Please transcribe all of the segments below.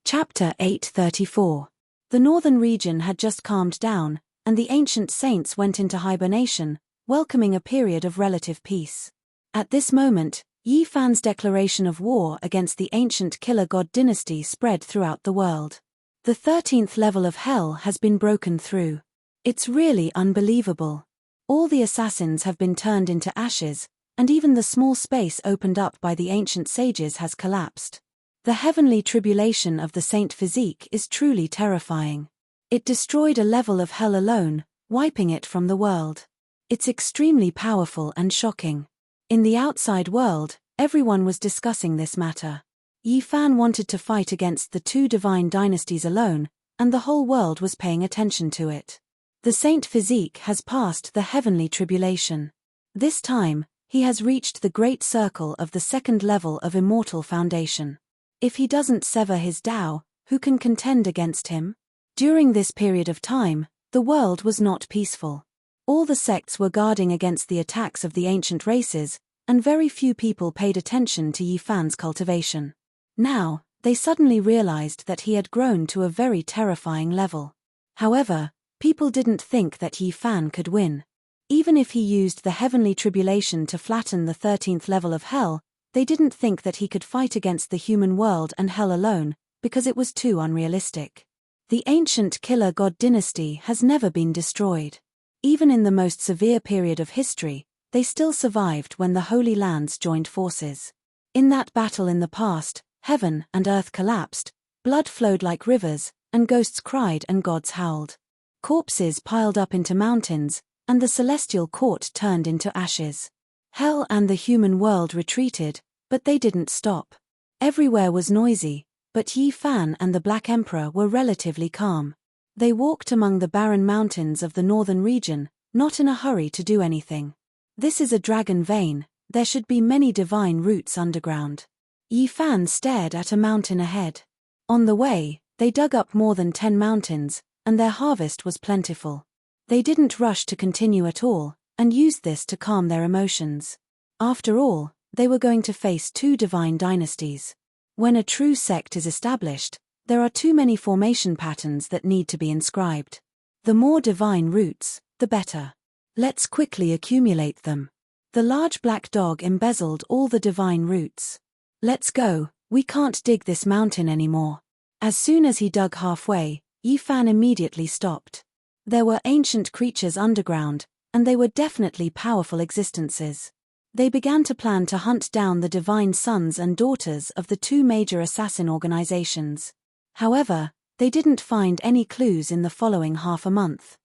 Chapter 834. The northern region had just calmed down, and the ancient saints went into hibernation, welcoming a period of relative peace. At this moment, Yi Fan's declaration of war against the ancient killer god dynasty spread throughout the world. The 13th level of hell has been broken through. It's really unbelievable. All the assassins have been turned into ashes, and even the small space opened up by the ancient sages has collapsed. The heavenly tribulation of the saint physique is truly terrifying. It destroyed a level of hell alone, wiping it from the world. It's extremely powerful and shocking. In the outside world, everyone was discussing this matter. Yi Fan wanted to fight against the two divine dynasties alone, and the whole world was paying attention to it. The saint physique has passed the heavenly tribulation. This time, he has reached the great circle of the second level of immortal foundation. If he doesn't sever his Tao, who can contend against him? During this period of time, the world was not peaceful. All the sects were guarding against the attacks of the ancient races, and very few people paid attention to Yi Fan's cultivation. Now, they suddenly realized that he had grown to a very terrifying level. However, people didn't think that Yi Fan could win. Even if he used the heavenly tribulation to flatten the 13th level of hell, they didn't think that he could fight against the human world and hell alone, because it was too unrealistic. The ancient killer god dynasty has never been destroyed. Even in the most severe period of history, they still survived when the Holy Lands joined forces. In that battle in the past, heaven and earth collapsed, blood flowed like rivers, and ghosts cried and gods howled. Corpses piled up into mountains, and the celestial court turned into ashes. Hell and the human world retreated, but they didn't stop. Everywhere was noisy, but Yi Fan and the Black Emperor were relatively calm. They walked among the barren mountains of the northern region, not in a hurry to do anything. This is a dragon vein, there should be many divine roots underground. Yi Fan stared at a mountain ahead. On the way, they dug up more than 10 mountains, and their harvest was plentiful. They didn't rush to continue at all, and used this to calm their emotions. After all, they were going to face two divine dynasties. When a true sect is established, there are too many formation patterns that need to be inscribed. The more divine roots, the better. Let's quickly accumulate them. The large black dog embezzled all the divine roots. Let's go, we can't dig this mountain anymore. As soon as he dug halfway, Yi Fan immediately stopped. There were ancient creatures underground, and they were definitely powerful existences. They began to plan to hunt down the divine sons and daughters of the two major assassin organizations. However, they didn't find any clues in the following half a month.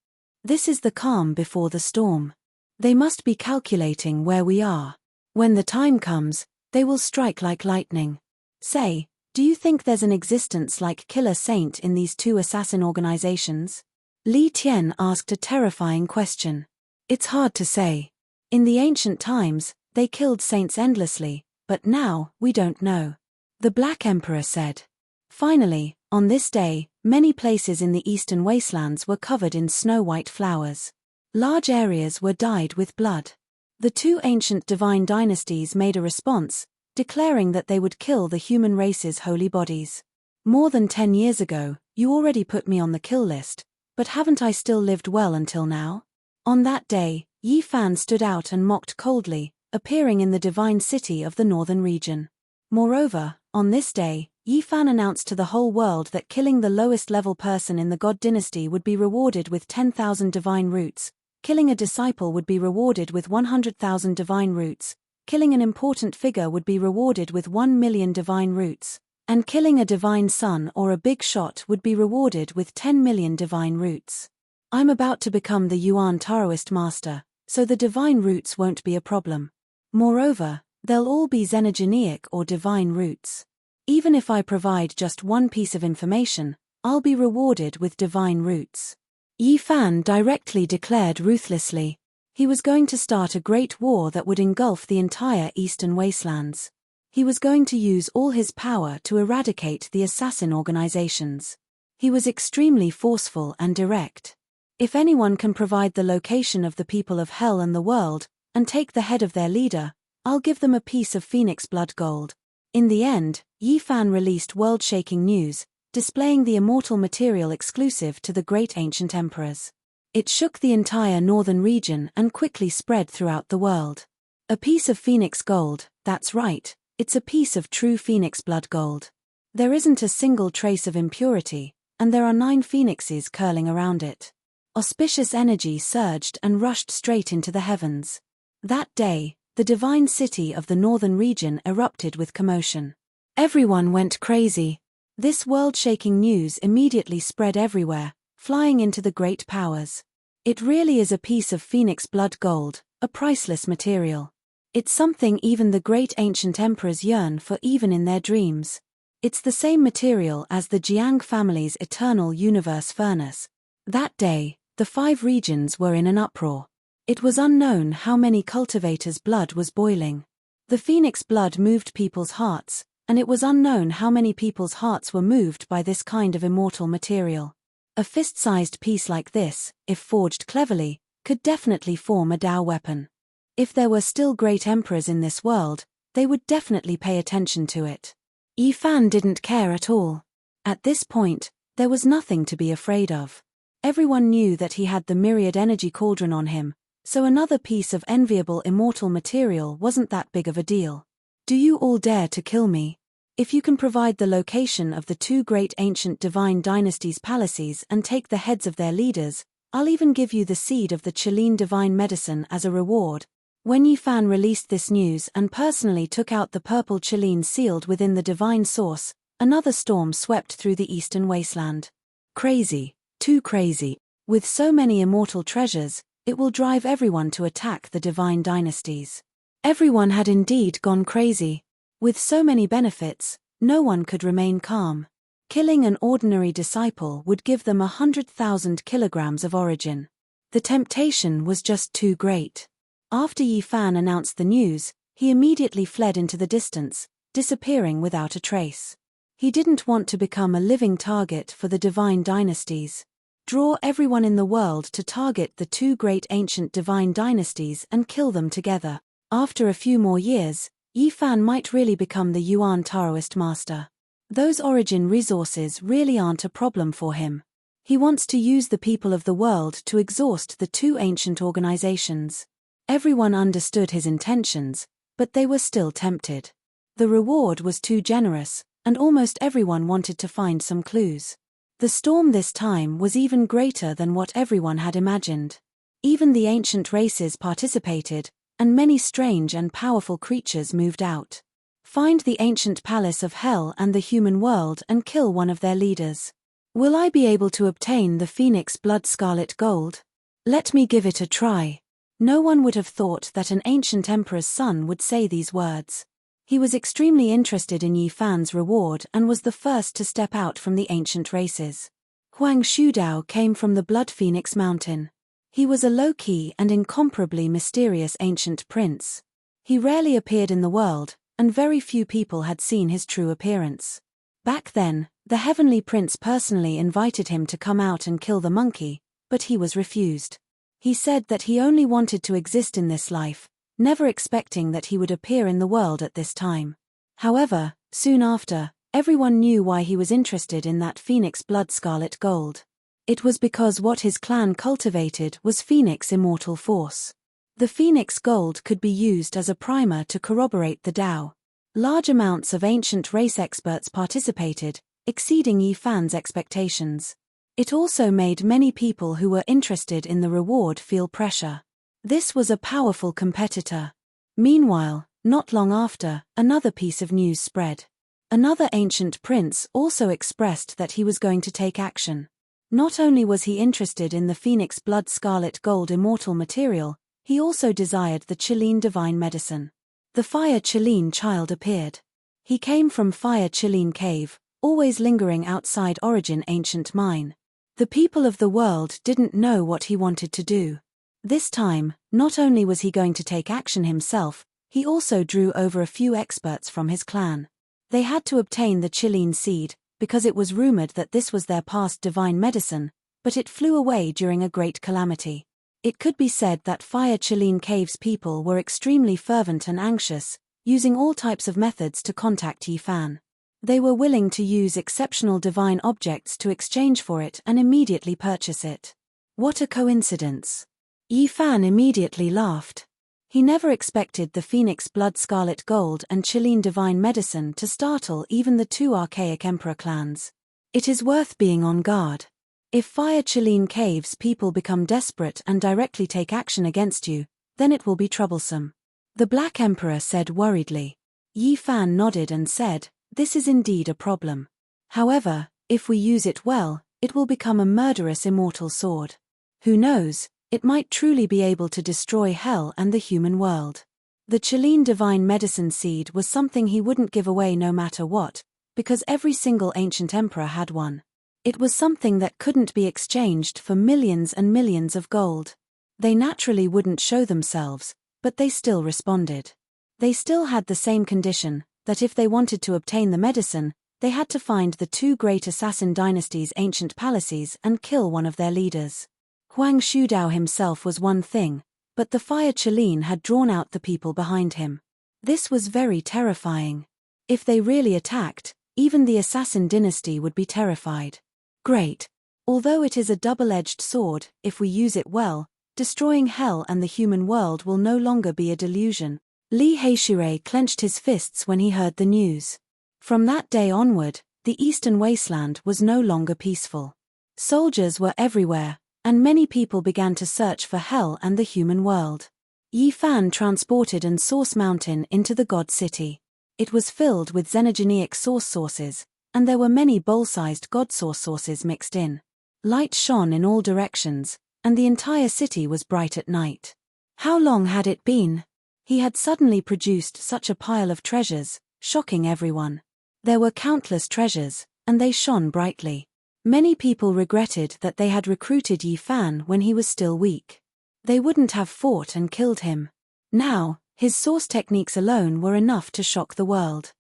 This is the calm before the storm. They must be calculating where we are. When the time comes, they will strike like lightning. Say, do you think there's an existence like Killer Saint in these two assassin organizations? Li Tian asked a terrifying question. It's hard to say. In the ancient times, they killed saints endlessly, but now, we don't know. The Black Emperor said. Finally, on this day, many places in the eastern wastelands were covered in snow-white flowers. Large areas were dyed with blood. The two ancient divine dynasties made a response, declaring that they would kill the human race's holy bodies. More than 10 years ago, you already put me on the kill list, but haven't I still lived well until now? On that day, Yi Fan stood out and mocked coldly, appearing in the divine city of the northern region. Moreover, on this day, Yi Fan announced to the whole world that killing the lowest level person in the god dynasty would be rewarded with 10,000 divine roots, killing a disciple would be rewarded with 100,000 divine roots, killing an important figure would be rewarded with 1 million divine roots, and killing a divine son or a big shot would be rewarded with 10 million divine roots. I'm about to become the Yuan Taoist master, so the divine roots won't be a problem. Moreover, they'll all be xenogeneic or divine roots. Even if I provide just one piece of information, I'll be rewarded with divine roots. Yi Fan directly declared ruthlessly. He was going to start a great war that would engulf the entire eastern wastelands. He was going to use all his power to eradicate the assassin organizations. He was extremely forceful and direct. If anyone can provide the location of the people of hell and the world, and take the head of their leader, I'll give them a piece of phoenix blood gold. In the end, Yi Fan released world-shaking news, displaying the immortal material exclusive to the great ancient emperors. It shook the entire northern region and quickly spread throughout the world. A piece of phoenix gold, that's right, it's a piece of true phoenix blood gold. There isn't a single trace of impurity, and there are 9 phoenixes curling around it. Auspicious energy surged and rushed straight into the heavens. That day, the divine city of the northern region erupted with commotion. Everyone went crazy. This world-shaking news immediately spread everywhere, flying into the great powers. It really is a piece of phoenix blood gold, a priceless material. It's something even the great ancient emperors yearn for even in their dreams. It's the same material as the Jiang family's eternal universe furnace. That day, the 5 regions were in an uproar. It was unknown how many cultivators' blood was boiling. The phoenix blood moved people's hearts, and it was unknown how many people's hearts were moved by this kind of immortal material. A fist-sized piece like this, if forged cleverly, could definitely form a Dao weapon. If there were still great emperors in this world, they would definitely pay attention to it. Yi Fan didn't care at all. At this point, there was nothing to be afraid of. Everyone knew that he had the myriad energy cauldron on him, so another piece of enviable immortal material wasn't that big of a deal. Do you all dare to kill me? If you can provide the location of the 2 great ancient divine dynasties' palaces and take the heads of their leaders, I'll even give you the seed of the Qilin divine medicine as a reward. When Yi Fan released this news and personally took out the purple Qilin sealed within the divine source, another storm swept through the eastern wasteland. Crazy, too crazy. With so many immortal treasures, it will drive everyone to attack the divine dynasties. Everyone had indeed gone crazy. With so many benefits, no one could remain calm. Killing an ordinary disciple would give them 100,000 kilograms of origin. The temptation was just too great. After Yi Fan announced the news, he immediately fled into the distance, disappearing without a trace. He didn't want to become a living target for the divine dynasties. Draw everyone in the world to target the 2 great ancient divine dynasties and kill them together. After a few more years, Yi Fan might really become the Yuan Taoist master. Those origin resources really aren't a problem for him. He wants to use the people of the world to exhaust the 2 ancient organizations. Everyone understood his intentions, but they were still tempted. The reward was too generous, and almost everyone wanted to find some clues. The storm this time was even greater than what everyone had imagined. Even the ancient races participated, and many strange and powerful creatures moved out. Find the ancient palace of hell and the human world and kill one of their leaders. Will I be able to obtain the phoenix blood scarlet gold? Let me give it a try. No one would have thought that an ancient emperor's son would say these words. He was extremely interested in Yi Fan's reward and was the first to step out from the ancient races. Huang Shudao came from the Blood Phoenix Mountain. He was a low-key and incomparably mysterious ancient prince. He rarely appeared in the world, and very few people had seen his true appearance. Back then, the heavenly prince personally invited him to come out and kill the monkey, but he was refused. He said that he only wanted to exist in this life, never expecting that he would appear in the world at this time. However, soon after, everyone knew why he was interested in that phoenix blood scarlet gold. It was because what his clan cultivated was phoenix immortal force. The phoenix gold could be used as a primer to corroborate the Tao. Large amounts of ancient race experts participated, exceeding Yi Fan's expectations. It also made many people who were interested in the reward feel pressure. This was a powerful competitor. Meanwhile, not long after, another piece of news spread. Another ancient prince also expressed that he was going to take action. Not only was he interested in the phoenix blood scarlet gold immortal material, he also desired the Qilin divine medicine. The Fire Qilin child appeared. He came from Fire Qilin cave, always lingering outside Origin ancient mine. The people of the world didn't know what he wanted to do. This time, not only was he going to take action himself, he also drew over a few experts from his clan. They had to obtain the Qilin seed, because it was rumored that this was their past divine medicine, but it flew away during a great calamity. It could be said that Fire Qilin Cave's people were extremely fervent and anxious, using all types of methods to contact Yi Fan. They were willing to use exceptional divine objects to exchange for it and immediately purchase it. What a coincidence! Yi Fan immediately laughed. He never expected the Phoenix Blood Scarlet Gold and Chilean Divine Medicine to startle even the two archaic emperor clans. It is worth being on guard. If Fire Chilean Cave's people become desperate and directly take action against you, then it will be troublesome. The Black Emperor said worriedly. Yi Fan nodded and said, "This is indeed a problem. However, if we use it well, it will become a murderous immortal sword. Who knows, it might truly be able to destroy hell and the human world." The Chilean Divine Medicine Seed was something he wouldn't give away no matter what, because every single ancient emperor had one. It was something that couldn't be exchanged for millions and millions of gold. They naturally wouldn't show themselves, but they still responded. They still had the same condition, that if they wanted to obtain the medicine, they had to find the two great assassin dynasties' ancient palaces and kill one of their leaders. Huang Shudao himself was one thing, but the Fire Chilean had drawn out the people behind him. This was very terrifying. If they really attacked, even the assassin dynasty would be terrified. Great. Although it is a double-edged sword, if we use it well, destroying hell and the human world will no longer be a delusion. Li Heishure clenched his fists when he heard the news. From that day onward, the eastern wasteland was no longer peaceful. Soldiers were everywhere, and many people began to search for hell and the human world. Yi Fan transported an source mountain into the God City. It was filled with xenogeneic source sources, and there were many bowl-sized god source sources mixed in. Light shone in all directions, and the entire city was bright at night. How long had it been? He had suddenly produced such a pile of treasures, shocking everyone. There were countless treasures, and they shone brightly. Many people regretted that they had recruited Yi Fan when he was still weak. They wouldn't have fought and killed him. Now, his source techniques alone were enough to shock the world.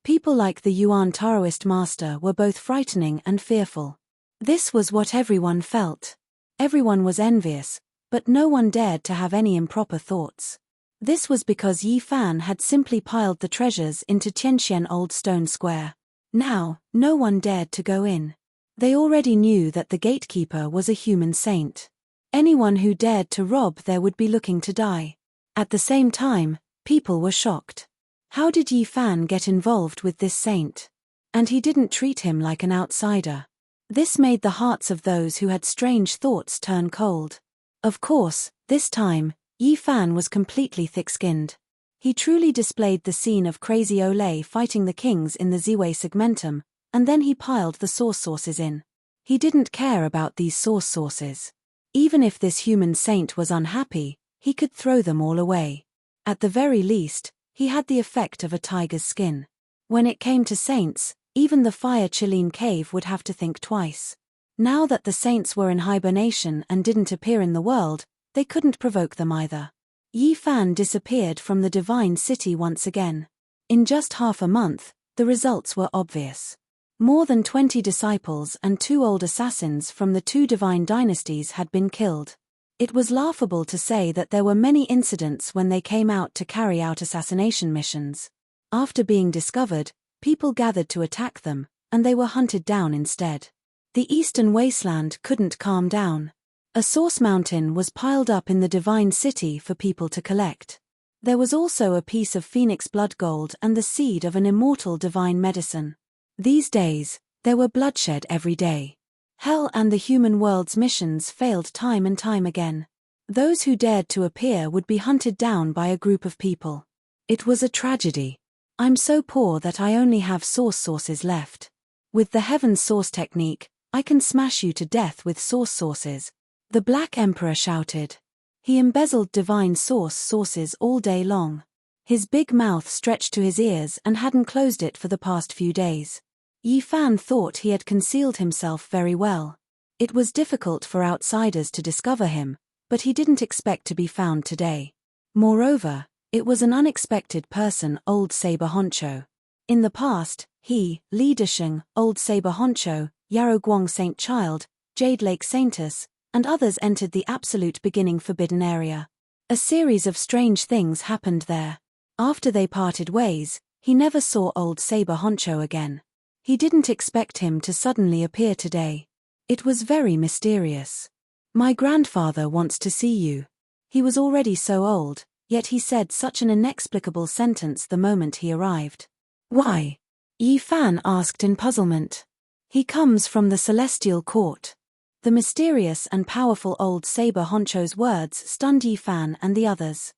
People like the Yuan Taoist master were both frightening and fearful. This was what everyone felt. Everyone was envious, but no one dared to have any improper thoughts. This was because Yi Fan had simply piled the treasures into Tianxian Old Stone Square. Now, no one dared to go in. They already knew that the gatekeeper was a human saint. Anyone who dared to rob there would be looking to die. At the same time, people were shocked. How did Yi Fan get involved with this saint? And he didn't treat him like an outsider. This made the hearts of those who had strange thoughts turn cold. Of course, this time, Yi Fan was completely thick-skinned. He truly displayed the scene of Crazy Olay fighting the kings in the Ziwei segmentum, and then he piled the source sources in. He didn't care about these source sources. Even if this human saint was unhappy, he could throw them all away. At the very least, he had the effect of a tiger's skin. When it came to saints, even the Fire Chilean Cave would have to think twice. Now that the saints were in hibernation and didn't appear in the world, they couldn't provoke them either. Yi Fan disappeared from the Divine City once again. In just half a month, the results were obvious. More than 20 disciples and 2 old assassins from the 2 divine dynasties had been killed. It was laughable to say that there were many incidents when they came out to carry out assassination missions. After being discovered, people gathered to attack them, and they were hunted down instead. The eastern wasteland couldn't calm down. A source mountain was piled up in the Divine City for people to collect. There was also a piece of Phoenix blood gold and the seed of an immortal divine medicine. These days, there were bloodshed every day. Hell and the human world's missions failed time and time again. Those who dared to appear would be hunted down by a group of people. It was a tragedy. I'm so poor that I only have source sources left. With the Heaven's Source technique, I can smash you to death with source sources. The Black Emperor shouted. He embezzled divine sources all day long. His big mouth stretched to his ears and hadn't closed it for the past few days. Yi Fan thought he had concealed himself very well. It was difficult for outsiders to discover him, but he didn't expect to be found today. Moreover, it was an unexpected person, Old Saber Honcho. In the past, he, Li Desheng, Old Saber Honcho, Yarrow Guang Saint Child, Jade Lake Saintess, and others entered the absolute beginning forbidden area. A series of strange things happened there. After they parted ways, he never saw Old Saber Honcho again. He didn't expect him to suddenly appear today. It was very mysterious. My grandfather wants to see you. He was already so old, yet he said such an inexplicable sentence the moment he arrived. Why? Yi Fan asked in puzzlement. He comes from the Celestial Court. The mysterious and powerful old saber honcho's words stunned Yi Fan and the others.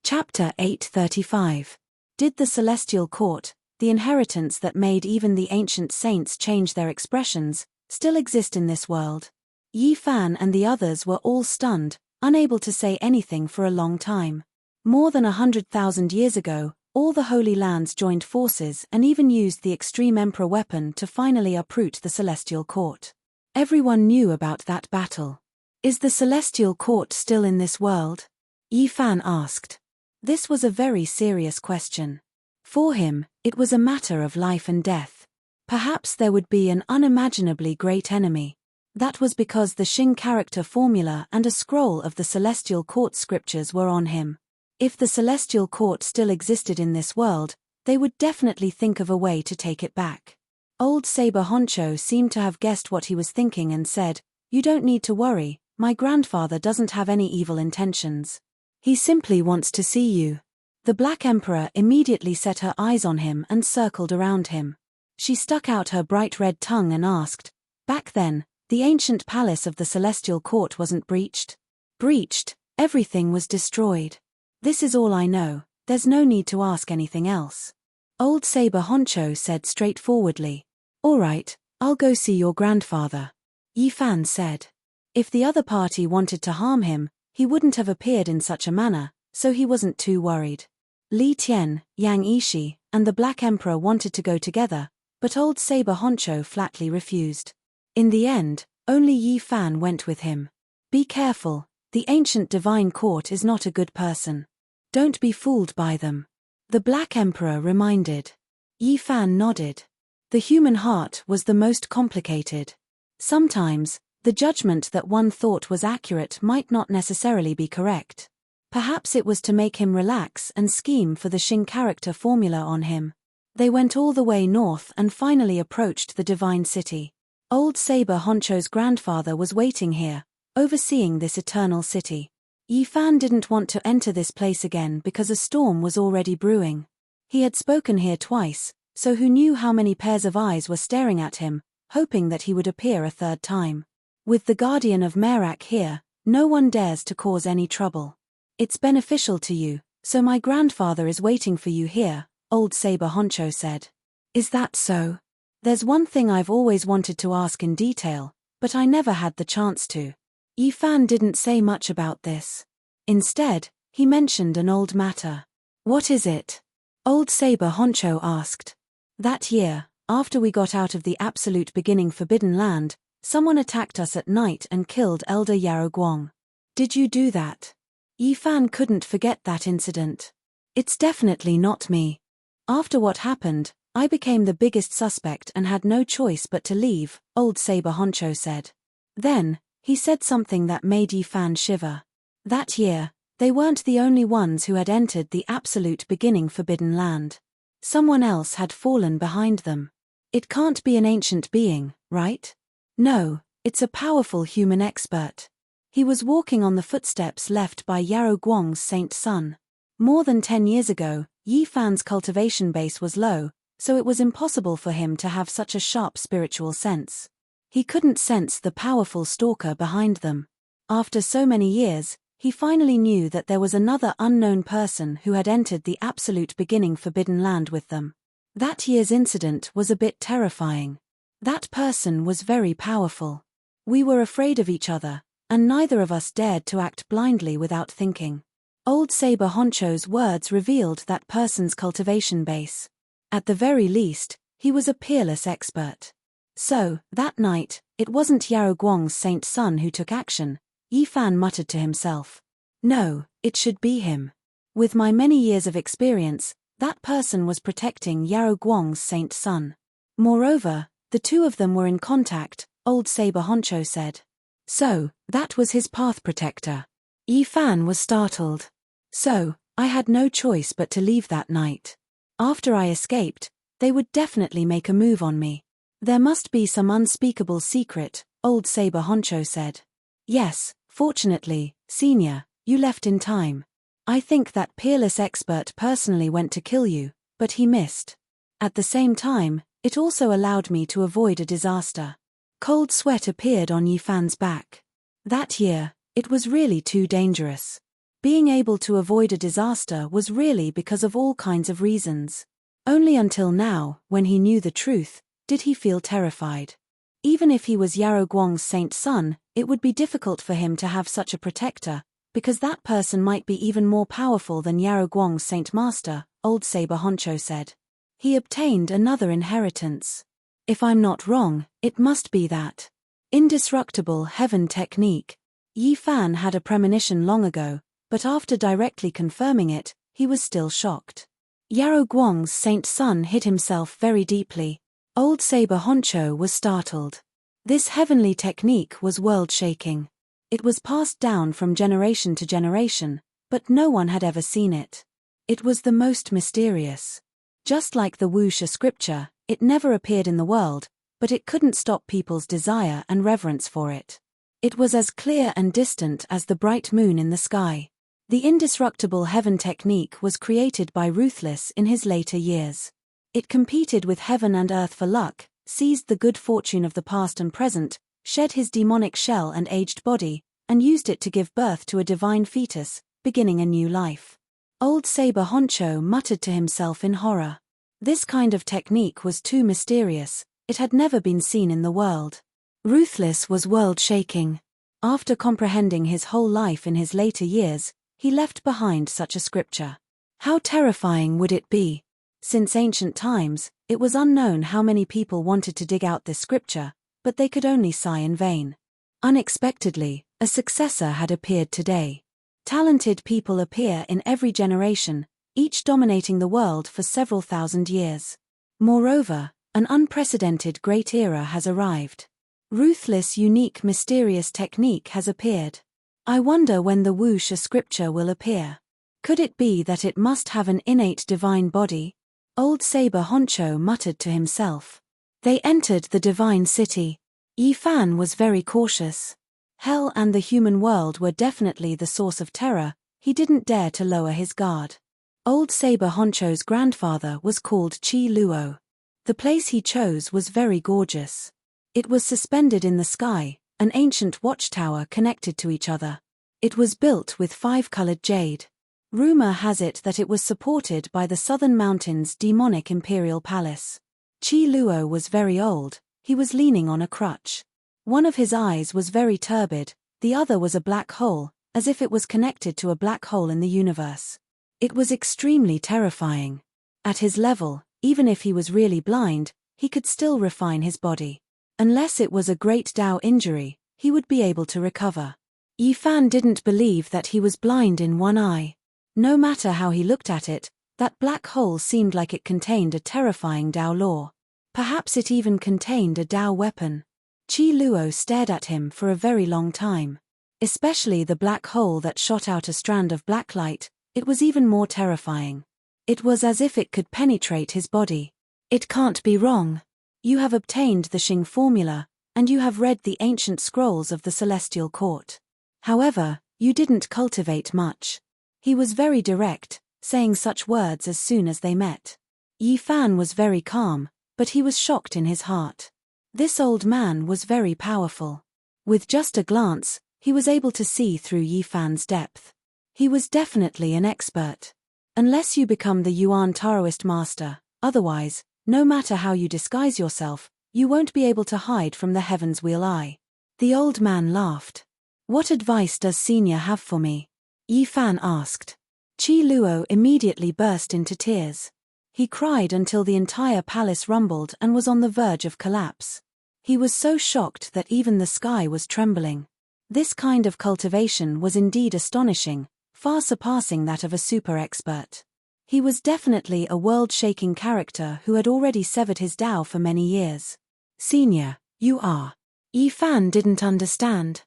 Chapter 835. Did the Celestial Court, the inheritance that made even the ancient saints change their expressions, still exist in this world? Yi Fan and the others were all stunned, unable to say anything for a long time. More than 100,000 years ago, all the Holy Lands joined forces and even used the Extreme Emperor weapon to finally uproot the Celestial Court. Everyone knew about that battle. Is the Celestial Court still in this world? Yi Fan asked. This was a very serious question. For him, it was a matter of life and death. Perhaps there would be an unimaginably great enemy. That was because the Xing character formula and a scroll of the Celestial Court scriptures were on him. If the Celestial Court still existed in this world, they would definitely think of a way to take it back. Old Saber Honcho seemed to have guessed what he was thinking and said, "You don't need to worry, my grandfather doesn't have any evil intentions. He simply wants to see you." The Black Emperor immediately set her eyes on him and circled around him. She stuck out her bright red tongue and asked, "Back then, the ancient palace of the Celestial Court wasn't breached?" "Breached, everything was destroyed. This is all I know, there's no need to ask anything else." Old Saber Honcho said straightforwardly. "All right, I'll go see your grandfather," Yi Fan said. If the other party wanted to harm him, he wouldn't have appeared in such a manner, so he wasn't too worried. Li Tian, Yang Yishi, and the Black Emperor wanted to go together, but old Saber Honcho flatly refused. In the end, only Yi Fan went with him. "Be careful, the ancient divine court is not a good person. Don't be fooled by them," the Black Emperor reminded. Yi Fan nodded. The human heart was the most complicated. Sometimes, the judgment that one thought was accurate might not necessarily be correct. Perhaps it was to make him relax and scheme for the Xing character formula on him. They went all the way north and finally approached the Divine City. Old Saber Honcho's grandfather was waiting here, overseeing this eternal city. Yi Fan didn't want to enter this place again because a storm was already brewing. He had spoken here twice, so who knew how many pairs of eyes were staring at him, hoping that he would appear a third time. With the Guardian of Merak here, no one dares to cause any trouble. "It's beneficial to you, so my grandfather is waiting for you here," Old Saber Honcho said. "Is that so? There's one thing I've always wanted to ask in detail, but I never had the chance to." Yi Fan didn't say much about this. Instead, he mentioned an old matter. "What is it?" Old Saber Honcho asked. "That year, after we got out of the absolute beginning Forbidden Land, someone attacked us at night and killed Elder Yarrow Guang. Did you do that?" Yi Fan couldn't forget that incident. "It's definitely not me. After what happened, I became the biggest suspect and had no choice but to leave," Old Saber Honcho said. Then, he said something that made Yi Fan shiver. That year, they weren't the only ones who had entered the absolute beginning Forbidden Land. Someone else had fallen behind them. It can't be an ancient being, right? No, it's a powerful human expert. He was walking on the footsteps left by Yarrow Guang's saint son. More than 10 years ago, Yi Fan's cultivation base was low, so it was impossible for him to have such a sharp spiritual sense. He couldn't sense the powerful stalker behind them. After so many years, he finally knew that there was another unknown person who had entered the absolute beginning Forbidden Land with them. That year's incident was a bit terrifying. That person was very powerful. We were afraid of each other, and neither of us dared to act blindly without thinking. Old Saber Honcho's words revealed that person's cultivation base. At the very least, he was a peerless expert. So, that night, it wasn't Yarrow Guang's saint son who took action, Yi Fan muttered to himself. No, it should be him. With my many years of experience, that person was protecting Yarrow Guang's saint son. Moreover, the two of them were in contact, Old Saber Honcho said. So, that was his path protector. Yi Fan was startled. So, I had no choice but to leave that night. After I escaped, they would definitely make a move on me. There must be some unspeakable secret, old Saber Honcho said. Yes, fortunately, Senior, you left in time. I think that peerless expert personally went to kill you, but he missed. At the same time, it also allowed me to avoid a disaster. Cold sweat appeared on Yifan's back. That year, it was really too dangerous. Being able to avoid a disaster was really because of all kinds of reasons. Only until now, when he knew the truth, did he feel terrified. Even if he was Yarrow Guang's saint son, it would be difficult for him to have such a protector, because that person might be even more powerful than Yarrow Guang's saint master, old Saber Honcho said. He obtained another inheritance. If I'm not wrong, it must be that indestructible heaven technique. Yifan had a premonition long ago, but after directly confirming it, he was still shocked. Yarrow Guang's saint son hid himself very deeply. Old Saber Honcho was startled. This heavenly technique was world-shaking. It was passed down from generation to generation, but no one had ever seen it. It was the most mysterious. Just like the Wuxia scripture, it never appeared in the world, but it couldn't stop people's desire and reverence for it. It was as clear and distant as the bright moon in the sky. The indestructible heaven technique was created by Ruthless in his later years. It competed with heaven and earth for luck, seized the good fortune of the past and present, shed his demonic shell and aged body, and used it to give birth to a divine fetus, beginning a new life. Old Saber Honcho muttered to himself in horror. This kind of technique was too mysterious, it had never been seen in the world. Ruthless was world-shaking. After comprehending his whole life in his later years, he left behind such a scripture. How terrifying would it be? Since ancient times, it was unknown how many people wanted to dig out this scripture, but they could only sigh in vain. Unexpectedly, a successor had appeared today. Talented people appear in every generation, each dominating the world for several thousand years. Moreover, an unprecedented great era has arrived. Ruthless, unique, mysterious technique has appeared. I wonder when the Wuxia scripture will appear. Could it be that it must have an innate divine body? Old Saber Honcho muttered to himself. They entered the divine city. Yifan was very cautious. Hell and the human world were definitely the source of terror, he didn't dare to lower his guard. Old Saber Honcho's grandfather was called Qi Luo. The place he chose was very gorgeous. It was suspended in the sky, an ancient watchtower connected to each other. It was built with 5-colored jade. Rumor has it that it was supported by the Southern Mountains' demonic imperial palace. Qi Luo was very old, he was leaning on a crutch. One of his eyes was very turbid, the other was a black hole, as if it was connected to a black hole in the universe. It was extremely terrifying. At his level, even if he was really blind, he could still refine his body. Unless it was a great Dao injury, he would be able to recover. Yifan didn't believe that he was blind in one eye. No matter how he looked at it, that black hole seemed like it contained a terrifying Dao law. Perhaps it even contained a Dao weapon. Qi Luo stared at him for a very long time. Especially the black hole that shot out a strand of black light, it was even more terrifying. It was as if it could penetrate his body. It can't be wrong. You have obtained the Xing formula, and you have read the ancient scrolls of the Celestial Court. However, you didn't cultivate much. He was very direct, saying such words as soon as they met. Yifan was very calm, but he was shocked in his heart. This old man was very powerful. With just a glance, he was able to see through Yifan's depth. He was definitely an expert. Unless you become the Yuan Taoist master, otherwise, no matter how you disguise yourself, you won't be able to hide from the Heaven's Wheel Eye. The old man laughed. What advice does Senior have for me? Yifan asked. Qi Luo immediately burst into tears. He cried until the entire palace rumbled and was on the verge of collapse. He was so shocked that even the sky was trembling. This kind of cultivation was indeed astonishing, far surpassing that of a super expert. He was definitely a world-shaking character who had already severed his Dao for many years. Senior, you are. Yifan didn't understand.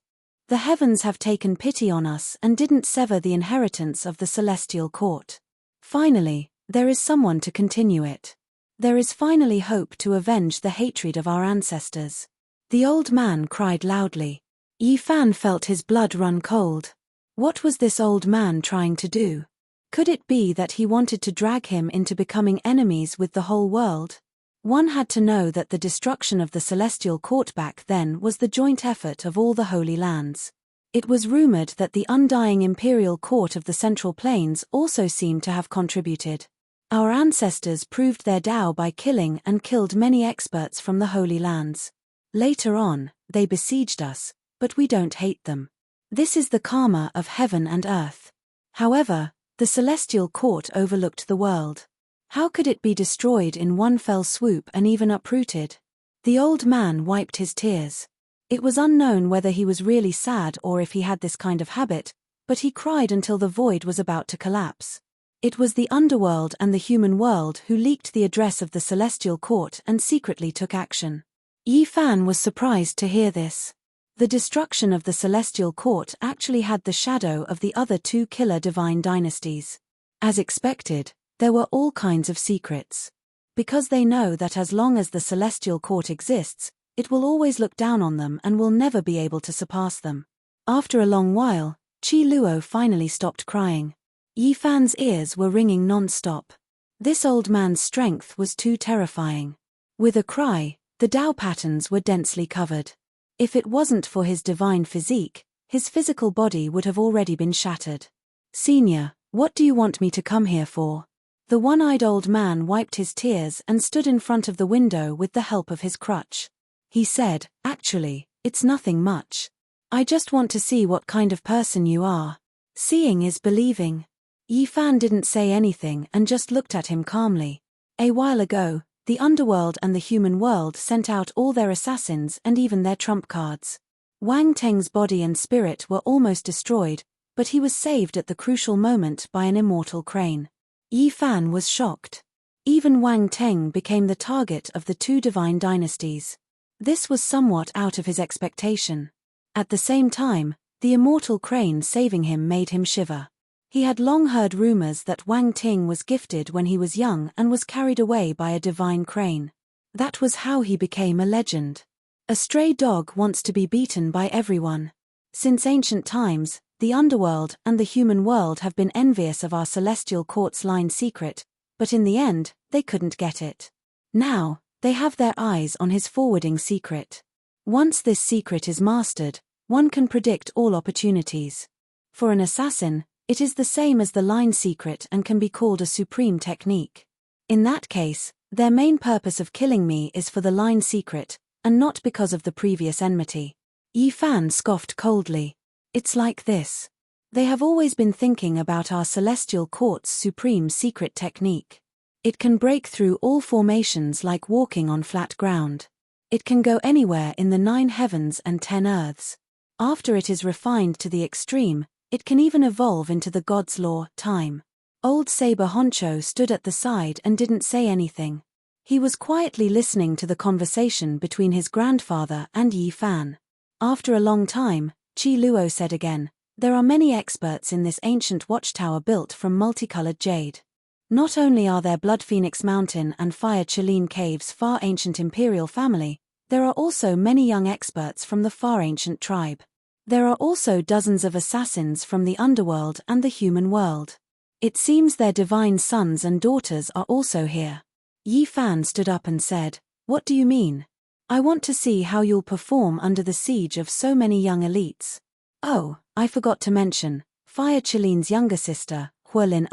The heavens have taken pity on us and didn't sever the inheritance of the Celestial Court. Finally, there is someone to continue it. There is finally hope to avenge the hatred of our ancestors. The old man cried loudly. Yi Fan felt his blood run cold. What was this old man trying to do? Could it be that he wanted to drag him into becoming enemies with the whole world? One had to know that the destruction of the Celestial Court back then was the joint effort of all the Holy Lands. It was rumored that the undying Imperial Court of the Central Plains also seemed to have contributed. Our ancestors proved their Tao by killing and killed many experts from the Holy Lands. Later on, they besieged us, but we don't hate them. This is the karma of heaven and earth. However, the Celestial Court overlooked the world. How could it be destroyed in one fell swoop and even uprooted? The old man wiped his tears. It was unknown whether he was really sad or if he had this kind of habit, but he cried until the void was about to collapse. It was the underworld and the human world who leaked the address of the Celestial Court and secretly took action. Yi Fan was surprised to hear this. The destruction of the Celestial Court actually had the shadow of the other two killer divine dynasties. As expected, there were all kinds of secrets. Because they know that as long as the Celestial Court exists, it will always look down on them and will never be able to surpass them. After a long while, Qi Luo finally stopped crying. Yi Fan's ears were ringing non-stop. This old man's strength was too terrifying. With a cry, the Tao patterns were densely covered. If it wasn't for his divine physique, his physical body would have already been shattered. Senior, what do you want me to come here for? The one-eyed old man wiped his tears and stood in front of the window with the help of his crutch. He said, actually, it's nothing much. I just want to see what kind of person you are. Seeing is believing. Yi Fan didn't say anything and just looked at him calmly. A while ago, the underworld and the human world sent out all their assassins and even their trump cards. Wang Teng's body and spirit were almost destroyed, but he was saved at the crucial moment by an immortal crane. Yi Fan was shocked. Even Wang Teng became the target of the two divine dynasties. This was somewhat out of his expectation. At the same time, the immortal crane saving him made him shiver. He had long heard rumors that Wang Ting was gifted when he was young and was carried away by a divine crane. That was how he became a legend. A stray dog wants to be beaten by everyone. Since ancient times, the underworld and the human world have been envious of our Celestial Court's line secret, but in the end, they couldn't get it. Now, they have their eyes on his forwarding secret. Once this secret is mastered, one can predict all opportunities. For an assassin, it is the same as the line secret and can be called a supreme technique. In that case, their main purpose of killing me is for the line secret, and not because of the previous enmity. Yi Fan scoffed coldly. It's like this. They have always been thinking about our Celestial Court's supreme secret technique. It can break through all formations like walking on flat ground. It can go anywhere in the 9 heavens and 10 earths. After it is refined to the extreme, it can even evolve into the God's law, time. Old Saber Honcho stood at the side and didn't say anything. He was quietly listening to the conversation between his grandfather and Yi Fan. After a long time, Qi Luo said again, there are many experts in this ancient watchtower built from multicolored jade. Not only are there Blood Phoenix Mountain and Fire Chelene Caves far ancient imperial family, there are also many young experts from the far ancient tribe. There are also dozens of assassins from the underworld and the human world. It seems their divine sons and daughters are also here. Yi Fan stood up and said, what do you mean? I want to see how you'll perform under the siege of so many young elites. Oh, I forgot to mention, Fire Chelene's younger sister, Huolin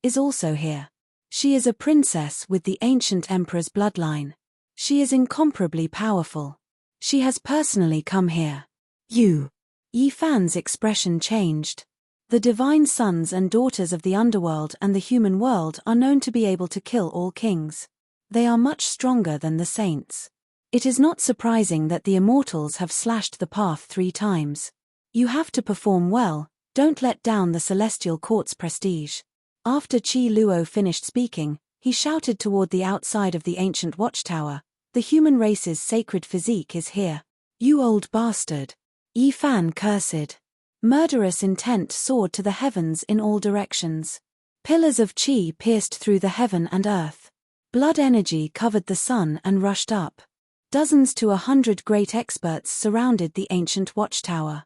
is also here. She is a princess with the ancient emperor's bloodline. She is incomparably powerful. She has personally come here. You. Yi Fan's expression changed. The divine sons and daughters of the underworld and the human world are known to be able to kill all kings. They are much stronger than the saints. It is not surprising that the immortals have slashed the path 3 times. You have to perform well, don't let down the Celestial Court's prestige. After Qi Luo finished speaking, he shouted toward the outside of the ancient watchtower, the human race's sacred physique is here. You old bastard. Yi Fan cursed. Murderous intent soared to the heavens in all directions. Pillars of qi pierced through the heaven and earth. Blood energy covered the sun and rushed up. Dozens to 100 great experts surrounded the ancient watchtower.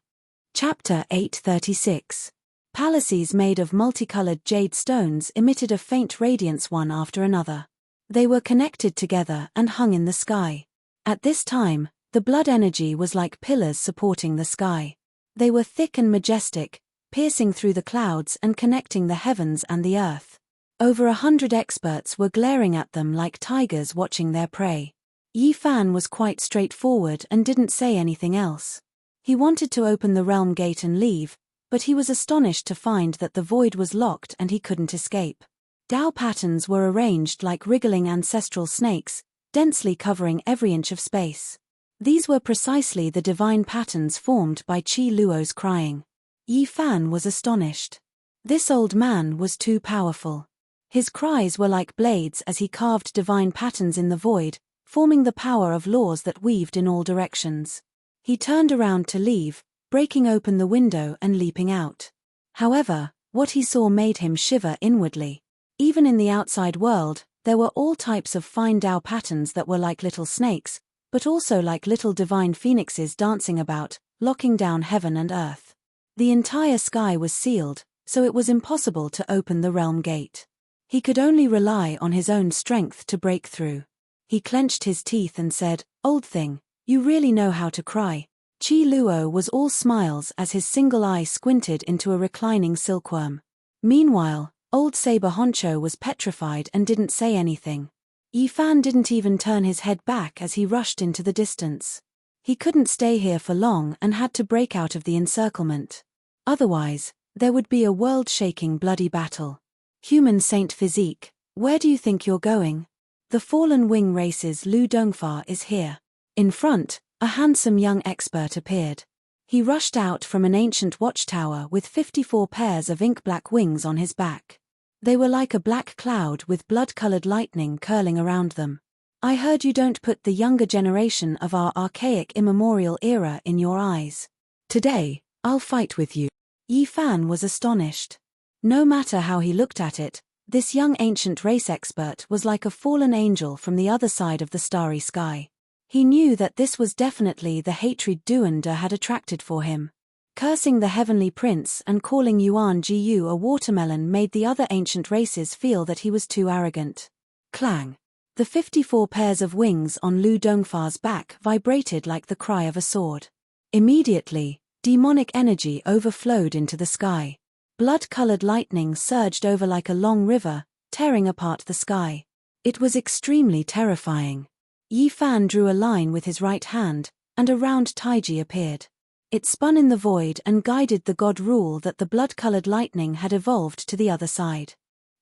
Chapter 836. Palaces made of multicolored jade stones emitted a faint radiance one after another. They were connected together and hung in the sky. At this time, the blood energy was like pillars supporting the sky. They were thick and majestic, piercing through the clouds and connecting the heavens and the earth. Over 100 experts were glaring at them like tigers watching their prey. Yi Fan was quite straightforward and didn't say anything else. He wanted to open the realm gate and leave, but he was astonished to find that the void was locked and he couldn't escape. Dao patterns were arranged like wriggling ancestral snakes, densely covering every inch of space. These were precisely the divine patterns formed by Qi Luo's crying. Yi Fan was astonished. This old man was too powerful. His cries were like blades as he carved divine patterns in the void, forming the power of laws that weaved in all directions. He turned around to leave, breaking open the window and leaping out. However, what he saw made him shiver inwardly. Even in the outside world, there were all types of fine Dao patterns that were like little snakes, but also like little divine phoenixes dancing about, locking down heaven and earth. The entire sky was sealed, so it was impossible to open the realm gate. He could only rely on his own strength to break through. He clenched his teeth and said, "Old thing, you really know how to cry." Qi Luo was all smiles as his single eye squinted into a reclining silkworm. Meanwhile, old Saber Honcho was petrified and didn't say anything. Yi Fan didn't even turn his head back as he rushed into the distance. He couldn't stay here for long and had to break out of the encirclement. Otherwise, there would be a world-shaking bloody battle. Human Saint Physique, where do you think you're going? The fallen wing race's Lu Dongfa is here. In front, a handsome young expert appeared. He rushed out from an ancient watchtower with 54 pairs of ink-black wings on his back. They were like a black cloud with blood-colored lightning curling around them. I heard you don't put the younger generation of our archaic immemorial era in your eyes. Today, I'll fight with you. Yi Fan was astonished. No matter how he looked at it, this young ancient race expert was like a fallen angel from the other side of the starry sky. He knew that this was definitely the hatred Duanda had attracted for him. Cursing the heavenly prince and calling Yuan Jiyu a watermelon made the other ancient races feel that he was too arrogant. Clang! The 54 pairs of wings on Lu Dongfa's back vibrated like the cry of a sword. Immediately, demonic energy overflowed into the sky. Blood-colored lightning surged over like a long river, tearing apart the sky. It was extremely terrifying. Yi Fan drew a line with his right hand, and a round taiji appeared. It spun in the void and guided the god rule that the blood-colored lightning had evolved to the other side.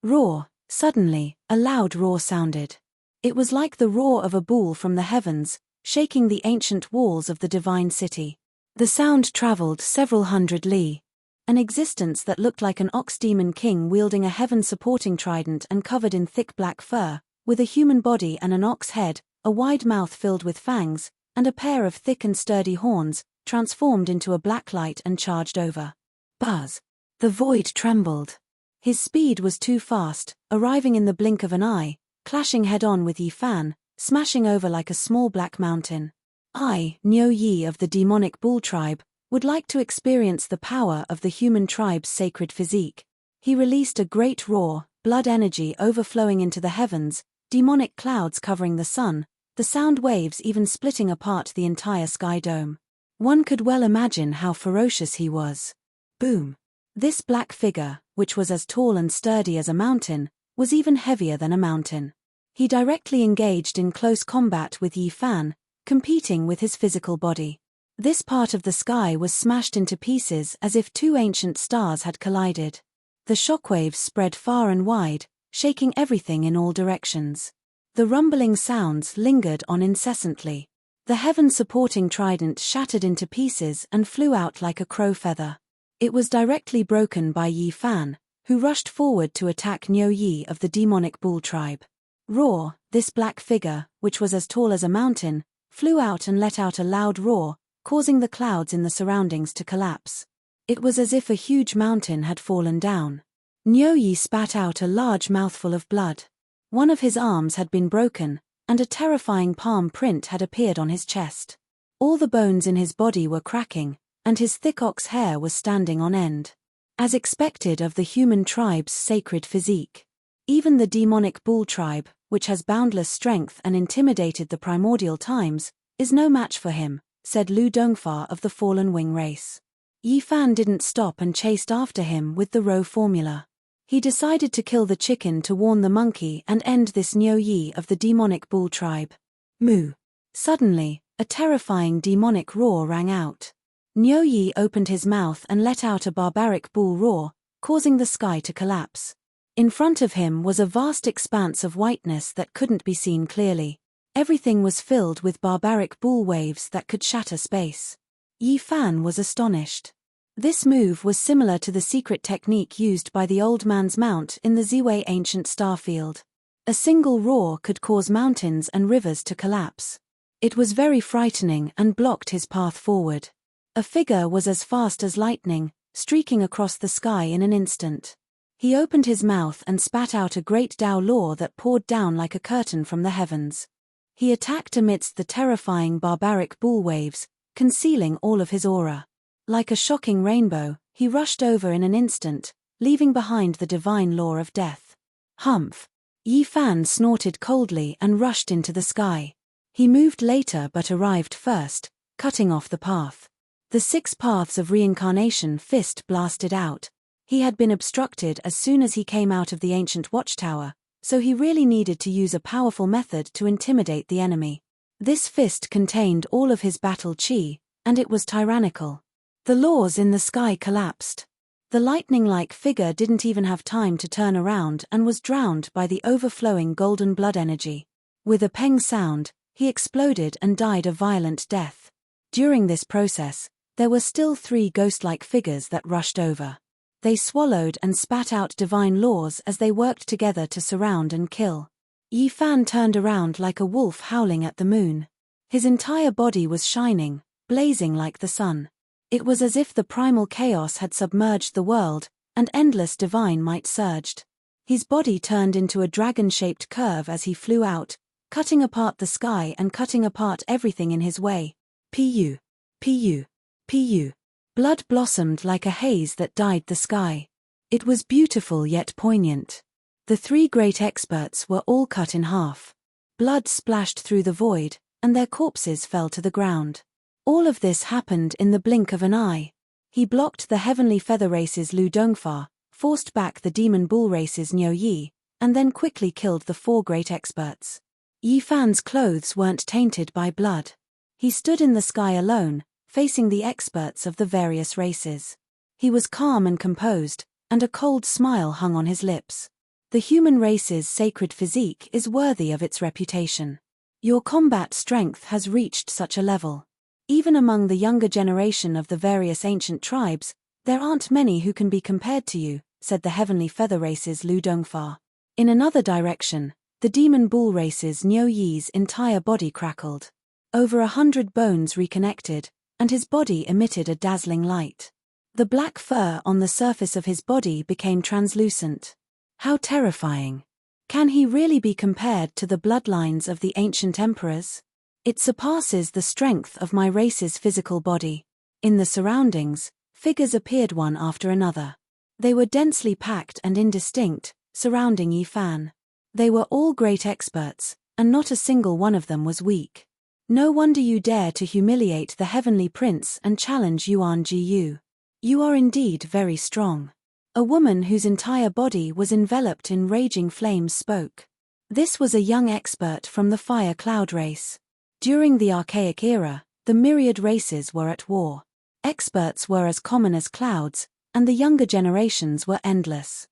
Roar! Suddenly, a loud roar sounded. It was like the roar of a bull from the heavens, shaking the ancient walls of the divine city. The sound traveled several hundred li. An existence that looked like an ox-demon king wielding a heaven-supporting trident and covered in thick black fur, with a human body and an ox head, a wide mouth filled with fangs, and a pair of thick and sturdy horns, transformed into a black light and charged over. Buzz! The void trembled. His speed was too fast, arriving in the blink of an eye, clashing head-on with Yi Fan, smashing over like a small black mountain. I, Niu Yi of the demonic bull tribe, would like to experience the power of the human tribe's sacred physique. He released a great roar, blood energy overflowing into the heavens, demonic clouds covering the sun, the sound waves even splitting apart the entire sky dome. One could well imagine how ferocious he was. Boom! This black figure, which was as tall and sturdy as a mountain, was even heavier than a mountain. He directly engaged in close combat with Yi Fan, competing with his physical body. This part of the sky was smashed into pieces as if two ancient stars had collided. The shockwaves spread far and wide, shaking everything in all directions. The rumbling sounds lingered on incessantly. The heaven-supporting trident shattered into pieces and flew out like a crow feather. It was directly broken by Yi Fan, who rushed forward to attack Niu Yi of the demonic bull tribe. Roar! This black figure, which was as tall as a mountain, flew out and let out a loud roar, causing the clouds in the surroundings to collapse. It was as if a huge mountain had fallen down. Niu Yi spat out a large mouthful of blood. One of his arms had been broken, and a terrifying palm print had appeared on his chest. All the bones in his body were cracking, and his thick ox hair was standing on end. As expected of the human tribe's sacred physique. Even the demonic bull tribe, which has boundless strength and intimidated the primordial times, is no match for him, said Lu Dongfa of the Fallen Wing race. Yi Fan didn't stop and chased after him with the row formula. He decided to kill the chicken to warn the monkey and end this Niu Yi of the demonic bull tribe. Moo! Suddenly, a terrifying demonic roar rang out. Niu Yi opened his mouth and let out a barbaric bull roar, causing the sky to collapse. In front of him was a vast expanse of whiteness that couldn't be seen clearly. Everything was filled with barbaric bull waves that could shatter space. Yi Fan was astonished. This move was similar to the secret technique used by the Old Man's Mount in the Ziwei ancient starfield. A single roar could cause mountains and rivers to collapse. It was very frightening and blocked his path forward. A figure was as fast as lightning, streaking across the sky in an instant. He opened his mouth and spat out a great Dao law that poured down like a curtain from the heavens. He attacked amidst the terrifying barbaric bull waves, concealing all of his aura. Like a shocking rainbow, he rushed over in an instant, leaving behind the divine law of death. Humph! Yi Fan snorted coldly and rushed into the sky. He moved later but arrived first, cutting off the path. The 6 paths of reincarnation fist blasted out. He had been obstructed as soon as he came out of the ancient watchtower, so he really needed to use a powerful method to intimidate the enemy. This fist contained all of his battle chi, and it was tyrannical. The laws in the sky collapsed. The lightning-like figure didn't even have time to turn around and was drowned by the overflowing golden blood energy. With a peng sound, he exploded and died a violent death. During this process, there were still 3 ghost-like figures that rushed over. They swallowed and spat out divine laws as they worked together to surround and kill. Yi Fan turned around like a wolf howling at the moon. His entire body was shining, blazing like the sun. It was as if the primal chaos had submerged the world, and endless divine might surged. His body turned into a dragon-shaped curve as he flew out, cutting apart the sky and cutting apart everything in his way. Pu. Pu. Pu. Blood blossomed like a haze that dyed the sky. It was beautiful yet poignant. The 3 great experts were all cut in half. Blood splashed through the void, and their corpses fell to the ground. All of this happened in the blink of an eye. He blocked the heavenly feather race's Lu Dongfa, forced back the demon bull race's Niu Yi, and then quickly killed the 4 great experts. Yi Fan's clothes weren't tainted by blood. He stood in the sky alone, facing the experts of the various races. He was calm and composed, and a cold smile hung on his lips. The human race's sacred physique is worthy of its reputation. Your combat strength has reached such a level. Even among the younger generation of the various ancient tribes, there aren't many who can be compared to you, said the heavenly feather race's Lu Dongfa. In another direction, the demon bull race's Niu Yi's entire body crackled. Over 100 bones reconnected, and his body emitted a dazzling light. The black fur on the surface of his body became translucent. How terrifying! Can he really be compared to the bloodlines of the ancient emperors? It surpasses the strength of my race's physical body. In the surroundings, figures appeared one after another. They were densely packed and indistinct, surrounding Yi Fan. They were all great experts, and not a single one of them was weak. No wonder you dare to humiliate the heavenly prince and challenge Yuan Jiyu. You are indeed very strong. A woman whose entire body was enveloped in raging flames spoke. This was a young expert from the fire cloud race. During the archaic era, the myriad races were at war. Experts were as common as clouds, and the younger generations were endless.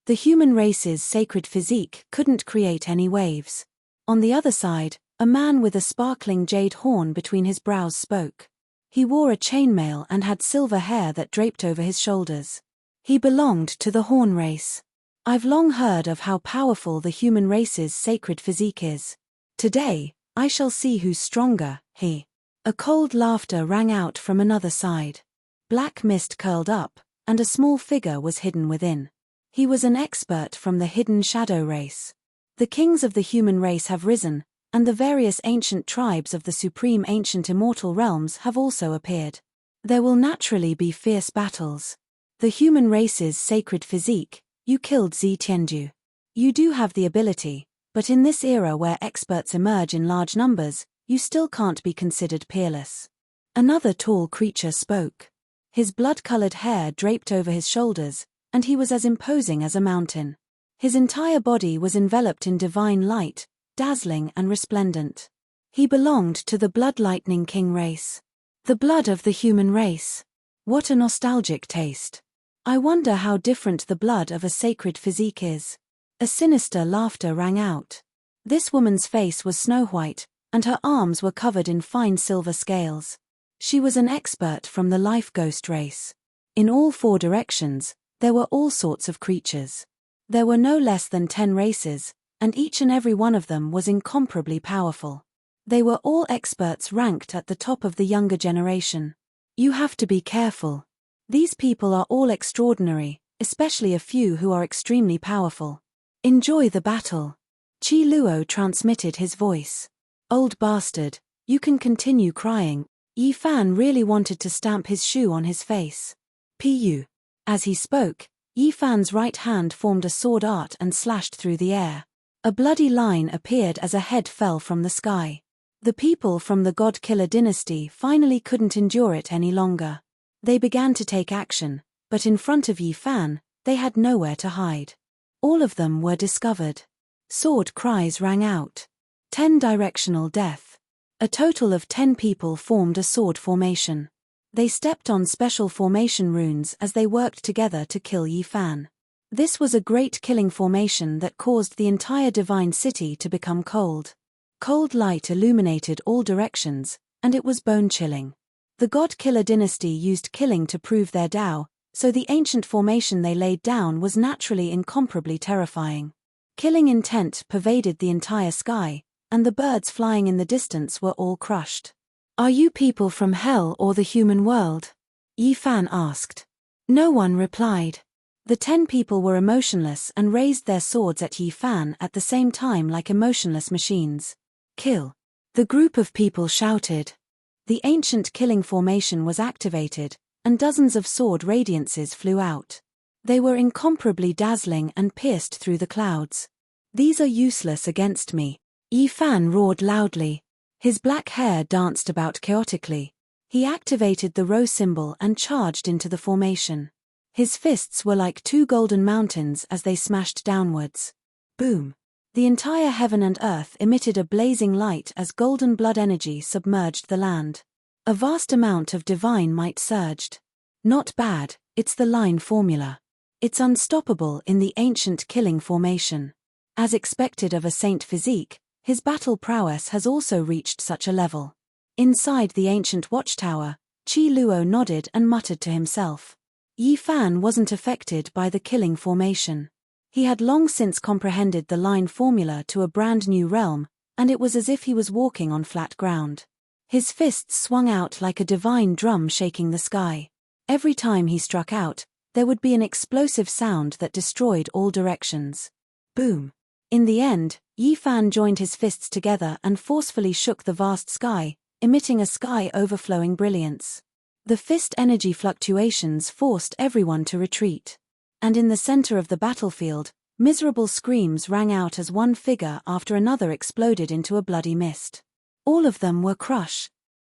The human race's sacred physique couldn't create any waves. On the other side, a man with a sparkling jade horn between his brows spoke. He wore a chainmail and had silver hair that draped over his shoulders. He belonged to the horn race. I've long heard of how powerful the human race's sacred physique is. Today, I shall see who's stronger, he. A cold laughter rang out from another side. Black mist curled up, and a small figure was hidden within. He was an expert from the hidden shadow race. The kings of the human race have risen, and the various ancient tribes of the supreme ancient immortal realms have also appeared. There will naturally be fierce battles. The human race's sacred physique, you killed Zi Tianju. You do have the ability, but in this era where experts emerge in large numbers, you still can't be considered peerless. Another tall creature spoke. His blood-colored hair draped over his shoulders, and he was as imposing as a mountain. His entire body was enveloped in divine light, dazzling and resplendent. He belonged to the blood-lightning king race. The blood of the human race. What a nostalgic taste. I wonder how different the blood of a sacred physique is. A sinister laughter rang out. This woman's face was snow-white, and her arms were covered in fine silver scales. She was an expert from the life ghost race. In all 4 directions, there were all sorts of creatures. There were no less than 10 races, and each and every one of them was incomparably powerful. They were all experts ranked at the top of the younger generation. You have to be careful. These people are all extraordinary, especially a few who are extremely powerful. Enjoy the battle. Qi Luo transmitted his voice. Old bastard, you can continue crying. Yi Fan really wanted to stamp his shoe on his face. Pu. As he spoke, Yi Fan's right hand formed a sword art and slashed through the air. A bloody line appeared as a head fell from the sky. The people from the God Killer dynasty finally couldn't endure it any longer. They began to take action, but in front of Yi Fan, they had nowhere to hide. All of them were discovered. Sword cries rang out. 10 directional death. A total of 10 people formed a sword formation. They stepped on special formation runes as they worked together to kill Yi Fan. This was a great killing formation that caused the entire divine city to become cold. Cold light illuminated all directions, and it was bone-chilling. The God Killer dynasty used killing to prove their Tao, so the ancient formation they laid down was naturally incomparably terrifying. Killing intent pervaded the entire sky, and the birds flying in the distance were all crushed. Are you people from hell or the human world? Yi Fan asked. No one replied. The 10 people were emotionless and raised their swords at Yi Fan at the same time like emotionless machines. Kill. The group of people shouted. The ancient killing formation was activated, and dozens of sword radiances flew out. They were incomparably dazzling and pierced through the clouds. These are useless against me. Yi Fan roared loudly. His black hair danced about chaotically. He activated the rho symbol and charged into the formation. His fists were like 2 golden mountains as they smashed downwards. Boom. The entire heaven and earth emitted a blazing light as golden blood energy submerged the land. A vast amount of divine might surged. Not bad, it's the line formula. It's unstoppable in the ancient killing formation. As expected of a saint physique, his battle prowess has also reached such a level. Inside the ancient watchtower, Qi Luo nodded and muttered to himself. Yi Fan wasn't affected by the killing formation. He had long since comprehended the line formula to a brand new realm, and it was as if he was walking on flat ground. His fists swung out like a divine drum shaking the sky. Every time he struck out, there would be an explosive sound that destroyed all directions. Boom. In the end, Yi Fan joined his fists together and forcefully shook the vast sky, emitting a sky-overflowing brilliance. The fist energy fluctuations forced everyone to retreat. And in the center of the battlefield, miserable screams rang out as one figure after another exploded into a bloody mist. All of them were crushed.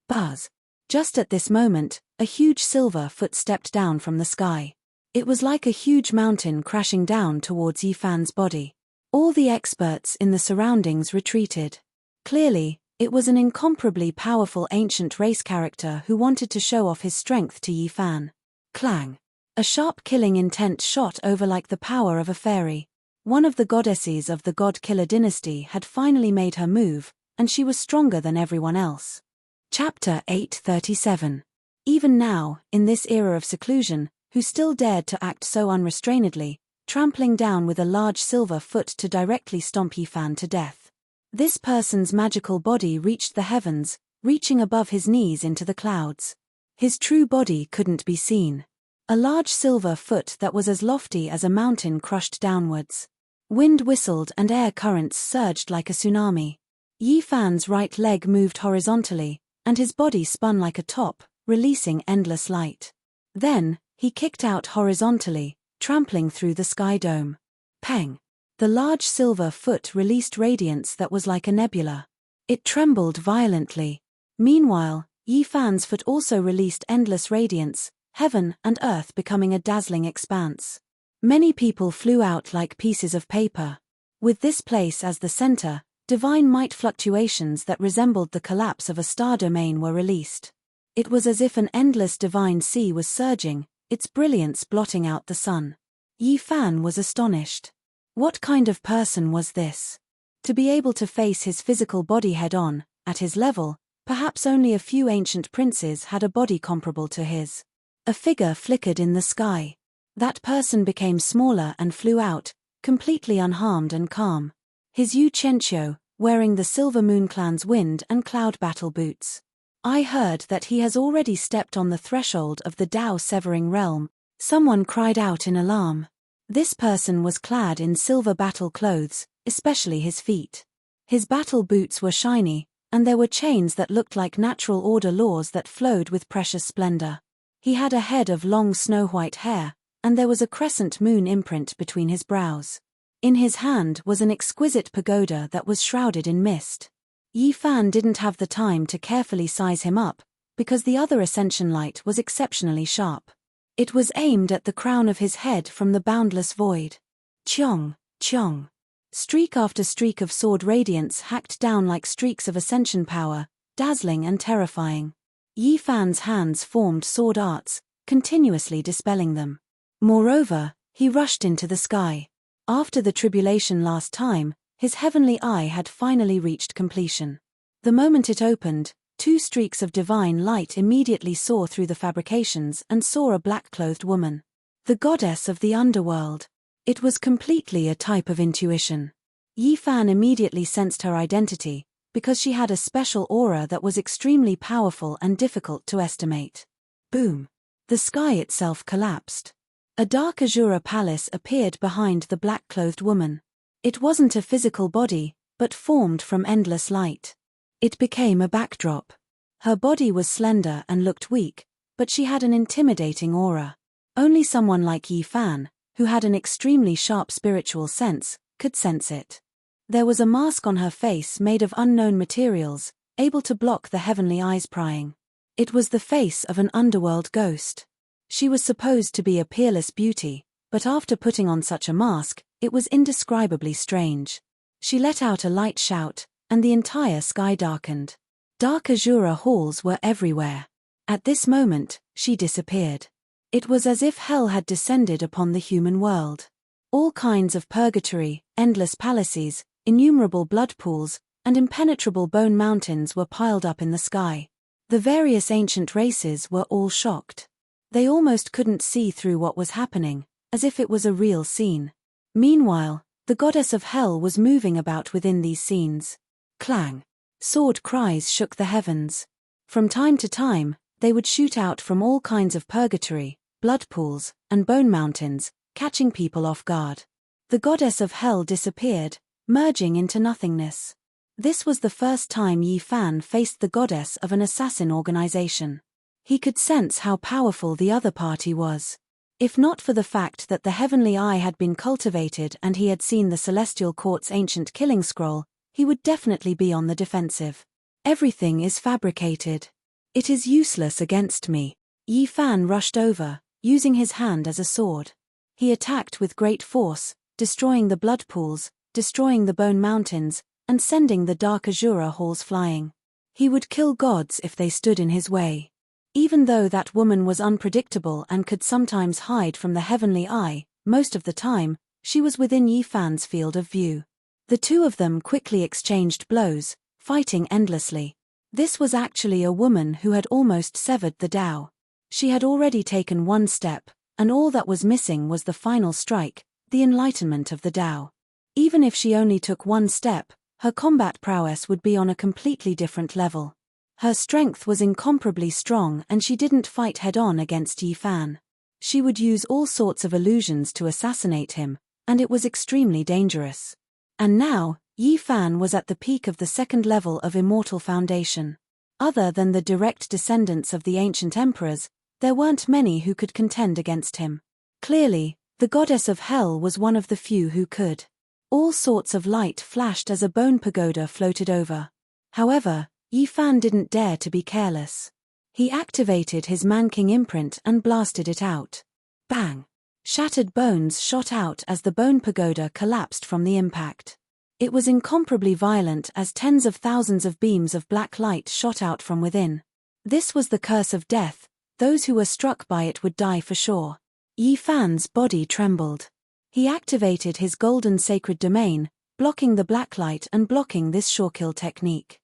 Buzz. Just at this moment, a huge silver foot stepped down from the sky. It was like a huge mountain crashing down towards Yi Fan's body. All the experts in the surroundings retreated. Clearly, it was an incomparably powerful ancient race character who wanted to show off his strength to Yi Fan. Clang. A sharp killing intent shot over like the power of a fairy. One of the goddesses of the God Killer dynasty had finally made her move, and she was stronger than everyone else. Chapter 837. Even now, in this era of seclusion, who still dared to act so unrestrainedly, trampling down with a large silver foot to directly stomp Yi Fan to death. This person's magical body reached the heavens, reaching above his knees into the clouds. His true body couldn't be seen. A large silver foot that was as lofty as a mountain crushed downwards. Wind whistled and air currents surged like a tsunami. Yi Fan's right leg moved horizontally, and his body spun like a top, releasing endless light. Then, he kicked out horizontally, trampling through the sky dome. Pang! The large silver foot released radiance that was like a nebula. It trembled violently. Meanwhile, Yi Fan's foot also released endless radiance, heaven and earth becoming a dazzling expanse. Many people flew out like pieces of paper. With this place as the center, divine might fluctuations that resembled the collapse of a star domain were released. It was as if an endless divine sea was surging, its brilliance blotting out the sun. Yi Fan was astonished. What kind of person was this? To be able to face his physical body head-on, at his level, perhaps only a few ancient princes had a body comparable to his. A figure flickered in the sky. That person became smaller and flew out, completely unharmed and calm. His Yu Chenchio, wearing the Silver Moon Clan's wind and cloud battle boots. I heard that he has already stepped on the threshold of the Tao-severing realm. Someone cried out in alarm. This person was clad in silver battle clothes, especially his feet. His battle boots were shiny, and there were chains that looked like natural order laws that flowed with precious splendor. He had a head of long snow-white hair, and there was a crescent moon imprint between his brows. In his hand was an exquisite pagoda that was shrouded in mist. Yi Fan didn't have the time to carefully size him up, because the other ascension light was exceptionally sharp. It was aimed at the crown of his head from the boundless void. Chong, chong. Streak after streak of sword radiance hacked down like streaks of ascension power, dazzling and terrifying. Yi Fan's hands formed sword arts, continuously dispelling them. Moreover, he rushed into the sky. After the tribulation last time, his heavenly eye had finally reached completion. The moment it opened, 2 streaks of divine light immediately saw through the fabrications and saw a black-clothed woman. The goddess of the underworld. It was completely a type of intuition. Yi Fan immediately sensed her identity, because she had a special aura that was extremely powerful and difficult to estimate. Boom! The sky itself collapsed. A dark azure palace appeared behind the black-clothed woman. It wasn't a physical body, but formed from endless light. It became a backdrop. Her body was slender and looked weak, but she had an intimidating aura. Only someone like Yi Fan, who had an extremely sharp spiritual sense, could sense it. There was a mask on her face made of unknown materials, able to block the heavenly eyes prying. It was the face of an underworld ghost. She was supposed to be a peerless beauty, but after putting on such a mask, it was indescribably strange. She let out a light shout, and the entire sky darkened. Dark azure halls were everywhere. At this moment, she disappeared. It was as if hell had descended upon the human world. All kinds of purgatory, endless palaces, innumerable blood pools, and impenetrable bone mountains were piled up in the sky. The various ancient races were all shocked. They almost couldn't see through what was happening, as if it was a real scene. Meanwhile, the goddess of hell was moving about within these scenes. Clang! Sword cries shook the heavens. From time to time, they would shoot out from all kinds of purgatory, blood pools, and bone mountains, catching people off guard. The goddess of hell disappeared, merging into nothingness. This was the first time Yi Fan faced the goddess of an assassin organization. He could sense how powerful the other party was. If not for the fact that the heavenly eye had been cultivated and he had seen the Celestial Court's ancient killing scroll, he would definitely be on the defensive. Everything is fabricated. It is useless against me. Yi Fan rushed over, using his hand as a sword. He attacked with great force, destroying the blood pools, destroying the bone mountains, and sending the dark azure halls flying. He would kill gods if they stood in his way. Even though that woman was unpredictable and could sometimes hide from the heavenly eye, most of the time, she was within Yi Fan's field of view. The two of them quickly exchanged blows, fighting endlessly. This was actually a woman who had almost severed the Tao. She had already taken one step, and all that was missing was the final strike, the enlightenment of the Tao. Even if she only took one step, her combat prowess would be on a completely different level. Her strength was incomparably strong and she didn't fight head-on against Yi Fan. She would use all sorts of illusions to assassinate him, and it was extremely dangerous. And now, Yi Fan was at the peak of the second level of immortal foundation. Other than the direct descendants of the ancient emperors, there weren't many who could contend against him. Clearly, the goddess of hell was one of the few who could. All sorts of light flashed as a bone pagoda floated over. However, Yi Fan didn't dare to be careless. He activated his Man-King imprint and blasted it out. Bang! Shattered bones shot out as the bone pagoda collapsed from the impact. It was incomparably violent as tens of thousands of beams of black light shot out from within. This was the curse of death. Those who were struck by it would die for sure. Yi Fan's body trembled. He activated his golden sacred domain, blocking the black light and blocking this sure-kill technique.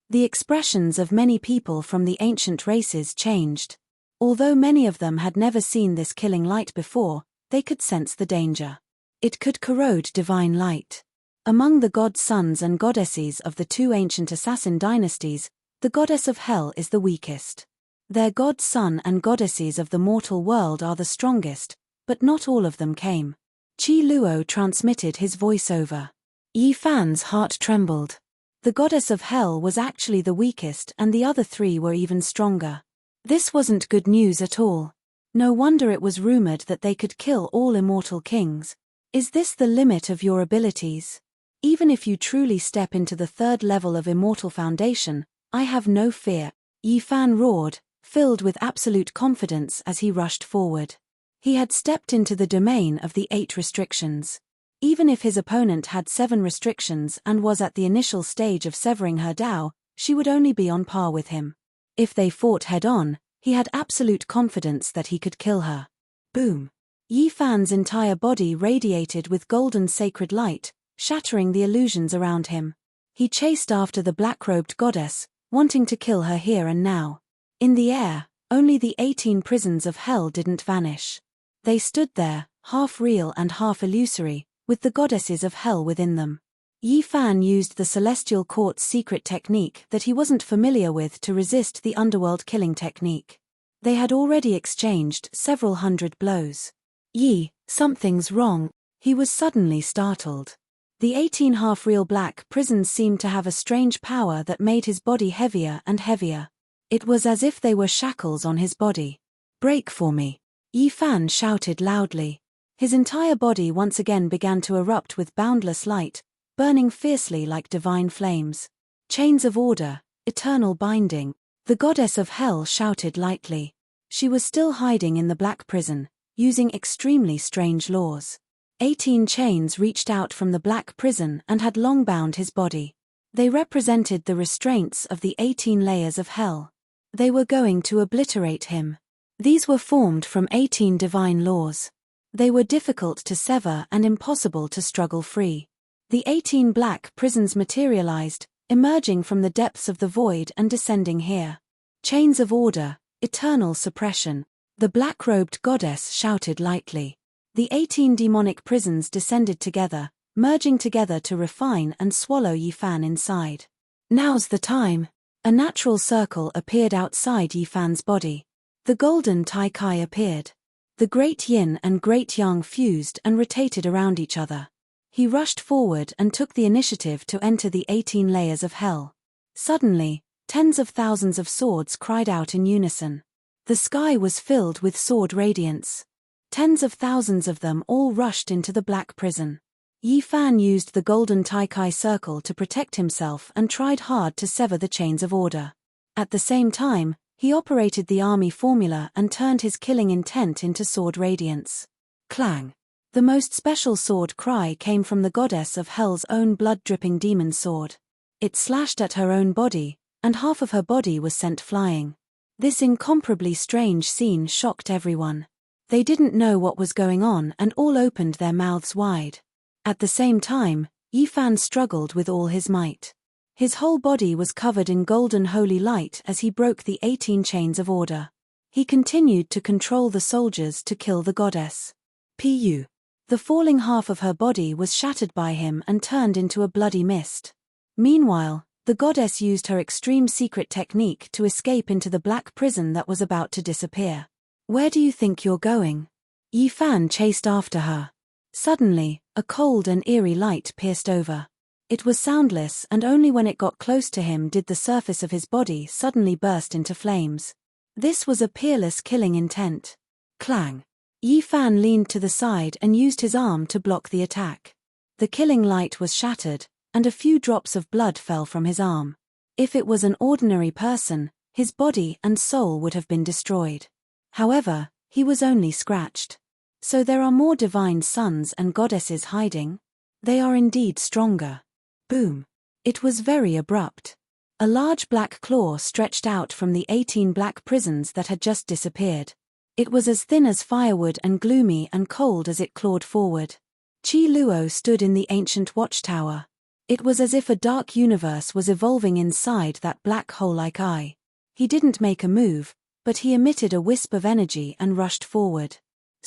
The expressions of many people from the ancient races changed. Although many of them had never seen this killing light before, they could sense the danger. It could corrode divine light. Among the god sons and goddesses of the two ancient assassin dynasties, the goddess of hell is the weakest. Their god son and goddesses of the mortal world are the strongest, but not all of them came. Qi Luo transmitted his voiceover. Yi Fan's heart trembled. The goddess of hell was actually the weakest and the other three were even stronger. This wasn't good news at all. No wonder it was rumored that they could kill all immortal kings. Is this the limit of your abilities? Even if you truly step into the third level of immortal foundation, I have no fear, Yi Fan roared, filled with absolute confidence as he rushed forward. He had stepped into the domain of the 8 restrictions. Even if his opponent had 7 restrictions and was at the initial stage of severing her Dao, she would only be on par with him. If they fought head-on, he had absolute confidence that he could kill her. Boom! Yi Fan's entire body radiated with golden sacred light, shattering the illusions around him. He chased after the black-robed goddess, wanting to kill her here and now. In the air, only the 18 prisons of hell didn't vanish. They stood there, half real and half illusory, with the goddesses of hell within them. Yi Fan used the Celestial Court's secret technique that he wasn't familiar with to resist the underworld killing technique. They had already exchanged several hundred blows. Yi, something's wrong. He was suddenly startled. The 18 half-real black prisons seemed to have a strange power that made his body heavier and heavier. It was as if they were shackles on his body. Break for me! Yi Fan shouted loudly. His entire body once again began to erupt with boundless light, burning fiercely like divine flames. Chains of order, eternal binding. The goddess of hell shouted lightly. She was still hiding in the black prison, using extremely strange laws. 18 chains reached out from the black prison and had long bound his body. They represented the restraints of the 18 layers of hell. They were going to obliterate him. These were formed from 18 divine laws. They were difficult to sever and impossible to struggle free. The 18 black prisons materialized, emerging from the depths of the void and descending here. Chains of order, eternal suppression. The black-robed goddess shouted lightly. The 18 demonic prisons descended together, merging together to refine and swallow Yi Fan inside. Now's the time. A natural circle appeared outside Yi Fan's body. The golden Tai Kai appeared. The great yin and great yang fused and rotated around each other. He rushed forward and took the initiative to enter the 18 layers of hell. Suddenly, tens of thousands of swords cried out in unison. The sky was filled with sword radiance. Tens of thousands of them all rushed into the black prison. Yi Fan used the golden Tai Kai circle to protect himself and tried hard to sever the chains of order. At the same time, he operated the army formula and turned his killing intent into sword radiance. Clang! The most special sword cry came from the goddess of hell's own blood-dripping demon sword. It slashed at her own body, and half of her body was sent flying. This incomparably strange scene shocked everyone. They didn't know what was going on and all opened their mouths wide. At the same time, Yi Fan struggled with all his might. His whole body was covered in golden holy light as he broke the 18 chains of order. He continued to control the soldiers to kill the goddess. Pu. The falling half of her body was shattered by him and turned into a bloody mist. Meanwhile, the goddess used her extreme secret technique to escape into the black prison that was about to disappear. Where do you think you're going? Yi Fan chased after her. Suddenly, a cold and eerie light pierced over. It was soundless, and only when it got close to him did the surface of his body suddenly burst into flames. This was a peerless killing intent. Clang! Yi Fan leaned to the side and used his arm to block the attack. The killing light was shattered, and a few drops of blood fell from his arm. If it was an ordinary person, his body and soul would have been destroyed. However, he was only scratched. So there are more divine sons and goddesses hiding? They are indeed stronger. Boom! It was very abrupt. A large black claw stretched out from the 18 black prisons that had just disappeared. It was as thin as firewood and gloomy and cold as it clawed forward. Qi Luo stood in the ancient watchtower. It was as if a dark universe was evolving inside that black hole-like eye. He didn't make a move, but he emitted a wisp of energy and rushed forward.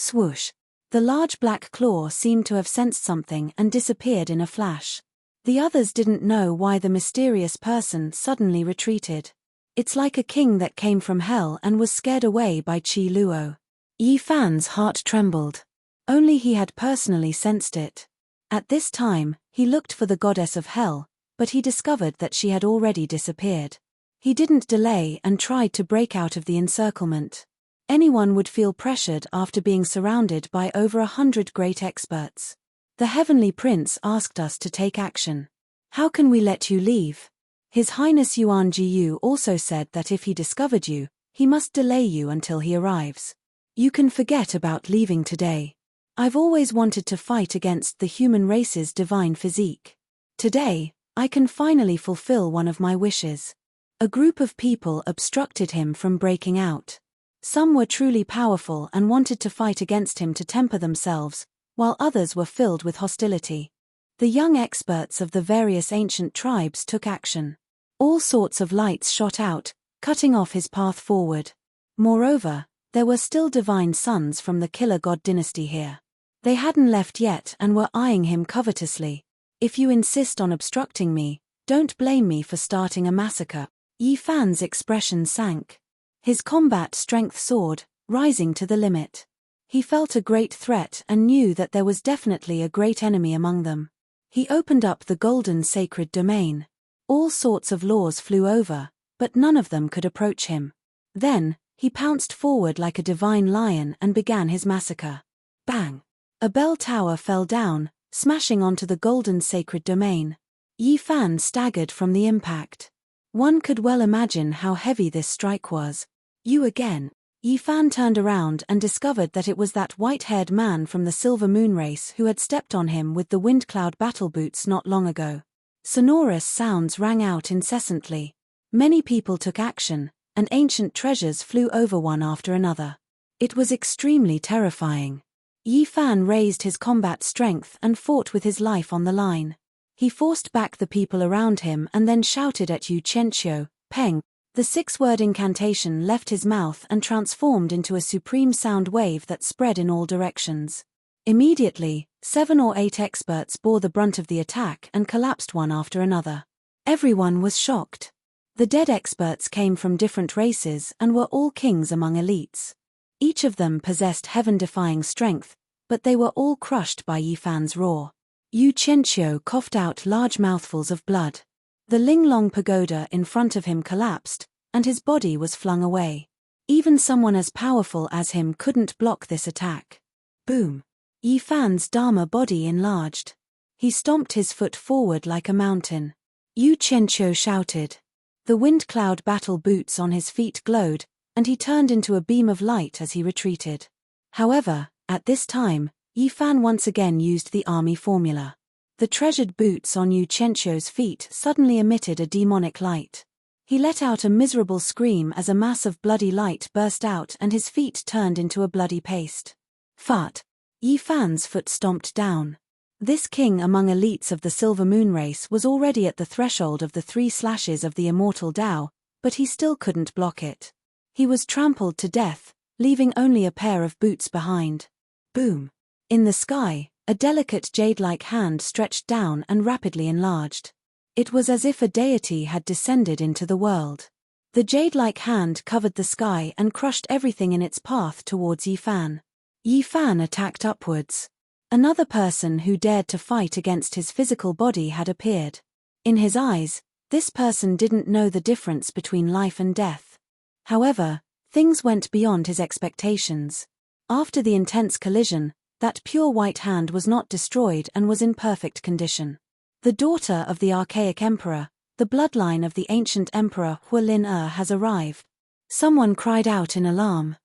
Swoosh! The large black claw seemed to have sensed something and disappeared in a flash. The others didn't know why the mysterious person suddenly retreated. It's like a king that came from hell and was scared away by Qi Luo. Yi Fan's heart trembled. Only he had personally sensed it. At this time, he looked for the goddess of hell, but he discovered that she had already disappeared. He didn't delay and tried to break out of the encirclement. Anyone would feel pressured after being surrounded by over 100 great experts. The Heavenly Prince asked us to take action. How can we let you leave? His Highness Yuan Jiyu also said that if he discovered you, he must delay you until he arrives. You can forget about leaving today. I've always wanted to fight against the human race's divine physique. Today, I can finally fulfill one of my wishes. A group of people obstructed him from breaking out. Some were truly powerful and wanted to fight against him to temper themselves, while others were filled with hostility. The young experts of the various ancient tribes took action. All sorts of lights shot out, cutting off his path forward. Moreover, there were still divine sons from the Killer God dynasty here. They hadn't left yet and were eyeing him covetously. If you insist on obstructing me, don't blame me for starting a massacre. Yi Fan's expression sank. His combat strength soared, rising to the limit. He felt a great threat and knew that there was definitely a great enemy among them. He opened up the golden sacred domain. All sorts of laws flew over, but none of them could approach him. Then, he pounced forward like a divine lion and began his massacre. Bang! A bell tower fell down, smashing onto the golden sacred domain. Yi Fan staggered from the impact. One could well imagine how heavy this strike was. You again. Yi Fan turned around and discovered that it was that white-haired man from the Silver Moon race who had stepped on him with the Windcloud battle boots not long ago. Sonorous sounds rang out incessantly. Many people took action, and ancient treasures flew over one after another. It was extremely terrifying. Yi Fan raised his combat strength and fought with his life on the line. He forced back the people around him and then shouted at Yu Qianqiu, Peng. The 6-word incantation left his mouth and transformed into a supreme sound wave that spread in all directions. Immediately, 7 or 8 experts bore the brunt of the attack and collapsed one after another. Everyone was shocked. The dead experts came from different races and were all kings among elites. Each of them possessed heaven-defying strength, but they were all crushed by Yi Fan's roar. Yu Qianqiu coughed out large mouthfuls of blood. The Linglong pagoda in front of him collapsed, and his body was flung away. Even someone as powerful as him couldn't block this attack. Boom! Yi Fan's Dharma body enlarged. He stomped his foot forward like a mountain. Yu Qianqiu shouted. The Windcloud battle boots on his feet glowed, and he turned into a beam of light as he retreated. However, at this time, Yi Fan once again used the army formula. The treasured boots on Yu Qianqiu's feet suddenly emitted a demonic light. He let out a miserable scream as a mass of bloody light burst out and his feet turned into a bloody paste. Fart! Yi Fan's foot stomped down. This king among elites of the Silver Moon race was already at the threshold of the 3 slashes of the immortal Tao, but he still couldn't block it. He was trampled to death, leaving only a pair of boots behind. Boom! In the sky, a delicate jade-like hand stretched down and rapidly enlarged. It was as if a deity had descended into the world. The jade-like hand covered the sky and crushed everything in its path towards Yi Fan. Yi Fan attacked upwards. Another person who dared to fight against his physical body had appeared. In his eyes, this person didn't know the difference between life and death. However, things went beyond his expectations. After the intense collision, that pure white hand was not destroyed and was in perfect condition. The daughter of the archaic emperor, the bloodline of the ancient emperor Hualin has arrived. Someone cried out in alarm.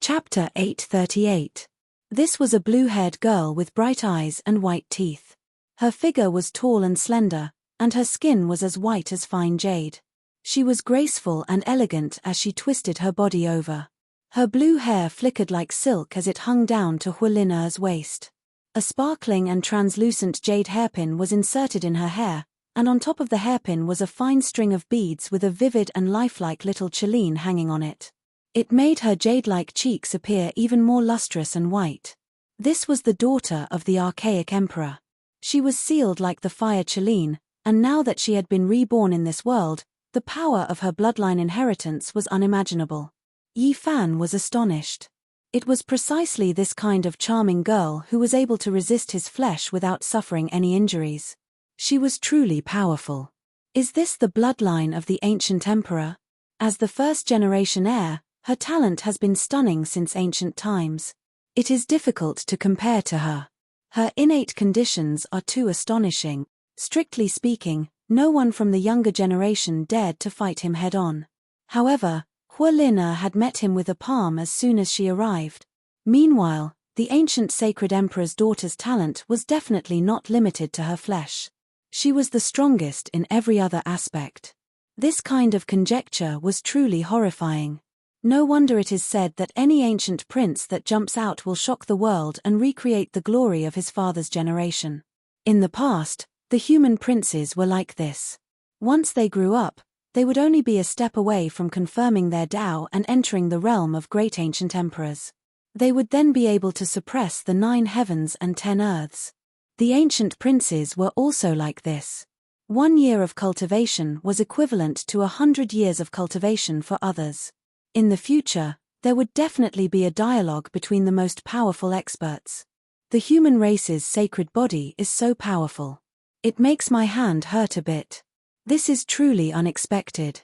Chapter 838. This was a blue-haired girl with bright eyes and white teeth. Her figure was tall and slender, and her skin was as white as fine jade. She was graceful and elegant as she twisted her body over. Her blue hair flickered like silk as it hung down to Hualin's waist. A sparkling and translucent jade hairpin was inserted in her hair, and on top of the hairpin was a fine string of beads with a vivid and lifelike little cheline hanging on it. It made her jade-like cheeks appear even more lustrous and white. This was the daughter of the archaic emperor. She was sealed like the fire cheline, and now that she had been reborn in this world, the power of her bloodline inheritance was unimaginable. Yi Fan was astonished. It was precisely this kind of charming girl who was able to resist his flesh without suffering any injuries. She was truly powerful. Is this the bloodline of the ancient emperor? As the first-generation heir, her talent has been stunning since ancient times. It is difficult to compare to her. Her innate conditions are too astonishing. Strictly speaking, no one from the younger generation dared to fight him head-on. However, Hualin had met him with a palm as soon as she arrived. Meanwhile, the ancient sacred emperor's daughter's talent was definitely not limited to her flesh. She was the strongest in every other aspect. This kind of conjecture was truly horrifying. No wonder it is said that any ancient prince that jumps out will shock the world and recreate the glory of his father's generation. In the past, the human princes were like this. Once they grew up, they would only be a step away from confirming their Tao and entering the realm of great ancient emperors. They would then be able to suppress the 9 heavens and 10 earths. The ancient princes were also like this. 1 year of cultivation was equivalent to 100 years of cultivation for others. In the future, there would definitely be a dialogue between the most powerful experts. The human race's sacred body is so powerful. It makes my hand hurt a bit. This is truly unexpected.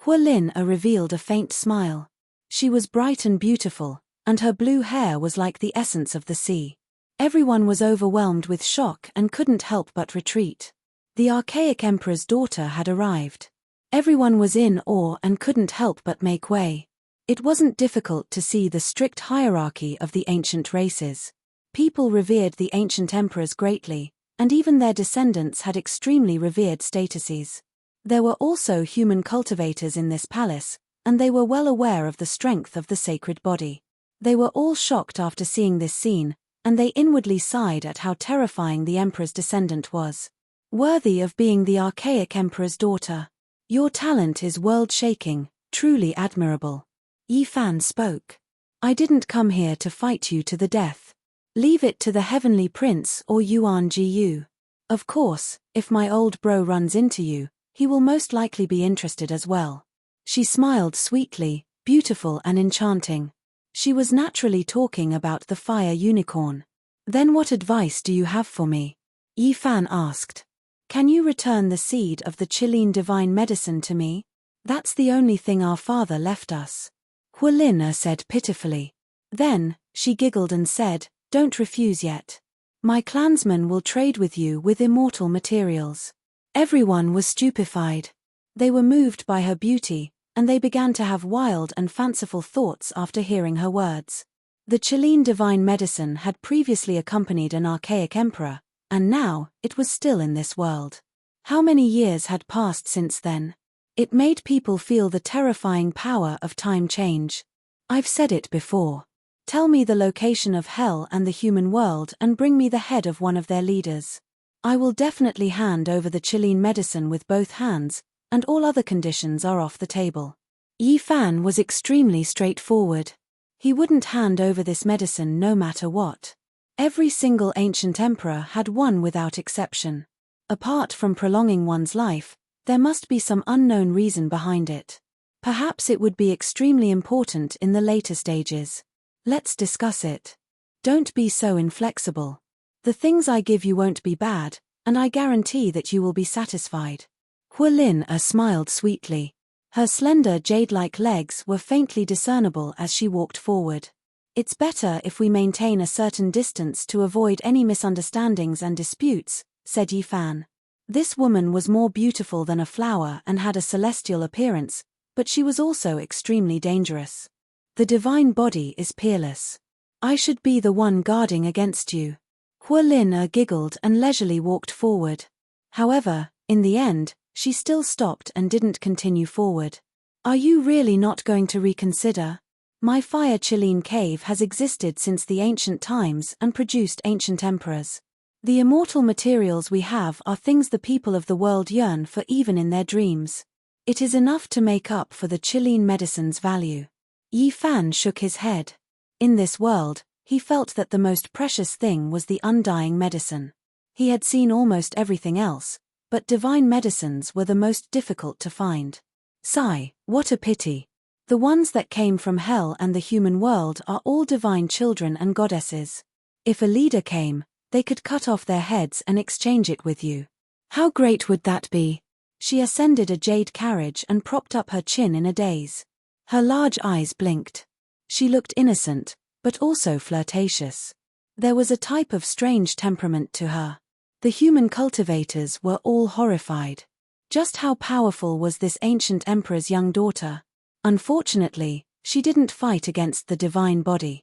Hualin revealed a faint smile. She was bright and beautiful, and her blue hair was like the essence of the sea. Everyone was overwhelmed with shock and couldn't help but retreat. The archaic emperor's daughter had arrived. Everyone was in awe and couldn't help but make way. It wasn't difficult to see the strict hierarchy of the ancient races. People revered the ancient emperors greatly, and even their descendants had extremely revered statuses. There were also human cultivators in this palace, and they were well aware of the strength of the sacred body. They were all shocked after seeing this scene, and they inwardly sighed at how terrifying the emperor's descendant was. Worthy of being the archaic emperor's daughter. Your talent is world-shaking, truly admirable. Yi Fan spoke. I didn't come here to fight you to the death. Leave it to the heavenly prince or Yuan Jiyu. Of course, if my old bro runs into you, he will most likely be interested as well. She smiled sweetly, beautiful and enchanting. She was naturally talking about the fire unicorn. Then what advice do you have for me? Yi Fan asked. Can you return the seed of the Chilean divine medicine to me? That's the only thing our father left us. Hualin said pitifully. Then, she giggled and said, don't refuse yet. My clansmen will trade with you with immortal materials. Everyone was stupefied. They were moved by her beauty, and they began to have wild and fanciful thoughts after hearing her words. The Chilean divine medicine had previously accompanied an archaic emperor, and now, it was still in this world. How many years had passed since then? It made people feel the terrifying power of time change. I've said it before. Tell me the location of hell and the human world and bring me the head of one of their leaders. I will definitely hand over the Chilean medicine with both hands, and all other conditions are off the table. Yi Fan was extremely straightforward. He wouldn't hand over this medicine no matter what. Every single ancient emperor had one without exception. Apart from prolonging one's life, there must be some unknown reason behind it. Perhaps it would be extremely important in the later stages. Let's discuss it. Don't be so inflexible. The things I give you won't be bad, and I guarantee that you will be satisfied. Hualin smiled sweetly. Her slender jade-like legs were faintly discernible as she walked forward. It's better if we maintain a certain distance to avoid any misunderstandings and disputes, said Yifan. This woman was more beautiful than a flower and had a celestial appearance, but she was also extremely dangerous. The divine body is peerless. I should be the one guarding against you. Hualin giggled and leisurely walked forward. However, in the end, she still stopped and didn't continue forward. Are you really not going to reconsider? My fire Qilin cave has existed since the ancient times and produced ancient emperors. The immortal materials we have are things the people of the world yearn for even in their dreams. It is enough to make up for the Qilin medicine's value. Yifan shook his head. In this world, he felt that the most precious thing was the undying medicine. He had seen almost everything else, but divine medicines were the most difficult to find. Sigh, what a pity. The ones that came from hell and the human world are all divine children and goddesses. If a leader came, they could cut off their heads and exchange it with you. How great would that be? She ascended a jade carriage and propped up her chin in a daze. Her large eyes blinked. She looked innocent, but also flirtatious. There was a type of strange temperament to her. The human cultivators were all horrified. Just how powerful was this ancient emperor's young daughter? Unfortunately, she didn't fight against the divine body.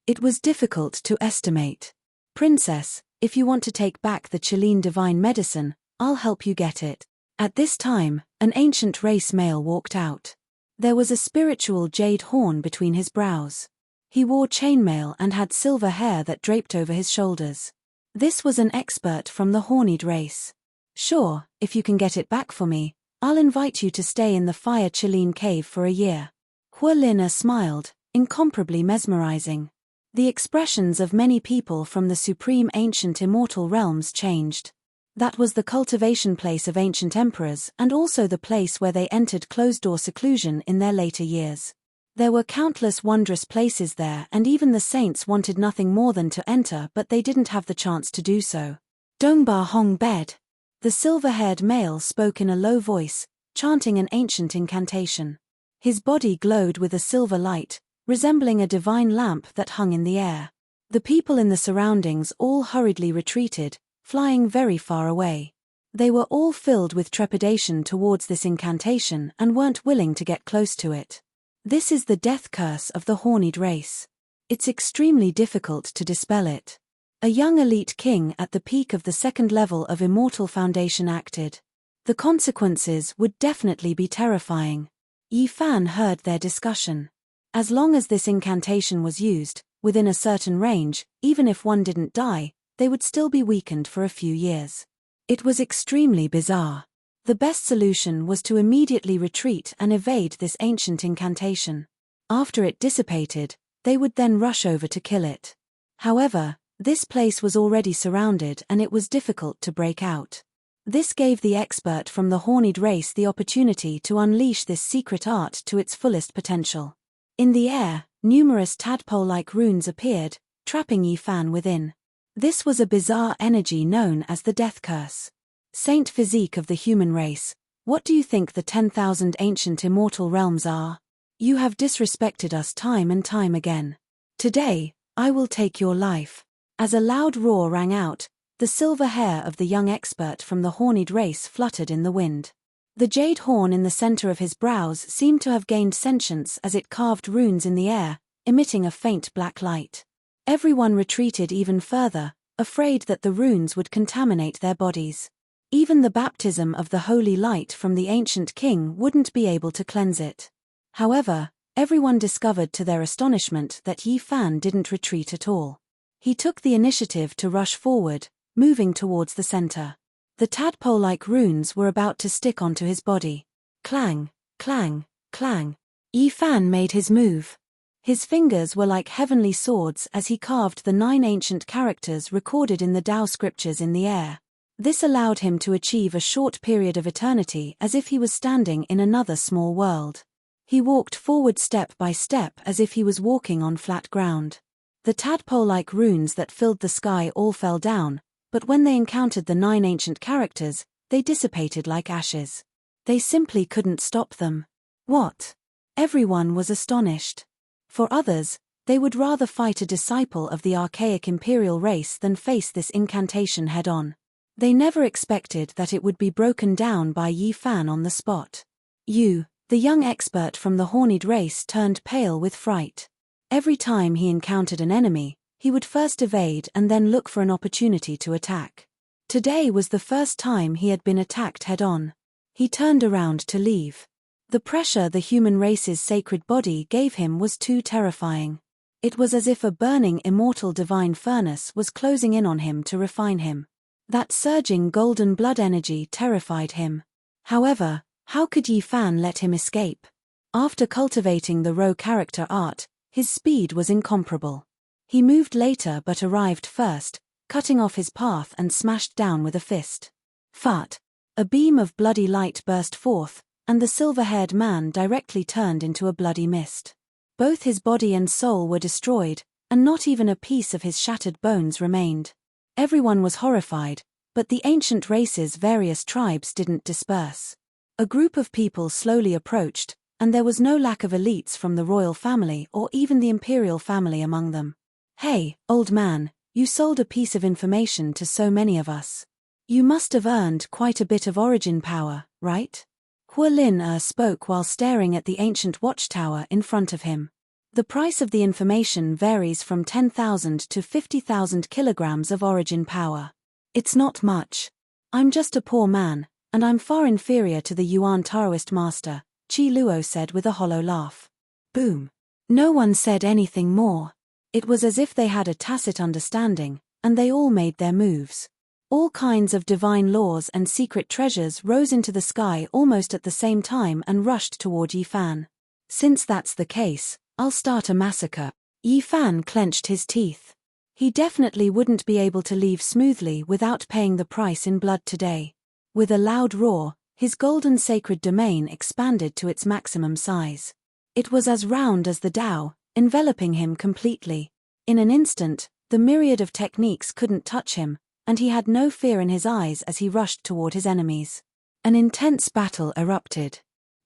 It was difficult to estimate. Princess, if you want to take back the Qilin divine medicine, I'll help you get it. At this time, an ancient race male walked out. There was a spiritual jade horn between his brows. He wore chainmail and had silver hair that draped over his shoulders. This was an expert from the hornied race. Sure, if you can get it back for me, I'll invite you to stay in the fire Qilin cave for a year. Hualin smiled, incomparably mesmerizing. The expressions of many people from the supreme ancient immortal realms changed. That was the cultivation place of ancient emperors and also the place where they entered closed-door seclusion in their later years. There were countless wondrous places there and even the saints wanted nothing more than to enter but they didn't have the chance to do so. Dongba Hong Bed. The silver-haired male spoke in a low voice, chanting an ancient incantation. His body glowed with a silver light, resembling a divine lamp that hung in the air. The people in the surroundings all hurriedly retreated, flying very far away. They were all filled with trepidation towards this incantation and weren't willing to get close to it. This is the death curse of the hornied race. It's extremely difficult to dispel it. A young elite king at the peak of the second level of Immortal Foundation acted. The consequences would definitely be terrifying. Yifan heard their discussion. As long as this incantation was used, within a certain range, even if one didn't die, they would still be weakened for a few years. It was extremely bizarre. The best solution was to immediately retreat and evade this ancient incantation. After it dissipated, they would then rush over to kill it. However, this place was already surrounded and it was difficult to break out. This gave the expert from the hornied race the opportunity to unleash this secret art to its fullest potential. In the air, numerous tadpole-like runes appeared, trapping Yifan within. This was a bizarre energy known as the death curse. Saint physique of the human race, what do you think the 10,000 ancient immortal realms are? You have disrespected us time and time again. Today, I will take your life. As a loud roar rang out, the silver hair of the young expert from the hornied race fluttered in the wind. The jade horn in the center of his brows seemed to have gained sentience as it carved runes in the air, emitting a faint black light. Everyone retreated even further, afraid that the runes would contaminate their bodies. Even the baptism of the holy light from the ancient king wouldn't be able to cleanse it. However, everyone discovered to their astonishment that Yifan didn't retreat at all. He took the initiative to rush forward, moving towards the center. The tadpole-like runes were about to stick onto his body. Clang, clang, clang. Yifan made his move. His fingers were like heavenly swords as he carved the 9 ancient characters recorded in the Tao scriptures in the air. This allowed him to achieve a short period of eternity as if he was standing in another small world. He walked forward step by step as if he was walking on flat ground. The tadpole-like runes that filled the sky all fell down, but when they encountered the 9 ancient characters, they dissipated like ashes. They simply couldn't stop them. What? Everyone was astonished. For others, they would rather fight a disciple of the archaic imperial race than face this incantation head-on. They never expected that it would be broken down by Yi Fan on the spot. Yu, the young expert from the Horned race, turned pale with fright. Every time he encountered an enemy, he would first evade and then look for an opportunity to attack. Today was the first time he had been attacked head-on. He turned around to leave. The pressure the human race's sacred body gave him was too terrifying. It was as if a burning immortal divine furnace was closing in on him to refine him. That surging golden blood energy terrified him. However, how could Yi Fan let him escape? After cultivating the Ro character art, his speed was incomparable. He moved later but arrived first, cutting off his path and smashed down with a fist. Fart! A beam of bloody light burst forth, and the silver-haired man directly turned into a bloody mist. Both his body and soul were destroyed, and not even a piece of his shattered bones remained. Everyone was horrified, but the ancient race's various tribes didn't disperse. A group of people slowly approached, and there was no lack of elites from the royal family or even the imperial family among them. Hey, old man, you sold a piece of information to so many of us. You must have earned quite a bit of origin power, right? Hua Lin spoke while staring at the ancient watchtower in front of him. The price of the information varies from 10,000 to 50,000 kilograms of origin power. It's not much. I'm just a poor man, and I'm far inferior to the Yuan Taoist master, Qi Luo said with a hollow laugh. Boom. No one said anything more. It was as if they had a tacit understanding, and they all made their moves. All kinds of divine laws and secret treasures rose into the sky almost at the same time and rushed toward Yi Fan. Since that's the case, I'll start a massacre. Yi Fan clenched his teeth. He definitely wouldn't be able to leave smoothly without paying the price in blood today. With a loud roar, his golden sacred domain expanded to its maximum size. It was as round as the Tao, enveloping him completely. In an instant, the myriad of techniques couldn't touch him, and he had no fear in his eyes as he rushed toward his enemies. An intense battle erupted.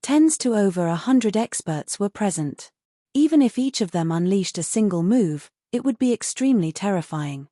Tens to over 100 experts were present. Even if each of them unleashed a single move, it would be extremely terrifying.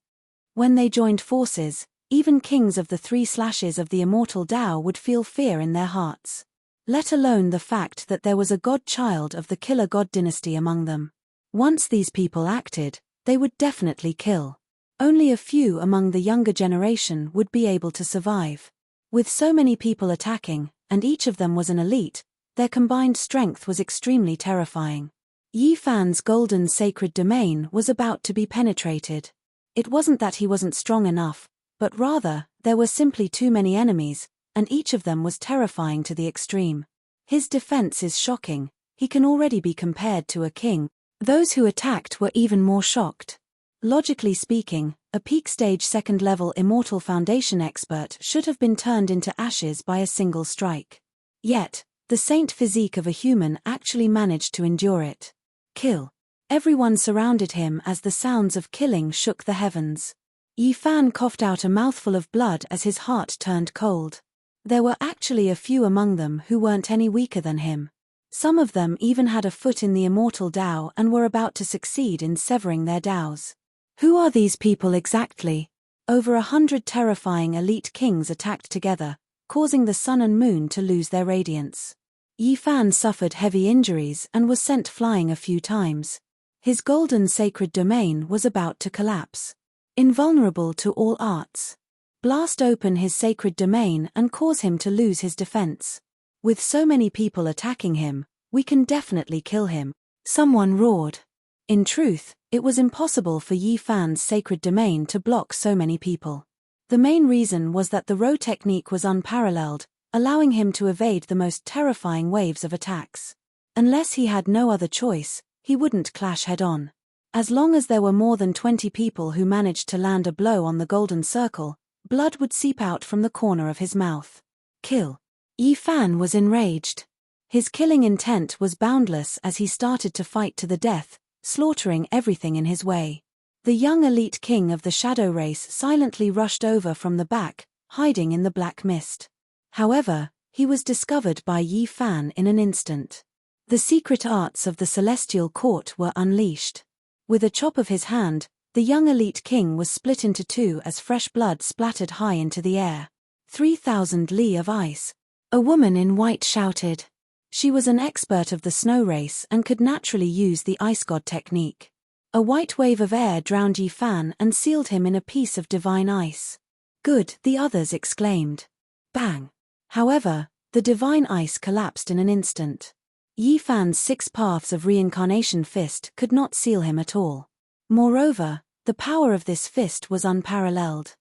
When they joined forces, even kings of the 3 slashes of the immortal Tao would feel fear in their hearts. Let alone the fact that there was a god-child of the killer god dynasty among them. Once these people acted, they would definitely kill. Only a few among the younger generation would be able to survive. With so many people attacking, and each of them was an elite, their combined strength was extremely terrifying. Yi Fan's golden sacred domain was about to be penetrated. It wasn't that he wasn't strong enough, but rather, there were simply too many enemies, and each of them was terrifying to the extreme. His defense is shocking. He can already be compared to a king. Those who attacked were even more shocked. Logically speaking, a peak-stage second-level Immortal Foundation expert should have been turned into ashes by a single strike. Yet, the saint physique of a human actually managed to endure it. Kill. Everyone surrounded him as the sounds of killing shook the heavens. Yi Fan coughed out a mouthful of blood as his heart turned cold. There were actually a few among them who weren't any weaker than him. Some of them even had a foot in the immortal Tao and were about to succeed in severing their Taos. Who are these people exactly? Over 100 terrifying elite kings attacked together, causing the sun and moon to lose their radiance. Yi Fan suffered heavy injuries and was sent flying a few times. His golden sacred domain was about to collapse. Invulnerable to all arts. Blast open his sacred domain and cause him to lose his defense. With so many people attacking him, we can definitely kill him, someone roared. In truth, it was impossible for Yi Fan's sacred domain to block so many people. The main reason was that the Ro technique was unparalleled, allowing him to evade the most terrifying waves of attacks. Unless he had no other choice, he wouldn't clash head-on. As long as there were more than 20 people who managed to land a blow on the golden circle, blood would seep out from the corner of his mouth. Kill. Yi Fan was enraged. His killing intent was boundless as he started to fight to the death, slaughtering everything in his way. The young elite king of the shadow race silently rushed over from the back, hiding in the black mist. However, he was discovered by Yi Fan in an instant. The secret arts of the celestial court were unleashed. With a chop of his hand, the young elite king was split into two as fresh blood splattered high into the air. 3,000 li of ice. A woman in white shouted. She was an expert of the snow race and could naturally use the ice god technique. A white wave of air drowned Yi Fan and sealed him in a piece of divine ice. Good, the others exclaimed. Bang! However, the divine ice collapsed in an instant. Yi Fan's 6 paths of reincarnation fist could not seal him at all. Moreover, the power of this fist was unparalleled.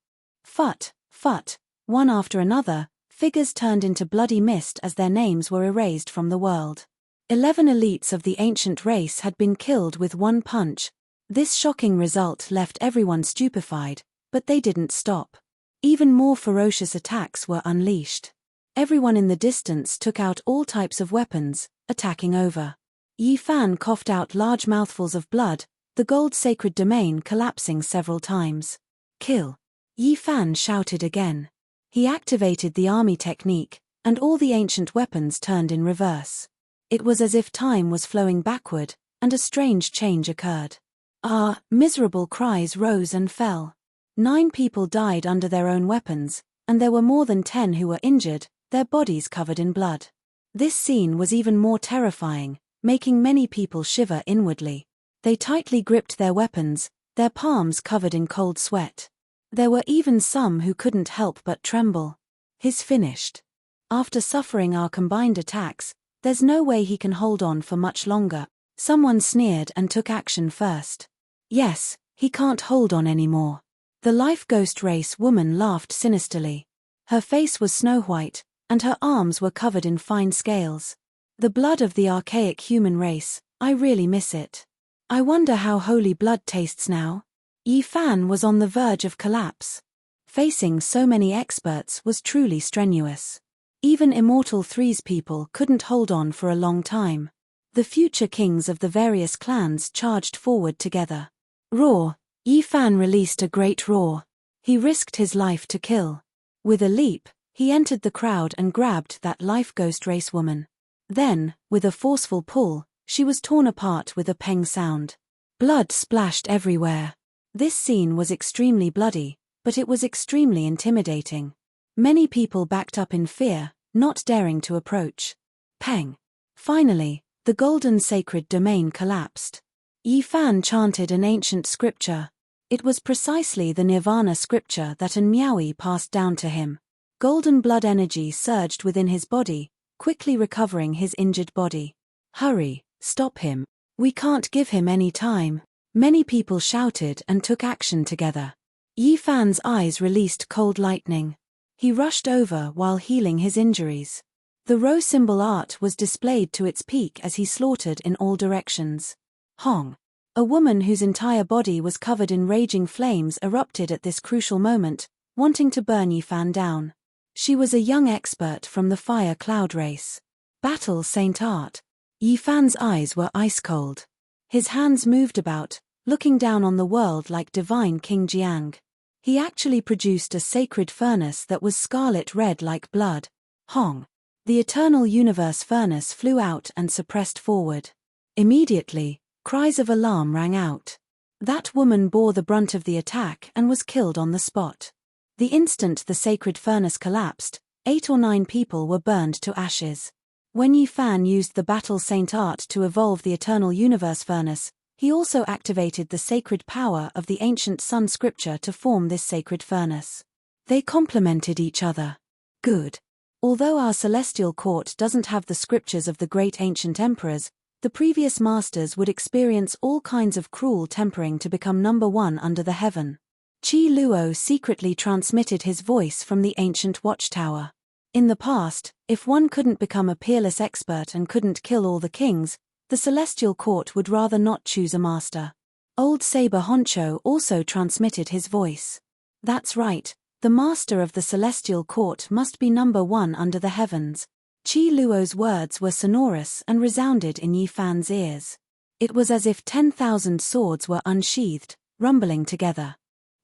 Phut, phut, one after another, figures turned into bloody mist as their names were erased from the world. 11 elites of the ancient race had been killed with one punch. This shocking result left everyone stupefied, but they didn't stop. Even more ferocious attacks were unleashed. Everyone in the distance took out all types of weapons, attacking over. Yi Fan coughed out large mouthfuls of blood, the gold sacred domain collapsing several times. Kill! Yi Fan shouted again. He activated the army technique, and all the ancient weapons turned in reverse. It was as if time was flowing backward, and a strange change occurred. Ah! Miserable cries rose and fell. 9 people died under their own weapons, and there were more than 10 who were injured, their bodies covered in blood. This scene was even more terrifying, making many people shiver inwardly. They tightly gripped their weapons, their palms covered in cold sweat. There were even some who couldn't help but tremble. He's finished. After suffering our combined attacks, there's no way he can hold on for much longer. Someone sneered and took action first. Yes, he can't hold on anymore. The life ghost race woman laughed sinisterly. Her face was snow-white, and her arms were covered in fine scales. The blood of the archaic human race, I really miss it. I wonder how holy blood tastes now. Yi Fan was on the verge of collapse. Facing so many experts was truly strenuous. Even Immortal Three's people couldn't hold on for a long time. The future kings of the various clans charged forward together. Roar! Yi Fan released a great roar. He risked his life to kill. With a leap, he entered the crowd and grabbed that life ghost race woman. Then, with a forceful pull, she was torn apart with a peng sound. Blood splashed everywhere. This scene was extremely bloody, but it was extremely intimidating. Many people backed up in fear, not daring to approach. Peng! Finally, the golden sacred domain collapsed. Yi Fan chanted an ancient scripture. It was precisely the Nirvana scripture that An Miaoyi passed down to him. Golden blood energy surged within his body, quickly recovering his injured body. Hurry, stop him. We can't give him any time. Many people shouted and took action together. Yi Fan's eyes released cold lightning. He rushed over while healing his injuries. The rose symbol art was displayed to its peak as he slaughtered in all directions. Hong! A woman whose entire body was covered in raging flames erupted at this crucial moment, wanting to burn Yi Fan down. She was a young expert from the fire cloud race. Battle Saint Art. Yi Fan's eyes were ice cold. His hands moved about, looking down on the world like divine King Jiang. He actually produced a sacred furnace that was scarlet red like blood. Hong! The eternal universe furnace flew out and suppressed forward. Immediately, cries of alarm rang out. That woman bore the brunt of the attack and was killed on the spot. The instant the sacred furnace collapsed, 8 or 9 people were burned to ashes. When Yi Fan used the Battle Saint Art to evolve the eternal universe furnace, he also activated the sacred power of the ancient sun scripture to form this sacred furnace. They complemented each other. Good. Although our celestial court doesn't have the scriptures of the great ancient emperors, the previous masters would experience all kinds of cruel tempering to become number one under the heaven. Qi Luo secretly transmitted his voice from the ancient watchtower. In the past, if one couldn't become a peerless expert and couldn't kill all the kings, the celestial court would rather not choose a master. Old Saber Honcho also transmitted his voice. That's right, the master of the celestial court must be number one under the heavens. Qi Luo's words were sonorous and resounded in Yi Fan's ears. It was as if 10,000 swords were unsheathed, rumbling together.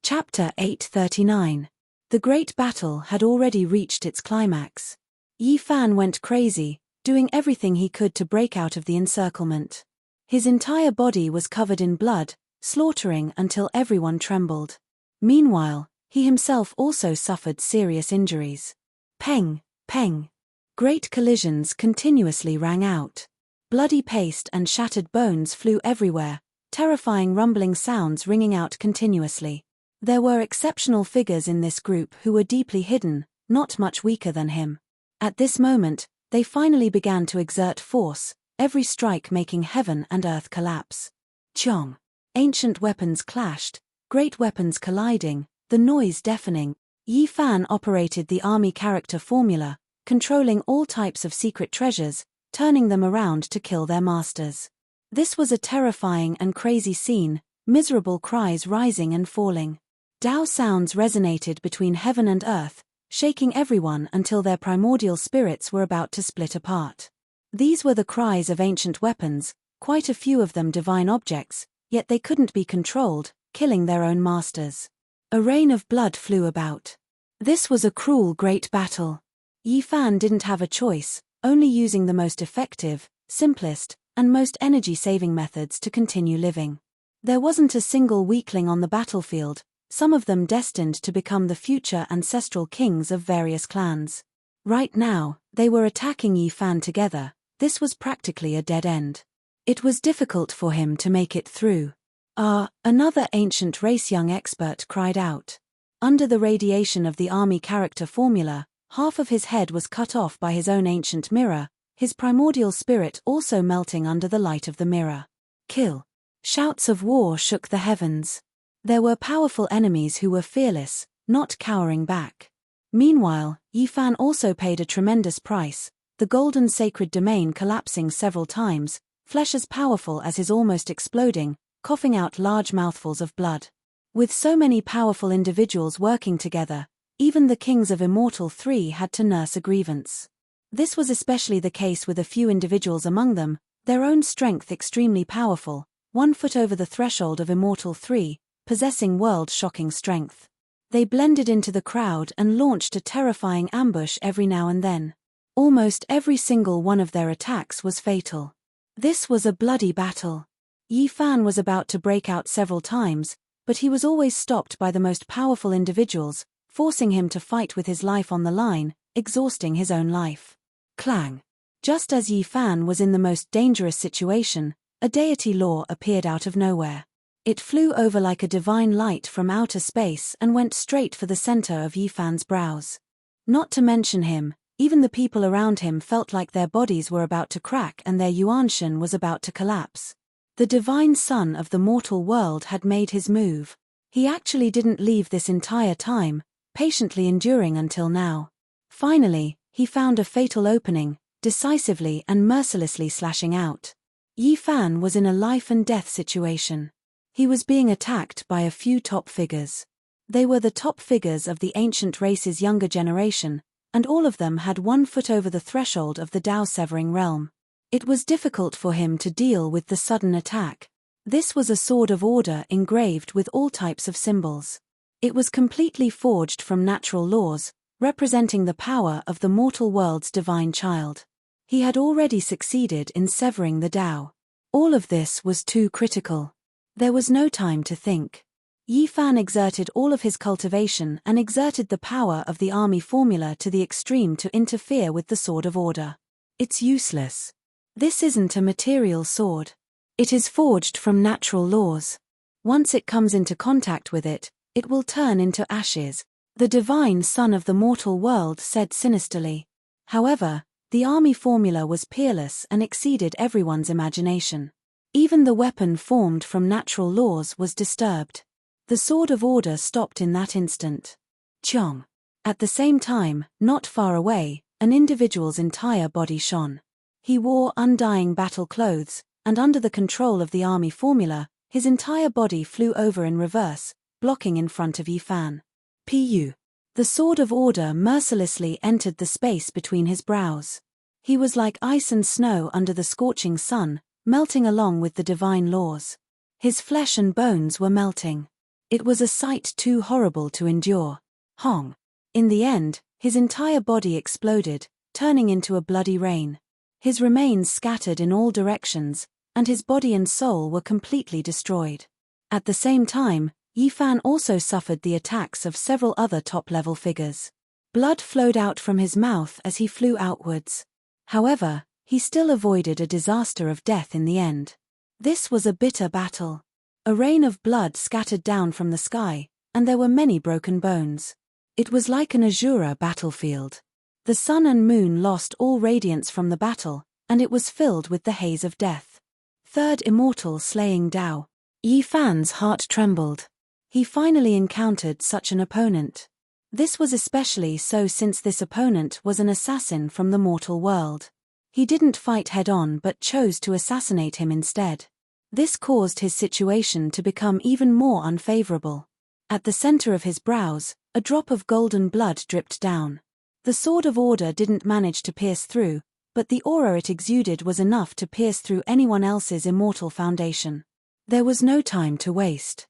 Chapter 839. The great battle had already reached its climax. Yi Fan went crazy, doing everything he could to break out of the encirclement. His entire body was covered in blood, slaughtering until everyone trembled. Meanwhile, he himself also suffered serious injuries. Peng, peng. Great collisions continuously rang out. Bloody paste and shattered bones flew everywhere, terrifying rumbling sounds ringing out continuously. There were exceptional figures in this group who were deeply hidden, not much weaker than him. At this moment, they finally began to exert force, every strike making heaven and earth collapse. Chong. Ancient weapons clashed, great weapons colliding, the noise deafening. Yi Fan operated the army character formula, controlling all types of secret treasures, turning them around to kill their masters. This was a terrifying and crazy scene, miserable cries rising and falling. Tao sounds resonated between heaven and earth, shaking everyone until their primordial spirits were about to split apart. These were the cries of ancient weapons, quite a few of them divine objects, yet they couldn't be controlled, killing their own masters. A rain of blood flew about. This was a cruel great battle. Yi Fan didn't have a choice, only using the most effective, simplest, and most energy-saving methods to continue living. There wasn't a single weakling on the battlefield, some of them destined to become the future ancestral kings of various clans. Right now, they were attacking Yi Fan together. This was practically a dead end. It was difficult for him to make it through. Another ancient race young expert cried out. Under the radiation of the army character formula, half of his head was cut off by his own ancient mirror, his primordial spirit also melting under the light of the mirror. Kill. Shouts of war shook the heavens. There were powerful enemies who were fearless, not cowering back. Meanwhile, Yi Fan also paid a tremendous price, the golden sacred domain collapsing several times, flesh as powerful as his almost exploding, coughing out large mouthfuls of blood. With so many powerful individuals working together, even the kings of Immortal 3 had to nurse a grievance. This was especially the case with a few individuals among them, their own strength extremely powerful, 1 foot over the threshold of Immortal 3, possessing world-shocking strength. They blended into the crowd and launched a terrifying ambush every now and then. Almost every single one of their attacks was fatal. This was a bloody battle. Yi Fan was about to break out several times, but he was always stopped by the most powerful individuals, forcing him to fight with his life on the line, exhausting his own life. Clang. Just as Yi Fan was in the most dangerous situation, a deity law appeared out of nowhere. It flew over like a divine light from outer space and went straight for the center of Yi Fan's brows. Not to mention him, even the people around him felt like their bodies were about to crack and their Yuanshan was about to collapse. The divine son of the mortal world had made his move. He actually didn't leave this entire time, patiently enduring until now. Finally, he found a fatal opening, decisively and mercilessly slashing out. Yi Fan was in a life-and-death situation. He was being attacked by a few top figures. They were the top figures of the ancient race's younger generation, and all of them had 1 foot over the threshold of the Tao-severing realm. It was difficult for him to deal with the sudden attack. This was a sword of order engraved with all types of symbols. It was completely forged from natural laws, representing the power of the mortal world's divine child. He had already succeeded in severing the Tao. All of this was too critical. There was no time to think. Yi Fan exerted all of his cultivation and exerted the power of the army formula to the extreme to interfere with the sword of order. It's useless. This isn't a material sword. It is forged from natural laws. Once it comes into contact with it, it will turn into ashes, the divine son of the mortal world said sinisterly. However, the army formula was peerless and exceeded everyone's imagination. Even the weapon formed from natural laws was disturbed. The sword of order stopped in that instant. Chong. At the same time, not far away, an individual's entire body shone. He wore undying battle clothes, and under the control of the army formula, his entire body flew over in reverse, blocking in front of Yi Fan. Pu. The sword of order mercilessly entered the space between his brows. He was like ice and snow under the scorching sun, melting along with the divine laws. His flesh and bones were melting. It was a sight too horrible to endure. Hong. In the end, his entire body exploded, turning into a bloody rain. His remains scattered in all directions, and his body and soul were completely destroyed. At the same time, Yi Fan also suffered the attacks of several other top-level figures. Blood flowed out from his mouth as he flew outwards. However, he still avoided a disaster of death in the end. This was a bitter battle. A rain of blood scattered down from the sky, and there were many broken bones. It was like an azure battlefield. The sun and moon lost all radiance from the battle, and it was filled with the haze of death. Third immortal slaying Dao. Yi Fan's heart trembled. He finally encountered such an opponent. This was especially so since this opponent was an assassin from the mortal world. He didn't fight head-on but chose to assassinate him instead. This caused his situation to become even more unfavorable. At the center of his brows, a drop of golden blood dripped down. The Sword of Order didn't manage to pierce through, but the aura it exuded was enough to pierce through anyone else's immortal foundation. There was no time to waste.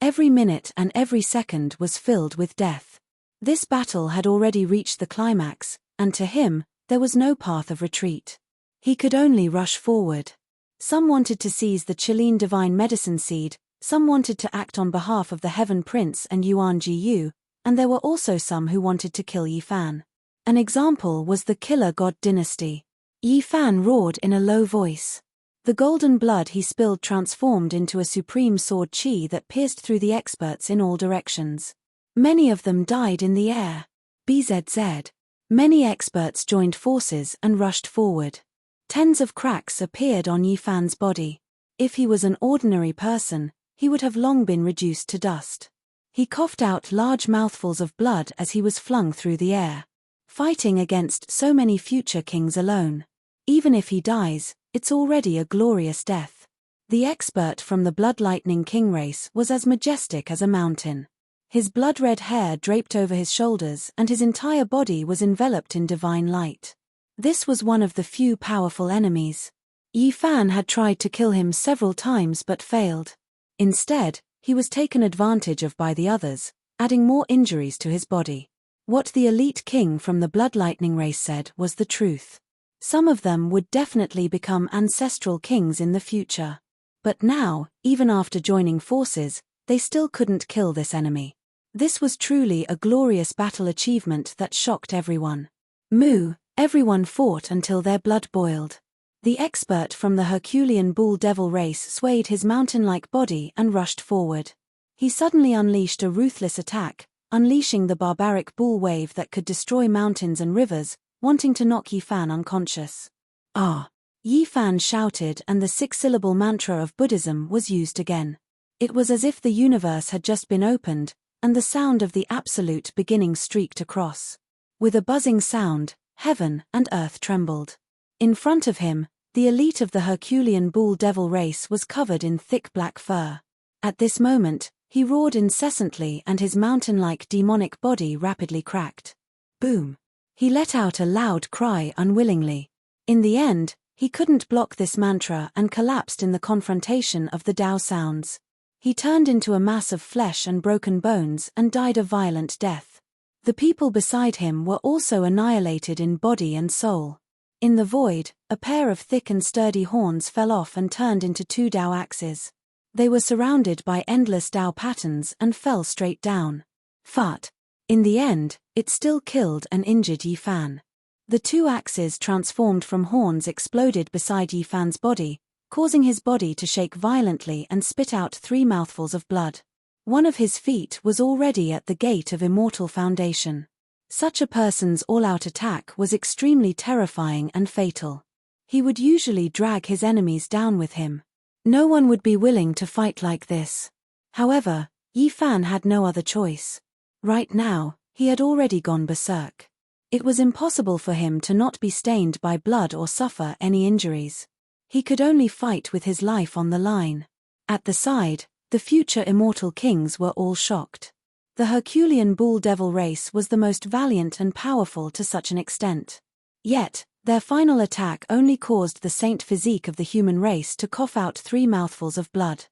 Every minute and every second was filled with death. This battle had already reached the climax, and to him, there was no path of retreat. He could only rush forward. Some wanted to seize the Chilean divine medicine seed, some wanted to act on behalf of the Heaven Prince and Yuan Jiyu, and there were also some who wanted to kill Yi Fan. An example was the Killer God dynasty. Yi Fan roared in a low voice. The golden blood he spilled transformed into a supreme sword qi that pierced through the experts in all directions. Many of them died in the air. BZZ. Many experts joined forces and rushed forward. Tens of cracks appeared on Yi Fan's body. If he was an ordinary person, he would have long been reduced to dust. He coughed out large mouthfuls of blood as he was flung through the air. Fighting against so many future kings alone. Even if he dies, it's already a glorious death. The expert from the Blood Lightning King race was as majestic as a mountain. His blood-red hair draped over his shoulders and his entire body was enveloped in divine light. This was one of the few powerful enemies. Yi Fan had tried to kill him several times but failed. Instead, he was taken advantage of by the others, adding more injuries to his body. What the elite king from the Blood Lightning race said was the truth. Some of them would definitely become ancestral kings in the future. But now, even after joining forces, they still couldn't kill this enemy. This was truly a glorious battle achievement that shocked everyone. Everyone fought until their blood boiled. The expert from the Herculean Bull Devil race swayed his mountain-like body and rushed forward. He suddenly unleashed a ruthless attack, unleashing the barbaric bull wave that could destroy mountains and rivers, wanting to knock Yi Fan unconscious. Ah! Yi Fan shouted and the six-syllable mantra of Buddhism was used again. It was as if the universe had just been opened, and the sound of the absolute beginning streaked across. With a buzzing sound, heaven and earth trembled. In front of him, the elite of the Herculean Bull Devil race was covered in thick black fur. At this moment, he roared incessantly and his mountain-like demonic body rapidly cracked. Boom! He let out a loud cry unwillingly. In the end, he couldn't block this mantra and collapsed in the confrontation of the Tao sounds. He turned into a mass of flesh and broken bones and died a violent death. The people beside him were also annihilated in body and soul. In the void, a pair of thick and sturdy horns fell off and turned into two Tao axes. They were surrounded by endless Tao patterns and fell straight down. Fart. In the end, it still killed and injured Yi Fan. The two axes transformed from horns exploded beside Yi Fan's body, causing his body to shake violently and spit out 3 mouthfuls of blood. One of his feet was already at the gate of immortal foundation. Such a person's all-out attack was extremely terrifying and fatal. He would usually drag his enemies down with him. No one would be willing to fight like this. However, Yi Fan had no other choice. Right now, he had already gone berserk. It was impossible for him to not be stained by blood or suffer any injuries. He could only fight with his life on the line. At the side, the future immortal kings were all shocked. The Herculean Bull Devil race was the most valiant and powerful to such an extent. Yet, their final attack only caused the saint physique of the human race to cough out 3 mouthfuls of blood.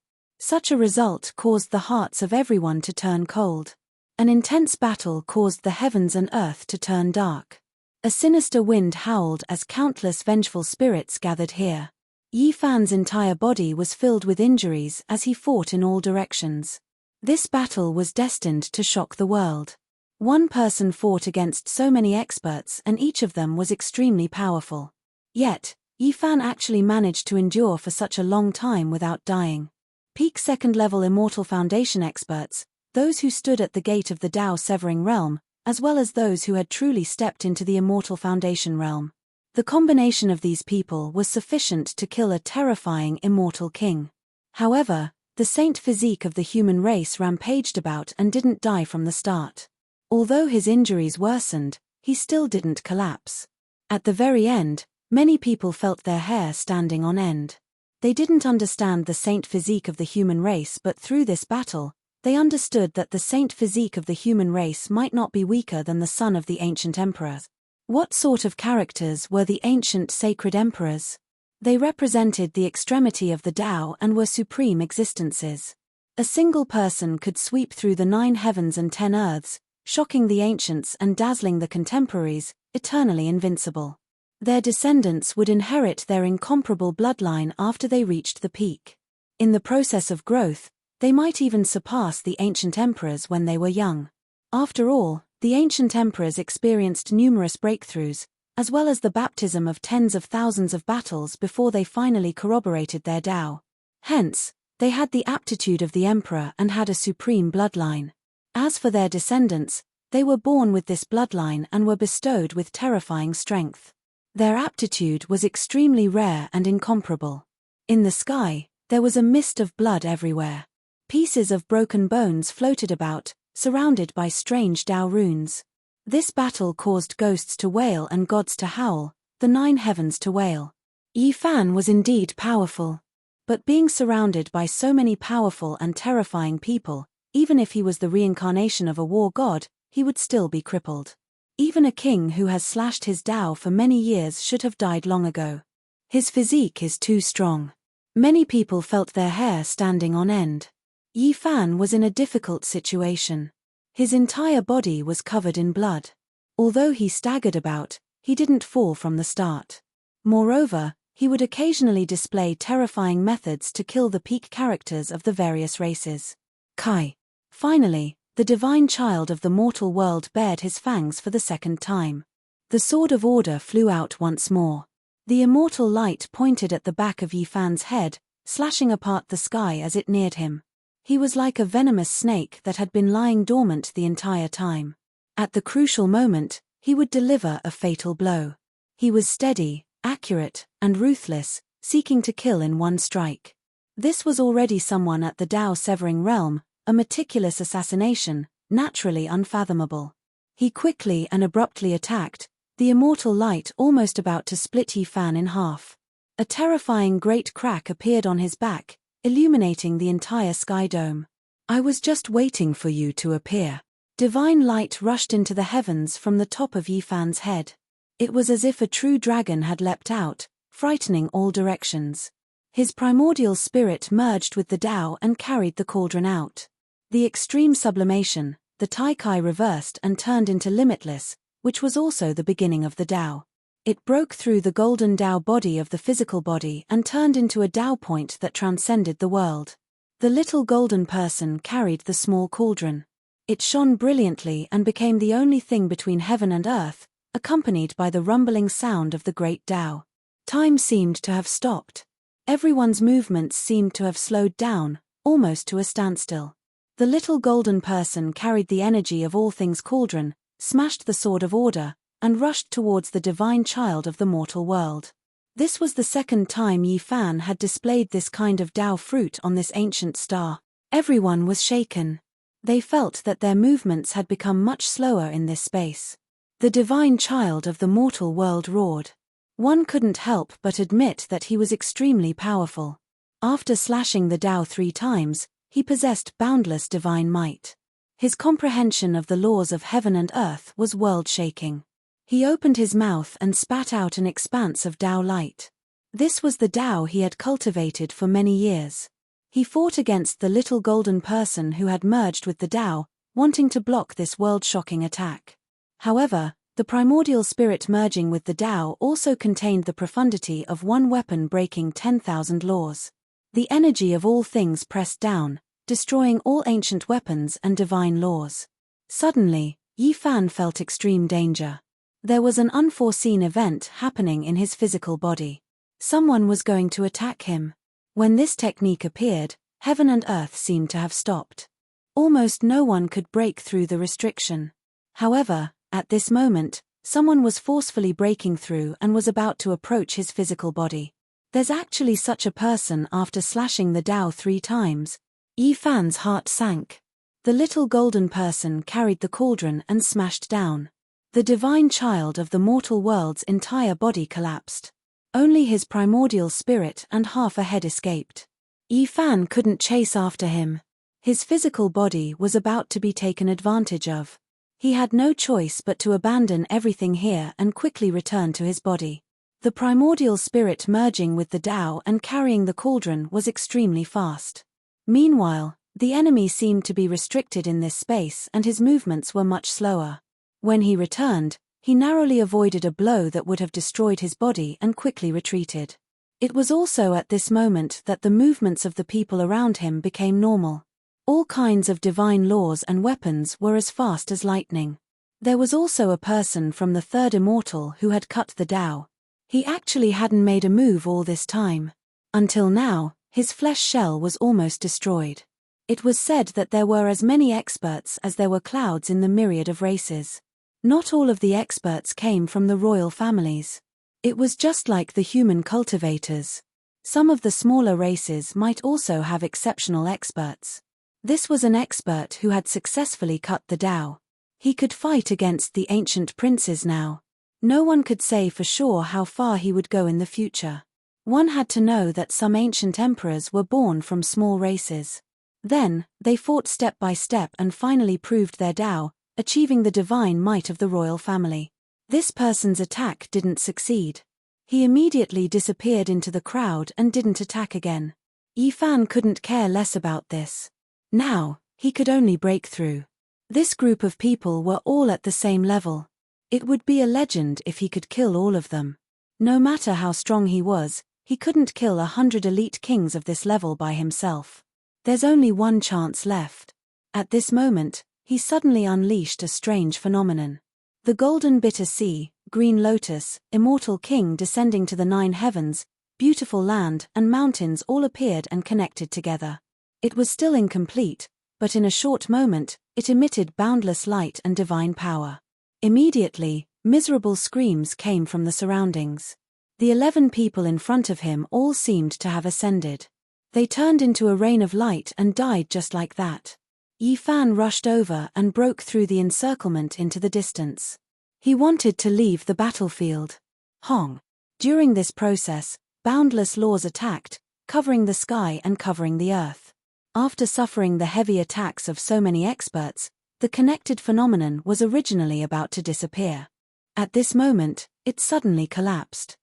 Such a result caused the hearts of everyone to turn cold. An intense battle caused the heavens and earth to turn dark. A sinister wind howled as countless vengeful spirits gathered here. Yi Fan's entire body was filled with injuries as he fought in all directions. This battle was destined to shock the world. One person fought against so many experts and each of them was extremely powerful. Yet, Yi Fan actually managed to endure for such a long time without dying. Peak second-level Immortal Foundation experts, those who stood at the gate of the Tao-severing realm, as well as those who had truly stepped into the Immortal Foundation realm. The combination of these people was sufficient to kill a terrifying immortal king. However, the saint physique of the human race rampaged about and didn't die from the start. Although his injuries worsened, he still didn't collapse. At the very end, many people felt their hair standing on end. They didn't understand the saint physique of the human race, but through this battle, they understood that the saint physique of the human race might not be weaker than the son of the ancient emperors. What sort of characters were the ancient sacred emperors? They represented the extremity of the Tao and were supreme existences. A single person could sweep through the 9 heavens and 10 earths, shocking the ancients and dazzling the contemporaries, eternally invincible. Their descendants would inherit their incomparable bloodline after they reached the peak. In the process of growth, they might even surpass the ancient emperors when they were young. After all, the ancient emperors experienced numerous breakthroughs, as well as the baptism of tens of thousands of battles before they finally corroborated their Tao. Hence, they had the aptitude of the emperor and had a supreme bloodline. As for their descendants, they were born with this bloodline and were bestowed with terrifying strength. Their aptitude was extremely rare and incomparable. In the sky, there was a mist of blood everywhere. Pieces of broken bones floated about, surrounded by strange Tao runes. This battle caused ghosts to wail and gods to howl, the 9 heavens to wail. Yi Fan was indeed powerful. But being surrounded by so many powerful and terrifying people, even if he was the reincarnation of a war god, he would still be crippled. Even a king who has slashed his Tao for many years should have died long ago. His physique is too strong. Many people felt their hair standing on end. Yi Fan was in a difficult situation. His entire body was covered in blood. Although he staggered about, he didn't fall from the start. Moreover, he would occasionally display terrifying methods to kill the peak characters of the various races. Kai. Finally, the divine child of the mortal world bared his fangs for the second time. The sword of order flew out once more. The immortal light pointed at the back of Yi Fan's head, slashing apart the sky as it neared him. He was like a venomous snake that had been lying dormant the entire time. At the crucial moment, he would deliver a fatal blow. He was steady, accurate, and ruthless, seeking to kill in one strike. This was already someone at the Tao-severing realm, a meticulous assassination, naturally unfathomable. He quickly and abruptly attacked, the immortal light almost about to split Yi Fan in half. A terrifying great crack appeared on his back, illuminating the entire sky dome. I was just waiting for you to appear. Divine light rushed into the heavens from the top of Yi Fan's head. It was as if a true dragon had leapt out, frightening all directions. His primordial spirit merged with the Tao and carried the cauldron out. The extreme sublimation, the Tai Kai reversed and turned into limitless, which was also the beginning of the Tao. It broke through the golden Tao body of the physical body and turned into a Tao point that transcended the world. The little golden person carried the small cauldron. It shone brilliantly and became the only thing between heaven and earth, accompanied by the rumbling sound of the great Tao. Time seemed to have stopped. Everyone's movements seemed to have slowed down, almost to a standstill. The little golden person carried the energy of all things cauldron, smashed the sword of order, and rushed towards the divine child of the mortal world. This was the second time Yi Fan had displayed this kind of Tao fruit on this ancient star. Everyone was shaken. They felt that their movements had become much slower in this space. The divine child of the mortal world roared. One couldn't help but admit that he was extremely powerful. After slashing the Tao 3 times, he possessed boundless divine might. His comprehension of the laws of heaven and earth was world-shaking. He opened his mouth and spat out an expanse of Tao light. This was the Tao he had cultivated for many years. He fought against the little golden person who had merged with the Tao, wanting to block this world-shocking attack. However, the primordial spirit merging with the Tao also contained the profundity of one weapon breaking 10,000 laws. The energy of all things pressed down, destroying all ancient weapons and divine laws. Suddenly, Yi Fan felt extreme danger. There was an unforeseen event happening in his physical body. Someone was going to attack him. When this technique appeared, heaven and earth seemed to have stopped. Almost no one could break through the restriction. However, at this moment, someone was forcefully breaking through and was about to approach his physical body. There's actually such a person. After slashing the Tao 3 times, Yi Fan's heart sank. The little golden person carried the cauldron and smashed down. The divine child of the mortal world's entire body collapsed. Only his primordial spirit and half a head escaped. Yi Fan couldn't chase after him. His physical body was about to be taken advantage of. He had no choice but to abandon everything here and quickly return to his body. The primordial spirit merging with the Tao and carrying the cauldron was extremely fast. Meanwhile, the enemy seemed to be restricted in this space and his movements were much slower. When he returned, he narrowly avoided a blow that would have destroyed his body and quickly retreated. It was also at this moment that the movements of the people around him became normal. All kinds of divine laws and weapons were as fast as lightning. There was also a person from the third immortal who had cut the Tao. He actually hadn't made a move all this time. Until now, his flesh shell was almost destroyed. It was said that there were as many experts as there were clouds in the myriad of races. Not all of the experts came from the royal families. It was just like the human cultivators. Some of the smaller races might also have exceptional experts. This was an expert who had successfully cut the Tao. He could fight against the ancient princes now. No one could say for sure how far he would go in the future. One had to know that some ancient emperors were born from small races. Then, they fought step by step and finally proved their Tao, achieving the divine might of the royal family. This person's attack didn't succeed. He immediately disappeared into the crowd and didn't attack again. Yi Fan couldn't care less about this. Now, he could only break through. This group of people were all at the same level. It would be a legend if he could kill all of them. No matter how strong he was, he couldn't kill 100 elite kings of this level by himself. There's only one chance left. At this moment, he suddenly unleashed a strange phenomenon. The golden bitter sea, green lotus, immortal king descending to the 9 heavens, beautiful land and mountains all appeared and connected together. It was still incomplete, but in a short moment, it emitted boundless light and divine power. Immediately, miserable screams came from the surroundings. The 11 people in front of him all seemed to have ascended. They turned into a rain of light and died just like that. Yi Fan rushed over and broke through the encirclement into the distance. He wanted to leave the battlefield. Hong. During this process, boundless laws attacked, covering the sky and covering the earth. After suffering the heavy attacks of so many experts, the connected phenomenon was originally about to disappear. At this moment, it suddenly collapsed.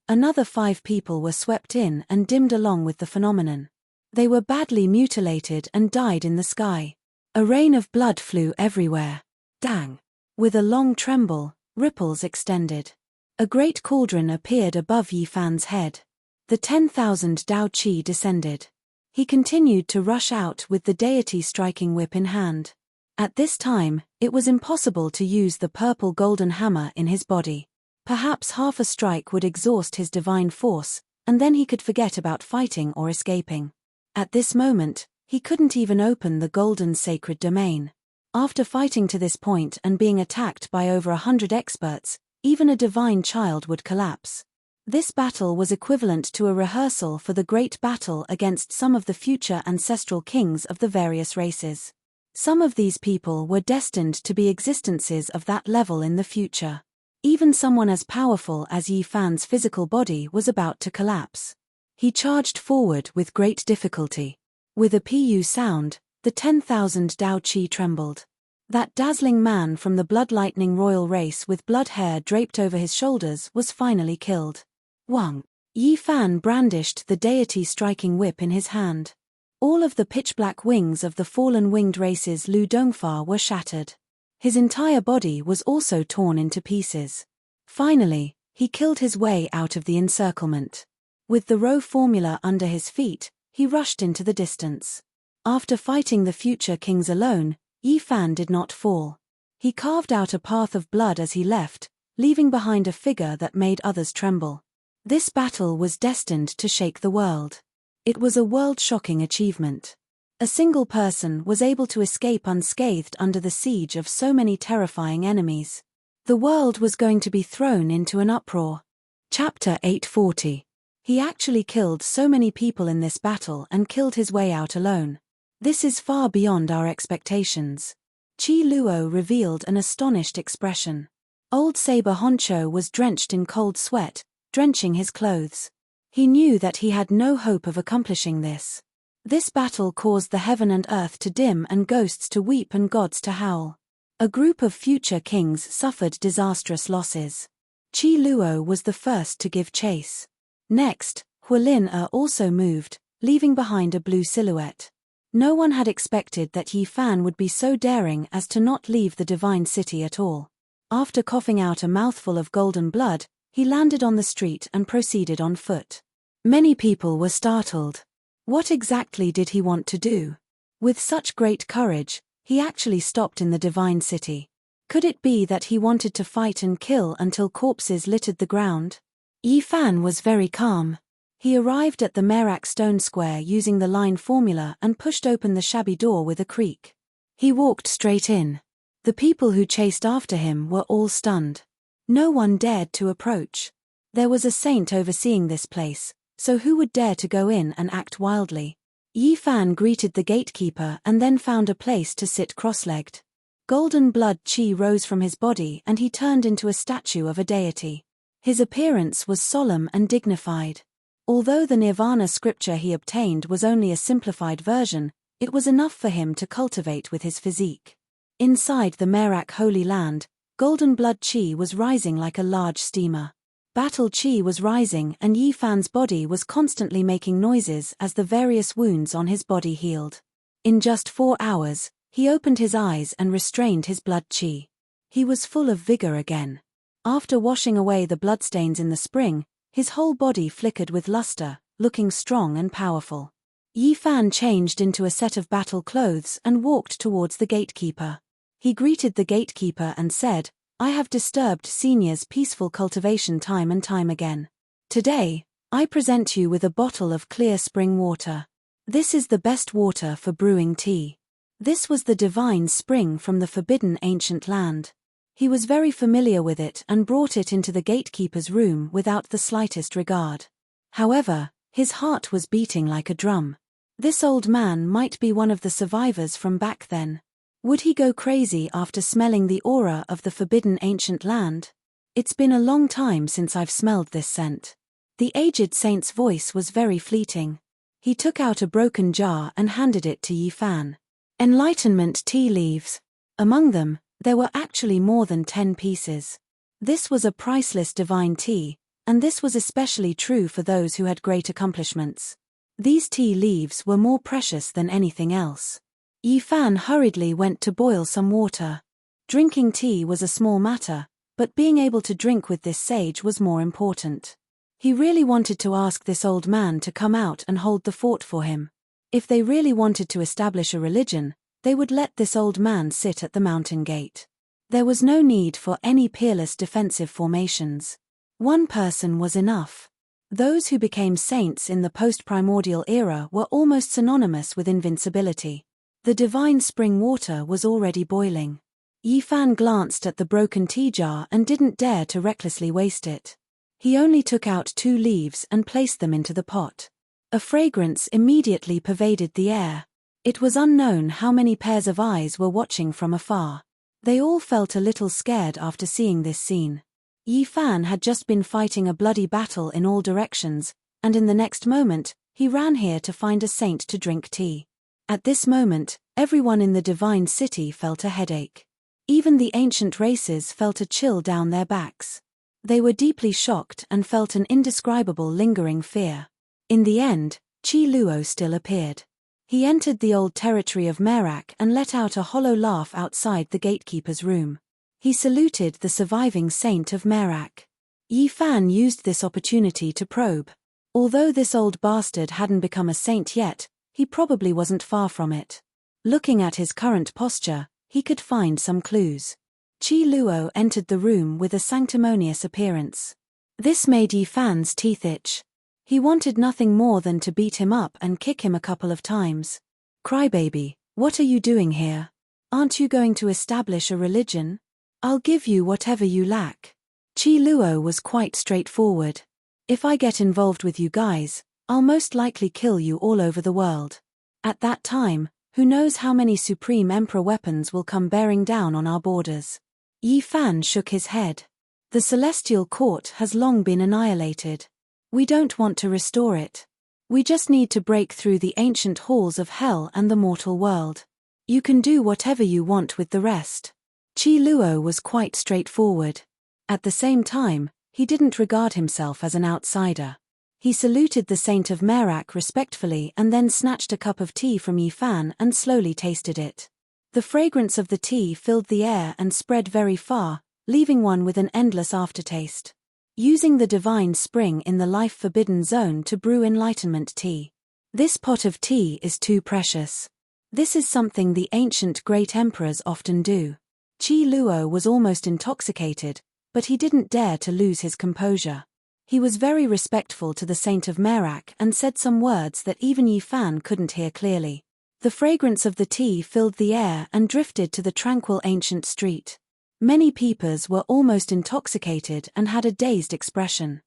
Another 5 people were swept in and dimmed along with the phenomenon. They were badly mutilated and died in the sky. A rain of blood flew everywhere. Dang! With a long tremble, ripples extended. A great cauldron appeared above Yi Fan's head. The 10,000 Tao Qi descended. He continued to rush out with the deity striking whip in hand. At this time, it was impossible to use the purple golden hammer in his body. Perhaps half a strike would exhaust his divine force, and then he could forget about fighting or escaping. At this moment, he couldn't even open the golden sacred domain. After fighting to this point and being attacked by over 100 experts, even a divine child would collapse. This battle was equivalent to a rehearsal for the great battle against some of the future ancestral kings of the various races. Some of these people were destined to be existences of that level in the future. Even someone as powerful as Yi Fan's physical body was about to collapse. He charged forward with great difficulty. With a pu sound, the 10,000 Tao Qi trembled. That dazzling man from the blood lightning royal race with blood hair draped over his shoulders was finally killed. Wang. Yi Fan brandished the deity striking whip in his hand. All of the pitch-black wings of the fallen winged race's Lu Dongfa were shattered. His entire body was also torn into pieces. Finally, he killed his way out of the encirclement. With the Rho formula under his feet, he rushed into the distance. After fighting the future kings alone, Yi Fan did not fall. He carved out a path of blood as he left, leaving behind a figure that made others tremble. This battle was destined to shake the world. It was a world-shocking achievement. A single person was able to escape unscathed under the siege of so many terrifying enemies. The world was going to be thrown into an uproar. Chapter 840. He actually killed so many people in this battle and killed his way out alone. This is far beyond our expectations. Qi Luo revealed an astonished expression. Old Saber Honcho was drenched in cold sweat, drenching his clothes. He knew that he had no hope of accomplishing this. This battle caused the heaven and earth to dim and ghosts to weep and gods to howl. A group of future kings suffered disastrous losses. Qi Luo was the first to give chase. Next, Hualin also moved, leaving behind a blue silhouette. No one had expected that Yi Fan would be so daring as to not leave the divine city at all. After coughing out a mouthful of golden blood, he landed on the street and proceeded on foot. Many people were startled. What exactly did he want to do? With such great courage, he actually stopped in the divine city. Could it be that he wanted to fight and kill until corpses littered the ground? Yi Fan was very calm. He arrived at the Merak stone square using the line formula and pushed open the shabby door with a creak. He walked straight in. The people who chased after him were all stunned. No one dared to approach. There was a saint overseeing this place, so who would dare to go in and act wildly? Yi Fan greeted the gatekeeper and then found a place to sit cross-legged. Golden blood qi rose from his body and he turned into a statue of a deity. His appearance was solemn and dignified. Although the Nirvana scripture he obtained was only a simplified version, it was enough for him to cultivate with his physique. Inside the Merak Holy Land, golden blood qi was rising like a large steamer. Battle qi was rising and Yi Fan's body was constantly making noises as the various wounds on his body healed. In just 4 hours, he opened his eyes and restrained his blood qi. He was full of vigor again. After washing away the bloodstains in the spring, his whole body flickered with luster, looking strong and powerful. Yi Fan changed into a set of battle clothes and walked towards the gatekeeper. He greeted the gatekeeper and said, "I have disturbed seniors' peaceful cultivation time and time again. Today, I present you with a bottle of clear spring water. This is the best water for brewing tea." This was the divine spring from the forbidden ancient land. He was very familiar with it and brought it into the gatekeeper's room without the slightest regard. However, his heart was beating like a drum. This old man might be one of the survivors from back then. Would he go crazy after smelling the aura of the forbidden ancient land? It's been a long time since I've smelled this scent. The aged saint's voice was very fleeting. He took out a broken jar and handed it to Yi Fan. Enlightenment tea leaves. Among them, there were actually more than 10 pieces. This was a priceless divine tea, and this was especially true for those who had great accomplishments. These tea leaves were more precious than anything else. Yi Fan hurriedly went to boil some water. Drinking tea was a small matter, but being able to drink with this sage was more important. He really wanted to ask this old man to come out and hold the fort for him. If they really wanted to establish a religion, they would let this old man sit at the mountain gate. There was no need for any peerless defensive formations. One person was enough. Those who became saints in the post-primordial era were almost synonymous with invincibility. The divine spring water was already boiling. Yi Fan glanced at the broken tea jar and didn't dare to recklessly waste it. He only took out 2 leaves and placed them into the pot. A fragrance immediately pervaded the air. It was unknown how many pairs of eyes were watching from afar. They all felt a little scared after seeing this scene. Yi Fan had just been fighting a bloody battle in all directions, and in the next moment, he ran here to find a saint to drink tea. At this moment, everyone in the divine city felt a headache. Even the ancient races felt a chill down their backs. They were deeply shocked and felt an indescribable lingering fear. In the end, Qi Luo still appeared. He entered the old territory of Merak and let out a hollow laugh outside the gatekeeper's room. He saluted the surviving saint of Merak. Yi Fan used this opportunity to probe. Although this old bastard hadn't become a saint yet, he probably wasn't far from it. Looking at his current posture, he could find some clues. Qi Luo entered the room with a sanctimonious appearance. This made Yi Fan's teeth itch. He wanted nothing more than to beat him up and kick him a couple of times. Crybaby, what are you doing here? Aren't you going to establish a religion? I'll give you whatever you lack. Qi Luo was quite straightforward. If I get involved with you guys, I'll most likely kill you all over the world. At that time, who knows how many Supreme Emperor weapons will come bearing down on our borders. Yi Fan shook his head. The Celestial Court has long been annihilated. We don't want to restore it. We just need to break through the ancient halls of hell and the mortal world. You can do whatever you want with the rest. Qi Luo was quite straightforward. At the same time, he didn't regard himself as an outsider. He saluted the Saint of Merak respectfully and then snatched a cup of tea from Yi Fan and slowly tasted it. The fragrance of the tea filled the air and spread very far, leaving one with an endless aftertaste. Using the divine spring in the life-forbidden zone to brew enlightenment tea. This pot of tea is too precious. This is something the ancient great emperors often do. Qi Luo was almost intoxicated, but he didn't dare to lose his composure. He was very respectful to the Saint of Merak and said some words that even Yi Fan couldn't hear clearly. The fragrance of the tea filled the air and drifted to the tranquil ancient street. Many peepers were almost intoxicated and had a dazed expression.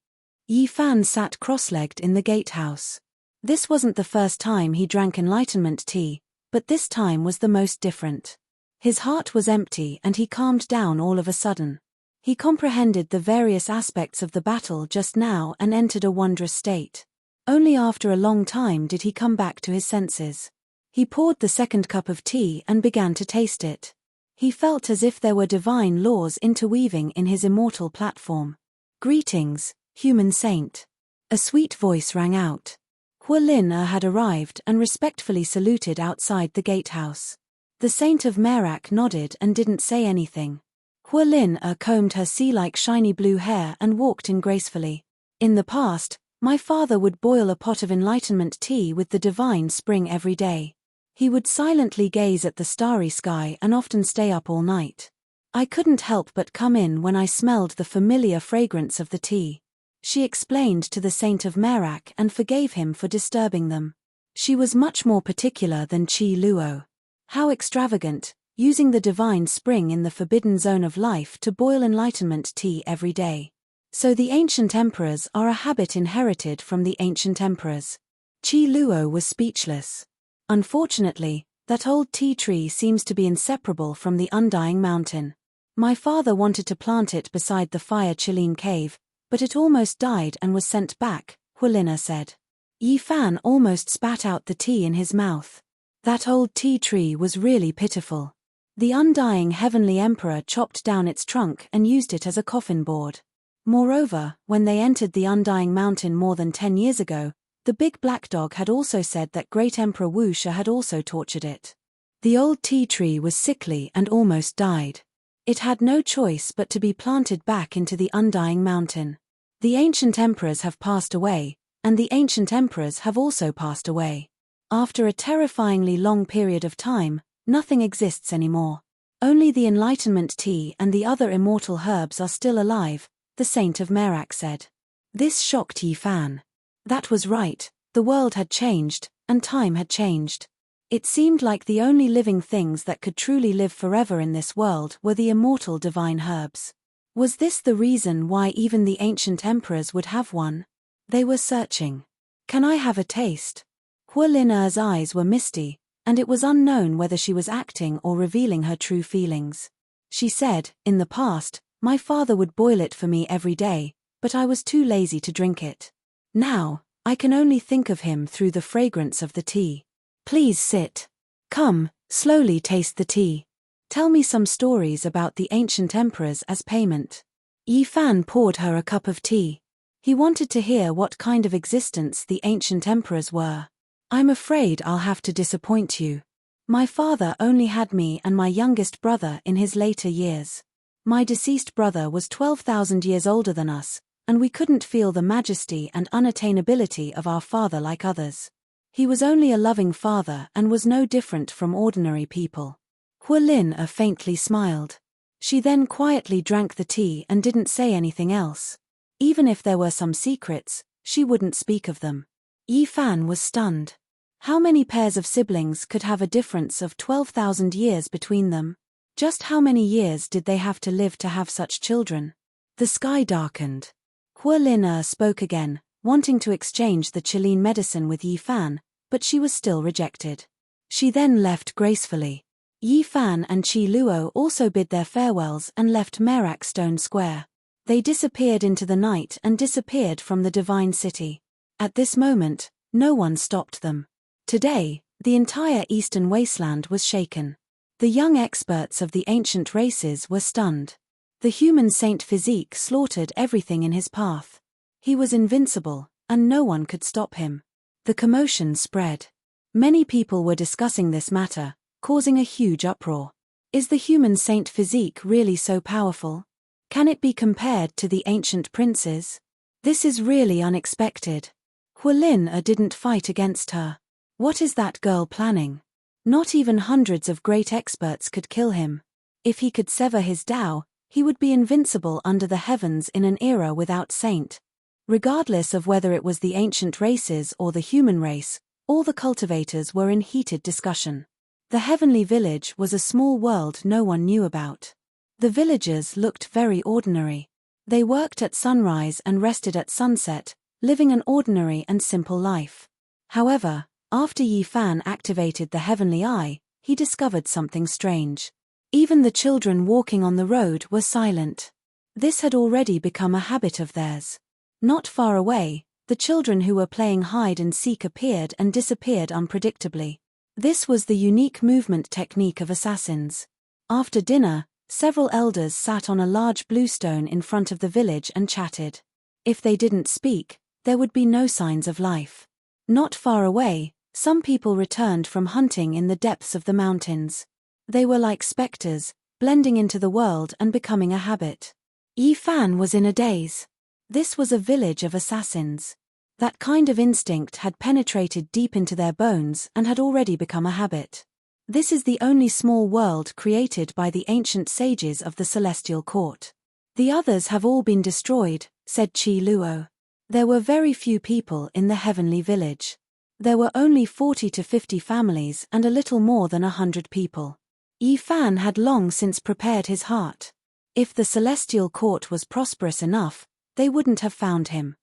Yi Fan sat cross-legged in the gatehouse. This wasn't the first time he drank enlightenment tea, but this time was the most different. His heart was empty and he calmed down all of a sudden. He comprehended the various aspects of the battle just now and entered a wondrous state. Only after a long time did he come back to his senses. He poured the second cup of tea and began to taste it. He felt as if there were divine laws interweaving in his immortal platform. Greetings, human saint. A sweet voice rang out. Hualin had arrived and respectfully saluted outside the gatehouse. The Saint of Merak nodded and didn't say anything. Hualin combed her sea-like shiny blue hair and walked in gracefully. In the past, my father would boil a pot of enlightenment tea with the divine spring every day. He would silently gaze at the starry sky and often stay up all night. I couldn't help but come in when I smelled the familiar fragrance of the tea. She explained to the Saint of Merak and forgave him for disturbing them. She was much more particular than Qi Luo. How extravagant, using the divine spring in the forbidden zone of life to boil enlightenment tea every day. So the ancient emperors are a habit inherited from the ancient emperors. Qi Luo was speechless. Unfortunately, that old tea tree seems to be inseparable from the undying mountain. My father wanted to plant it beside the fire Chiline cave, but it almost died and was sent back, Hualina said. Yi Fan almost spat out the tea in his mouth. That old tea tree was really pitiful. The undying heavenly emperor chopped down its trunk and used it as a coffin board. Moreover, when they entered the undying mountain more than 10 years ago, the big black dog had also said that great Emperor Wu Shi had also tortured it. The old tea tree was sickly and almost died. It had no choice but to be planted back into the undying mountain. The ancient emperors have passed away, and the ancient emperors have also passed away. After a terrifyingly long period of time, nothing exists anymore. Only the enlightenment tea and the other immortal herbs are still alive, the Saint of Merak said. This shocked Yi Fan. That was right, the world had changed, and time had changed. It seemed like the only living things that could truly live forever in this world were the immortal divine herbs. Was this the reason why even the ancient emperors would have one? They were searching. Can I have a taste? Hualina's eyes were misty, and it was unknown whether she was acting or revealing her true feelings. She said, in the past, my father would boil it for me every day, but I was too lazy to drink it. Now, I can only think of him through the fragrance of the tea. Please sit. Come, slowly taste the tea. Tell me some stories about the ancient emperors as payment. Yi Fan poured her a cup of tea. He wanted to hear what kind of existence the ancient emperors were. I'm afraid I'll have to disappoint you. My father only had me and my youngest brother in his later years. My deceased brother was 12,000 years older than us, and we couldn't feel the majesty and unattainability of our father like others. He was only a loving father and was no different from ordinary people. Hualin faintly smiled. She then quietly drank the tea and didn't say anything else. Even if there were some secrets, she wouldn't speak of them. Yi Fan was stunned. How many pairs of siblings could have a difference of 12,000 years between them? Just how many years did they have to live to have such children? The sky darkened. Hualin spoke again, wanting to exchange the Qilin medicine with Yi Fan, but she was still rejected. She then left gracefully. Yi Fan and Qi Luo also bid their farewells and left Merak Stone Square. They disappeared into the night and disappeared from the divine city. At this moment, no one stopped them. Today, the entire eastern wasteland was shaken. The young experts of the ancient races were stunned. The human saint physique slaughtered everything in his path. He was invincible, and no one could stop him. The commotion spread. Many people were discussing this matter, causing a huge uproar. Is the human saint physique really so powerful? Can it be compared to the ancient princes? This is really unexpected. Hualin didn't fight against her. What is that girl planning? Not even hundreds of great experts could kill him. If he could sever his Tao, he would be invincible under the heavens in an era without saint. Regardless of whether it was the ancient races or the human race, all the cultivators were in heated discussion. The heavenly village was a small world no one knew about. The villagers looked very ordinary. They worked at sunrise and rested at sunset, living an ordinary and simple life. However, after Yi Fan activated the heavenly eye, he discovered something strange. Even the children walking on the road were silent. This had already become a habit of theirs. Not far away, the children who were playing hide and seek appeared and disappeared unpredictably. This was the unique movement technique of assassins. After dinner, several elders sat on a large blue stone in front of the village and chatted. If they didn't speak, there would be no signs of life. Not far away, some people returned from hunting in the depths of the mountains. They were like specters, blending into the world and becoming a habit. Yi Fan was in a daze. This was a village of assassins. That kind of instinct had penetrated deep into their bones and had already become a habit. This is the only small world created by the ancient sages of the Celestial Court. The others have all been destroyed, said Qi Luo. There were very few people in the heavenly village. There were only 40 to 50 families and a little more than 100 people. Yi Fan had long since prepared his heart. If the Celestial Court was prosperous enough, they wouldn't have found him.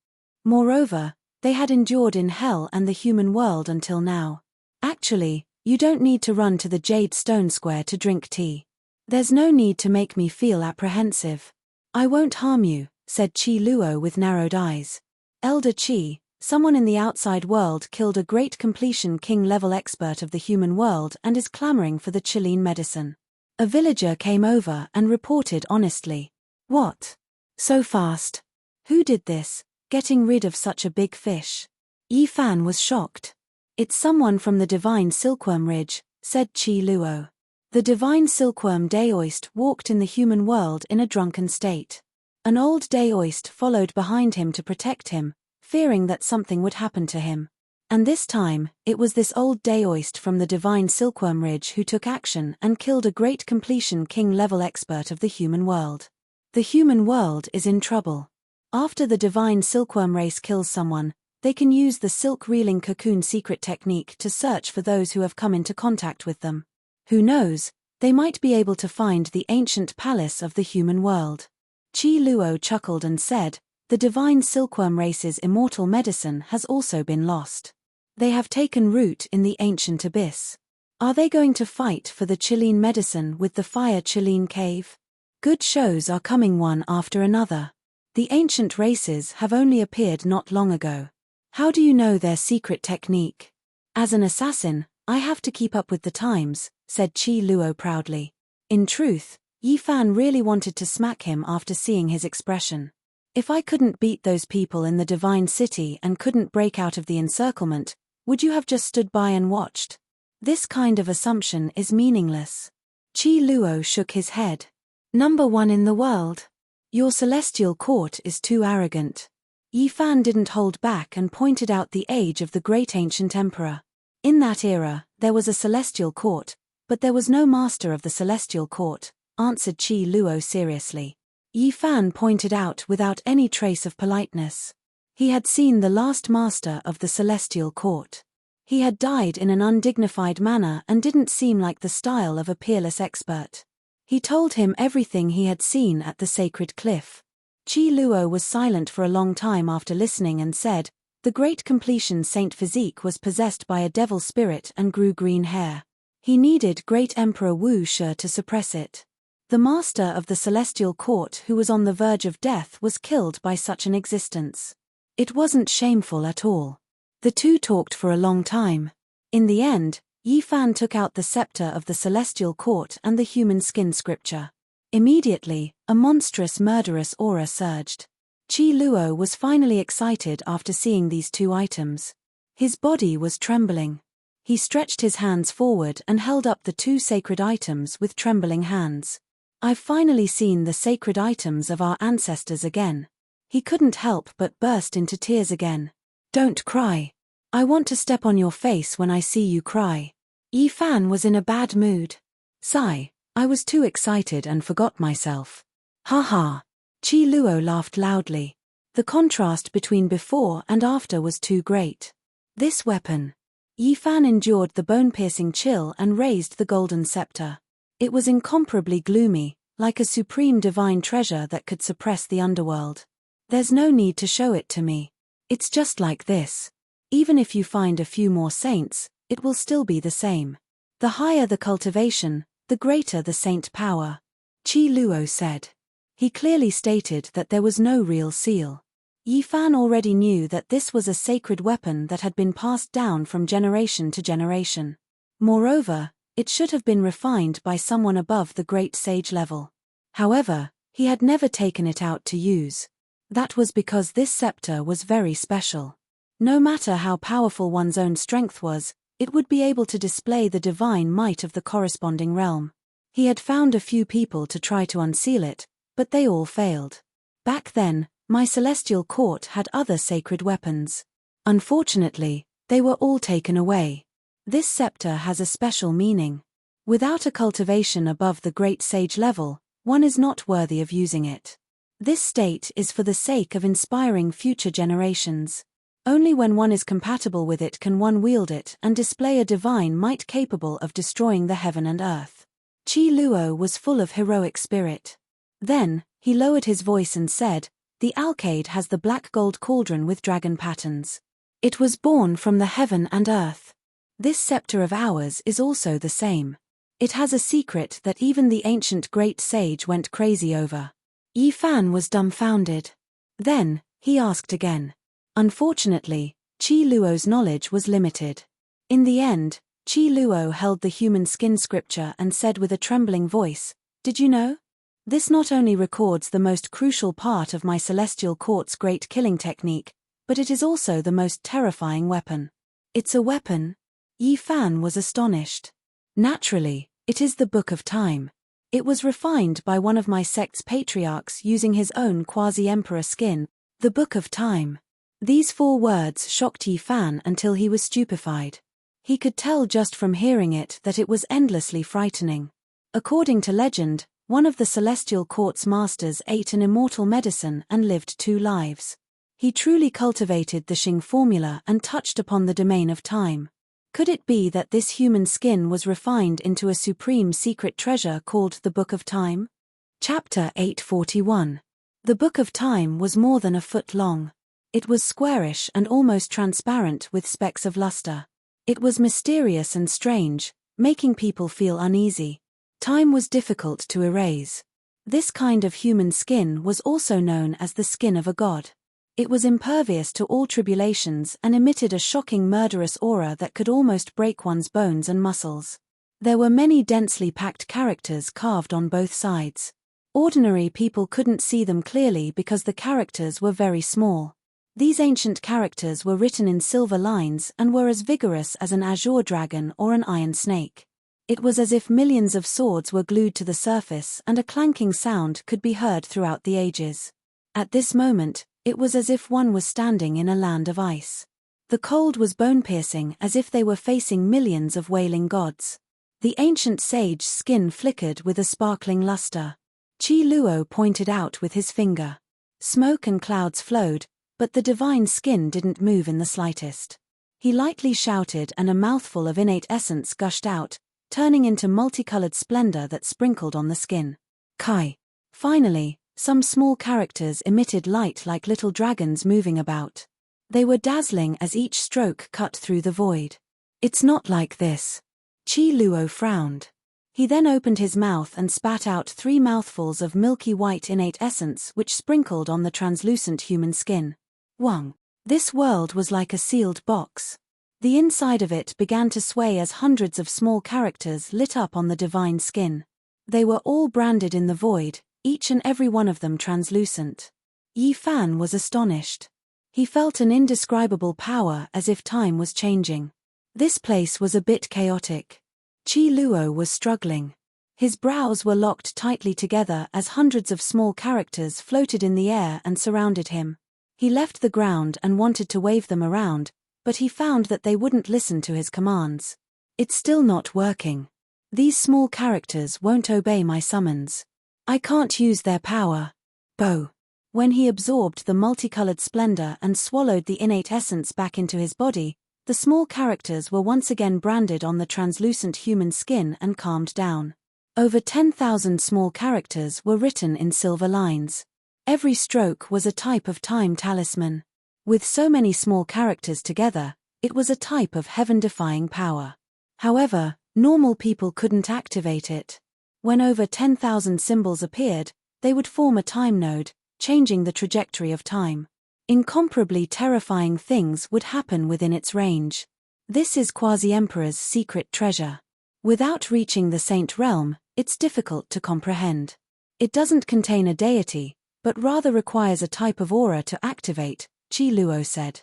Moreover, they had endured in hell and the human world until now. Actually, you don't need to run to the Jade Stone Square to drink tea. There's no need to make me feel apprehensive. I won't harm you, said Qi Luo with narrowed eyes. Elder Qi, someone in the outside world killed a great completion king-level expert of the human world and is clamoring for the Qilin medicine. A villager came over and reported honestly. What? So fast? Who did this, getting rid of such a big fish? Yi Fan was shocked. It's someone from the divine silkworm ridge, said Qi Luo. The divine silkworm Daoist walked in the human world in a drunken state. An old Daoist followed behind him to protect him, fearing that something would happen to him. And this time, it was this old Daoist from the divine silkworm ridge who took action and killed a great completion king-level expert of the human world. The human world is in trouble. After the divine silkworm race kills someone, they can use the silk reeling cocoon secret technique to search for those who have come into contact with them. Who knows, they might be able to find the ancient palace of the human world. Qi Luo chuckled and said, the divine silkworm race's immortal medicine has also been lost. They have taken root in the ancient abyss. Are they going to fight for the Qilin medicine with the fire Qilin cave? Good shows are coming one after another. The ancient races have only appeared not long ago. How do you know their secret technique? As an assassin, I have to keep up with the times, said Qi Luo proudly. In truth, Yi Fan really wanted to smack him after seeing his expression. If I couldn't beat those people in the divine city and couldn't break out of the encirclement, Would you have just stood by and watched? This kind of assumption is meaningless. Qi Luo shook his head. Number one in the world. Your celestial court is too arrogant. Yi Fan didn't hold back and pointed out the age of the great ancient emperor. In that era, there was a celestial court, but there was no master of the celestial court, answered Qi Luo seriously. Yi Fan pointed out without any trace of politeness. He had seen the last master of the celestial court. He had died in an undignified manner and didn't seem like the style of a peerless expert. He told him everything he had seen at the sacred cliff. Qi Luo was silent for a long time after listening and said, "The great completion Saint Physique was possessed by a devil spirit and grew green hair. He needed great Emperor Wu Shi to suppress it. The master of the celestial court who was on the verge of death was killed by such an existence. It wasn't shameful at all." The two talked for a long time. In the end, Yi Fan took out the scepter of the celestial court and the human skin scripture. Immediately, a monstrous murderous aura surged. Qi Luo was finally excited after seeing these two items. His body was trembling. He stretched his hands forward and held up the two sacred items with trembling hands. "I've finally seen the sacred items of our ancestors again." He couldn't help but burst into tears again. "Don't cry. I want to step on your face when I see you cry." Yi Fan was in a bad mood. "Sigh, I was too excited and forgot myself." "Ha ha." Qi Luo laughed loudly. The contrast between before and after was too great. "This weapon." Yi Fan endured the bone-piercing chill and raised the golden scepter. It was incomparably gloomy, like a supreme divine treasure that could suppress the underworld. "There's no need to show it to me. It's just like this. Even if you find a few more saints, it will still be the same. The higher the cultivation, the greater the saint power," Qi Luo said. He clearly stated that there was no real seal. Yi Fan already knew that this was a sacred weapon that had been passed down from generation to generation. Moreover, it should have been refined by someone above the great sage level. However, he had never taken it out to use. That was because this scepter was very special. No matter how powerful one's own strength was, it would be able to display the divine might of the corresponding realm. He had found a few people to try to unseal it, but they all failed. Back then, my celestial court had other sacred weapons. Unfortunately, they were all taken away. This scepter has a special meaning. Without a cultivation above the great sage level, one is not worthy of using it. This state is for the sake of inspiring future generations. Only when one is compatible with it can one wield it and display a divine might capable of destroying the heaven and earth. Qi Luo was full of heroic spirit. Then, he lowered his voice and said, "The alcade has the black gold cauldron with dragon patterns. It was born from the heaven and earth. This scepter of ours is also the same. It has a secret that even the ancient great sage went crazy over." Yi Fan was dumbfounded. Then, he asked again. Unfortunately, Qi Luo's knowledge was limited. In the end, Qi Luo held the human skin scripture and said with a trembling voice, "Did you know? This not only records the most crucial part of my celestial court's great killing technique, but it is also the most terrifying weapon." "It's a weapon?" Yi Fan was astonished. "Naturally, it is the Book of Time. It was refined by one of my sect's patriarchs using his own quasi-emperor skin, the Book of Time." These 4 words shocked Yi Fan until he was stupefied. He could tell just from hearing it that it was endlessly frightening. According to legend, one of the celestial court's masters ate an immortal medicine and lived 2 lives. He truly cultivated the Xing formula and touched upon the domain of time. Could it be that this human skin was refined into a supreme secret treasure called the Book of Time? Chapter 841. The Book of Time was more than a foot long. It was squarish and almost transparent with specks of luster. It was mysterious and strange, making people feel uneasy. Time was difficult to erase. This kind of human skin was also known as the skin of a god. It was impervious to all tribulations and emitted a shocking murderous aura that could almost break one's bones and muscles. There were many densely packed characters carved on both sides. Ordinary people couldn't see them clearly because the characters were very small. These ancient characters were written in silver lines and were as vigorous as an azure dragon or an iron snake. It was as if millions of swords were glued to the surface and a clanking sound could be heard throughout the ages. At this moment, it was as if one was standing in a land of ice. The cold was bone-piercing, as if they were facing millions of wailing gods. The ancient sage's skin flickered with a sparkling luster. Qi Luo pointed out with his finger. Smoke and clouds flowed, but the divine skin didn't move in the slightest. He lightly shouted and a mouthful of innate essence gushed out, turning into multicolored splendor that sprinkled on the skin. Kai. Finally, some small characters emitted light like little dragons moving about. They were dazzling as each stroke cut through the void. It's not like this. Qi Luo frowned. He then opened his mouth and spat out 3 mouthfuls of milky white innate essence which sprinkled on the translucent human skin. Wang. This world was like a sealed box. The inside of it began to sway as hundreds of small characters lit up on the divine skin. They were all branded in the void, each and every one of them translucent. Yi Fan was astonished. He felt an indescribable power as if time was changing. This place was a bit chaotic. Qi Luo was struggling. His brows were locked tightly together as hundreds of small characters floated in the air and surrounded him. He left the ground and wanted to wave them around, but he found that they wouldn't listen to his commands. It's still not working. These small characters won't obey my summons. I can't use their power. Bo. When he absorbed the multicolored splendor and swallowed the innate essence back into his body, the small characters were once again branded on the translucent human skin and calmed down. Over 10,000 small characters were written in silver lines. Every stroke was a type of time talisman. With so many small characters together, it was a type of heaven-defying power. However, normal people couldn't activate it. When over 10,000 symbols appeared, they would form a time node, changing the trajectory of time. Incomparably terrifying things would happen within its range. This is Quasi-Emperor's secret treasure. Without reaching the saint realm, it's difficult to comprehend. It doesn't contain a deity, but rather requires a type of aura to activate, Qi Luo said.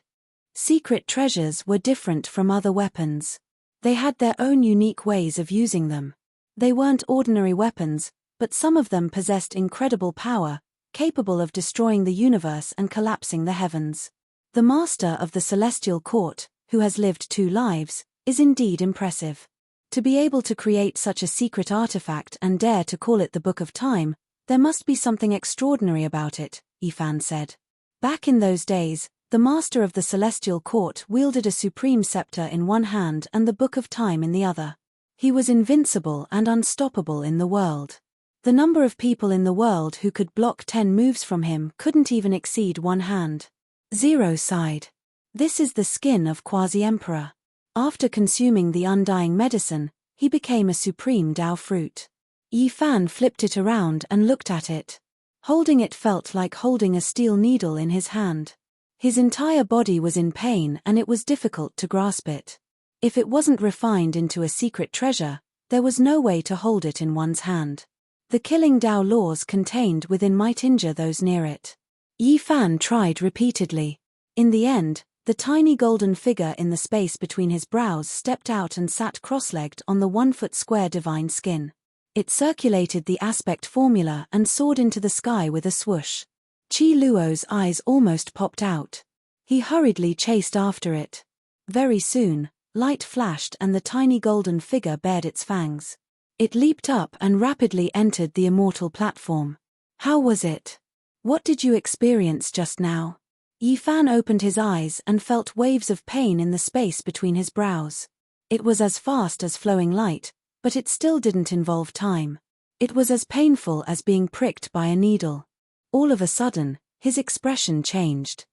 Secret treasures were different from other weapons. They had their own unique ways of using them. They weren't ordinary weapons, but some of them possessed incredible power, capable of destroying the universe and collapsing the heavens. The master of the celestial court, who has lived 2 lives, is indeed impressive. To be able to create such a secret artifact and dare to call it the Book of Time, there must be something extraordinary about it, Yi Fan said. Back in those days, the master of the celestial court wielded a supreme scepter in one hand and the Book of Time in the other. He was invincible and unstoppable in the world. The number of people in the world who could block 10 moves from him couldn't even exceed 1 hand. Zero sighed. This is the skin of Quasi-Emperor. After consuming the undying medicine, he became a supreme Dao fruit. Yi Fan flipped it around and looked at it. Holding it felt like holding a steel needle in his hand. His entire body was in pain and it was difficult to grasp it. If it wasn't refined into a secret treasure, there was no way to hold it in one's hand. The killing Dao laws contained within might injure those near it. Yi Fan tried repeatedly. In the end, the tiny golden figure in the space between his brows stepped out and sat cross-legged on the 1-foot square divine skin. It circulated the aspect formula and soared into the sky with a swoosh. Qi Luo's eyes almost popped out. He hurriedly chased after it. Very soon, light flashed and the tiny golden figure bared its fangs. It leaped up and rapidly entered the immortal platform. How was it? What did you experience just now? Yi Fan opened his eyes and felt waves of pain in the space between his brows. It was as fast as flowing light, but it still didn't involve time. It was as painful as being pricked by a needle. All of a sudden, his expression changed.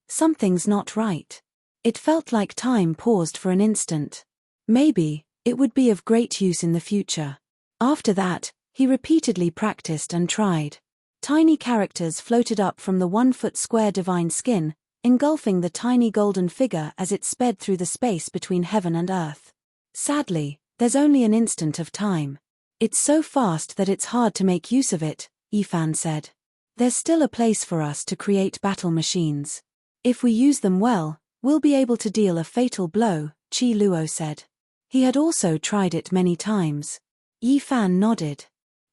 Something's not right. It felt like time paused for an instant. Maybe it would be of great use in the future. After that, he repeatedly practiced and tried. Tiny characters floated up from the 1-foot square divine skin, engulfing the tiny golden figure as it sped through the space between heaven and earth. Sadly, there's only an instant of time. It's so fast that it's hard to make use of it, Yi Fan said. There's still a place for us to create battle machines. If we use them well, we'll be able to deal a fatal blow, Qi Luo said. He had also tried it many times. Yi Fan nodded.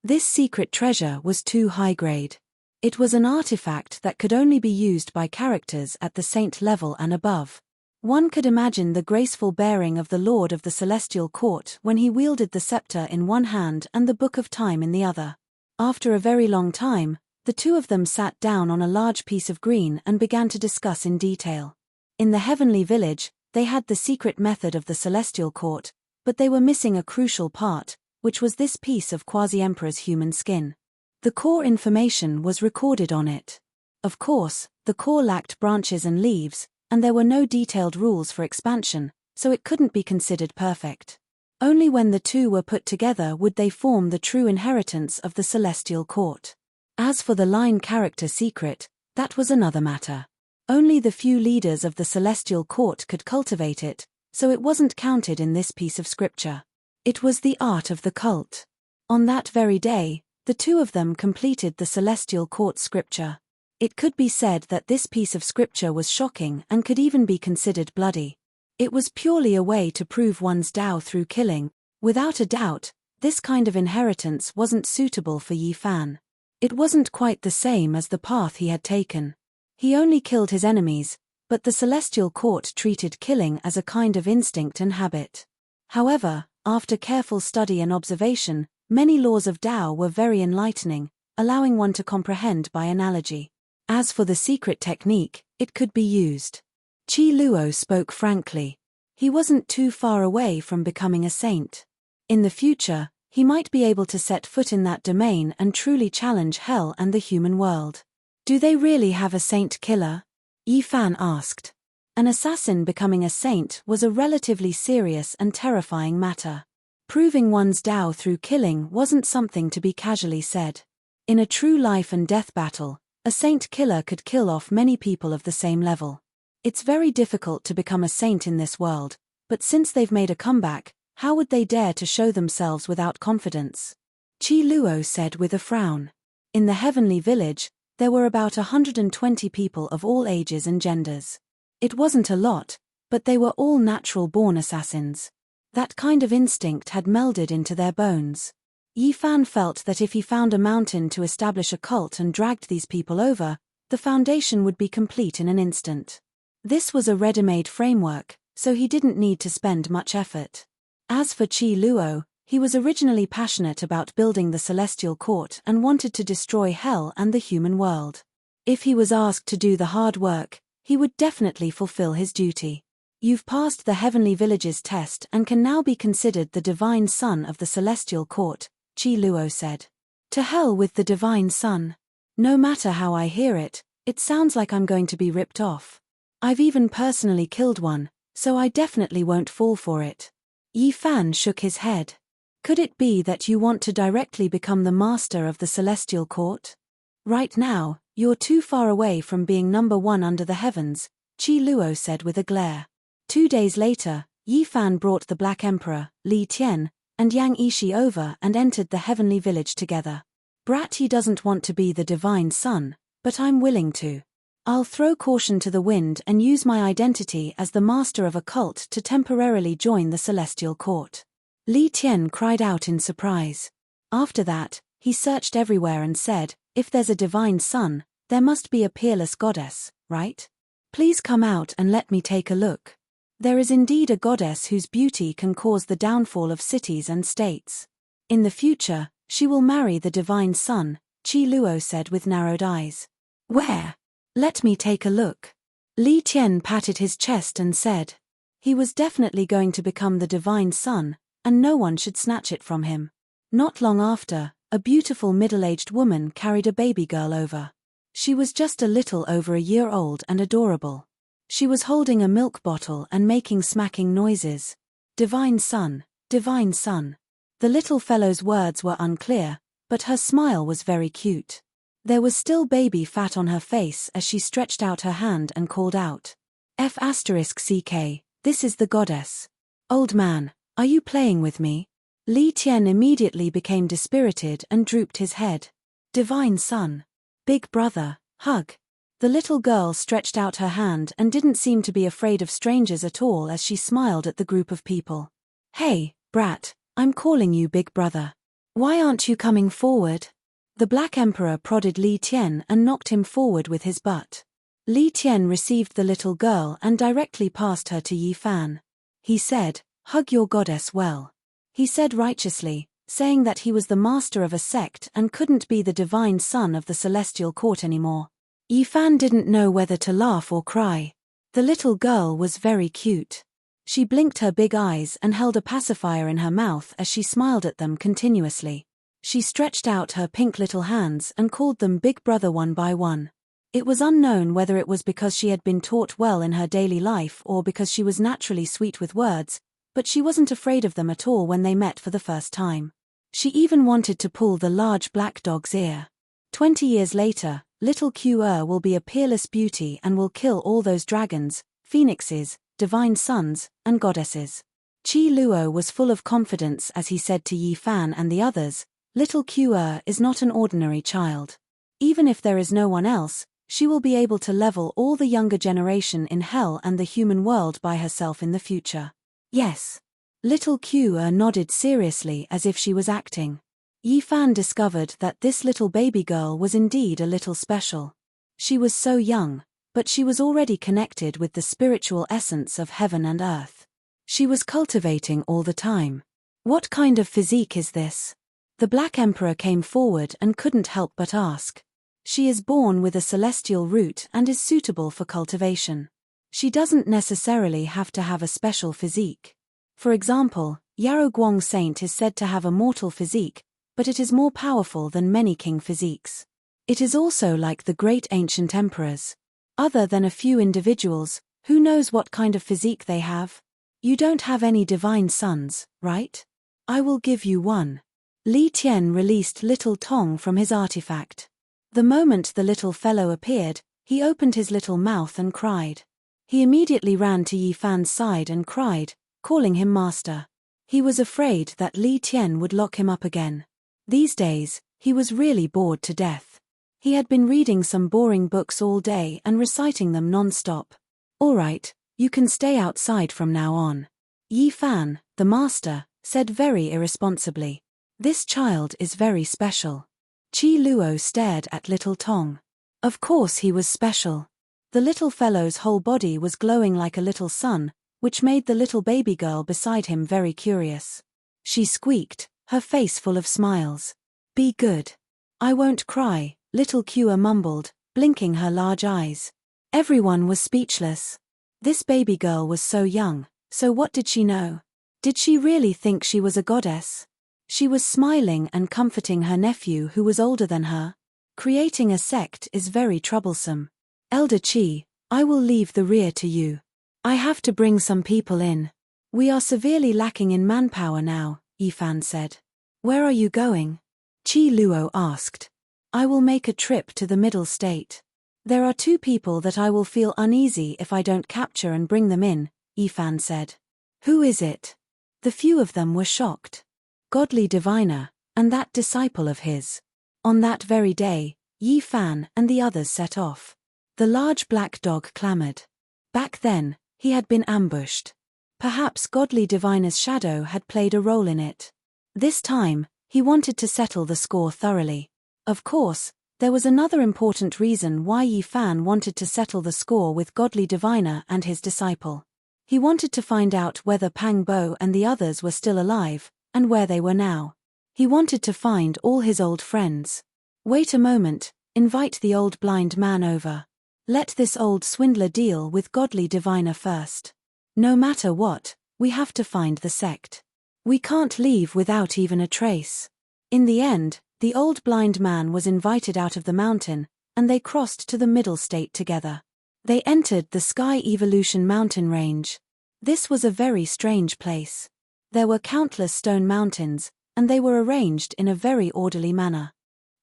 This secret treasure was too high grade. It was an artifact that could only be used by characters at the saint level and above. One could imagine the graceful bearing of the Lord of the Celestial Court when he wielded the scepter in one hand and the Book of Time in the other. After a very long time, the two of them sat down on a large piece of green and began to discuss in detail. In the heavenly village, they had the secret method of the Celestial Court, but they were missing a crucial part, which was this piece of Quasi-Emperor's human skin. The core information was recorded on it. Of course, the core lacked branches and leaves, and there were no detailed rules for expansion, so it couldn't be considered perfect. Only when the two were put together would they form the true inheritance of the Celestial Court. As for the line character secret, that was another matter. Only the few leaders of the Celestial Court could cultivate it, so it wasn't counted in this piece of scripture. It was the art of the cult. On that very day, the two of them completed the Celestial Court scripture. It could be said that this piece of scripture was shocking and could even be considered bloody. It was purely a way to prove one's Tao through killing. Without a doubt, this kind of inheritance wasn't suitable for Yi Fan. It wasn't quite the same as the path he had taken. He only killed his enemies, but the Celestial Court treated killing as a kind of instinct and habit. However, after careful study and observation, many laws of Tao were very enlightening, allowing one to comprehend by analogy. As for the secret technique, it could be used. Qi Luo spoke frankly. He wasn't too far away from becoming a saint. In the future, he might be able to set foot in that domain and truly challenge hell and the human world. Do they really have a saint killer? Yi Fan asked. An assassin becoming a saint was a relatively serious and terrifying matter. Proving one's Tao through killing wasn't something to be casually said. In a true life and death battle, a saint killer could kill off many people of the same level. It's very difficult to become a saint in this world, but since they've made a comeback, how would they dare to show themselves without confidence? Qi Luo said with a frown. In the heavenly village, there were about 120 people of all ages and genders. It wasn't a lot, but they were all natural-born assassins. That kind of instinct had melded into their bones. Yi Fan felt that if he found a mountain to establish a cult and dragged these people over, the foundation would be complete in an instant. This was a ready-made framework, so he didn't need to spend much effort. As for Qi Luo, he was originally passionate about building the Celestial Court and wanted to destroy hell and the human world. If he was asked to do the hard work, he would definitely fulfill his duty. You've passed the Heavenly Village's test and can now be considered the divine son of the Celestial Court, Qi Luo said. To hell with the divine son. No matter how I hear it, it sounds like I'm going to be ripped off. I've even personally killed one, so I definitely won't fall for it. Yi Fan shook his head. Could it be that you want to directly become the master of the Celestial Court? Right now, you're too far away from being number one under the heavens, Qi Luo said with a glare. 2 days later, Yi Fan brought the Black Emperor, Li Tian, and Yang Ishi over and entered the heavenly village together. Brat, he doesn't want to be the divine son, but I'm willing to. I'll throw caution to the wind and use my identity as the master of a cult to temporarily join the Celestial Court. Li Tian cried out in surprise. After that, he searched everywhere and said, if there's a divine son, there must be a peerless goddess, right? Please come out and let me take a look. There is indeed a goddess whose beauty can cause the downfall of cities and states. In the future, she will marry the divine son, Qi Luo said with narrowed eyes. Where? Let me take a look. Li Tian patted his chest and said. He was definitely going to become the divine son, and no one should snatch it from him. Not long after, a beautiful middle-aged woman carried a baby girl over. She was just a little over a year old and adorable. She was holding a milk bottle and making smacking noises. Divine son, divine son. The little fellow's words were unclear, but her smile was very cute. There was still baby fat on her face as she stretched out her hand and called out. F***CK, this is the goddess. Old man, are you playing with me? Li Tian immediately became dispirited and drooped his head. Divine son. Big brother, hug. The little girl stretched out her hand and didn't seem to be afraid of strangers at all as she smiled at the group of people. "Hey, brat, I'm calling you big brother. Why aren't you coming forward?" The Black Emperor prodded Li Tian and knocked him forward with his butt. Li Tian received the little girl and directly passed her to Yi Fan. He said, "Hug your goddess well." He said righteously, saying that he was the master of a sect and couldn't be the divine son of the celestial court anymore. Yi Fan didn't know whether to laugh or cry. The little girl was very cute. She blinked her big eyes and held a pacifier in her mouth as she smiled at them continuously. She stretched out her pink little hands and called them Big Brother one by one. It was unknown whether it was because she had been taught well in her daily life or because she was naturally sweet with words, but she wasn't afraid of them at all when they met for the first time. She even wanted to pull the large black dog's ear. 20 years later, little Q-er will be a peerless beauty and will kill all those dragons, phoenixes, divine sons, and goddesses. Qi Luo was full of confidence as he said to Yi Fan and the others, "Little Q-er is not an ordinary child. Even if there is no one else, she will be able to level all the younger generation in hell and the human world by herself in the future." Yes. Little Q-er nodded seriously as if she was acting. Yi Fan discovered that this little baby girl was indeed a little special. She was so young, but she was already connected with the spiritual essence of heaven and earth. She was cultivating all the time. "What kind of physique is this?" The Black Emperor came forward and couldn't help but ask. "She is born with a celestial root and is suitable for cultivation. She doesn't necessarily have to have a special physique. For example, Yarrow Guang Saint is said to have a mortal physique, but it is more powerful than many king physiques. It is also like the great ancient emperors. Other than a few individuals, who knows what kind of physique they have? You don't have any divine sons, right? I will give you one." Li Tian released little Tong from his artifact. The moment the little fellow appeared, he opened his little mouth and cried. He immediately ran to Yi Fan's side and cried, calling him master. He was afraid that Li Tian would lock him up again. These days, he was really bored to death. He had been reading some boring books all day and reciting them non-stop. "All right, you can stay outside from now on," Yi Fan, the master, said very irresponsibly. "This child is very special." Qi Luo stared at little Tong. Of course he was special. The little fellow's whole body was glowing like a little sun, which made the little baby girl beside him very curious. She squeaked, her face full of smiles. "Be good. I won't cry," little Qa mumbled, blinking her large eyes. Everyone was speechless. This baby girl was so young, so what did she know? Did she really think she was a goddess? She was smiling and comforting her nephew who was older than her. Creating a sect is very troublesome. "Elder Qi, I will leave the rear to you. I have to bring some people in. We are severely lacking in manpower now," Yi Fan said. "Where are you going?" Qi Luo asked. "I will make a trip to the Middle State. There are 2 people that I will feel uneasy if I don't capture and bring them in," Yi Fan said. "Who is it?" The few of them were shocked. Godly diviner, and that disciple of his. On that very day, Yi Fan and the others set off. The large black dog clamored. Back then, he had been ambushed. Perhaps Godly Diviner's shadow had played a role in it. This time, he wanted to settle the score thoroughly. Of course, there was another important reason why Yi Fan wanted to settle the score with Godly Diviner and his disciple. He wanted to find out whether Pang Bo and the others were still alive, and where they were now. He wanted to find all his old friends. "Wait a moment, invite the old blind man over. Let this old swindler deal with Godly Diviner first. No matter what, we have to find the sect. We can't leave without even a trace." In the end, the old blind man was invited out of the mountain, and they crossed to the Middle State together. They entered the Sky Evolution mountain range. This was a very strange place. There were countless stone mountains, and they were arranged in a very orderly manner.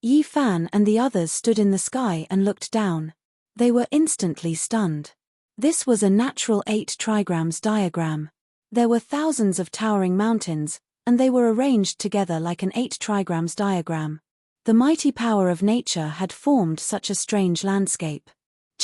Yi Fan and the others stood in the sky and looked down. They were instantly stunned. This was a natural 8 trigrams diagram. There were thousands of towering mountains, and they were arranged together like an 8 trigrams diagram. The mighty power of nature had formed such a strange landscape.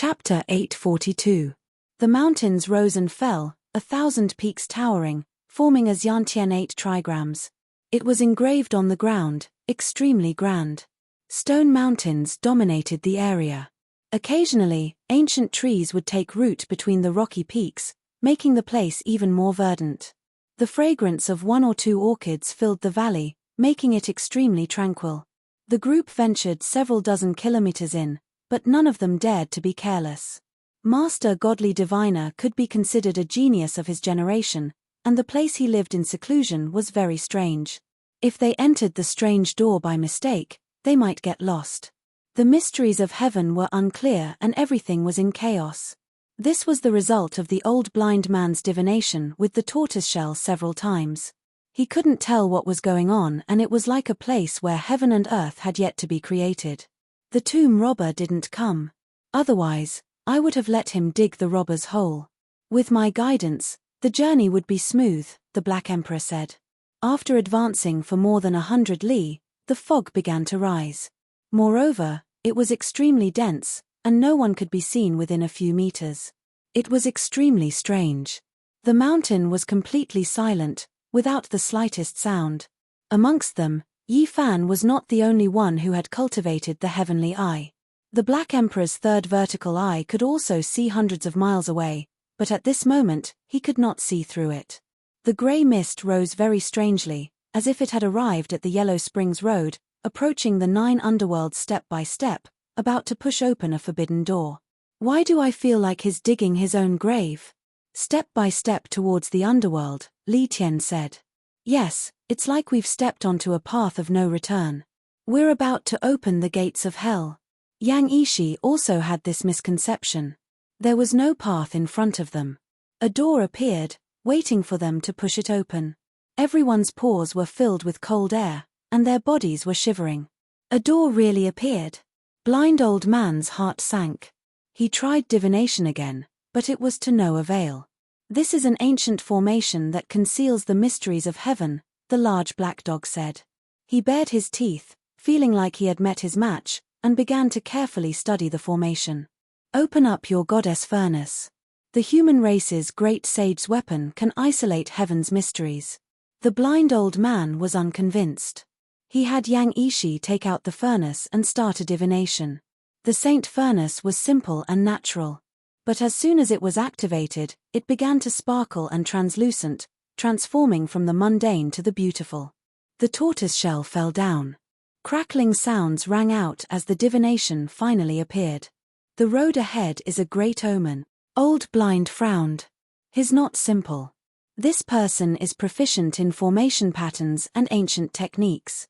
Chapter 842. The mountains rose and fell, 1,000 peaks towering, forming a Xiantian 8 trigrams. It was engraved on the ground, extremely grand. Stone mountains dominated the area. Occasionally, ancient trees would take root between the rocky peaks, making the place even more verdant. The fragrance of 1 or 2 orchids filled the valley, making it extremely tranquil. The group ventured several dozen kilometers in, but none of them dared to be careless. Master Godly Diviner could be considered a genius of his generation, and the place he lived in seclusion was very strange. If they entered the strange door by mistake, they might get lost. The mysteries of heaven were unclear and everything was in chaos. This was the result of the old blind man's divination with the tortoiseshell several times. He couldn't tell what was going on, and it was like a place where heaven and earth had yet to be created. The tomb robber didn't come. Otherwise, I would have let him dig the robber's hole. With my guidance, the journey would be smooth, the Black Emperor said. After advancing for more than 100 li, the fog began to rise. Moreover, it was extremely dense, and no one could be seen within a few meters. It was extremely strange. The mountain was completely silent, without the slightest sound. Amongst them, Yi Fan was not the only one who had cultivated the heavenly eye. The Black Emperor's third vertical eye could also see hundreds of miles away, but at this moment, he could not see through it. The grey mist rose very strangely, as if it had arrived at the Yellow Springs Road, approaching the 9 underworlds step by step, about to push open a forbidden door. Why do I feel like he's digging his own grave? Step by step towards the underworld, Li Tian said. Yes, it's like we've stepped onto a path of no return. We're about to open the gates of hell. Yang Yishi also had this misconception. There was no path in front of them. A door appeared, waiting for them to push it open. Everyone's pores were filled with cold air, and their bodies were shivering. A door really appeared. Blind Old Man's heart sank. He tried divination again, but it was to no avail. This is an ancient formation that conceals the mysteries of heaven, the large black dog said. He bared his teeth, feeling like he had met his match, and began to carefully study the formation. Open up your goddess furnace. The human race's great sage's weapon can isolate heaven's mysteries. The blind old man was unconvinced. He had Yang Yishi take out the furnace and start a divination. The saint furnace was simple and natural. But as soon as it was activated, it began to sparkle and translucent, transforming from the mundane to the beautiful. The tortoiseshell fell down. Crackling sounds rang out as the divination finally appeared. The road ahead is a great omen. Old Blind frowned. He's not simple. This person is proficient in formation patterns and ancient techniques.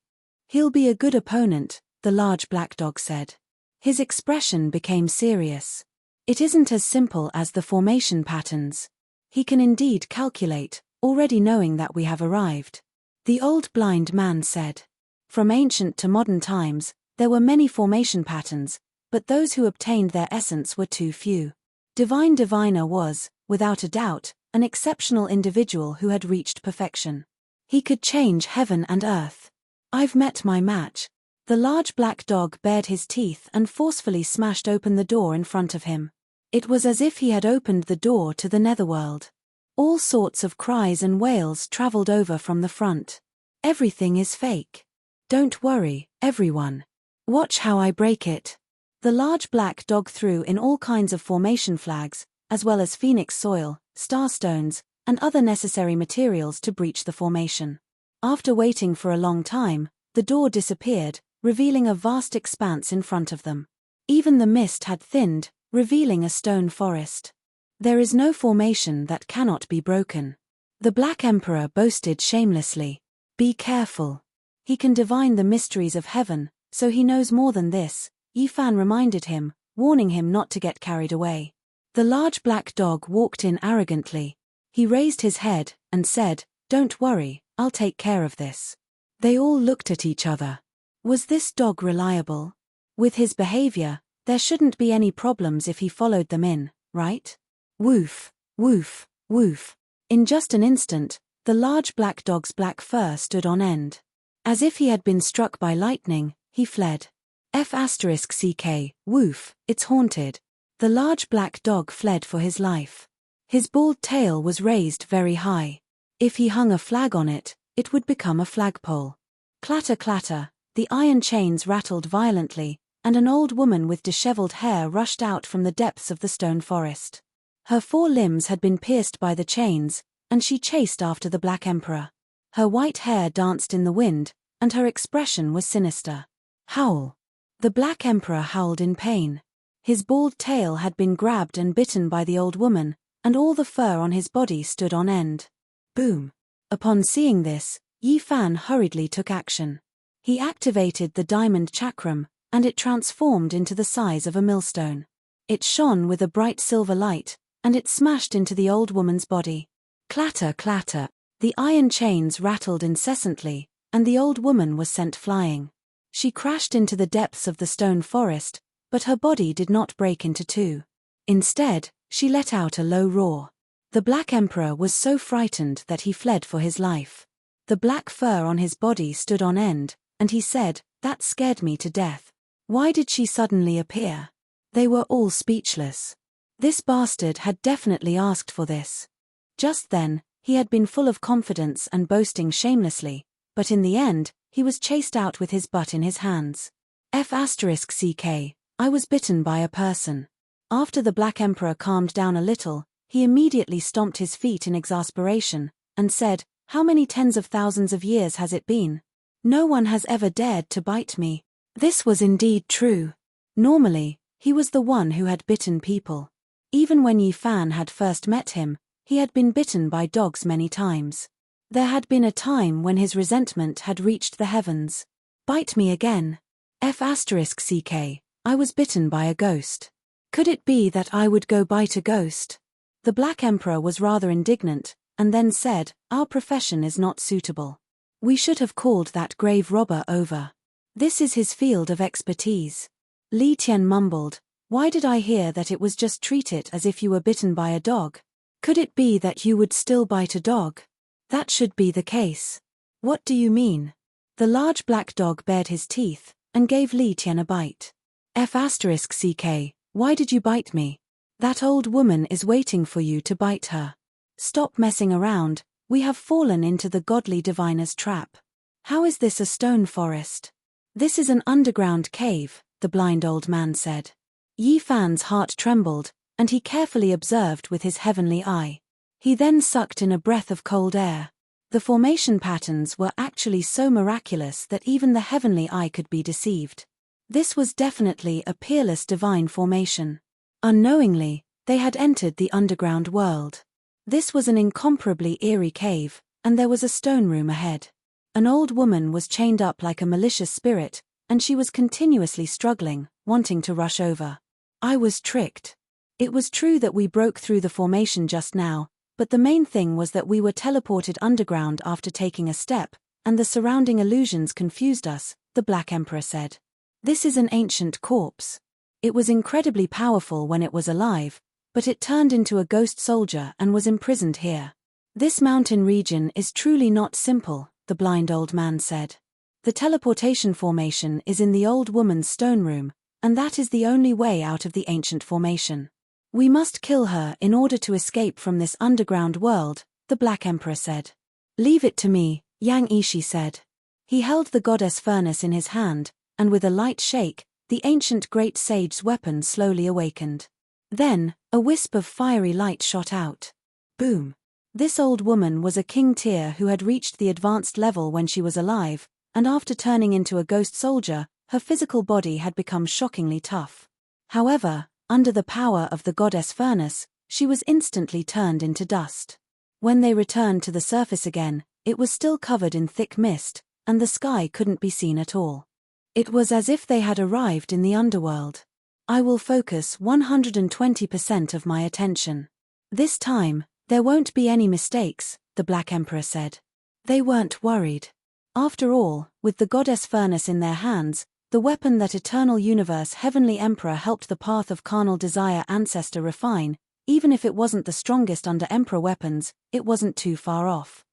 He'll be a good opponent, the large black dog said. His expression became serious. It isn't as simple as the formation patterns. He can indeed calculate, already knowing that we have arrived. The old blind man said. From ancient to modern times, there were many formation patterns, but those who obtained their essence were too few. Divine Diviner was, without a doubt, an exceptional individual who had reached perfection. He could change heaven and earth. I've met my match. The large black dog bared his teeth and forcefully smashed open the door in front of him. It was as if he had opened the door to the netherworld. All sorts of cries and wails traveled over from the front. Everything is fake. Don't worry, everyone. Watch how I break it. The large black dog threw in all kinds of formation flags, as well as phoenix soil, starstones, and other necessary materials to breach the formation. After waiting for a long time, the door disappeared, revealing a vast expanse in front of them. Even the mist had thinned, revealing a stone forest. There is no formation that cannot be broken. The Black Emperor boasted shamelessly. Be careful. He can divine the mysteries of heaven, so he knows more than this, Yi Fan reminded him, warning him not to get carried away. The large black dog walked in arrogantly. He raised his head, and said, Don't worry, I'll take care of this. They all looked at each other. Was this dog reliable? With his behavior, there shouldn't be any problems if he followed them in, right? Woof, woof, woof. In just an instant, the large black dog's black fur stood on end. As if he had been struck by lightning, he fled. F*ck, woof, it's haunted. The large black dog fled for his life. His bald tail was raised very high. If he hung a flag on it, it would become a flagpole. Clatter clatter, the iron chains rattled violently, and an old woman with disheveled hair rushed out from the depths of the stone forest. Her 4 limbs had been pierced by the chains, and she chased after the Black Emperor. Her white hair danced in the wind, and her expression was sinister. Howl! The Black Emperor howled in pain. His bald tail had been grabbed and bitten by the old woman, and all the fur on his body stood on end. Boom! Upon seeing this, Yi Fan hurriedly took action. He activated the diamond chakram, and it transformed into the size of a millstone. It shone with a bright silver light, and it smashed into the old woman's body. Clatter, clatter, the iron chains rattled incessantly, and the old woman was sent flying. She crashed into the depths of the stone forest, but her body did not break into 2. Instead, she let out a low roar. The Black Emperor was so frightened that he fled for his life. The black fur on his body stood on end, and he said, "That scared me to death. Why did she suddenly appear?" They were all speechless. This bastard had definitely asked for this. Just then, he had been full of confidence and boasting shamelessly, but in the end, he was chased out with his butt in his hands. **CK, I was bitten by a person. After the Black Emperor calmed down a little, he immediately stomped his feet in exasperation, and said, "How many tens of thousands of years has it been? No one has ever dared to bite me." This was indeed true. Normally, he was the one who had bitten people. Even when Yi Fan had first met him, he had been bitten by dogs many times. There had been a time when his resentment had reached the heavens. "Bite me again. **CK, I was bitten by a ghost. Could it be that I would go bite a ghost?" The Black Emperor was rather indignant, and then said, "Our profession is not suitable. We should have called that grave robber over. This is his field of expertise." Li Tian mumbled, "Why did I hear that it was just treat it as if you were bitten by a dog? Could it be that you would still bite a dog? That should be the case." "What do you mean?" The large black dog bared his teeth, and gave Li Tian a bite. **CK, why did you bite me? That old woman is waiting for you to bite her. Stop messing around, we have fallen into the godly diviner's trap. How is this a stone forest?" "This is an underground cave," the blind old man said. Yi Fan's heart trembled, and he carefully observed with his heavenly eye. He then sucked in a breath of cold air. The formation patterns were actually so miraculous that even the heavenly eye could be deceived. This was definitely a peerless divine formation. Unknowingly, they had entered the underground world. This was an incomparably eerie cave, and there was a stone room ahead. An old woman was chained up like a malicious spirit, and she was continuously struggling, wanting to rush over. I was tricked. It was true that we broke through the formation just now, but the main thing was that we were teleported underground after taking a step, and the surrounding illusions confused us, the Black Emperor said. This is an ancient corpse. It was incredibly powerful when it was alive, but it turned into a ghost soldier and was imprisoned here. This mountain region is truly not simple, the blind old man said. The teleportation formation is in the old woman's stone room, and that is the only way out of the ancient formation. We must kill her in order to escape from this underground world, the Black Emperor said. Leave it to me, Yang Ishi said. He held the goddess furnace in his hand, and with a light shake, the ancient great sage's weapon slowly awakened. Then, a wisp of fiery light shot out. Boom! This old woman was a king tier who had reached the advanced level when she was alive, and after turning into a ghost soldier, her physical body had become shockingly tough. However, under the power of the goddess furnace, she was instantly turned into dust. When they returned to the surface again, it was still covered in thick mist, and the sky couldn't be seen at all. It was as if they had arrived in the underworld. I will focus 120% of my attention. This time, there won't be any mistakes, the Black Emperor said. They weren't worried. After all, with the goddess furnace in their hands, the weapon that Eternal Universe Heavenly Emperor helped the path of carnal desire ancestor refine, even if it wasn't the strongest under Emperor weapons, it wasn't too far off.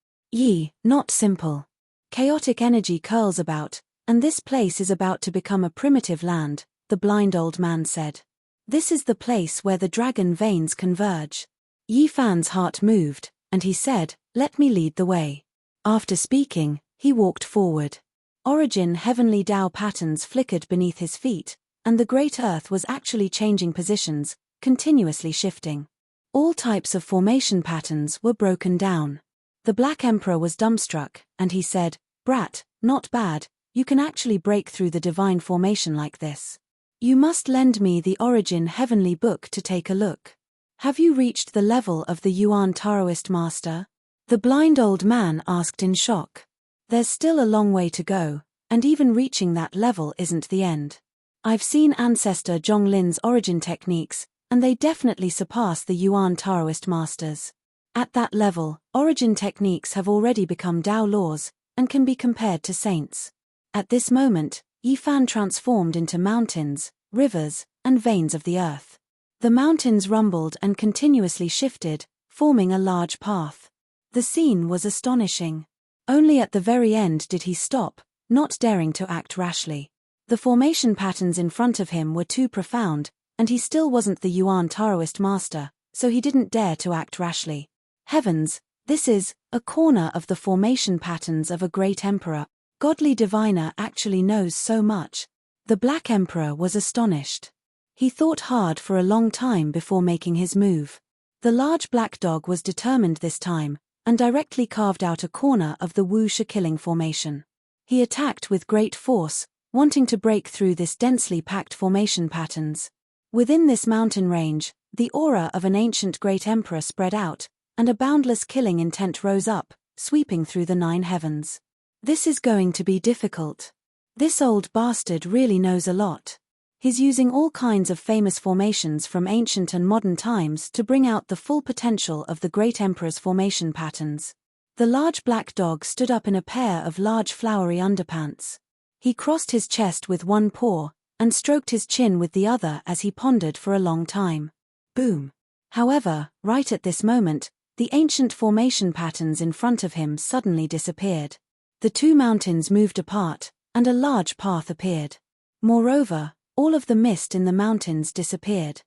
Not simple. Chaotic energy curls about, and this place is about to become a primitive land, the blind old man said. This is the place where the dragon veins converge. Yi Fan's heart moved, and he said, "Let me lead the way." After speaking, he walked forward. Origin heavenly Tao patterns flickered beneath his feet, and the great earth was actually changing positions, continuously shifting. All types of formation patterns were broken down. The Black Emperor was dumbstruck, and he said, "Brat, not bad, you can actually break through the divine formation like this. You must lend me the Origin Heavenly Book to take a look. Have you reached the level of the Yuan Taoist master?" The blind old man asked in shock. "There's still a long way to go, and even reaching that level isn't the end. I've seen Ancestor Zhonglin's origin techniques, and they definitely surpass the Yuan Taoist masters. At that level, origin techniques have already become Tao laws, and can be compared to saints." At this moment, Yi Fan transformed into mountains, rivers, and veins of the earth. The mountains rumbled and continuously shifted, forming a large path. The scene was astonishing. Only at the very end did he stop, not daring to act rashly. The formation patterns in front of him were too profound, and he still wasn't the Yuan Taoist master, so he didn't dare to act rashly. Heavens, this is a corner of the formation patterns of a great emperor. Godly diviner actually knows so much. The Black Emperor was astonished. He thought hard for a long time before making his move. The large black dog was determined this time, and directly carved out a corner of the Wu Shi killing formation. He attacked with great force, wanting to break through this densely packed formation patterns. Within this mountain range, the aura of an ancient great emperor spread out, and a boundless killing intent rose up, sweeping through the 9 heavens. This is going to be difficult. This old bastard really knows a lot. He's using all kinds of famous formations from ancient and modern times to bring out the full potential of the great emperor's formation patterns. The large black dog stood up in a pair of large flowery underpants. He crossed his chest with one paw, and stroked his chin with the other as he pondered for a long time. Boom. However, right at this moment, the ancient formation patterns in front of him suddenly disappeared. The 2 mountains moved apart, and a large path appeared. Moreover, all of the mist in the mountains disappeared.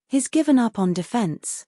He's given up on defense.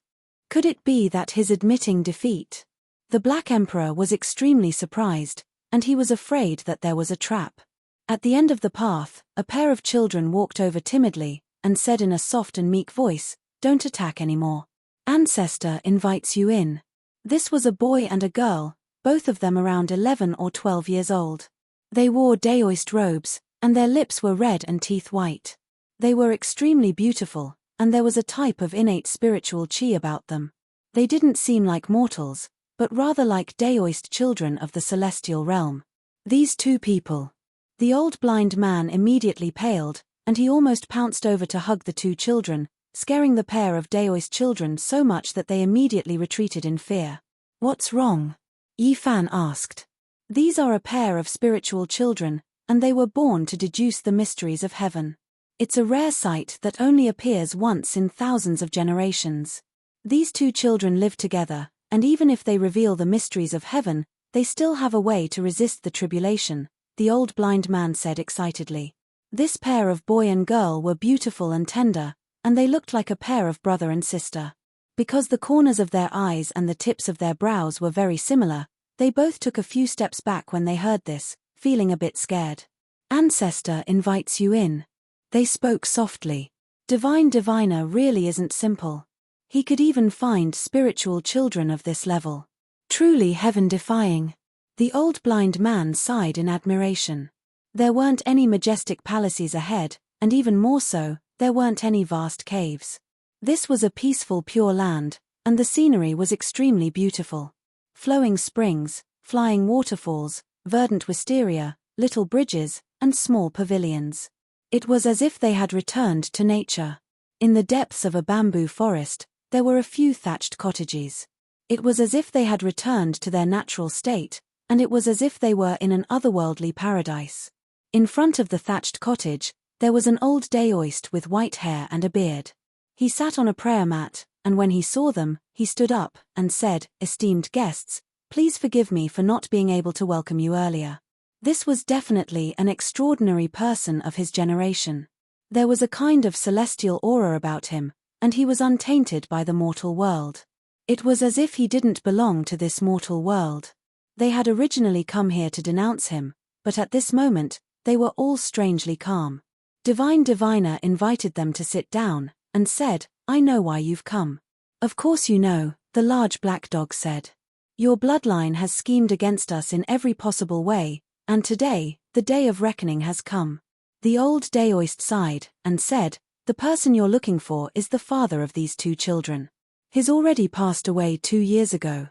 Could it be that he's admitting defeat? The Black Emperor was extremely surprised, and he was afraid that there was a trap. At the end of the path, a pair of children walked over timidly, and said in a soft and meek voice, "Don't attack anymore. Ancestor invites you in." This was a boy and a girl, both of them around 11 or 12 years old. They wore Daoist robes, and their lips were red and teeth white. They were extremely beautiful, and there was a type of innate spiritual qi about them. They didn't seem like mortals, but rather like Daoist children of the celestial realm. These 2 people. The old blind man immediately paled, and he almost pounced over to hug the 2 children, scaring the pair of Daoist children so much that they immediately retreated in fear. "What's wrong?" Yi Fan asked. "These are a pair of spiritual children, and they were born to deduce the mysteries of heaven. It's a rare sight that only appears once in thousands of generations. These 2 children live together, and even if they reveal the mysteries of heaven, they still have a way to resist the tribulation," the old blind man said excitedly. This pair of boy and girl were beautiful and tender, and they looked like a pair of brother and sister. Because the corners of their eyes and the tips of their brows were very similar, they both took a few steps back when they heard this, feeling a bit scared. "Ancestor invites you in." They spoke softly. Divine Diviner really isn't simple. He could even find spiritual children of this level. Truly heaven-defying. The old blind man sighed in admiration. There weren't any majestic palaces ahead, and even more so, there weren't any vast caves. This was a peaceful pure land, and the scenery was extremely beautiful. Flowing springs, flying waterfalls, verdant wisteria, little bridges, and small pavilions. It was as if they had returned to nature. In the depths of a bamboo forest, there were a few thatched cottages. It was as if they had returned to their natural state, and it was as if they were in an otherworldly paradise. In front of the thatched cottage, there was an old Daoist with white hair and a beard. He sat on a prayer mat, and when he saw them, he stood up and said, "Esteemed guests, please forgive me for not being able to welcome you earlier." This was definitely an extraordinary person of his generation. There was a kind of celestial aura about him, and he was untainted by the mortal world. It was as if he didn't belong to this mortal world. They had originally come here to denounce him, but at this moment, they were all strangely calm. Divine Diviner invited them to sit down, and said, "I know why you've come." "Of course you know," the large black dog said. "Your bloodline has schemed against us in every possible way, and today, the day of reckoning has come." The old Daoist sighed, and said, "The person you're looking for is the father of these two children. He's already passed away 2 years ago."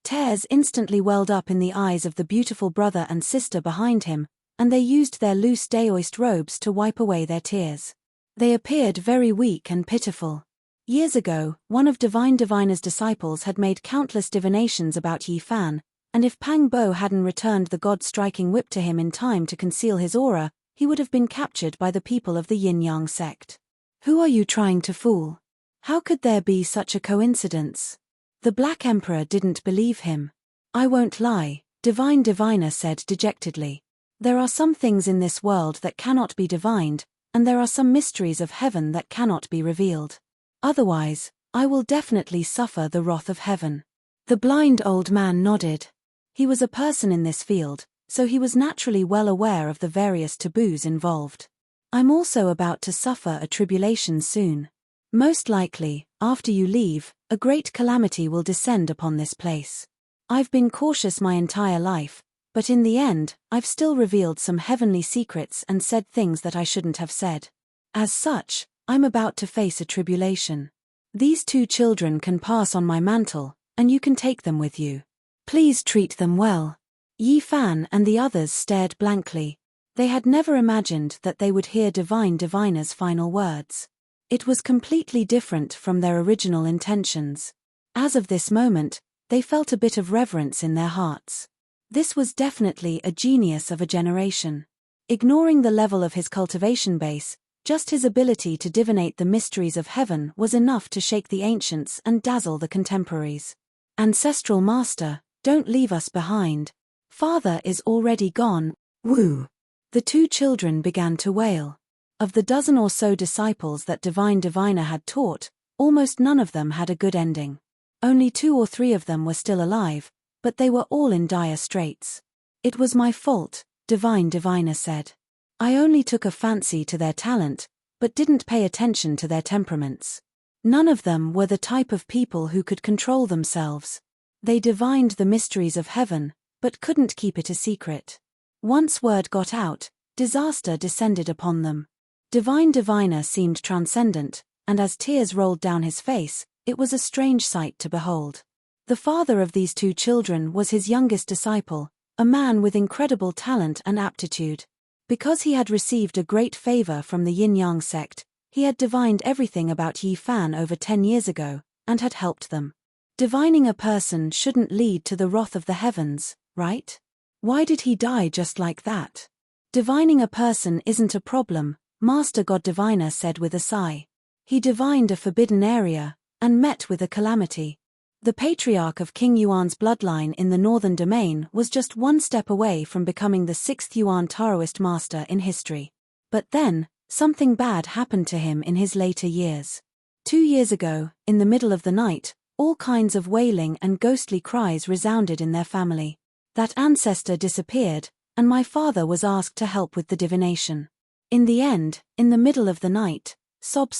Tears instantly welled up in the eyes of the beautiful brother and sister behind him, and they used their loose Daoist robes to wipe away their tears. They appeared very weak and pitiful. Years ago, one of Divine Diviner's disciples had made countless divinations about Yi Fan, and if Pang Bo hadn't returned the god-striking whip to him in time to conceal his aura, he would have been captured by the people of the Yin-Yang sect. "Who are you trying to fool? How could there be such a coincidence?" The Black Emperor didn't believe him. "I won't lie," Divine Diviner said dejectedly. "There are some things in this world that cannot be divined, and there are some mysteries of heaven that cannot be revealed. Otherwise, I will definitely suffer the wrath of heaven." The blind old man nodded. He was a person in this field, so he was naturally well aware of the various taboos involved. "I'm also about to suffer a tribulation soon. Most likely, after you leave, a great calamity will descend upon this place. I've been cautious my entire life, but in the end, I've still revealed some heavenly secrets and said things that I shouldn't have said. As such, I'm about to face a tribulation. These two children can pass on my mantle, and you can take them with you. Please treat them well." Yi Fan and the others stared blankly. They had never imagined that they would hear Divine Diviner's final words. It was completely different from their original intentions. As of this moment, they felt a bit of reverence in their hearts. This was definitely a genius of a generation. Ignoring the level of his cultivation base, just his ability to divinate the mysteries of heaven was enough to shake the ancients and dazzle the contemporaries. "Ancestral Master, don't leave us behind. Father is already gone, woo." The two children began to wail. Of the dozen or so disciples that Divine Diviner had taught, almost none of them had a good ending. Only 2 or 3 of them were still alive, but they were all in dire straits. "It was my fault," Divine Diviner said. "I only took a fancy to their talent, but didn't pay attention to their temperaments. None of them were the type of people who could control themselves. They divined the mysteries of heaven, but couldn't keep it a secret. Once word got out, disaster descended upon them." Divine Diviner seemed transcendent, and as tears rolled down his face, it was a strange sight to behold. The father of these two children was his youngest disciple, a man with incredible talent and aptitude. Because he had received a great favor from the Yin-Yang sect, he had divined everything about Yi Fan over 10 years ago, and had helped them. Divining a person shouldn't lead to the wrath of the heavens, right? Why did he die just like that? "Divining a person isn't a problem," Master God Diviner said with a sigh. He divined a forbidden area, and met with a calamity. The patriarch of King Yuan's bloodline in the northern domain was just one step away from becoming the 6th Yuan Taoist master in history. But then, something bad happened to him in his later years. 2 years ago, in the middle of the night, all kinds of wailing and ghostly cries resounded in their family. That ancestor disappeared, and my father was asked to help with the divination. In the end, in the middle of the night, sob.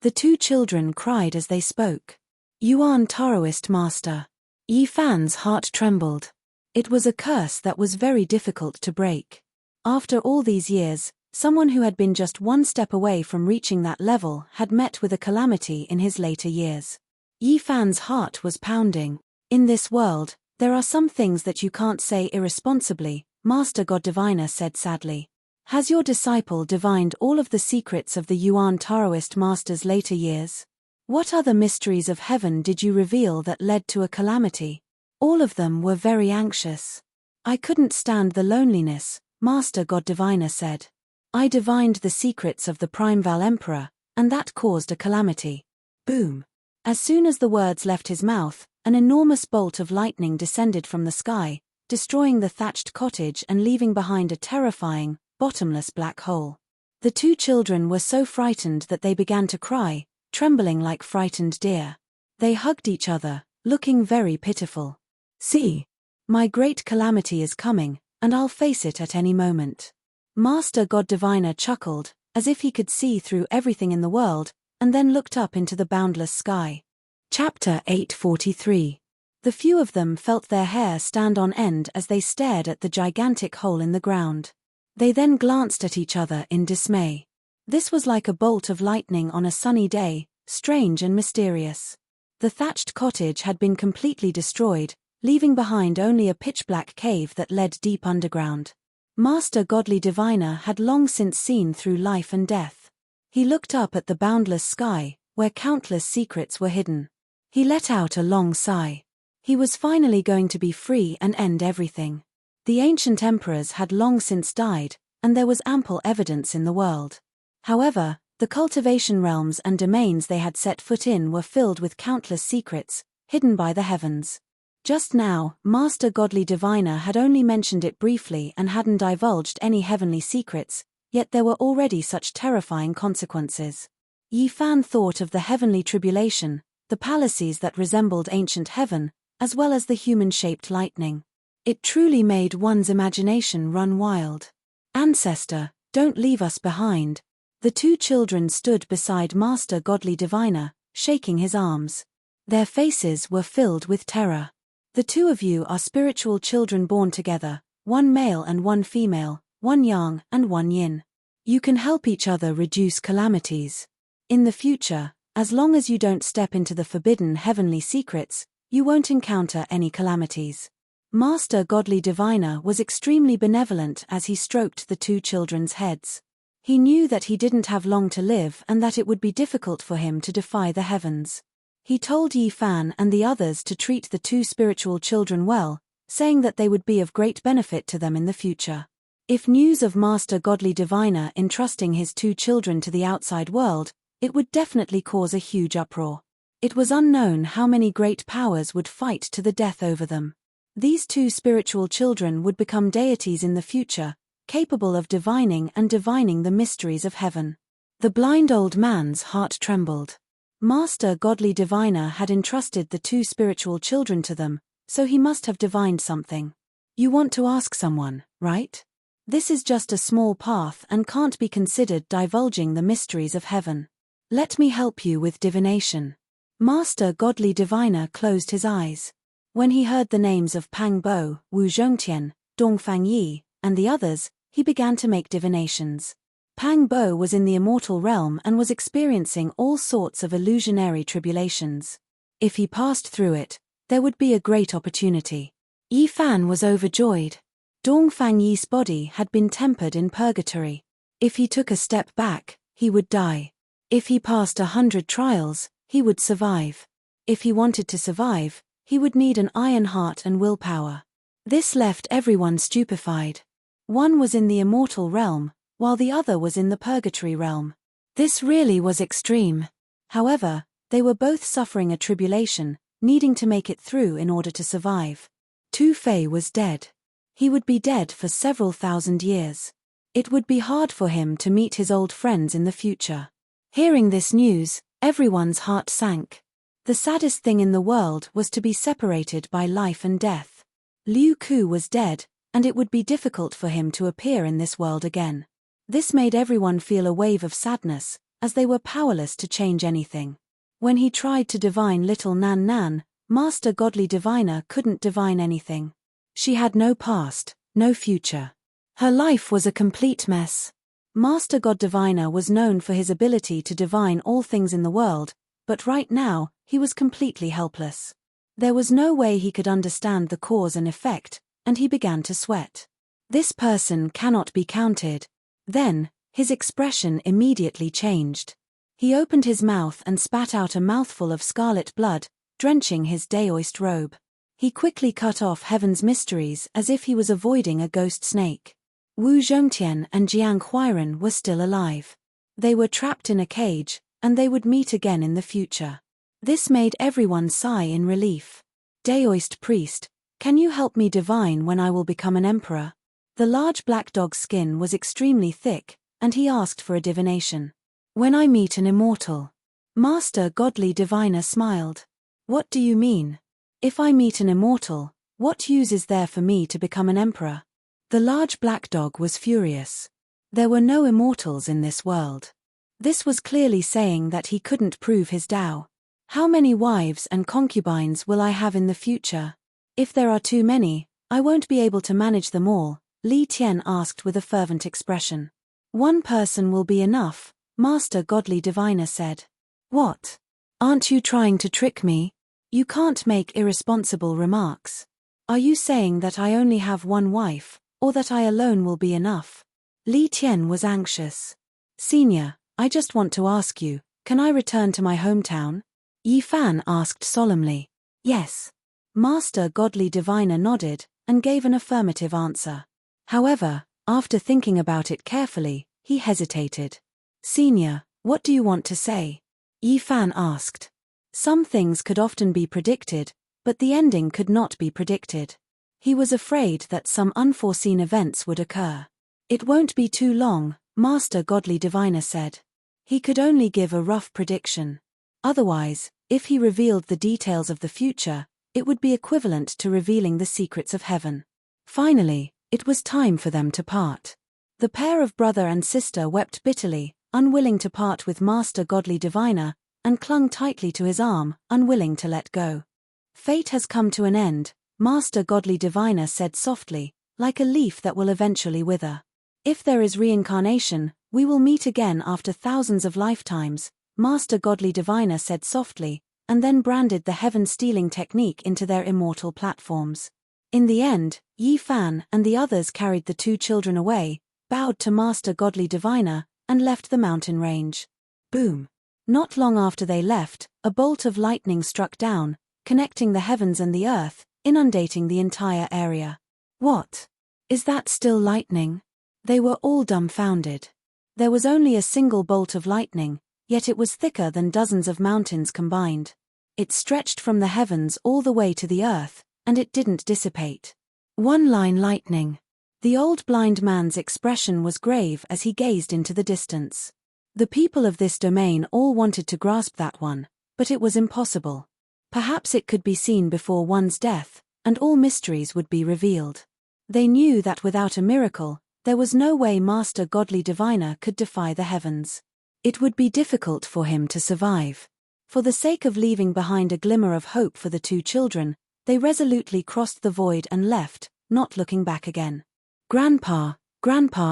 The two children cried as they spoke. "Yuan Taoist Master." Yi Fan's heart trembled. It was a curse that was very difficult to break. After all these years, someone who had been just one step away from reaching that level had met with a calamity in his later years. Yi Fan's heart was pounding. "In this world, there are some things that you can't say irresponsibly," Master God Diviner said sadly. "Has your disciple divined all of the secrets of the Yuan Taoist Master's later years? What other mysteries of heaven did you reveal that led to a calamity?" All of them were very anxious. "I couldn't stand the loneliness," Master God Diviner said. "I divined the secrets of the Primeval Emperor, and that caused a calamity." Boom! As soon as the words left his mouth, an enormous bolt of lightning descended from the sky, destroying the thatched cottage and leaving behind a terrifying, bottomless black hole. The two children were so frightened that they began to cry, trembling like frightened deer. They hugged each other, looking very pitiful. "See, my great calamity is coming, and I'll face it at any moment." Master God Diviner chuckled, as if he could see through everything in the world, and then looked up into the boundless sky. Chapter 843. The few of them felt their hair stand on end as they stared at the gigantic hole in the ground. They then glanced at each other in dismay. This was like a bolt of lightning on a sunny day, strange and mysterious. The thatched cottage had been completely destroyed, leaving behind only a pitch-black cave that led deep underground. Master Godly Diviner had long since seen through life and death. He looked up at the boundless sky, where countless secrets were hidden. He let out a long sigh. He was finally going to be free and end everything. The ancient emperors had long since died, and there was ample evidence in the world. However, the cultivation realms and domains they had set foot in were filled with countless secrets, hidden by the heavens. Just now, Master Godly Diviner had only mentioned it briefly and hadn't divulged any heavenly secrets, yet there were already such terrifying consequences. Yi Fan thought of the heavenly tribulation, the palaces that resembled ancient heaven, as well as the human-shaped lightning. It truly made one's imagination run wild. "Ancestor, don't leave us behind." The two children stood beside Master Godly Diviner, shaking his arms. Their faces were filled with terror. "The two of you are spiritual children born together, one male and one female, one yang and one yin. You can help each other reduce calamities. In the future, as long as you don't step into the forbidden heavenly secrets, you won't encounter any calamities." Master Godly Diviner was extremely benevolent as he stroked the two children's heads. He knew that he didn't have long to live and that it would be difficult for him to defy the heavens. He told Yi Fan and the others to treat the two spiritual children well, saying that they would be of great benefit to them in the future. If news of Master Godly Diviner entrusting his two children to the outside world, it would definitely cause a huge uproar. It was unknown how many great powers would fight to the death over them. These two spiritual children would become deities in the future, capable of divining the mysteries of heaven. The blind old man's heart trembled. Master Godly Diviner had entrusted the two spiritual children to them, so he must have divined something. "You want to ask someone, right? This is just a small path and can't be considered divulging the mysteries of heaven. Let me help you with divination." Master Godly Diviner closed his eyes. When he heard the names of Pang Bo, Wu Zhongtian, Dongfang Yi, and the others, he began to make divinations. Pang Bo was in the immortal realm and was experiencing all sorts of illusionary tribulations. If he passed through it, there would be a great opportunity. Yi Fan was overjoyed. Dongfang Yi's body had been tempered in purgatory. If he took a step back, he would die. If he passed 100 trials, he would survive. If he wanted to survive, he would need an iron heart and willpower. This left everyone stupefied. One was in the immortal realm, while the other was in the purgatory realm. This really was extreme. However, they were both suffering a tribulation, needing to make it through in order to survive. Tu Fei was dead. He would be dead for several thousand years. It would be hard for him to meet his old friends in the future. Hearing this news, everyone's heart sank. The saddest thing in the world was to be separated by life and death. Liu Ku was dead, and it would be difficult for him to appear in this world again. This made everyone feel a wave of sadness, as they were powerless to change anything. When he tried to divine little Nan Nan, Master Godly Diviner couldn't divine anything. She had no past, no future. Her life was a complete mess. Master God Diviner was known for his ability to divine all things in the world, but right now, he was completely helpless. There was no way he could understand the cause and effect, and he began to sweat. This person cannot be counted. Then, his expression immediately changed. He opened his mouth and spat out a mouthful of scarlet blood, drenching his daoist robe. He quickly cut off heaven's mysteries as if he was avoiding a ghost snake. Wu Zhongtian and Jiang Huairen were still alive. They were trapped in a cage, and they would meet again in the future. This made everyone sigh in relief. "Daoist priest, can you help me divine when I will become an emperor?" The large black dog's skin was extremely thick, and he asked for a divination. When I meet an immortal. Master Godly Diviner smiled. What do you mean? If I meet an immortal, what use is there for me to become an emperor? The large black dog was furious. There were no immortals in this world. This was clearly saying that he couldn't prove his Tao. How many wives and concubines will I have in the future? If there are too many, I won't be able to manage them all, Li Tian asked with a fervent expression. One person will be enough, Master Godly Diviner said. What? Aren't you trying to trick me? You can't make irresponsible remarks. Are you saying that I only have one wife, or that I alone will be enough? Li Tian was anxious. Senior, I just want to ask you, can I return to my hometown? Yi Fan asked solemnly. Yes. Master Godly Diviner nodded, and gave an affirmative answer. However, after thinking about it carefully, he hesitated. Senior, what do you want to say? Yi Fan asked. Some things could often be predicted, but the ending could not be predicted. He was afraid that some unforeseen events would occur. It won't be too long, Master Godly Diviner said. He could only give a rough prediction. Otherwise, if he revealed the details of the future, it would be equivalent to revealing the secrets of heaven. Finally, it was time for them to part. The pair of brother and sister wept bitterly, unwilling to part with Master Godly Diviner, and clung tightly to his arm, unwilling to let go. Fate has come to an end, Master Godly Diviner said softly, like a leaf that will eventually wither. If there is reincarnation, we will meet again after thousands of lifetimes, Master Godly Diviner said softly, and then branded the heaven-stealing technique into their immortal platforms. In the end, Yi Fan and the others carried the two children away, bowed to Master Godly Diviner, and left the mountain range. Boom! Not long after they left, a bolt of lightning struck down, connecting the heavens and the earth, inundating the entire area. What? Is that still lightning? They were all dumbfounded. There was only a single bolt of lightning, yet it was thicker than dozens of mountains combined. It stretched from the heavens all the way to the earth, and it didn't dissipate. One-line lightning. The old blind man's expression was grave as he gazed into the distance. The people of this domain all wanted to grasp that one, but it was impossible. Perhaps it could be seen before one's death, and all mysteries would be revealed. They knew that without a miracle, there was no way Master Godly Diviner could defy the heavens. It would be difficult for him to survive. For the sake of leaving behind a glimmer of hope for the two children, they resolutely crossed the void and left, not looking back again. Grandpa,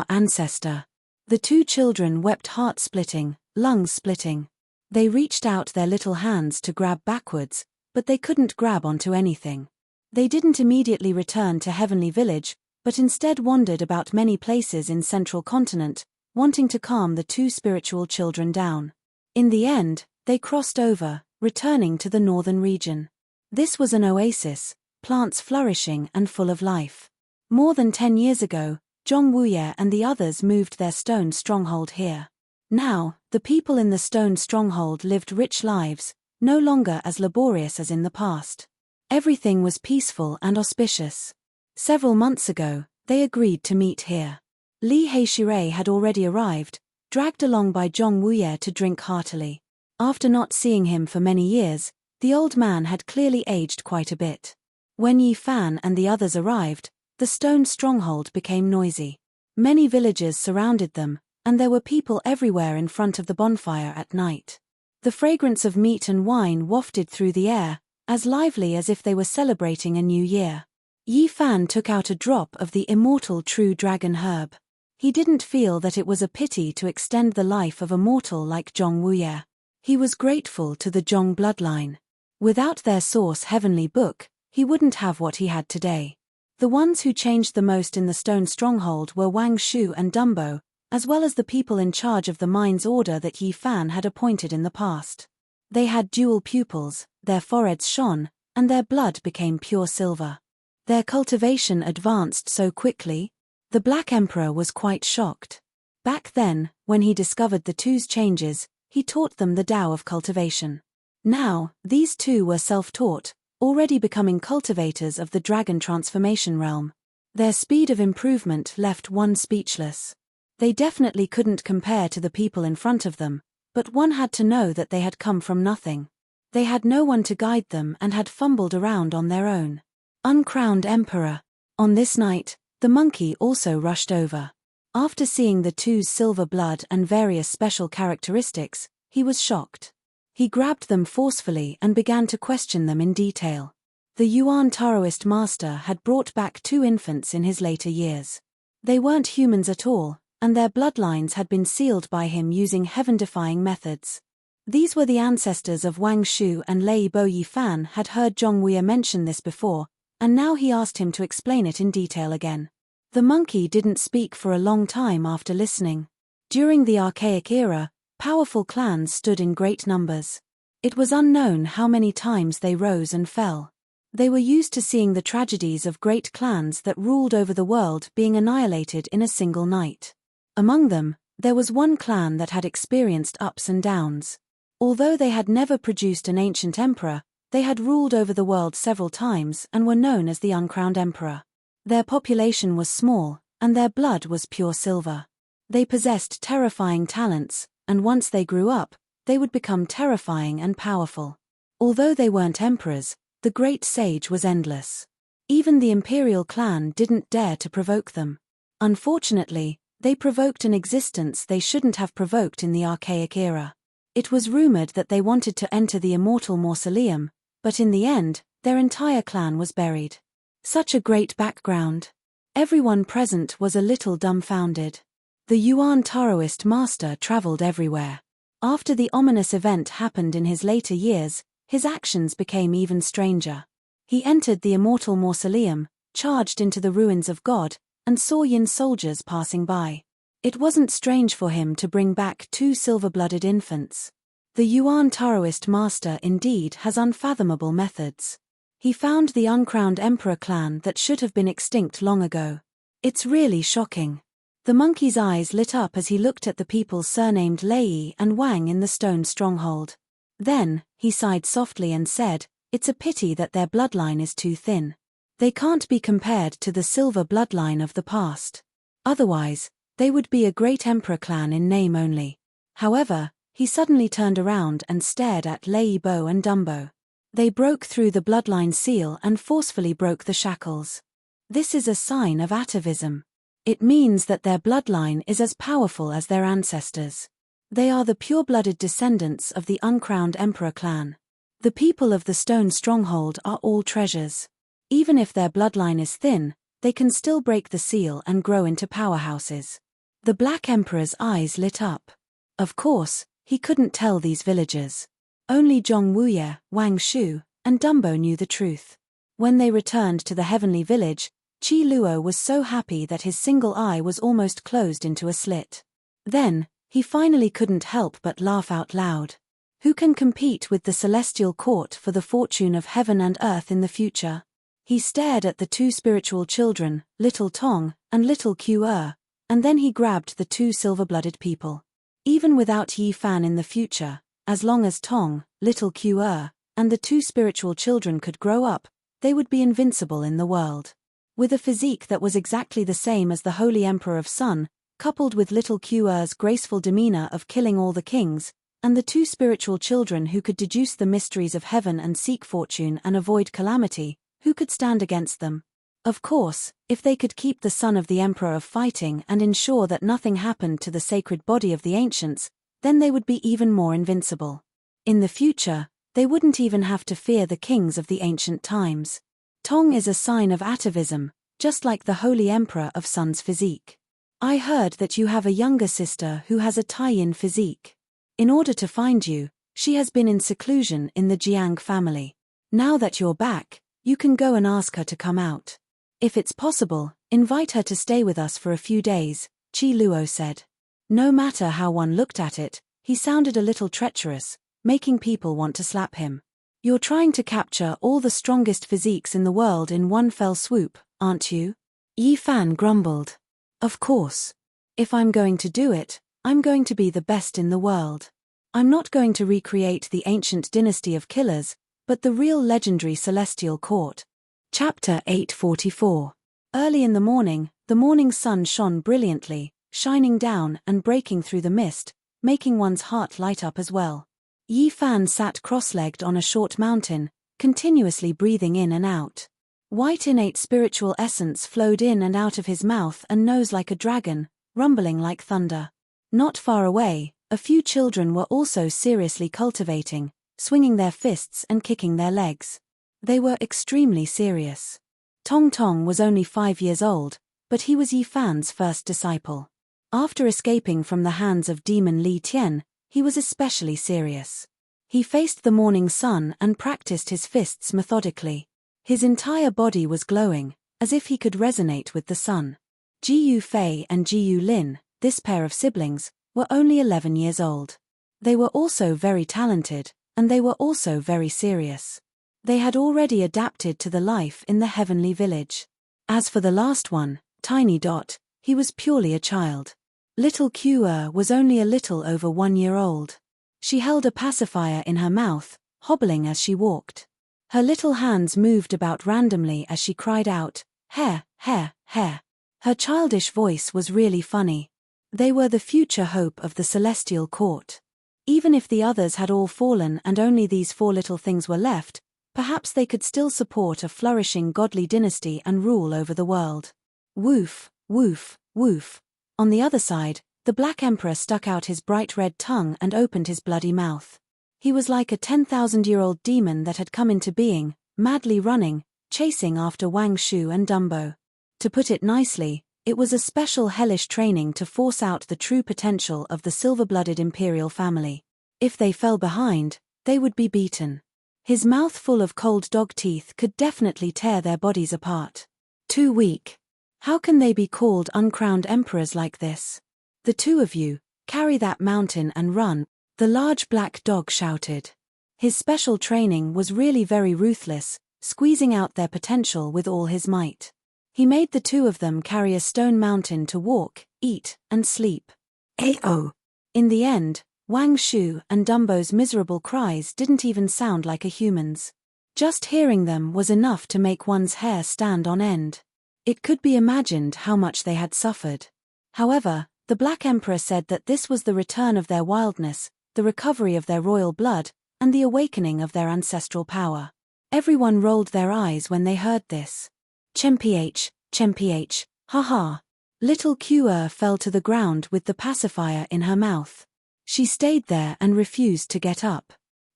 ancestor. The two children wept heart-splitting, lung-splitting. They reached out their little hands to grab backwards, but they couldn't grab onto anything. They didn't immediately return to Heavenly Village, but instead wandered about many places in Central Continent, wanting to calm the two spiritual children down. In the end, they crossed over, returning to the northern region. This was an oasis, plants flourishing and full of life. More than 10 years ago, Zhong Wuye and the others moved their stone stronghold here. Now, the people in the stone stronghold lived rich lives, no longer as laborious as in the past. Everything was peaceful and auspicious. Several months ago, they agreed to meet here. Li Heishirei had already arrived, dragged along by Zhong Wuye to drink heartily. After not seeing him for many years, the old man had clearly aged quite a bit. When Yi Fan and the others arrived, the stone stronghold became noisy. Many villagers surrounded them, and there were people everywhere in front of the bonfire at night. The fragrance of meat and wine wafted through the air, as lively as if they were celebrating a new year. Yi Fan took out a drop of the immortal true dragon herb. He didn't feel that it was a pity to extend the life of a mortal like Zhong Wuye. He was grateful to the Zhong bloodline. Without their source heavenly book, he wouldn't have what he had today. The ones who changed the most in the stone stronghold were Wang Shu and Dumbo, as well as the people in charge of the mines order that Yi Fan had appointed in the past. They had dual pupils, their foreheads shone, and their blood became pure silver. Their cultivation advanced so quickly. The Black Emperor was quite shocked. Back then, when he discovered the two's changes, he taught them the Tao of cultivation. Now, these two were self-taught, already becoming cultivators of the dragon transformation realm. Their speed of improvement left one speechless. They definitely couldn't compare to the people in front of them, but one had to know that they had come from nothing. They had no one to guide them and had fumbled around on their own. Uncrowned Emperor. On this night, the monkey also rushed over. After seeing the two's silver blood and various special characteristics, he was shocked. He grabbed them forcefully and began to question them in detail. The Yuan Taoist master had brought back 2 infants in his later years. They weren't humans at all, and their bloodlines had been sealed by him using heaven-defying methods. These were the ancestors of Wang Shu, and Lei Bo Yifan had heard Zhong Wuya mention this before, and now he asked him to explain it in detail again. The monkey didn't speak for a long time after listening. During the archaic era, powerful clans stood in great numbers. It was unknown how many times they rose and fell. They were used to seeing the tragedies of great clans that ruled over the world being annihilated in a single night. Among them, there was one clan that had experienced ups and downs. Although they had never produced an ancient emperor, they had ruled over the world several times and were known as the Uncrowned Emperor. Their population was small, and their blood was pure silver. They possessed terrifying talents, and once they grew up, they would become terrifying and powerful. Although they weren't emperors, the great sage was endless. Even the imperial clan didn't dare to provoke them. Unfortunately, they provoked an existence they shouldn't have provoked in the archaic era. It was rumored that they wanted to enter the immortal mausoleum, but in the end, their entire clan was buried. Such a great background. Everyone present was a little dumbfounded. The Yuan Taoist master traveled everywhere. After the ominous event happened in his later years, his actions became even stranger. He entered the immortal mausoleum, charged into the ruins of God, and saw Yin soldiers passing by. It wasn't strange for him to bring back 2 silver-blooded infants. The Yuan Taoist master indeed has unfathomable methods. He found the Uncrowned Emperor clan that should have been extinct long ago. It's really shocking. The monkey's eyes lit up as he looked at the people surnamed Lei and Wang in the stone stronghold. Then, he sighed softly and said, "It's a pity that their bloodline is too thin. They can't be compared to the silver bloodline of the past. Otherwise, they would be a great emperor clan in name only." However, he suddenly turned around and stared at Lei Bo and Dumbo. They broke through the bloodline seal and forcefully broke the shackles. This is a sign of atavism. It means that their bloodline is as powerful as their ancestors. They are the pure-blooded descendants of the Uncrowned Emperor clan. The people of the stone stronghold are all treasures. Even if their bloodline is thin, they can still break the seal and grow into powerhouses. The Black Emperor's eyes lit up. Of course, he couldn't tell these villagers. Only Zhong Wuya, Wang Shu, and Dumbo knew the truth. When they returned to the heavenly village, Qi Luo was so happy that his single eye was almost closed into a slit. Then, he finally couldn't help but laugh out loud. Who can compete with the celestial court for the fortune of heaven and earth in the future? He stared at the 2 spiritual children, Little Tong and Little Q-er, and then he grabbed the 2 silver-blooded people. Even without Yi Fan in the future, as long as Tong, Little Q-er, and the 2 spiritual children could grow up, they would be invincible in the world. With a physique that was exactly the same as the Holy Emperor of Sun, coupled with Little Q-er's graceful demeanor of killing all the kings, and the 2 spiritual children who could deduce the mysteries of heaven and seek fortune and avoid calamity, who could stand against them? Of course, if they could keep the son of the Emperor of fighting and ensure that nothing happened to the sacred body of the ancients, then they would be even more invincible. In the future, they wouldn't even have to fear the kings of the ancient times. Tong is a sign of atavism, just like the Holy Emperor of Sun's physique. I heard that you have a younger sister who has a tie-in physique. In order to find you, she has been in seclusion in the Jiang family. Now that you're back, you can go and ask her to come out. If it's possible, invite her to stay with us for a few days, Qi Luo said. No matter how one looked at it, he sounded a little treacherous, making people want to slap him. You're trying to capture all the strongest physiques in the world in one fell swoop, aren't you? Yi Fan grumbled. Of course. If I'm going to do it, I'm going to be the best in the world. I'm not going to recreate the ancient dynasty of killers, but the real legendary celestial court. Chapter 844. Early in the morning sun shone brilliantly, shining down and breaking through the mist, making one's heart light up as well. Yi Fan sat cross-legged on a short mountain, continuously breathing in and out. White innate spiritual essence flowed in and out of his mouth and nose like a dragon, rumbling like thunder. Not far away, a few children were also seriously cultivating, swinging their fists and kicking their legs. They were extremely serious. Tong Tong was only 5 years old, but he was Yi Fan's first disciple. After escaping from the hands of demon Li Tian, he was especially serious. He faced the morning sun and practiced his fists methodically. His entire body was glowing, as if he could resonate with the sun. Ji Yu Fei and Ji Yu Lin, this pair of siblings, were only 11 years old. They were also very talented, and they were also very serious. They had already adapted to the life in the heavenly village. As for the last one, Tiny Dot, he was purely a child. Little Q was only a little over 1 year old. She held a pacifier in her mouth, hobbling as she walked. Her little hands moved about randomly as she cried out, "Hair, hair, hair." Her childish voice was really funny. They were the future hope of the celestial court. Even if the others had all fallen and only these 4 little things were left, perhaps they could still support a flourishing godly dynasty and rule over the world. Woof, woof, woof. On the other side, the Black Emperor stuck out his bright red tongue and opened his bloody mouth. He was like a 10,000-year-old demon that had come into being, madly running, chasing after Wang Shu and Dumbo. To put it nicely, it was a special hellish training to force out the true potential of the silver-blooded imperial family. If they fell behind, they would be beaten. His mouth full of cold dog teeth could definitely tear their bodies apart. Too weak. How can they be called uncrowned emperors like this? The 2 of you, carry that mountain and run, the large black dog shouted. His special training was really very ruthless, squeezing out their potential with all his might. He made the 2 of them carry a stone mountain to walk, eat, and sleep. Ayo! In the end, Wang Shu and Dumbo's miserable cries didn't even sound like a human's. Just hearing them was enough to make one's hair stand on end. It could be imagined how much they had suffered. However, the Black Emperor said that this was the return of their wildness, the recovery of their royal blood, and the awakening of their ancestral power. Everyone rolled their eyes when they heard this. Chemph, haha. Little Q fell to the ground with the pacifier in her mouth. She stayed there and refused to get up.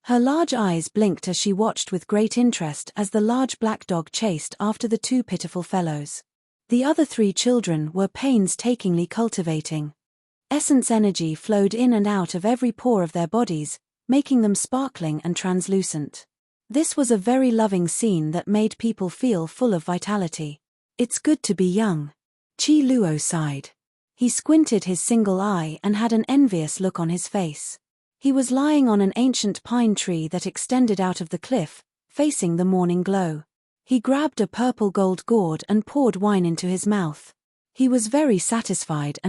Her large eyes blinked as she watched with great interest as the large black dog chased after the 2 pitiful fellows. The other 3 children were painstakingly cultivating. Essence energy flowed in and out of every pore of their bodies, making them sparkling and translucent. This was a very loving scene that made people feel full of vitality. It's good to be young. Chi Luo sighed. He squinted his single eye and had an envious look on his face. He was lying on an ancient pine tree that extended out of the cliff, facing the morning glow. He grabbed a purple gold gourd and poured wine into his mouth. He was very satisfied.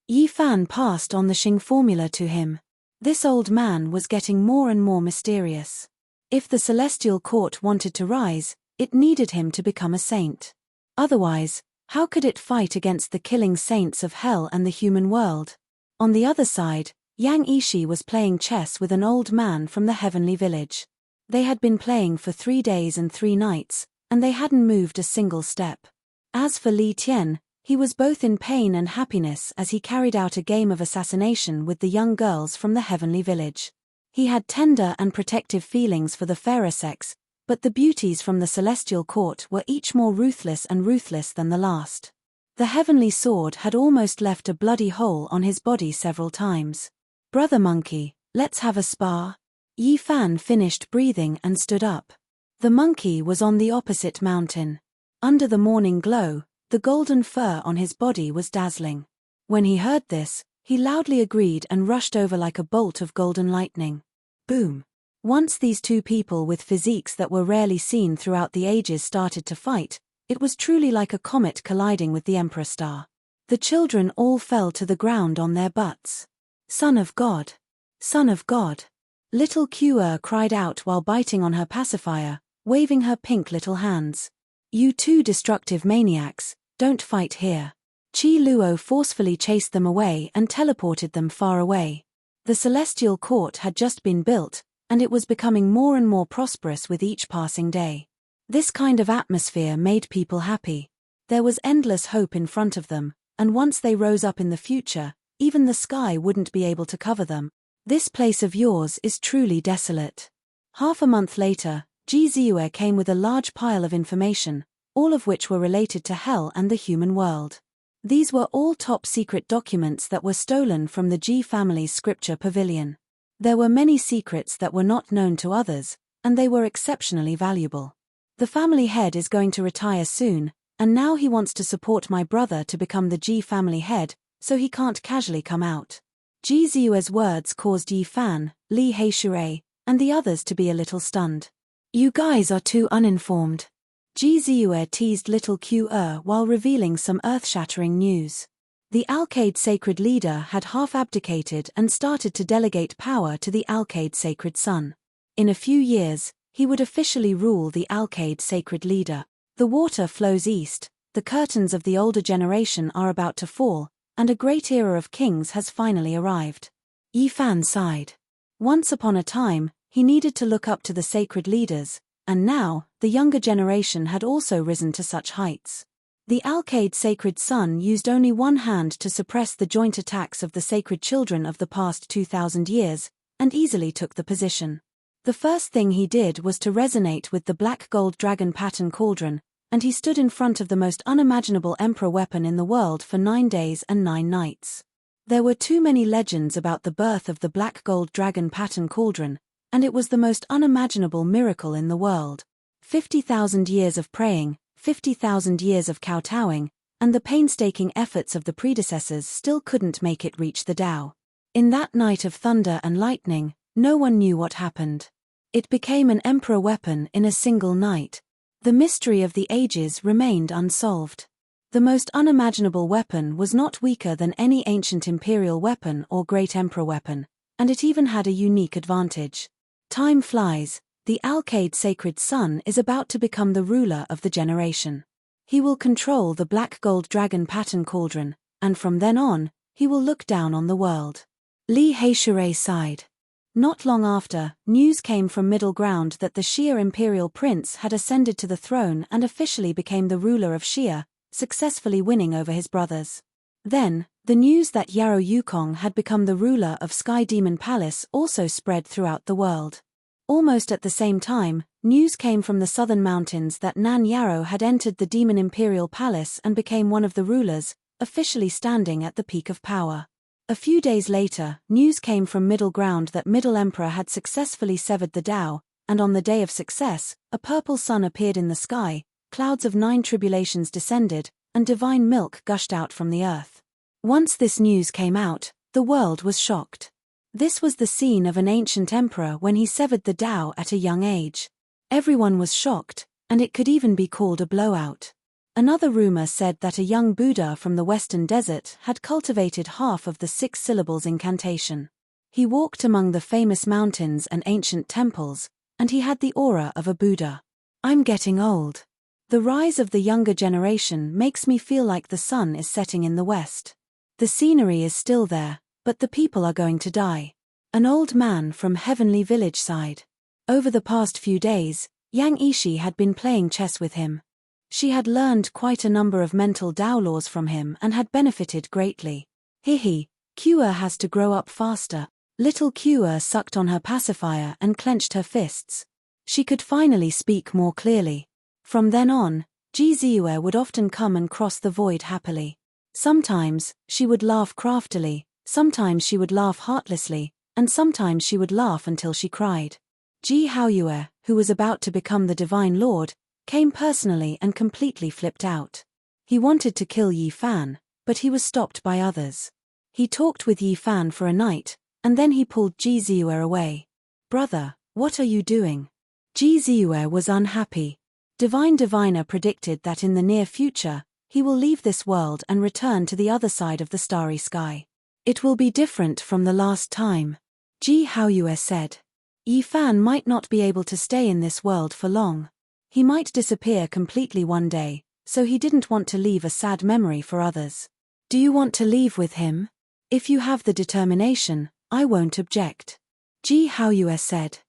Yi Fan passed on the Xing formula to him. This old man was getting more and more mysterious. If the celestial court wanted to rise, it needed him to become a saint. Otherwise, how could it fight against the killing saints of hell and the human world? On the other side, Yang Ishi was playing chess with an old man from the heavenly village. They had been playing for 3 days and 3 nights, and they hadn't moved a single step. As for Li Tian, he was both in pain and happiness as he carried out a game of assassination with the young girls from the heavenly village. He had tender and protective feelings for the fairer sex, but the beauties from the celestial court were each more ruthless than the last. The heavenly sword had almost left a bloody hole on his body several times. "Brother monkey, let's have a spar." Yi Fan finished breathing and stood up. The monkey was on the opposite mountain. Under the morning glow, the golden fur on his body was dazzling. When he heard this, he loudly agreed and rushed over like a bolt of golden lightning. Boom! Once these 2 people with physiques that were rarely seen throughout the ages started to fight, it was truly like a comet colliding with the Emperor star. The children all fell to the ground on their butts. "Son of God! Son of God!" Little Q cried out while biting on her pacifier, waving her pink little hands. "You 2 destructive maniacs, don't fight here. Qi Luo forcefully chased them away and teleported them far away. The celestial court had just been built, and it was becoming more and more prosperous with each passing day. This kind of atmosphere made people happy. There was endless hope in front of them, and once they rose up in the future, even the sky wouldn't be able to cover them. This place of yours is truly desolate. Half a month later, Ji Ziyue came with a large pile of information, all of which were related to hell and the human world. These were all top-secret documents that were stolen from the Ji family's scripture pavilion. There were many secrets that were not known to others, and they were exceptionally valuable. The family head is going to retire soon, and now he wants to support my brother to become the Ji family head, so he can't casually come out. Ji Ziyue's words caused Yi Fan, Li Heishui, and the others to be a little stunned. You guys are too uninformed. Ji Ziyue teased little Q while revealing some earth-shattering news. The Alcade Sacred Leader had half abdicated and started to delegate power to the Alcade Sacred Son. In a few years, he would officially rule the Alcade Sacred Leader. The water flows east, the curtains of the older generation are about to fall, and a great era of kings has finally arrived. Yi Fan sighed. Once upon a time, he needed to look up to the sacred leaders, and now, the younger generation had also risen to such heights. The Alcade Sacred Son used only one hand to suppress the joint attacks of the sacred children of the past 2,000 years, and easily took the position. The first thing he did was to resonate with the black gold dragon pattern cauldron, and he stood in front of the most unimaginable emperor weapon in the world for 9 days and 9 nights. There were too many legends about the birth of the black gold dragon pattern cauldron, and it was the most unimaginable miracle in the world. 50,000 years of praying, 50,000 years of kowtowing, and the painstaking efforts of the predecessors still couldn't make it reach the Tao. In that night of thunder and lightning, no one knew what happened. It became an emperor weapon in a single night. The mystery of the ages remained unsolved. The most unimaginable weapon was not weaker than any ancient imperial weapon or great emperor weapon, and it even had a unique advantage. Time flies, the Alcade Sacred Son is about to become the ruler of the generation. He will control the black gold dragon pattern cauldron, and from then on, he will look down on the world. Li Heishui sighed. Not long after, news came from Middle Ground that the Xia imperial prince had ascended to the throne and officially became the ruler of Xia, successfully winning over his brothers. Then, the news that Yarrow Yukong had become the ruler of Sky Demon Palace also spread throughout the world. Almost at the same time, news came from the southern mountains that Nan Yarrow had entered the Demon Imperial Palace and became one of the rulers, officially standing at the peak of power. A few days later, news came from Middle Ground that Middle Emperor had successfully severed the Tao, and on the day of success, a purple sun appeared in the sky, clouds of 9 tribulations descended, and divine milk gushed out from the earth. Once this news came out, the world was shocked. This was the scene of an ancient emperor when he severed the Tao at a young age. Everyone was shocked, and it could even be called a blowout. Another rumor said that a young Buddha from the western desert had cultivated half of the 6 syllables incantation. He walked among the famous mountains and ancient temples, and he had the aura of a Buddha. I'm getting old. The rise of the younger generation makes me feel like the sun is setting in the west. The scenery is still there, but the people are going to die. An old man from Heavenly Village sighed. Over the past few days, Yang Ishi had been playing chess with him. She had learned quite a number of mental Tao laws from him and had benefited greatly. Hihi, Qa has to grow up faster. Little Qa sucked on her pacifier and clenched her fists. She could finally speak more clearly. From then on, Ji Ziyue would often come and cross the void happily. Sometimes, she would laugh craftily, sometimes she would laugh heartlessly, and sometimes she would laugh until she cried. Ji Haoyue, who was about to become the Divine Lord, came personally and completely flipped out. He wanted to kill Yi Fan, but he was stopped by others. He talked with Yi Fan for a night, and then he pulled Ji Ziyue away. Brother, what are you doing? Ji Ziyue was unhappy. Divine Diviner predicted that in the near future, he will leave this world and return to the other side of the starry sky. It will be different from the last time. Ji Haoyue said. Yi Fan might not be able to stay in this world for long. He might disappear completely one day, so he didn't want to leave a sad memory for others. Do you want to leave with him? If you have the determination, I won't object. Ji Haoyue said.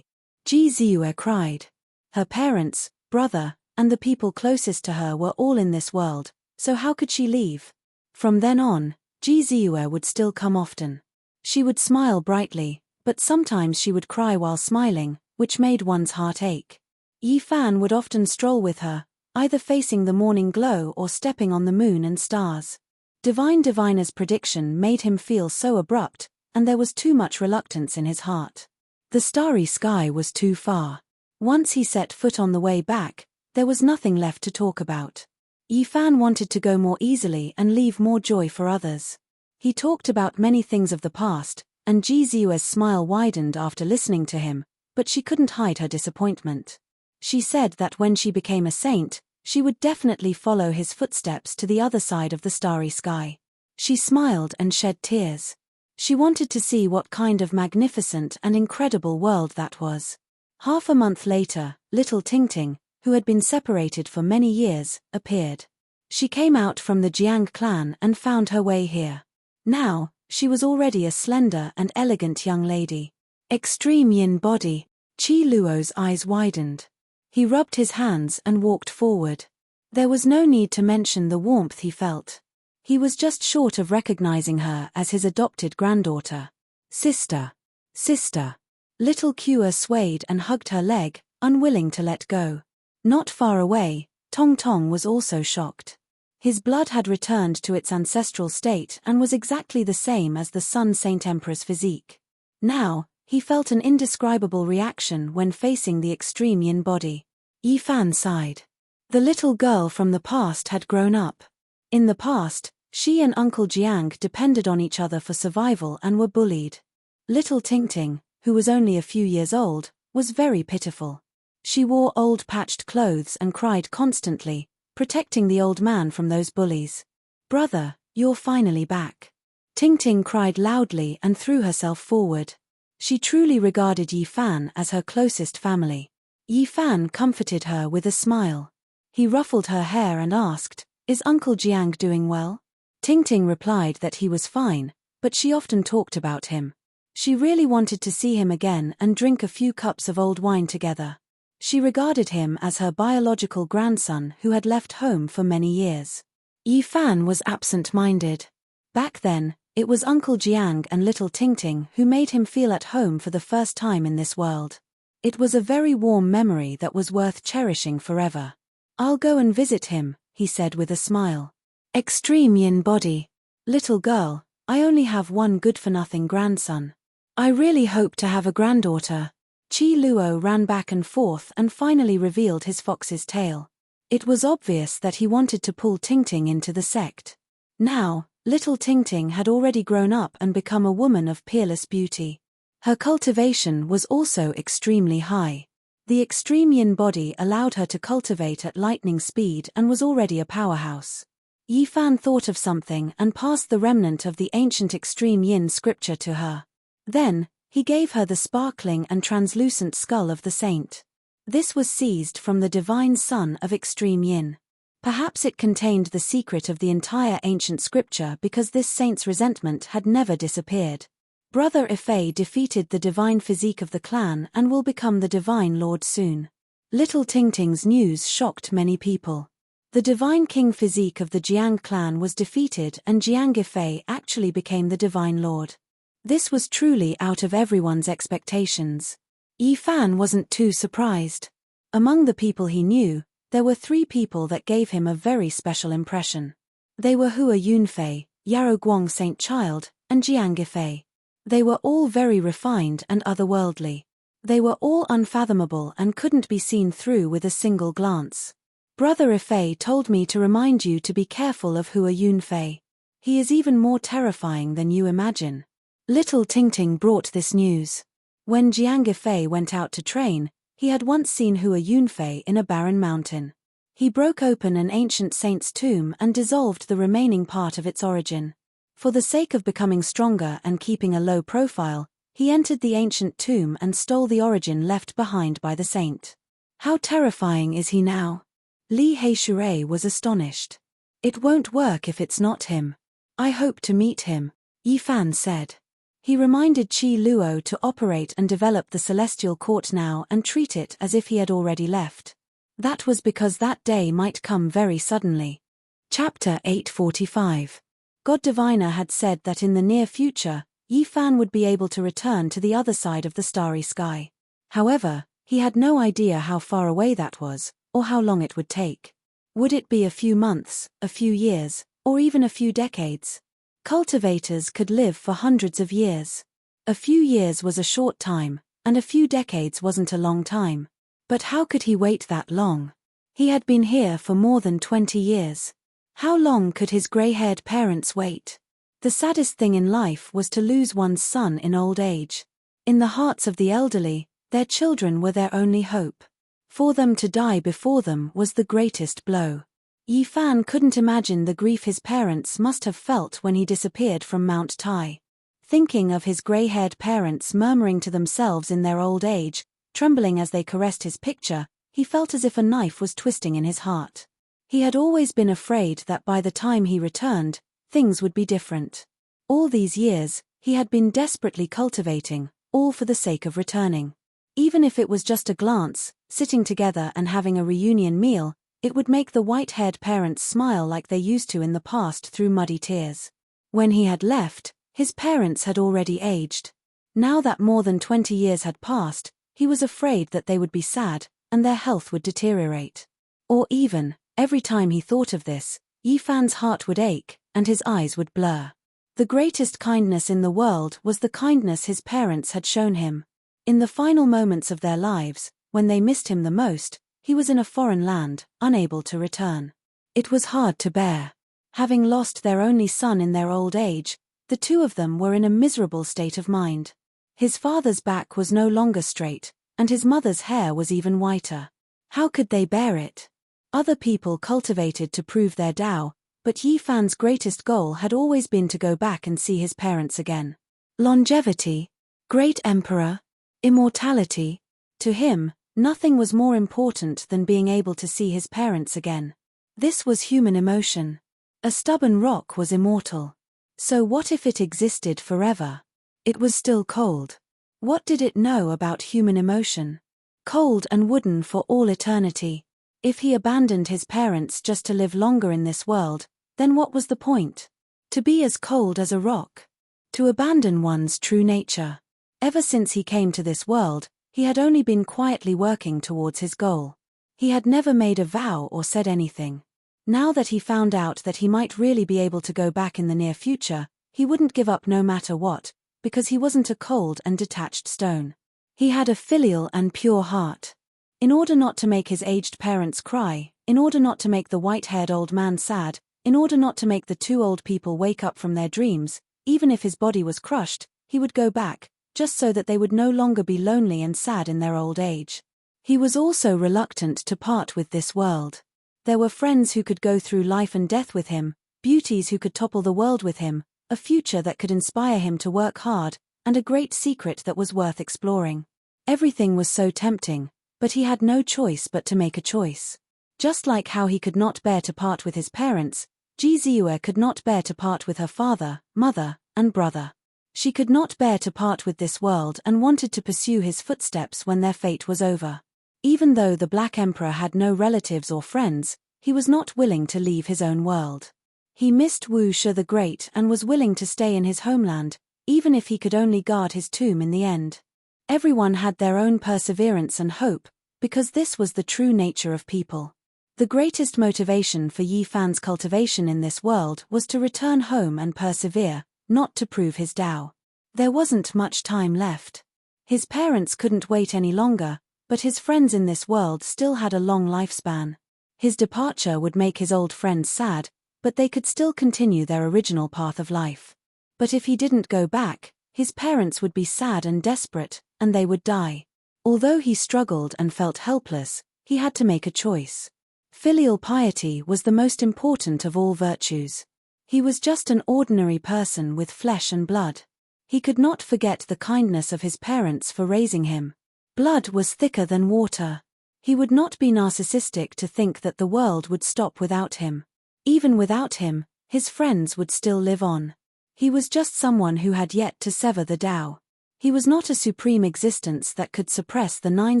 Ji Ziyue cried. Her parents, brother, and the people closest to her were all in this world, so how could she leave? From then on, Ji Ziyue would still come often. She would smile brightly, but sometimes she would cry while smiling, which made one's heart ache. Yi Fan would often stroll with her, either facing the morning glow or stepping on the moon and stars. Divine Diviner's prediction made him feel so abrupt, and there was too much reluctance in his heart. The starry sky was too far. Once he set foot on the way back, there was nothing left to talk about. Yi Fan wanted to go more easily and leave more joy for others. He talked about many things of the past, and Ji Ziyue's smile widened after listening to him, but she couldn't hide her disappointment. She said that when she became a saint, she would definitely follow his footsteps to the other side of the starry sky. She smiled and shed tears. She wanted to see what kind of magnificent and incredible world that was. Half a month later, little Tingting, who had been separated for many years, appeared. She came out from the Jiang clan and found her way here. Now, she was already a slender and elegant young lady. Extreme yin body. Qi Luo's eyes widened. He rubbed his hands and walked forward. There was no need to mention the warmth he felt. He was just short of recognizing her as his adopted granddaughter. Sister. Sister. Little Kua swayed and hugged her leg, unwilling to let go. Not far away, Tong Tong was also shocked. His blood had returned to its ancestral state and was exactly the same as the Sun Saint Emperor's physique. Now, he felt an indescribable reaction when facing the extreme yin body. Yi Fan sighed. The little girl from the past had grown up. In the past, she and Uncle Jiang depended on each other for survival and were bullied. Little Tingting, who was only a few years old, was very pitiful. She wore old patched clothes and cried constantly, protecting the old man from those bullies. Brother, you're finally back. Tingting cried loudly and threw herself forward. She truly regarded Yi Fan as her closest family. Yi Fan comforted her with a smile. He ruffled her hair and asked, "Is Uncle Jiang doing well?" Tingting replied that he was fine, but she often talked about him. She really wanted to see him again and drink a few cups of old wine together. She regarded him as her biological grandson who had left home for many years. Yi Fan was absent-minded. Back then, it was Uncle Jiang and little Tingting who made him feel at home for the first time in this world. It was a very warm memory that was worth cherishing forever. "I'll go and visit him," he said with a smile. Extreme yin body. Little girl, I only have one good-for-nothing grandson. I really hope to have a granddaughter. Qi Luo ran back and forth and finally revealed his fox's tail. It was obvious that he wanted to pull Tingting into the sect. Now, little Tingting had already grown up and become a woman of peerless beauty. Her cultivation was also extremely high. The extreme yin body allowed her to cultivate at lightning speed and was already a powerhouse. Yi Fan thought of something and passed the remnant of the ancient extreme yin scripture to her. Then, he gave her the sparkling and translucent skull of the saint. This was seized from the divine son of extreme yin. Perhaps it contained the secret of the entire ancient scripture because this saint's resentment had never disappeared. Brother Ifei defeated the divine physique of the clan and will become the divine lord soon. Little Tingting's news shocked many people. The divine king physique of the Jiang clan was defeated and Jiang Ifei actually became the divine lord. This was truly out of everyone's expectations. Yi Fan wasn't too surprised. Among the people he knew, there were 3 people that gave him a very special impression. They were Hua Yunfei, Yarrow Guang Saint Child, and Jiang Ifei. They were all very refined and otherworldly. They were all unfathomable and couldn't be seen through with a single glance. Brother Ifei told me to remind you to be careful of Hua Yunfei. He is even more terrifying than you imagine. Little Tingting brought this news. When Jiang Ifei went out to train, he had once seen Hua Yunfei in a barren mountain. He broke open an ancient saint's tomb and dissolved the remaining part of its origin. For the sake of becoming stronger and keeping a low profile, he entered the ancient tomb and stole the origin left behind by the saint. How terrifying is he now? Li Heishui was astonished. It won't work if it's not him. I hope to meet him, Yi Fan said. He reminded Qi Luo to operate and develop the celestial court now and treat it as if he had already left. That was because that day might come very suddenly. Chapter 845. God Diviner had said that in the near future, Yi Fan would be able to return to the other side of the starry sky. However, he had no idea how far away that was, or how long it would take. Would it be a few months, a few years, or even a few decades? Cultivators could live for hundreds of years. A few years was a short time, and a few decades wasn't a long time. But how could he wait that long? He had been here for more than 20 years. How long could his grey-haired parents wait? The saddest thing in life was to lose one's son in old age. In the hearts of the elderly, their children were their only hope. For them to die before them was the greatest blow. Yi Fan couldn't imagine the grief his parents must have felt when he disappeared from Mount Tai. Thinking of his grey-haired parents murmuring to themselves in their old age, trembling as they caressed his picture, he felt as if a knife was twisting in his heart. He had always been afraid that by the time he returned, things would be different. All these years, he had been desperately cultivating, all for the sake of returning. Even if it was just a glance, sitting together and having a reunion meal, it would make the white-haired parents smile like they used to in the past through muddy tears. When he had left, his parents had already aged. Now that more than 20 years had passed, he was afraid that they would be sad, and their health would deteriorate. Or even, every time he thought of this, Yi Fan's heart would ache, and his eyes would blur. The greatest kindness in the world was the kindness his parents had shown him. In the final moments of their lives, when they missed him the most, he was in a foreign land, unable to return. It was hard to bear. Having lost their only son in their old age, the two of them were in a miserable state of mind. His father's back was no longer straight, and his mother's hair was even whiter. How could they bear it? Other people cultivated to prove their Tao, but Yi Fan's greatest goal had always been to go back and see his parents again. Longevity, great emperor, immortality. To him, nothing was more important than being able to see his parents again. This was human emotion. A stubborn rock was immortal. So what if it existed forever? It was still cold. What did it know about human emotion? Cold and wooden for all eternity. If he abandoned his parents just to live longer in this world, then what was the point? To be as cold as a rock. To abandon one's true nature. Ever since he came to this world, he had only been quietly working towards his goal. He had never made a vow or said anything. Now that he found out that he might really be able to go back in the near future, he wouldn't give up no matter what, because he wasn't a cold and detached stone. He had a filial and pure heart. In order not to make his aged parents cry, in order not to make the white-haired old man sad, in order not to make the two old people wake up from their dreams, even if his body was crushed, he would go back, just so that they would no longer be lonely and sad in their old age. He was also reluctant to part with this world. There were friends who could go through life and death with him, beauties who could topple the world with him, a future that could inspire him to work hard, and a great secret that was worth exploring. Everything was so tempting, but he had no choice but to make a choice. Just like how he could not bear to part with his parents, Ji Ziyue could not bear to part with her father, mother, and brother. She could not bear to part with this world and wanted to pursue his footsteps when their fate was over. Even though the Black Emperor had no relatives or friends, he was not willing to leave his own world. He missed Wu Shi the Great and was willing to stay in his homeland, even if he could only guard his tomb in the end. Everyone had their own perseverance and hope, because this was the true nature of people. The greatest motivation for Yi Fan's cultivation in this world was to return home and persevere, not to prove his Tao. There wasn't much time left. His parents couldn't wait any longer, but his friends in this world still had a long lifespan. His departure would make his old friends sad, but they could still continue their original path of life. But if he didn't go back, his parents would be sad and desperate, and they would die. Although he struggled and felt helpless, he had to make a choice. Filial piety was the most important of all virtues. He was just an ordinary person with flesh and blood. He could not forget the kindness of his parents for raising him. Blood was thicker than water. He would not be narcissistic to think that the world would stop without him. Even without him, his friends would still live on. He was just someone who had yet to sever the Tao. He was not a supreme existence that could suppress the 9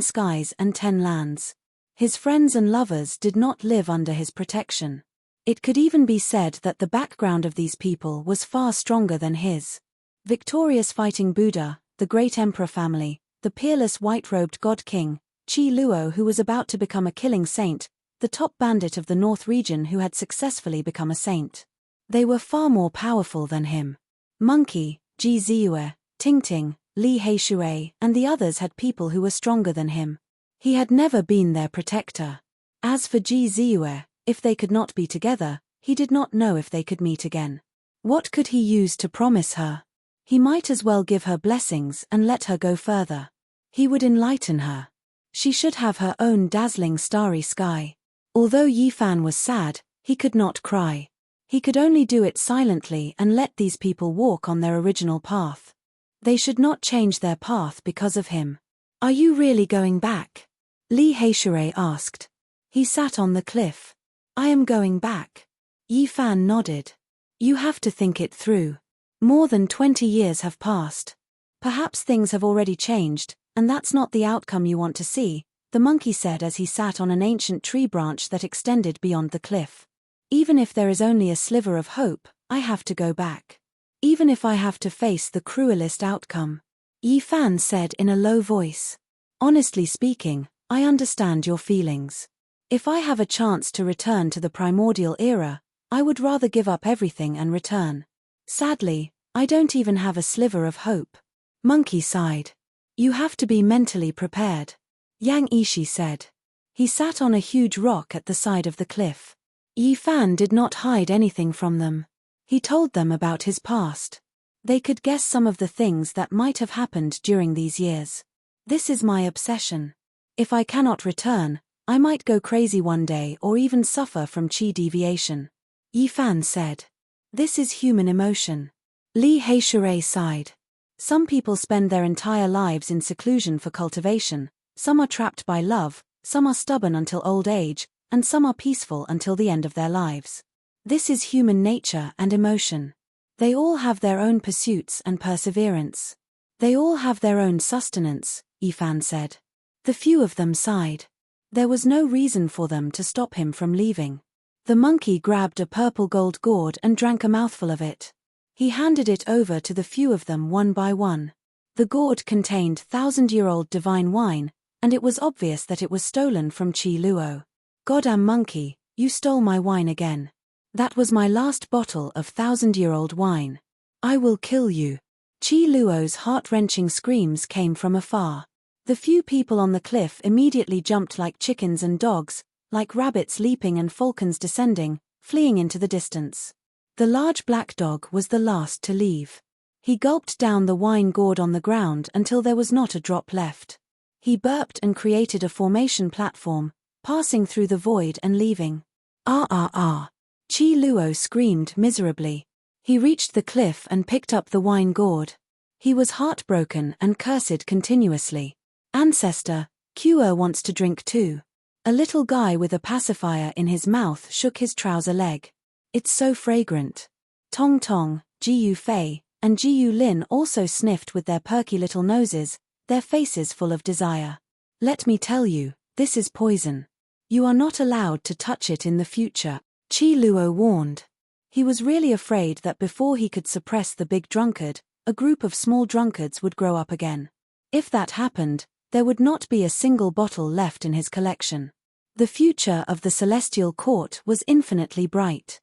skies and 10 lands. His friends and lovers did not live under his protection. It could even be said that the background of these people was far stronger than his. Victorious fighting Buddha, the great emperor family, the peerless white-robed god king, Qi Luo who was about to become a killing saint, the top bandit of the North region who had successfully become a saint. They were far more powerful than him. Monkey, Ji Ziyue, Tingting, Li Heishui, and the others had people who were stronger than him. He had never been their protector. As for Ji Ziyue, if they could not be together, he did not know if they could meet again. What could he use to promise her? He might as well give her blessings and let her go further. He would enlighten her. She should have her own dazzling starry sky. Although Yi Fan was sad, he could not cry. He could only do it silently and let these people walk on their original path. They should not change their path because of him. Are you really going back? Li Heishui asked. He sat on the cliff. I am going back. Yi Fan nodded. You have to think it through. More than 20 years have passed. Perhaps things have already changed, and that's not the outcome you want to see, the monkey said as he sat on an ancient tree branch that extended beyond the cliff. Even if there is only a sliver of hope, I have to go back. Even if I have to face the cruelest outcome. Yi Fan said in a low voice. Honestly speaking, I understand your feelings. If I have a chance to return to the primordial era, I would rather give up everything and return. Sadly, I don't even have a sliver of hope. Monkey sighed. You have to be mentally prepared. Yang Ishi said. He sat on a huge rock at the side of the cliff. Yi Fan did not hide anything from them. He told them about his past. They could guess some of the things that might have happened during these years. This is my obsession. If I cannot return, I might go crazy one day or even suffer from qi deviation. Yi Fan said. This is human emotion. Li Heishui sighed. Some people spend their entire lives in seclusion for cultivation, some are trapped by love, some are stubborn until old age, and some are peaceful until the end of their lives. This is human nature and emotion. They all have their own pursuits and perseverance. They all have their own sustenance, Yi Fan said. The few of them sighed. There was no reason for them to stop him from leaving. The monkey grabbed a purple gold gourd and drank a mouthful of it. He handed it over to the few of them one by one. The gourd contained 1,000-year-old divine wine, and it was obvious that it was stolen from Qi Luo. Goddamn monkey, you stole my wine again. That was my last bottle of 1,000-year-old wine. I will kill you. Qi Luo's heart-wrenching screams came from afar. The few people on the cliff immediately jumped like chickens and dogs, like rabbits leaping and falcons descending, fleeing into the distance. The large black dog was the last to leave. He gulped down the wine gourd on the ground until there was not a drop left. He burped and created a formation platform, passing through the void and leaving. Ah ah ah. Qi Luo screamed miserably. He reached the cliff and picked up the wine gourd. He was heartbroken and cursed continuously. Ancestor, Kua wants to drink too. A little guy with a pacifier in his mouth shook his trouser leg. It's so fragrant. Tong Tong, Jiyu Fei, and Jiyu Lin also sniffed with their perky little noses, their faces full of desire. Let me tell you, this is poison. You are not allowed to touch it in the future, Qi Luo warned. He was really afraid that before he could suppress the big drunkard, a group of small drunkards would grow up again. If that happened, there would not be a single bottle left in his collection. The future of the celestial court was infinitely bright.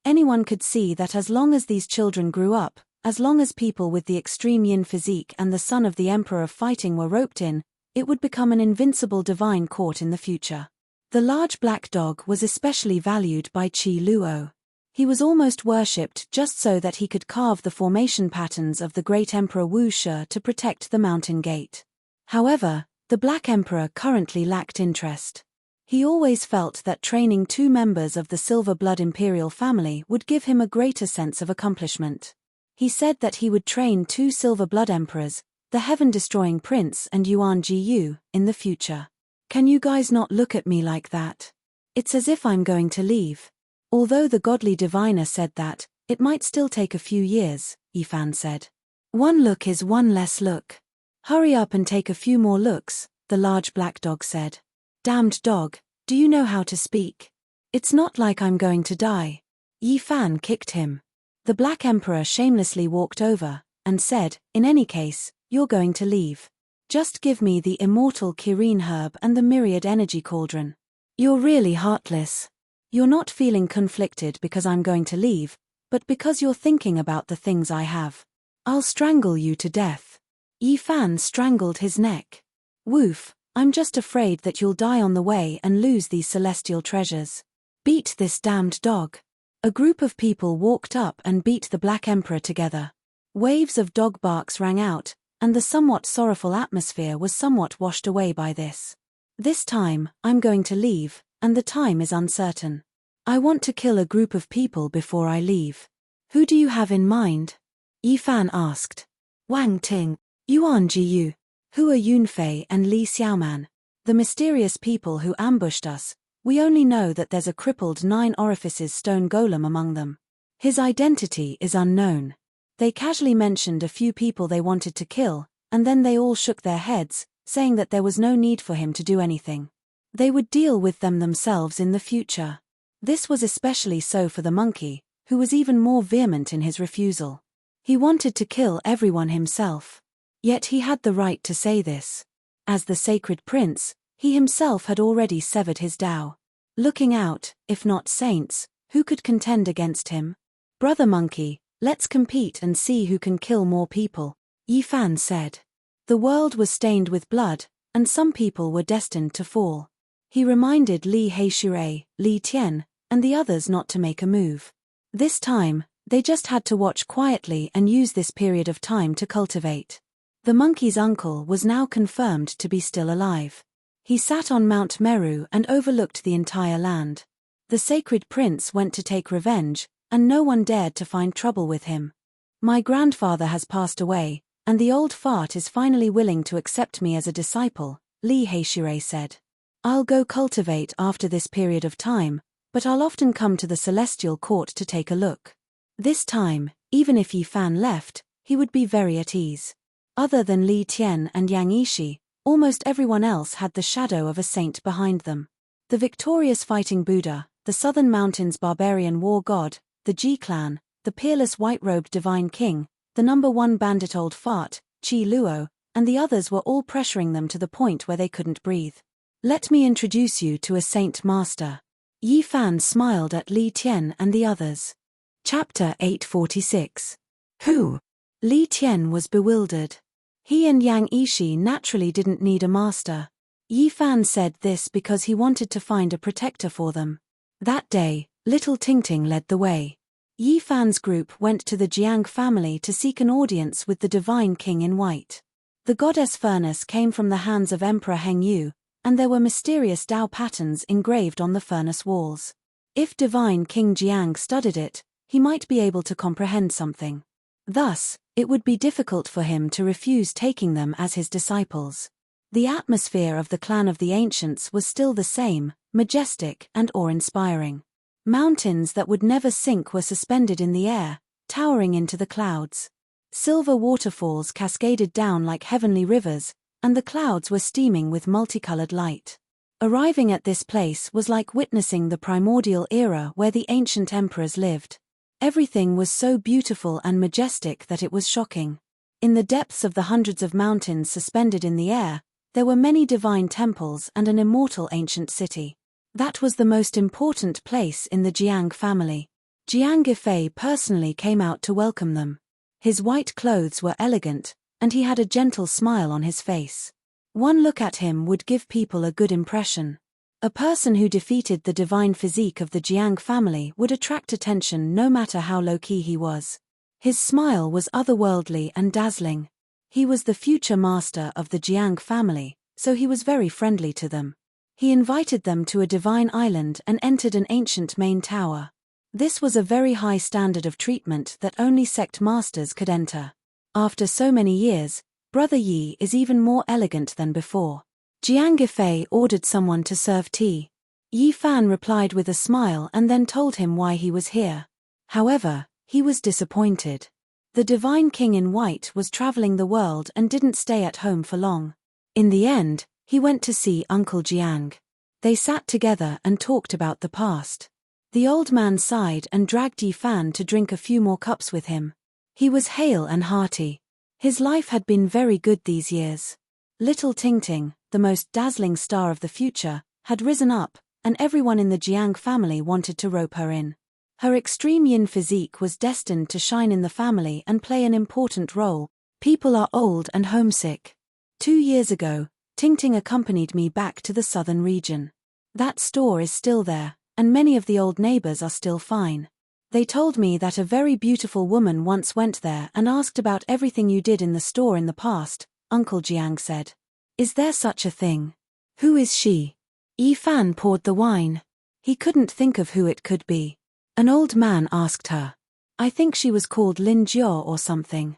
Anyone could see that as long as these children grew up, as long as people with the extreme yin physique and the son of the emperor of fighting were roped in, it would become an invincible divine court in the future. The large black dog was especially valued by Qi Luo. He was almost worshipped just so that he could carve the formation patterns of the great emperor Wu Shi to protect the mountain gate. However, the black emperor currently lacked interest. He always felt that training 2 members of the Silver Blood imperial family would give him a greater sense of accomplishment. He said that he would train 2 Silver Blood emperors, the Heaven-destroying Prince and Yuan Jiyu, in the future. Can you guys not look at me like that? It's as if I'm going to leave. Although the godly diviner said that, it might still take a few years, Yifan said. One look is one less look. Hurry up and take a few more looks, the large black dog said. Damned dog, do you know how to speak? It's not like I'm going to die. Yifan kicked him. The Black Emperor shamelessly walked over, and said, in any case, you're going to leave. Just give me the immortal Kirin herb and the myriad energy cauldron. You're really heartless. You're not feeling conflicted because I'm going to leave, but because you're thinking about the things I have. I'll strangle you to death. Yifan strangled his neck. Woof, I'm just afraid that you'll die on the way and lose these celestial treasures. Beat this damned dog. A group of people walked up and beat the Black Emperor together. Waves of dog barks rang out, and the somewhat sorrowful atmosphere was somewhat washed away by this. This time, I'm going to leave, and the time is uncertain. I want to kill a group of people before I leave. Who do you have in mind? Yifan asked. Wang Ting, Yuan Jiyu. Who are Yunfei and Li Xiaoman? The mysterious people who ambushed us. We only know that there's a crippled 9 orifices stone golem among them. His identity is unknown. They casually mentioned a few people they wanted to kill, and then they all shook their heads, saying that there was no need for him to do anything. They would deal with them themselves in the future. This was especially so for the monkey, who was even more vehement in his refusal. He wanted to kill everyone himself. Yet he had the right to say this. As the sacred prince, he himself had already severed his Tao. Looking out, if not saints, who could contend against him? Brother monkey, let's compete and see who can kill more people, Yifan said. The world was stained with blood, and some people were destined to fall. He reminded Li Heishui, Li Tian, and the others not to make a move. This time, they just had to watch quietly and use this period of time to cultivate. The monkey's uncle was now confirmed to be still alive. He sat on Mount Meru and overlooked the entire land. The sacred prince went to take revenge, and no one dared to find trouble with him. My grandfather has passed away, and the old fart is finally willing to accept me as a disciple, Li Heishui said. I'll go cultivate after this period of time, but I'll often come to the celestial court to take a look. This time, even if Yifan left, he would be very at ease. Other than Li Tian and Yang Yishi, almost everyone else had the shadow of a saint behind them. The victorious fighting Buddha, the Southern Mountains barbarian war god, the G-clan, the peerless white-robed divine king, the #1 bandit old fart, Qi Luo, and the others were all pressuring them to the point where they couldn't breathe. Let me introduce you to a saint master. Yifan smiled at Li Tian and the others. Chapter 846. Who? Li Tian was bewildered. He and Yang Yishi naturally didn't need a master. Yifan said this because he wanted to find a protector for them. That day, little Tingting led the way. Yifan's group went to the Jiang family to seek an audience with the divine king in white. The goddess furnace came from the hands of Emperor Hengyu, and there were mysterious Tao patterns engraved on the furnace walls. If divine King Jiang studied it, he might be able to comprehend something. Thus, it would be difficult for him to refuse taking them as his disciples. The atmosphere of the clan of the ancients was still the same, majestic and awe-inspiring. Mountains that would never sink were suspended in the air, towering into the clouds. Silver waterfalls cascaded down like heavenly rivers, and the clouds were steaming with multicolored light. Arriving at this place was like witnessing the primordial era where the ancient emperors lived. Everything was so beautiful and majestic that it was shocking. In the depths of the hundreds of mountains suspended in the air, there were many divine temples and an immortal ancient city. That was the most important place in the Jiang family. Jiang Gefei personally came out to welcome them. His white clothes were elegant, and he had a gentle smile on his face. One look at him would give people a good impression. A person who defeated the divine physique of the Jiang family would attract attention no matter how low-key he was. His smile was otherworldly and dazzling. He was the future master of the Jiang family, so he was very friendly to them. He invited them to a divine island and entered an ancient main tower. This was a very high standard of treatment that only sect masters could enter. After so many years, Brother Yi is even more elegant than before. Jiang Gefei ordered someone to serve tea. Yi Fan replied with a smile and then told him why he was here. However, he was disappointed. The divine king in white was traveling the world and didn't stay at home for long. In the end, he went to see Uncle Jiang. They sat together and talked about the past. The old man sighed and dragged Yi Fan to drink a few more cups with him. He was hale and hearty. His life had been very good these years. Little Tingting, the most dazzling star of the future, had risen up, and everyone in the Jiang family wanted to rope her in. Her extreme yin physique was destined to shine in the family and play an important role. People are old and homesick. 2 years ago, Tingting accompanied me back to the southern region. That store is still there, and many of the old neighbors are still fine. They told me that a very beautiful woman once went there and asked about everything you did in the store in the past, Uncle Jiang said. Is there such a thing? Who is she? Yi Fan poured the wine. He couldn't think of who it could be. An old man asked her. I think she was called Lin Jiao or something.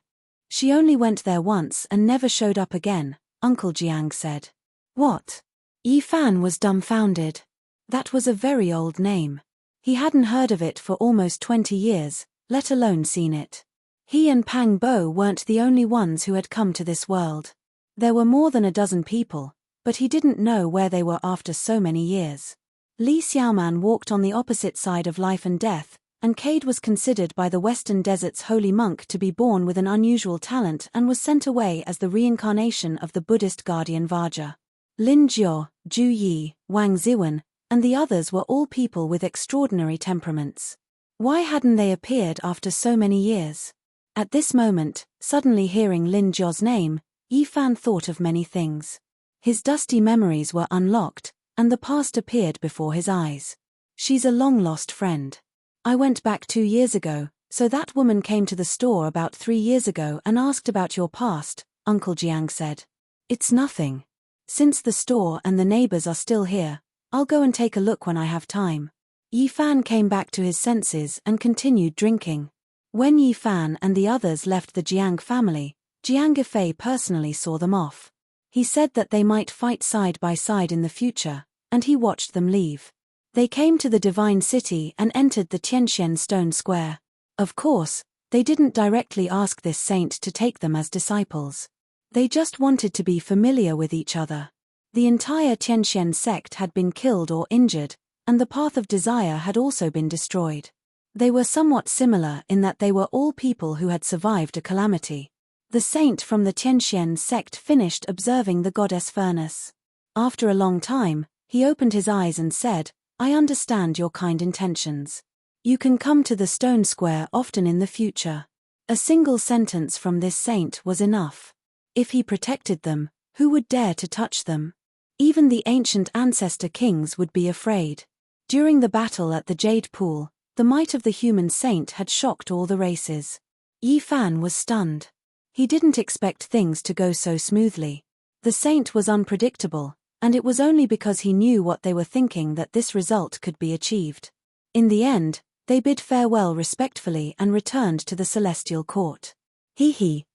She only went there once and never showed up again, Uncle Jiang said. What? Yi Fan was dumbfounded. That was a very old name. He hadn't heard of it for almost 20 years, let alone seen it. He and Pang Bo weren't the only ones who had come to this world. There were more than a dozen people, but he didn't know where they were after so many years. Li Xiaoman walked on the opposite side of life and death, and Cade was considered by the Western Desert's holy monk to be born with an unusual talent and was sent away as the reincarnation of the Buddhist guardian Vajra. Lin Jiao, Zhu Yi, Wang Ziwen, and the others were all people with extraordinary temperaments. Why hadn't they appeared after so many years? At this moment, suddenly hearing Lin Jiao's name, Yi Fan thought of many things. His dusty memories were unlocked, and the past appeared before his eyes. She's a long-lost friend. I went back 2 years ago, so that woman came to the store about 3 years ago and asked about your past, Uncle Jiang said. It's nothing. Since the store and the neighbors are still here, I'll go and take a look when I have time. Yi Fan came back to his senses and continued drinking. When Yi Fan and the others left the Jiang family, Jiang Gefei personally saw them off. He said that they might fight side by side in the future, and he watched them leave. They came to the Divine City and entered the Tianxian Stone Square. Of course, they didn't directly ask this saint to take them as disciples. They just wanted to be familiar with each other. The entire Tianxian sect had been killed or injured, and the Path of Desire had also been destroyed. They were somewhat similar in that they were all people who had survived a calamity. The saint from the Tianxian sect finished observing the goddess furnace. After a long time, he opened his eyes and said, I understand your kind intentions. You can come to the stone square often in the future. A single sentence from this saint was enough. If he protected them, who would dare to touch them? Even the ancient ancestor kings would be afraid. During the battle at the Jade Pool, the might of the human saint had shocked all the races. Yi Fan was stunned. He didn't expect things to go so smoothly. The saint was unpredictable, and it was only because he knew what they were thinking that this result could be achieved. In the end, they bid farewell respectfully and returned to the celestial court. Hee.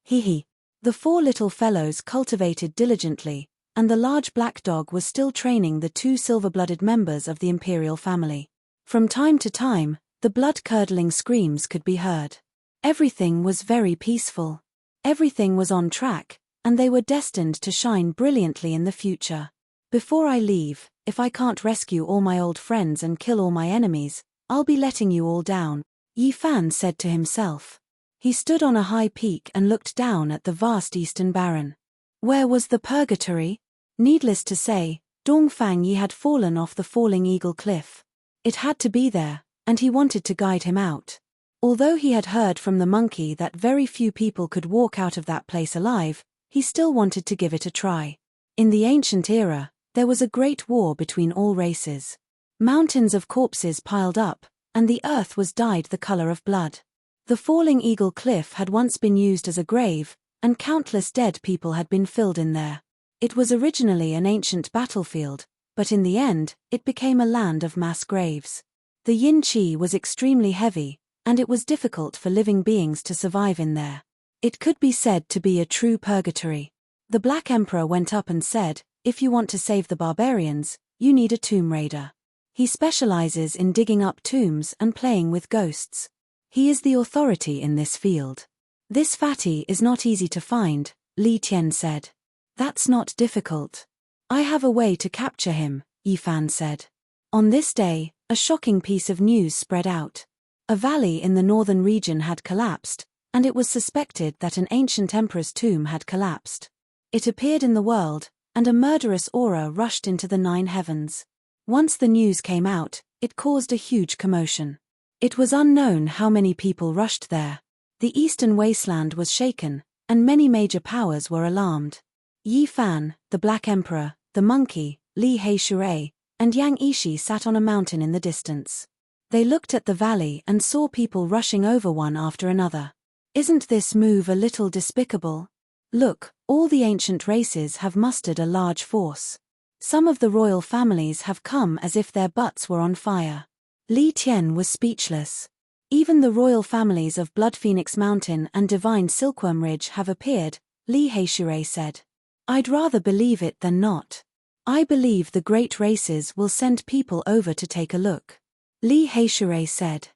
The 4 little fellows cultivated diligently, and the large black dog was still training the 2 silver-blooded members of the imperial family. From time to time, the blood-curdling screams could be heard. Everything was very peaceful. Everything was on track, and they were destined to shine brilliantly in the future. Before I leave, if I can't rescue all my old friends and kill all my enemies, I'll be letting you all down, Yi Fan said to himself. He stood on a high peak and looked down at the vast eastern barren. Where was the purgatory? Needless to say, Dongfang Yi had fallen off the falling eagle cliff. It had to be there, and he wanted to guide him out. Although he had heard from the monkey that very few people could walk out of that place alive, he still wanted to give it a try. In the ancient era, there was a great war between all races. Mountains of corpses piled up, and the earth was dyed the color of blood. The falling eagle cliff had once been used as a grave, and countless dead people had been filled in there. It was originally an ancient battlefield, but in the end, it became a land of mass graves. The yin qi was extremely heavy, and it was difficult for living beings to survive in there. It could be said to be a true purgatory. The Black Emperor went up and said, if you want to save the barbarians, you need a tomb raider. He specializes in digging up tombs and playing with ghosts. He is the authority in this field. This fatty is not easy to find, Li Tian said. That's not difficult. I have a way to capture him, Yifan said. On this day, a shocking piece of news spread out. A valley in the northern region had collapsed, and it was suspected that an ancient emperor's tomb had collapsed. It appeared in the world, and a murderous aura rushed into the 9 heavens. Once the news came out, it caused a huge commotion. It was unknown how many people rushed there. The eastern wasteland was shaken, and many major powers were alarmed. Yi Fan, the Black Emperor, the monkey, Li Heishui, and Yang Ishi sat on a mountain in the distance. They looked at the valley and saw people rushing over one after another. Isn't this move a little despicable? Look, all the ancient races have mustered a large force. Some of the royal families have come as if their butts were on fire. Li Tian was speechless. Even the royal families of Blood Phoenix Mountain and Divine Silkworm Ridge have appeared, Li Heishui said. I'd rather believe it than not. I believe the great races will send people over to take a look. Li Heishui said.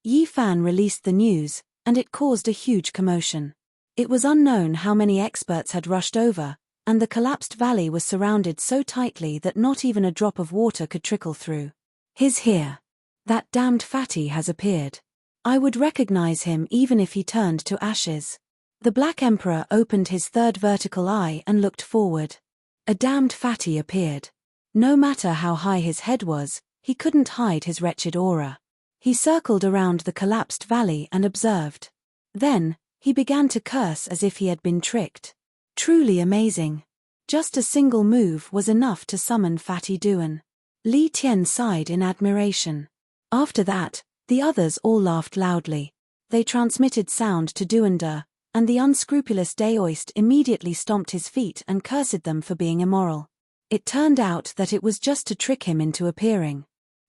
Yi Fan released the news, and it caused a huge commotion. It was unknown how many experts had rushed over, and the collapsed valley was surrounded so tightly that not even a drop of water could trickle through. He's here. That damned fatty has appeared. I would recognize him even if he turned to ashes. The Black Emperor opened his third vertical eye and looked forward. A damned fatty appeared. No matter how high his head was, he couldn't hide his wretched aura. He circled around the collapsed valley and observed. Then, he began to curse as if he had been tricked. Truly amazing. Just a single move was enough to summon Fatty Duan. Li Tian sighed in admiration. After that, the others all laughed loudly. They transmitted sound to Duanda, and the unscrupulous Daoist immediately stomped his feet and cursed them for being immoral. It turned out that it was just to trick him into appearing.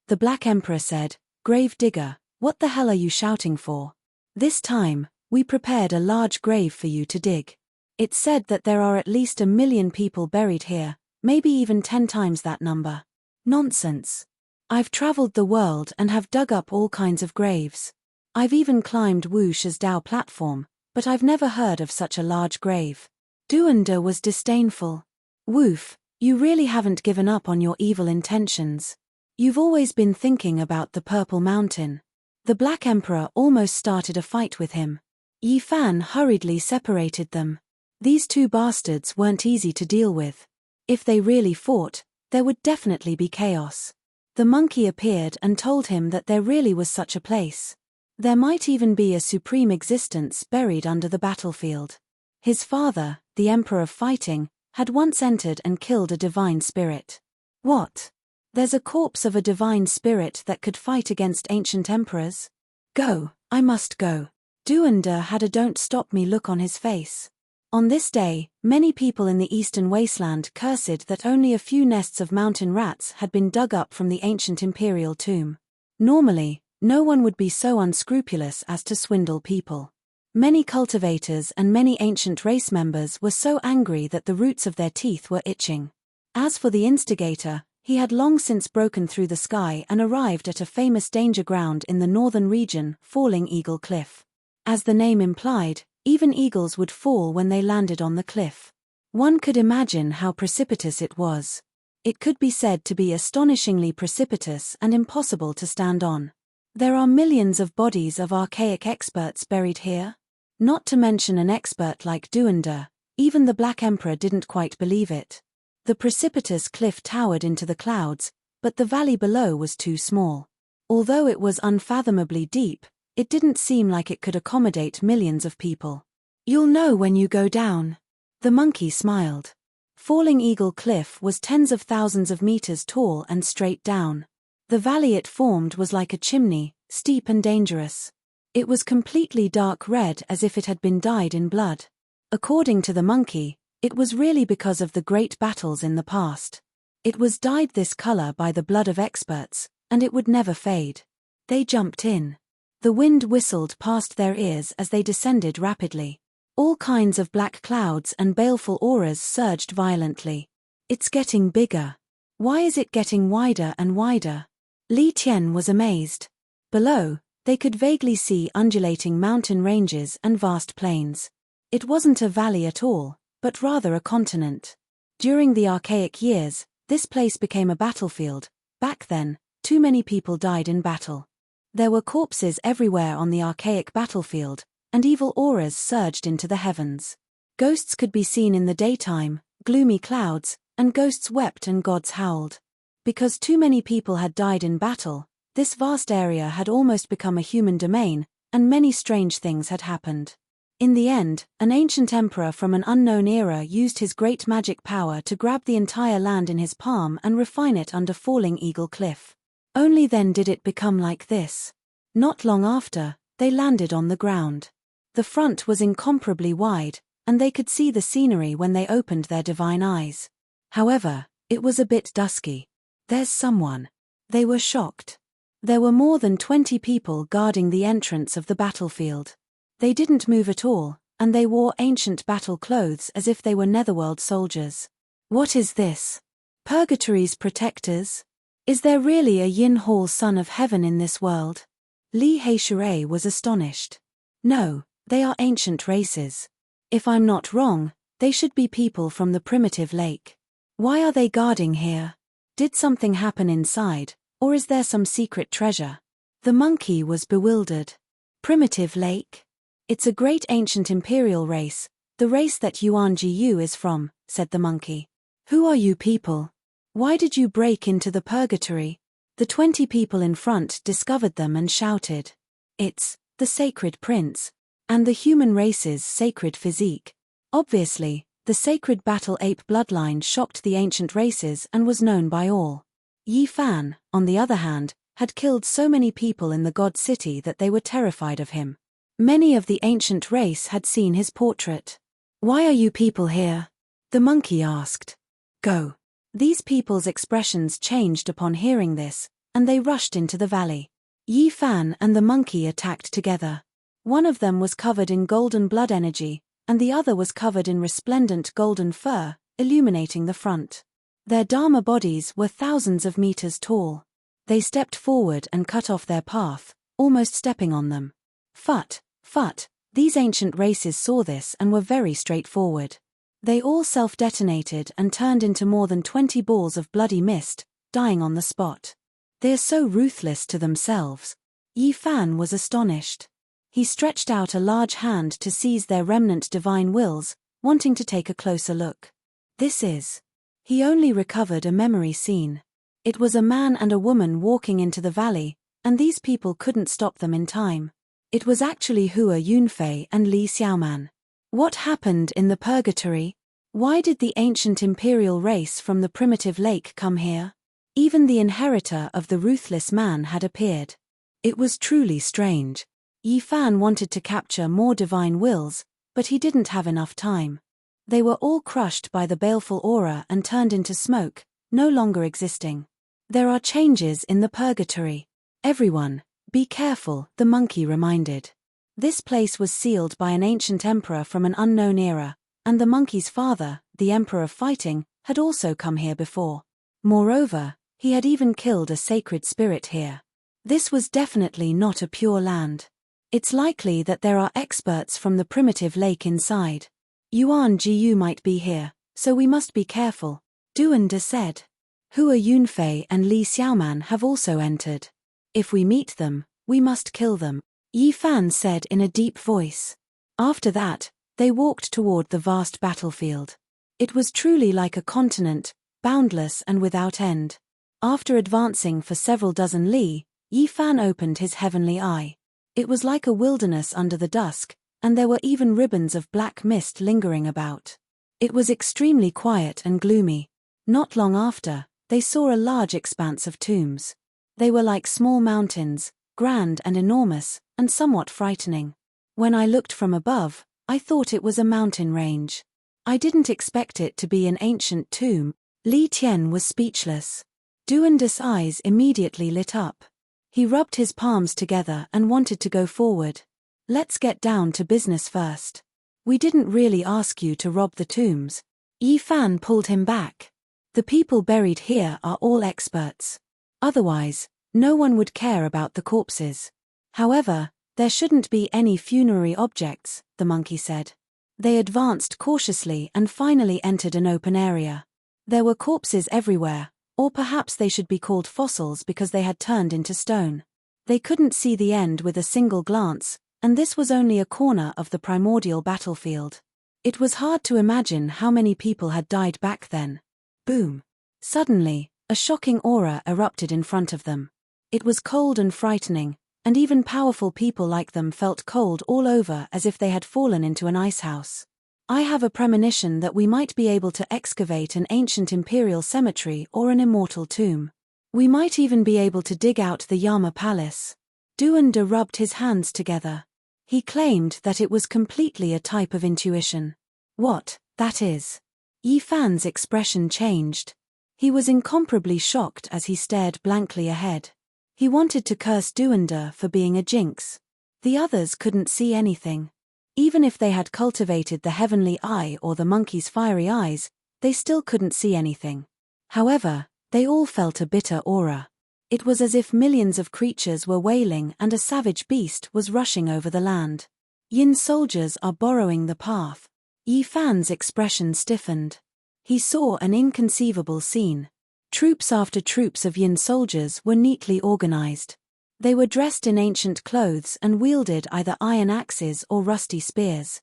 The Black Emperor said, Grave digger, what the hell are you shouting for? This time, we prepared a large grave for you to dig. It's said that there are at least 1 million people buried here, maybe even 10 times that number. Nonsense. I've traveled the world and have dug up all kinds of graves. I've even climbed Wu Shi's Dao platform, but I've never heard of such a large grave. Duanda was disdainful. Woof, you really haven't given up on your evil intentions. You've always been thinking about the Purple Mountain. The Black Emperor almost started a fight with him. Yi Fan hurriedly separated them. These 2 bastards weren't easy to deal with. If they really fought, there would definitely be chaos. The monkey appeared and told him that there really was such a place. There might even be a supreme existence buried under the battlefield. His father, the Emperor of Fighting, had once entered and killed a divine spirit. What? There's a corpse of a divine spirit that could fight against ancient emperors? Go, I must go. Duanda had a don't stop me look on his face. On this day, many people in the eastern wasteland cursed that only a few nests of mountain rats had been dug up from the ancient imperial tomb. Normally, no one would be so unscrupulous as to swindle people. Many cultivators and many ancient race members were so angry that the roots of their teeth were itching. As for the instigator, he had long since broken through the sky and arrived at a famous danger ground in the northern region, Falling Eagle Cliff. As the name implied, even eagles would fall when they landed on the cliff. One could imagine how precipitous it was. It could be said to be astonishingly precipitous and impossible to stand on. There are millions of bodies of archaic experts buried here. Not to mention an expert like Duanda, even the Black Emperor didn't quite believe it. The precipitous cliff towered into the clouds, but the valley below was too small. Although it was unfathomably deep, it didn't seem like it could accommodate millions of people. You'll know when you go down. The monkey smiled. Falling Eagle Cliff was tens of thousands of meters tall and straight down. The valley it formed was like a chimney, steep and dangerous. It was completely dark red as if it had been dyed in blood. According to the monkey, it was really because of the great battles in the past. It was dyed this color by the blood of experts, and it would never fade. They jumped in. The wind whistled past their ears as they descended rapidly. All kinds of black clouds and baleful auras surged violently. It's getting bigger. Why is it getting wider and wider? Li Tian was amazed. Below, they could vaguely see undulating mountain ranges and vast plains. It wasn't a valley at all, but rather a continent. During the archaic years, this place became a battlefield. Back then, too many people died in battle. There were corpses everywhere on the archaic battlefield, and evil auras surged into the heavens. Ghosts could be seen in the daytime, gloomy clouds, and ghosts wept and gods howled. Because too many people had died in battle, this vast area had almost become a human domain, and many strange things had happened. In the end, an ancient emperor from an unknown era used his great magic power to grab the entire land in his palm and refine it under Falling Eagle Cliff. Only then did it become like this. Not long after, they landed on the ground. The front was incomparably wide, and they could see the scenery when they opened their divine eyes. However, it was a bit dusky. There's someone. They were shocked. There were more than 20 people guarding the entrance of the battlefield. They didn't move at all, and they wore ancient battle clothes as if they were netherworld soldiers. What is this? Purgatory's protectors? Is there really a Yin Hall son of heaven in this world? Li Heishui was astonished. No, they are ancient races. If I'm not wrong, they should be people from the primitive lake. Why are they guarding here? Did something happen inside, or is there some secret treasure? The monkey was bewildered. Primitive lake? It's a great ancient imperial race, the race that Yuan Jiyu is from, said the monkey. Who are you people? Why did you break into the purgatory? The 20 people in front discovered them and shouted. It's the sacred prince, and the human race's sacred physique. Obviously, the sacred battle ape bloodline shocked the ancient races and was known by all. Yi Fan, on the other hand, had killed so many people in the God City that they were terrified of him. Many of the ancient race had seen his portrait. Why are you people here? The monkey asked. Go. These people's expressions changed upon hearing this, and they rushed into the valley. Yi Fan and the monkey attacked together. One of them was covered in golden blood energy, and the other was covered in resplendent golden fur, illuminating the front. Their Dharma bodies were thousands of meters tall. They stepped forward and cut off their path, almost stepping on them. Phut, phut, these ancient races saw this and were very straightforward. They all self-detonated and turned into more than 20 balls of bloody mist, dying on the spot. They are so ruthless to themselves. Yi Fan was astonished. He stretched out a large hand to seize their remnant divine wills, wanting to take a closer look. This is. He only recovered a memory scene. It was a man and a woman walking into the valley, and these people couldn't stop them in time. It was actually Hua Yunfei and Li Xiaoman. What happened in the purgatory? Why did the ancient imperial race from the primitive lake come here? Even the inheritor of the ruthless man had appeared. It was truly strange. Yi Fan wanted to capture more divine wills, but he didn't have enough time. They were all crushed by the baleful aura and turned into smoke, no longer existing. There are changes in the purgatory. Everyone, be careful, the monkey reminded. This place was sealed by an ancient emperor from an unknown era, and the monkey's father, the emperor of fighting, had also come here before. Moreover, he had even killed a sacred spirit here. This was definitely not a pure land. It's likely that there are experts from the primitive lake inside. Yuan Jiyu might be here, so we must be careful, Duanda said. Hua Yunfei and Li Xiaoman have also entered. If we meet them, we must kill them, Yi Fan said in a deep voice. After that, they walked toward the vast battlefield. It was truly like a continent, boundless and without end. After advancing for several dozen li, Yi Fan opened his heavenly eye. It was like a wilderness under the dusk, and there were even ribbons of black mist lingering about. It was extremely quiet and gloomy. Not long after, they saw a large expanse of tombs. They were like small mountains, grand and enormous, and somewhat frightening. When I looked from above, I thought it was a mountain range. I didn't expect it to be an ancient tomb. Li Tian was speechless. Duanda's eyes immediately lit up. He rubbed his palms together and wanted to go forward. Let's get down to business first. We didn't really ask you to rob the tombs. Yi Fan pulled him back. The people buried here are all experts. Otherwise, No one would care about the corpses. However, there shouldn't be any funerary objects, the monkey said. They advanced cautiously and finally entered an open area. There were corpses everywhere, or perhaps they should be called fossils because they had turned into stone. They couldn't see the end with a single glance, and this was only a corner of the primordial battlefield. It was hard to imagine how many people had died back then. Boom! Suddenly, a shocking aura erupted in front of them. It was cold and frightening, and even powerful people like them felt cold all over as if they had fallen into an icehouse. I have a premonition that we might be able to excavate an ancient imperial cemetery or an immortal tomb. We might even be able to dig out the Yama Palace. Duanda rubbed his hands together. He claimed that it was completely a type of intuition. What, that is? Yi Fan's expression changed. He was incomparably shocked as he stared blankly ahead. He wanted to curse Duanda for being a jinx. The others couldn't see anything. Even if they had cultivated the heavenly eye or the monkey's fiery eyes, they still couldn't see anything. However, they all felt a bitter aura. It was as if millions of creatures were wailing and a savage beast was rushing over the land. Yin soldiers are borrowing the path. Yi Fan's expression stiffened. He saw an inconceivable scene. Troops after troops of Yin soldiers were neatly organized. They were dressed in ancient clothes and wielded either iron axes or rusty spears.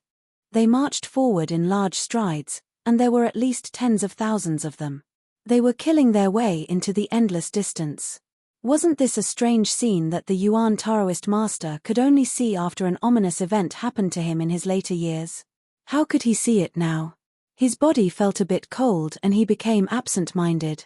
They marched forward in large strides, and there were at least tens of thousands of them. They were killing their way into the endless distance. Wasn't this a strange scene that the Yuan Taoist master could only see after an ominous event happened to him in his later years? How could he see it now? His body felt a bit cold and he became absent-minded.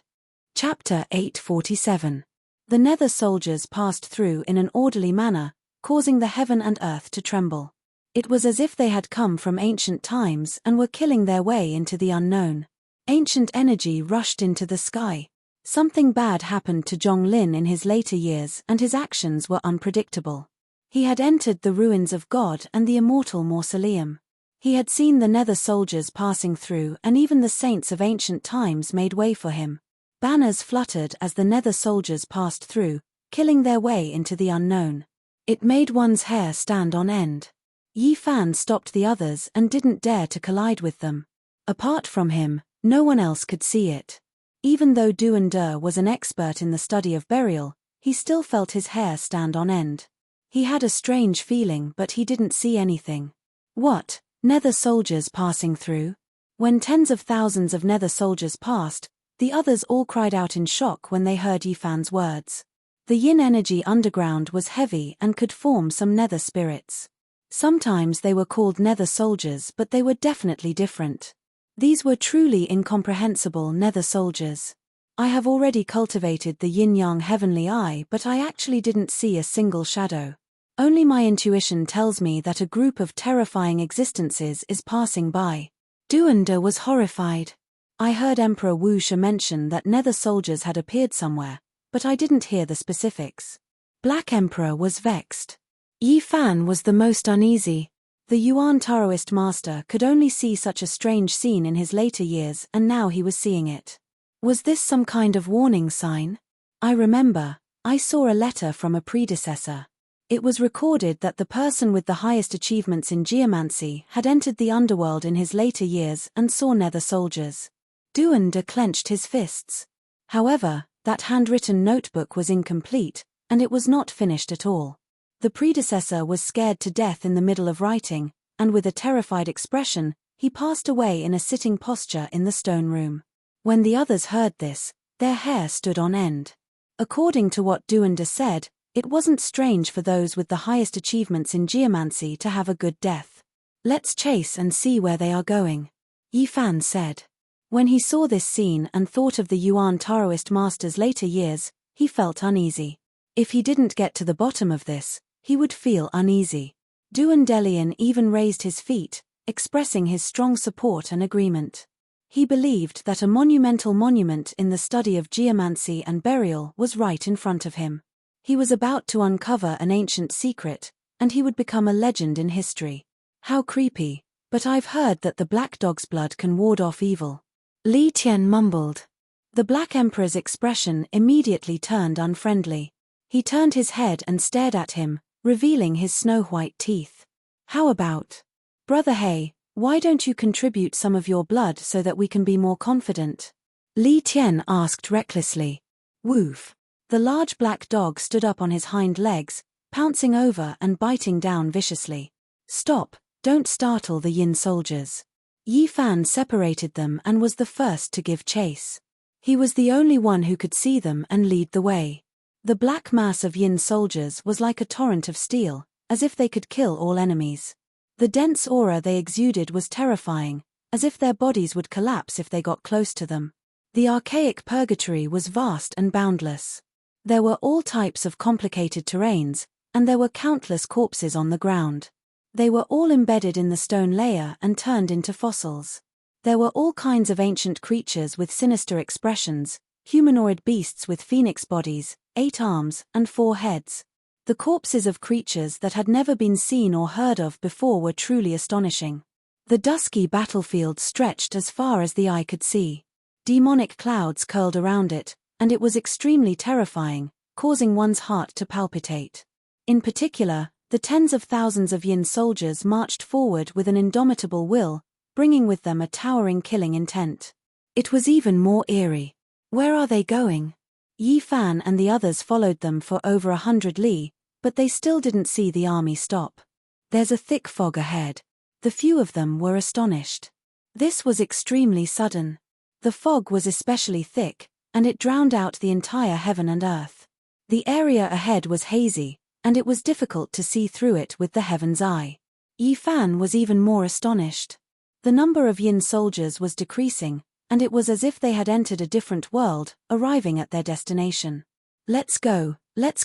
Chapter 847. The Nether soldiers passed through in an orderly manner, causing the heaven and earth to tremble. It was as if they had come from ancient times and were killing their way into the unknown. Ancient energy rushed into the sky. Something bad happened to Zhonglin in his later years and his actions were unpredictable. He had entered the ruins of God and the immortal mausoleum. He had seen the Nether soldiers passing through and even the saints of ancient times made way for him. Banners fluttered as the Nether soldiers passed through, killing their way into the unknown. It made one's hair stand on end. Yi Fan stopped the others and didn't dare to collide with them. Apart from him, no one else could see it. Even though Duanda was an expert in the study of burial, he still felt his hair stand on end. He had a strange feeling but he didn't see anything. What? Nether soldiers passing through? When tens of thousands of Nether soldiers passed, the others all cried out in shock when they heard Yi Fan's words. The yin energy underground was heavy and could form some nether spirits. Sometimes they were called nether soldiers but they were definitely different. These were truly incomprehensible nether soldiers. I have already cultivated the yin-yang heavenly eye but I actually didn't see a single shadow. Only my intuition tells me that a group of terrifying existences is passing by. Duanda was horrified. I heard Emperor Wu Shi mention that nether soldiers had appeared somewhere, but I didn't hear the specifics. Black Emperor was vexed. Yi Fan was the most uneasy. The Yuan Taoist master could only see such a strange scene in his later years and now he was seeing it. Was this some kind of warning sign? I remember, I saw a letter from a predecessor. It was recorded that the person with the highest achievements in geomancy had entered the underworld in his later years and saw nether soldiers. Duanda clenched his fists. However, that handwritten notebook was incomplete, and it was not finished at all. The predecessor was scared to death in the middle of writing, and with a terrified expression, he passed away in a sitting posture in the stone room. When the others heard this, their hair stood on end. According to what Duanda said, it wasn't strange for those with the highest achievements in geomancy to have a good death. Let's chase and see where they are going, Yi Fan said. When he saw this scene and thought of the Yuan Taoist master's later years, he felt uneasy. If he didn't get to the bottom of this, he would feel uneasy. Duandelian even raised his feet, expressing his strong support and agreement. He believed that a monumental monument in the study of geomancy and burial was right in front of him. He was about to uncover an ancient secret, and he would become a legend in history. How creepy, but I've heard that the black dog's blood can ward off evil. Li Tian mumbled. The Black Emperor's expression immediately turned unfriendly. He turned his head and stared at him, revealing his snow-white teeth. How about? Brother He, why don't you contribute some of your blood so that we can be more confident? Li Tian asked recklessly. Woof. The large black dog stood up on his hind legs, pouncing over and biting down viciously. Stop, don't startle the Yin soldiers. Yi Fan separated them and was the first to give chase. He was the only one who could see them and lead the way. The black mass of Yin soldiers was like a torrent of steel, as if they could kill all enemies. The dense aura they exuded was terrifying, as if their bodies would collapse if they got close to them. The archaic purgatory was vast and boundless. There were all types of complicated terrains, and there were countless corpses on the ground. They were all embedded in the stone layer and turned into fossils. There were all kinds of ancient creatures with sinister expressions, humanoid beasts with phoenix bodies, 8 arms, and 4 heads. The corpses of creatures that had never been seen or heard of before were truly astonishing. The dusky battlefield stretched as far as the eye could see. Demonic clouds curled around it, and it was extremely terrifying, causing one's heart to palpitate. In particular, the tens of thousands of Yin soldiers marched forward with an indomitable will, bringing with them a towering killing intent. It was even more eerie. Where are they going? Yi Fan and the others followed them for over 100 li, but they still didn't see the army stop. There's a thick fog ahead. The few of them were astonished. This was extremely sudden. The fog was especially thick, and it drowned out the entire heaven and earth. The area ahead was hazy, and it was difficult to see through it with the heaven's eye. Yi Fan was even more astonished. The number of Yin soldiers was decreasing, and it was as if they had entered a different world, arriving at their destination. Let's go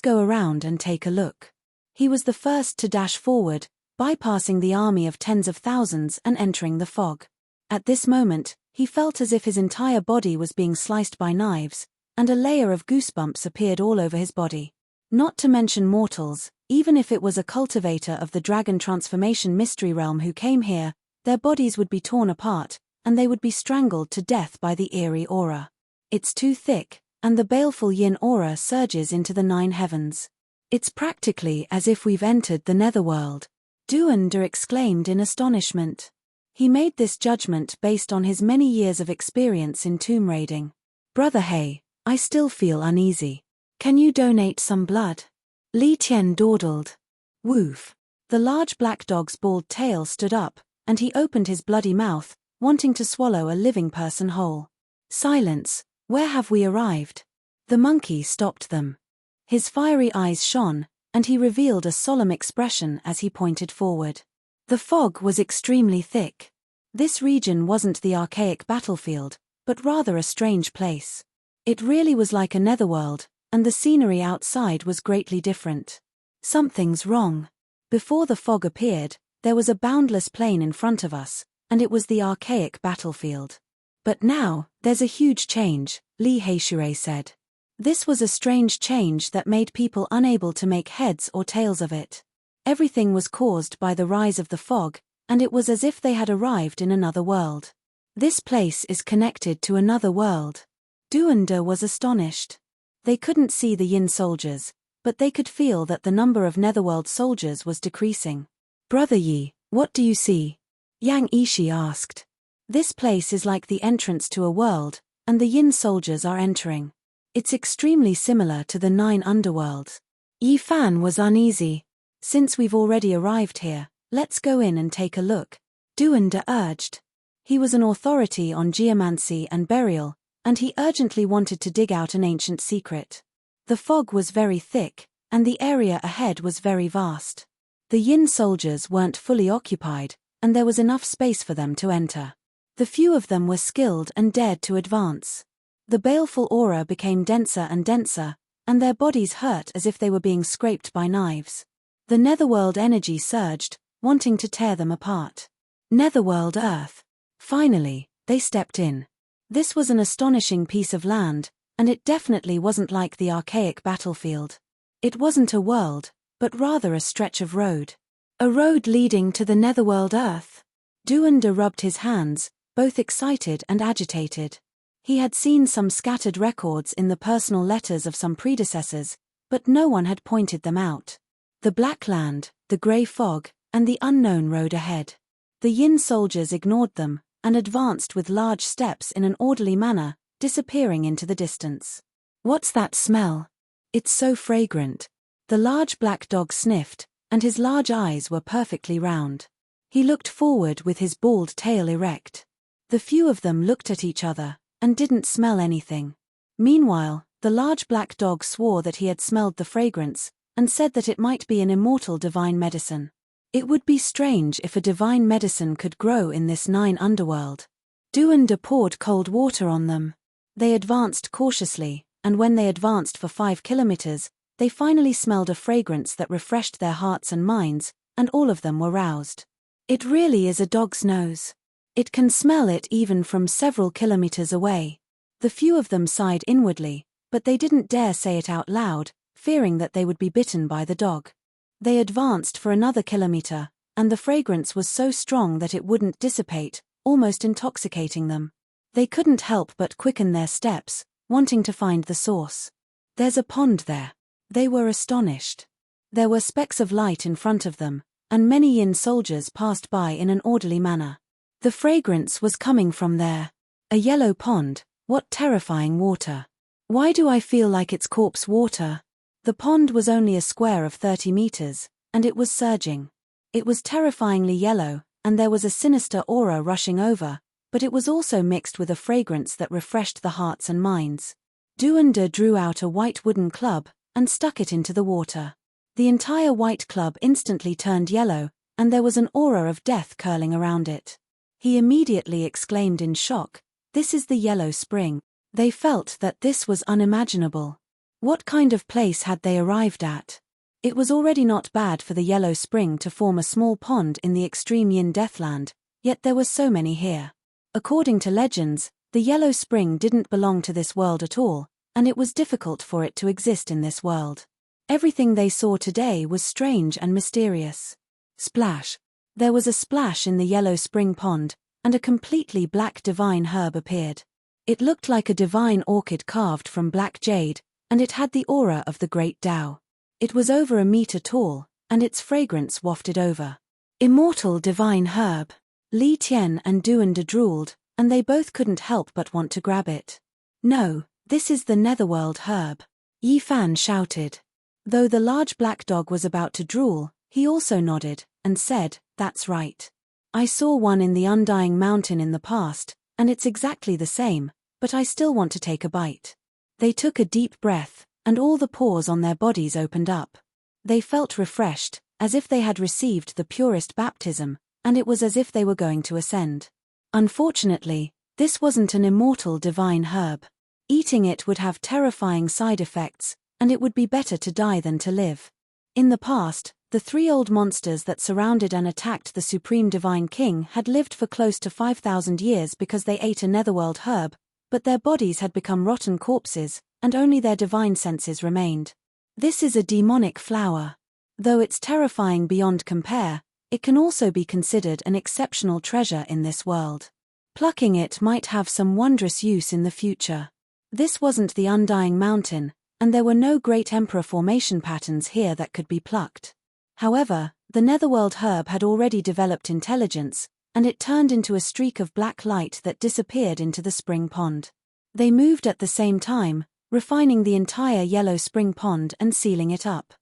around and take a look. He was the first to dash forward, bypassing the army of tens of thousands and entering the fog. At this moment, he felt as if his entire body was being sliced by knives, and a layer of goosebumps appeared all over his body. Not to mention mortals, even if it was a cultivator of the dragon transformation mystery realm who came here, their bodies would be torn apart, and they would be strangled to death by the eerie aura. It's too thick, and the baleful Yin aura surges into the 9 heavens. It's practically as if we've entered the netherworld. Duander exclaimed in astonishment. He made this judgment based on his many years of experience in tomb raiding. Brother He, I still feel uneasy. Can you donate some blood? Li Tian dawdled. Woof. The large black dog's bald tail stood up, and he opened his bloody mouth, wanting to swallow a living person whole. Silence, where have we arrived? The monkey stopped them. His fiery eyes shone, and he revealed a solemn expression as he pointed forward. The fog was extremely thick. This region wasn't the archaic battlefield, but rather a strange place. It really was like a netherworld, and the scenery outside was greatly different. Something's wrong. Before the fog appeared, there was a boundless plain in front of us, and it was the archaic battlefield. But now, there's a huge change, Li Heishui said. This was a strange change that made people unable to make heads or tails of it. Everything was caused by the rise of the fog, and it was as if they had arrived in another world. This place is connected to another world. Duander was astonished. They couldn't see the Yin soldiers, but they could feel that the number of netherworld soldiers was decreasing. Brother Yi, what do you see? Yang Ishi asked. This place is like the entrance to a world, and the Yin soldiers are entering. It's extremely similar to the 9 underworlds. Yi Fan was uneasy. Since we've already arrived here, let's go in and take a look, Duander urged. He was an authority on geomancy and burial, and he urgently wanted to dig out an ancient secret. The fog was very thick, and the area ahead was very vast. The Yin soldiers weren't fully occupied, and there was enough space for them to enter. The few of them were skilled and dared to advance. The baleful aura became denser and denser, and their bodies hurt as if they were being scraped by knives. The netherworld energy surged, wanting to tear them apart. Netherworld Earth. Finally, they stepped in. This was an astonishing piece of land, and it definitely wasn't like the archaic battlefield. It wasn't a world, but rather a stretch of road. A road leading to the netherworld Earth. Duander rubbed his hands, both excited and agitated. He had seen some scattered records in the personal letters of some predecessors, but no one had pointed them out. The black land, the grey fog, and the unknown road ahead. The Yin soldiers ignored them, and advanced with large steps in an orderly manner, disappearing into the distance. "What's that smell? It's so fragrant." The large black dog sniffed, and his large eyes were perfectly round. He looked forward with his bald tail erect. The few of them looked at each other, and didn't smell anything. Meanwhile, the large black dog swore that he had smelled the fragrance, and said that it might be an immortal divine medicine. It would be strange if a divine medicine could grow in this 9 underworld. Duanda poured cold water on them. They advanced cautiously, and when they advanced for 5 kilometers, they finally smelled a fragrance that refreshed their hearts and minds, and all of them were roused. It really is a dog's nose. It can smell it even from several kilometers away. The few of them sighed inwardly, but they didn't dare say it out loud, fearing that they would be bitten by the dog. They advanced for another kilometer, and the fragrance was so strong that it wouldn't dissipate, almost intoxicating them. They couldn't help but quicken their steps, wanting to find the source. "There's a pond there." They were astonished. There were specks of light in front of them, and many Yin soldiers passed by in an orderly manner. The fragrance was coming from there. A yellow pond, what terrifying water. Why do I feel like it's corpse water? The pond was only a square of 30 meters, and it was surging. It was terrifyingly yellow, and there was a sinister aura rushing over, but it was also mixed with a fragrance that refreshed the hearts and minds. Duanda drew out a white wooden club, and stuck it into the water. The entire white club instantly turned yellow, and there was an aura of death curling around it. He immediately exclaimed in shock, "This is the Yellow Spring." They felt that this was unimaginable. What kind of place had they arrived at? It was already not bad for the Yellow Spring to form a small pond in the extreme Yin Deathland, yet there were so many here. According to legends, the Yellow Spring didn't belong to this world at all, and it was difficult for it to exist in this world. Everything they saw today was strange and mysterious. Splash! There was a splash in the Yellow Spring pond, and a completely black divine herb appeared. It looked like a divine orchid carved from black jade, and it had the aura of the Great Tao. It was over a meter tall, and its fragrance wafted over. Immortal divine herb. Li Tian and Duanda drooled, and they both couldn't help but want to grab it. "No, this is the Netherworld herb," Yi Fan shouted. Though the large black dog was about to drool, he also nodded, and said, "That's right. I saw one in the Undying Mountain in the past, and it's exactly the same, but I still want to take a bite." They took a deep breath, and all the pores on their bodies opened up. They felt refreshed, as if they had received the purest baptism, and it was as if they were going to ascend. Unfortunately, this wasn't an immortal divine herb. Eating it would have terrifying side effects, and it would be better to die than to live. In the past, the 3 old monsters that surrounded and attacked the Supreme Divine King had lived for close to 5,000 years because they ate a Netherworld herb, but their bodies had become rotten corpses, and only their divine senses remained. This is a demonic flower. Though it's terrifying beyond compare, it can also be considered an exceptional treasure in this world. Plucking it might have some wondrous use in the future. This wasn't the Undying Mountain, and there were no great emperor formation patterns here that could be plucked. However, the Netherworld herb had already developed intelligence, and it turned into a streak of black light that disappeared into the spring pond. They moved at the same time, refining the entire Yellow Spring pond and sealing it up.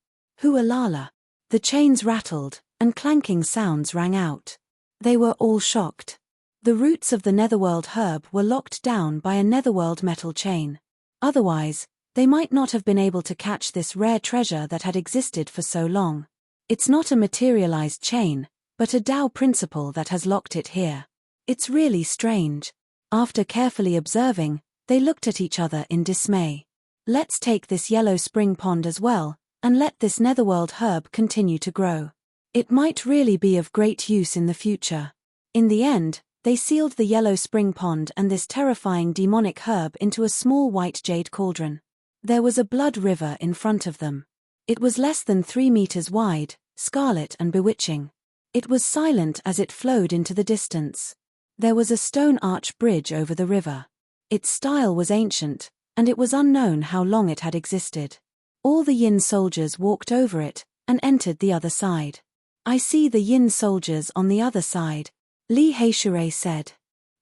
Hualala! The chains rattled, and clanking sounds rang out. They were all shocked. The roots of the Netherworld herb were locked down by a Netherworld metal chain. Otherwise, they might not have been able to catch this rare treasure that had existed for so long. It's not a materialized chain, but a Tao principle that has locked it here. It's really strange. After carefully observing, they looked at each other in dismay. Let's take this Yellow Spring pond as well, and let this Netherworld herb continue to grow. It might really be of great use in the future. In the end, they sealed the Yellow Spring pond and this terrifying demonic herb into a small white jade cauldron. There was a blood river in front of them. It was less than 3 meters wide, scarlet and bewitching. It was silent as it flowed into the distance. There was a stone arch bridge over the river. Its style was ancient, and it was unknown how long it had existed. All the Yin soldiers walked over it, and entered the other side. I see the Yin soldiers on the other side, Li Heishure said.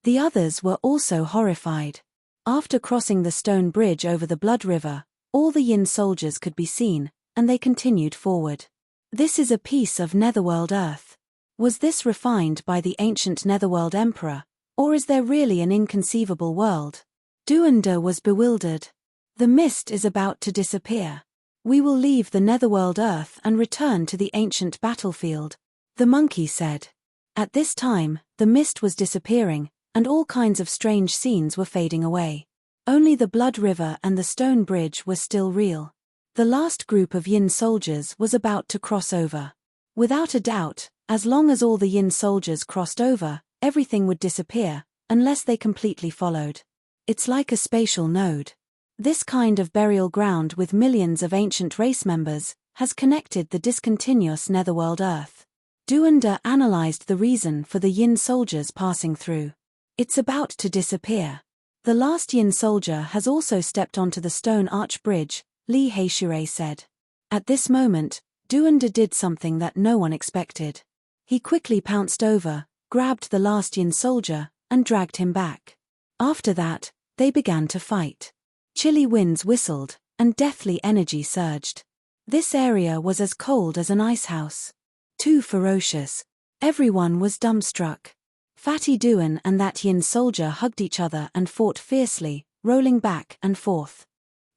The others were also horrified. After crossing the stone bridge over the Blood River, all the Yin soldiers could be seen, and they continued forward. This is a piece of Netherworld Earth. Was this refined by the ancient Netherworld Emperor, or is there really an inconceivable world? Duanda was bewildered. The mist is about to disappear. We will leave the Netherworld Earth and return to the ancient battlefield, the monkey said. At this time, the mist was disappearing, and all kinds of strange scenes were fading away. Only the Blood River and the stone bridge were still real. The last group of Yin soldiers was about to cross over. Without a doubt, as long as all the Yin soldiers crossed over, everything would disappear, unless they completely followed. It's like a spatial node. This kind of burial ground with millions of ancient race members has connected the discontinuous Netherworld Earth. Duanda analyzed the reason for the Yin soldiers passing through. It's about to disappear. The last Yin soldier has also stepped onto the stone arch bridge, Li Heishure said. At this moment, Duanda did something that no one expected. He quickly pounced over, grabbed the last Yin soldier, and dragged him back. After that, they began to fight. Chilly winds whistled, and deathly energy surged. This area was as cold as an icehouse. Too ferocious. Everyone was dumbstruck. Fatty Duan and that Yin soldier hugged each other and fought fiercely, rolling back and forth.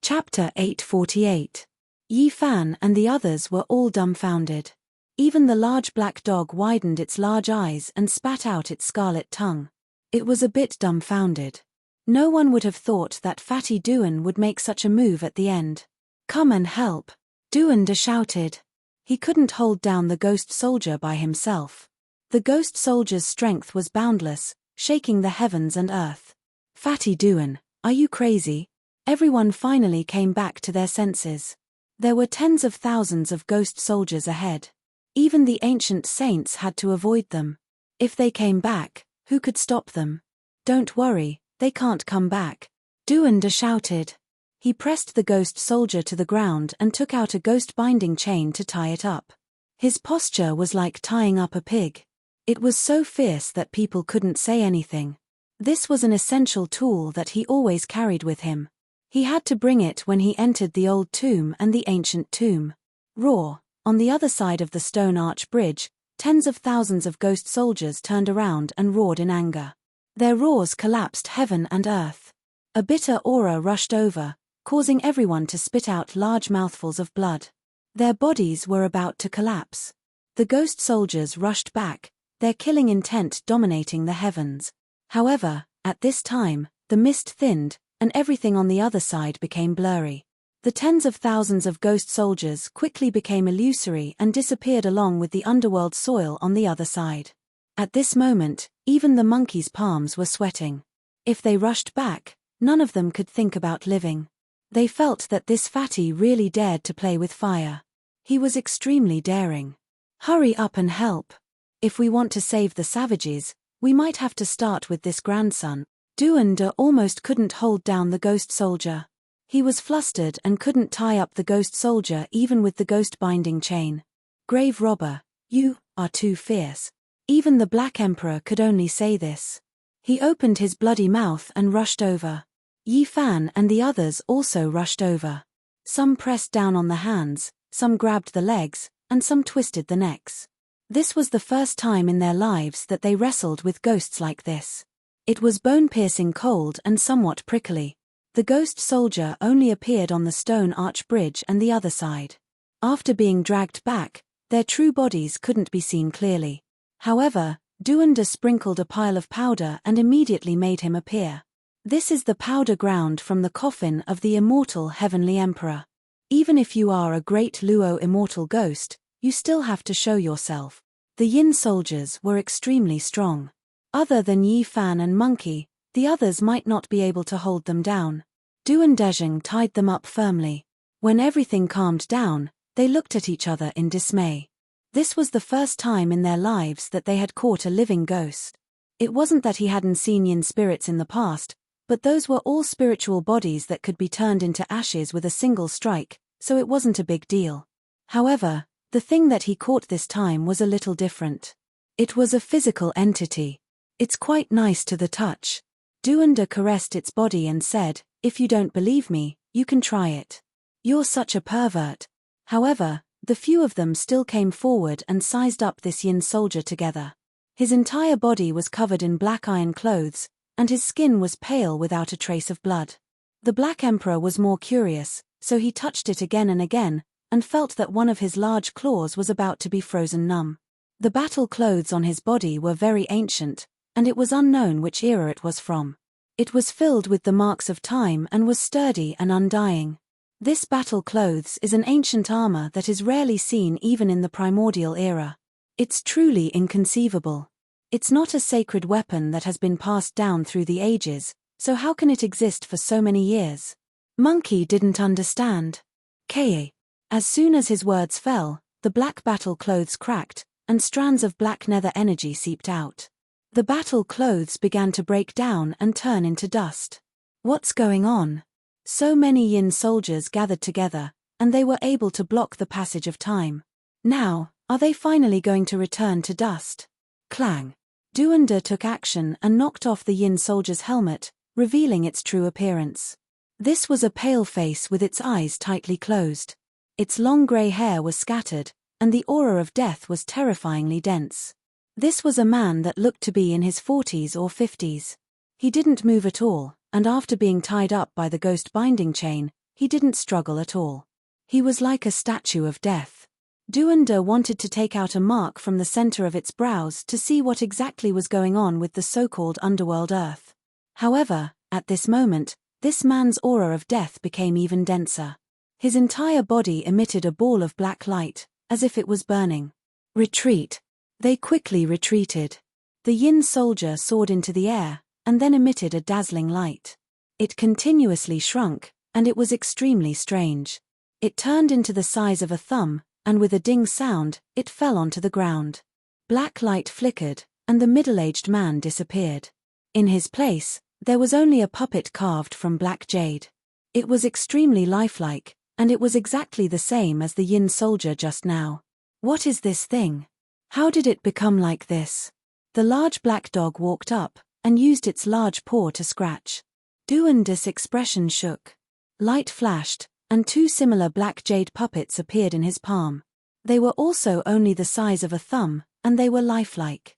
Chapter 848. Yi Fan and the others were all dumbfounded. Even the large black dog widened its large eyes and spat out its scarlet tongue. It was a bit dumbfounded. No one would have thought that Fatty Duan would make such a move at the end. Come and help, Duanda shouted. He couldn't hold down the ghost soldier by himself. The ghost soldier's strength was boundless, shaking the heavens and earth. Fatty Duan, are you crazy? Everyone finally came back to their senses. There were tens of thousands of ghost soldiers ahead. Even the ancient saints had to avoid them. If they came back, who could stop them? Don't worry, they can't come back, Duanda shouted. He pressed the ghost soldier to the ground and took out a ghost binding chain to tie it up. His posture was like tying up a pig. It was so fierce that people couldn't say anything. This was an essential tool that he always carried with him. He had to bring it when he entered the old tomb and the ancient tomb. Roar! On the other side of the stone arch bridge, tens of thousands of ghost soldiers turned around and roared in anger. Their roars collapsed heaven and earth. A bitter aura rushed over, causing everyone to spit out large mouthfuls of blood. Their bodies were about to collapse. The ghost soldiers rushed back, their killing intent dominating the heavens. However, at this time, the mist thinned, and everything on the other side became blurry. The tens of thousands of ghost soldiers quickly became illusory and disappeared along with the underworld soil on the other side. At this moment, even the monkey's palms were sweating. If they rushed back, none of them could think about living. They felt that this fatty really dared to play with fire. He was extremely daring. Hurry up and help. If we want to save the savages, we might have to start with this grandson. Duanda almost couldn't hold down the ghost soldier. He was flustered and couldn't tie up the ghost soldier even with the ghost binding chain. Grave robber, you are too fierce. Even the Black Emperor could only say this. He opened his bloody mouth and rushed over. Yi Fan and the others also rushed over. Some pressed down on the hands, some grabbed the legs, and some twisted the necks. This was the first time in their lives that they wrestled with ghosts like this. It was bone-piercing cold and somewhat prickly. The ghost soldier only appeared on the stone arch bridge and the other side. After being dragged back, their true bodies couldn't be seen clearly. However, Duanda sprinkled a pile of powder and immediately made him appear. This is the powder ground from the coffin of the immortal Heavenly Emperor. Even if you are a great Luo immortal ghost, you still have to show yourself. The Yin soldiers were extremely strong. Other than Yi Fan and Monkey, the others might not be able to hold them down. Duandejing tied them up firmly. When everything calmed down, they looked at each other in dismay. This was the first time in their lives that they had caught a living ghost. It wasn't that he hadn't seen Yin spirits in the past, but those were all spiritual bodies that could be turned into ashes with a single strike, so it wasn't a big deal. However, the thing that he caught this time was a little different. It was a physical entity. It's quite nice to the touch. Duanda caressed its body and said, "If you don't believe me, you can try it. You're such a pervert." However, the few of them still came forward and sized up this yin soldier together. His entire body was covered in black iron clothes, and his skin was pale without a trace of blood. The Black Emperor was more curious, so he touched it again and again, and felt that one of his large claws was about to be frozen numb. The battle clothes on his body were very ancient, and it was unknown which era it was from. It was filled with the marks of time and was sturdy and undying. This battle clothes is an ancient armor that is rarely seen even in the primordial era. It's truly inconceivable. It's not a sacred weapon that has been passed down through the ages, so how can it exist for so many years? Monkey didn't understand. Ka. As soon as his words fell, the black battle clothes cracked, and strands of black nether energy seeped out. The battle clothes began to break down and turn into dust. What's going on? So many yin soldiers gathered together, and they were able to block the passage of time. Now, are they finally going to return to dust? Clang. Duanda took action and knocked off the yin soldier's helmet, revealing its true appearance. This was a pale face with its eyes tightly closed. Its long grey hair was scattered, and the aura of death was terrifyingly dense. This was a man that looked to be in his 40s or 50s. He didn't move at all, and after being tied up by the ghost binding chain, he didn't struggle at all. He was like a statue of death. Duanda wanted to take out a mark from the center of its brows to see what exactly was going on with the so-called underworld earth. However, at this moment, this man's aura of death became even denser. His entire body emitted a ball of black light, as if it was burning. Retreat. They quickly retreated. The yin soldier soared into the air, and then emitted a dazzling light. It continuously shrunk, and it was extremely strange. It turned into the size of a thumb, and with a ding sound, it fell onto the ground. Black light flickered, and the middle-aged man disappeared. In his place, there was only a puppet carved from black jade. It was extremely lifelike, and it was exactly the same as the yin soldier just now. What is this thing? How did it become like this? The large black dog walked up, and used its large paw to scratch. Duanda's expression shook. Light flashed, and two similar black jade puppets appeared in his palm. They were also only the size of a thumb, and they were lifelike.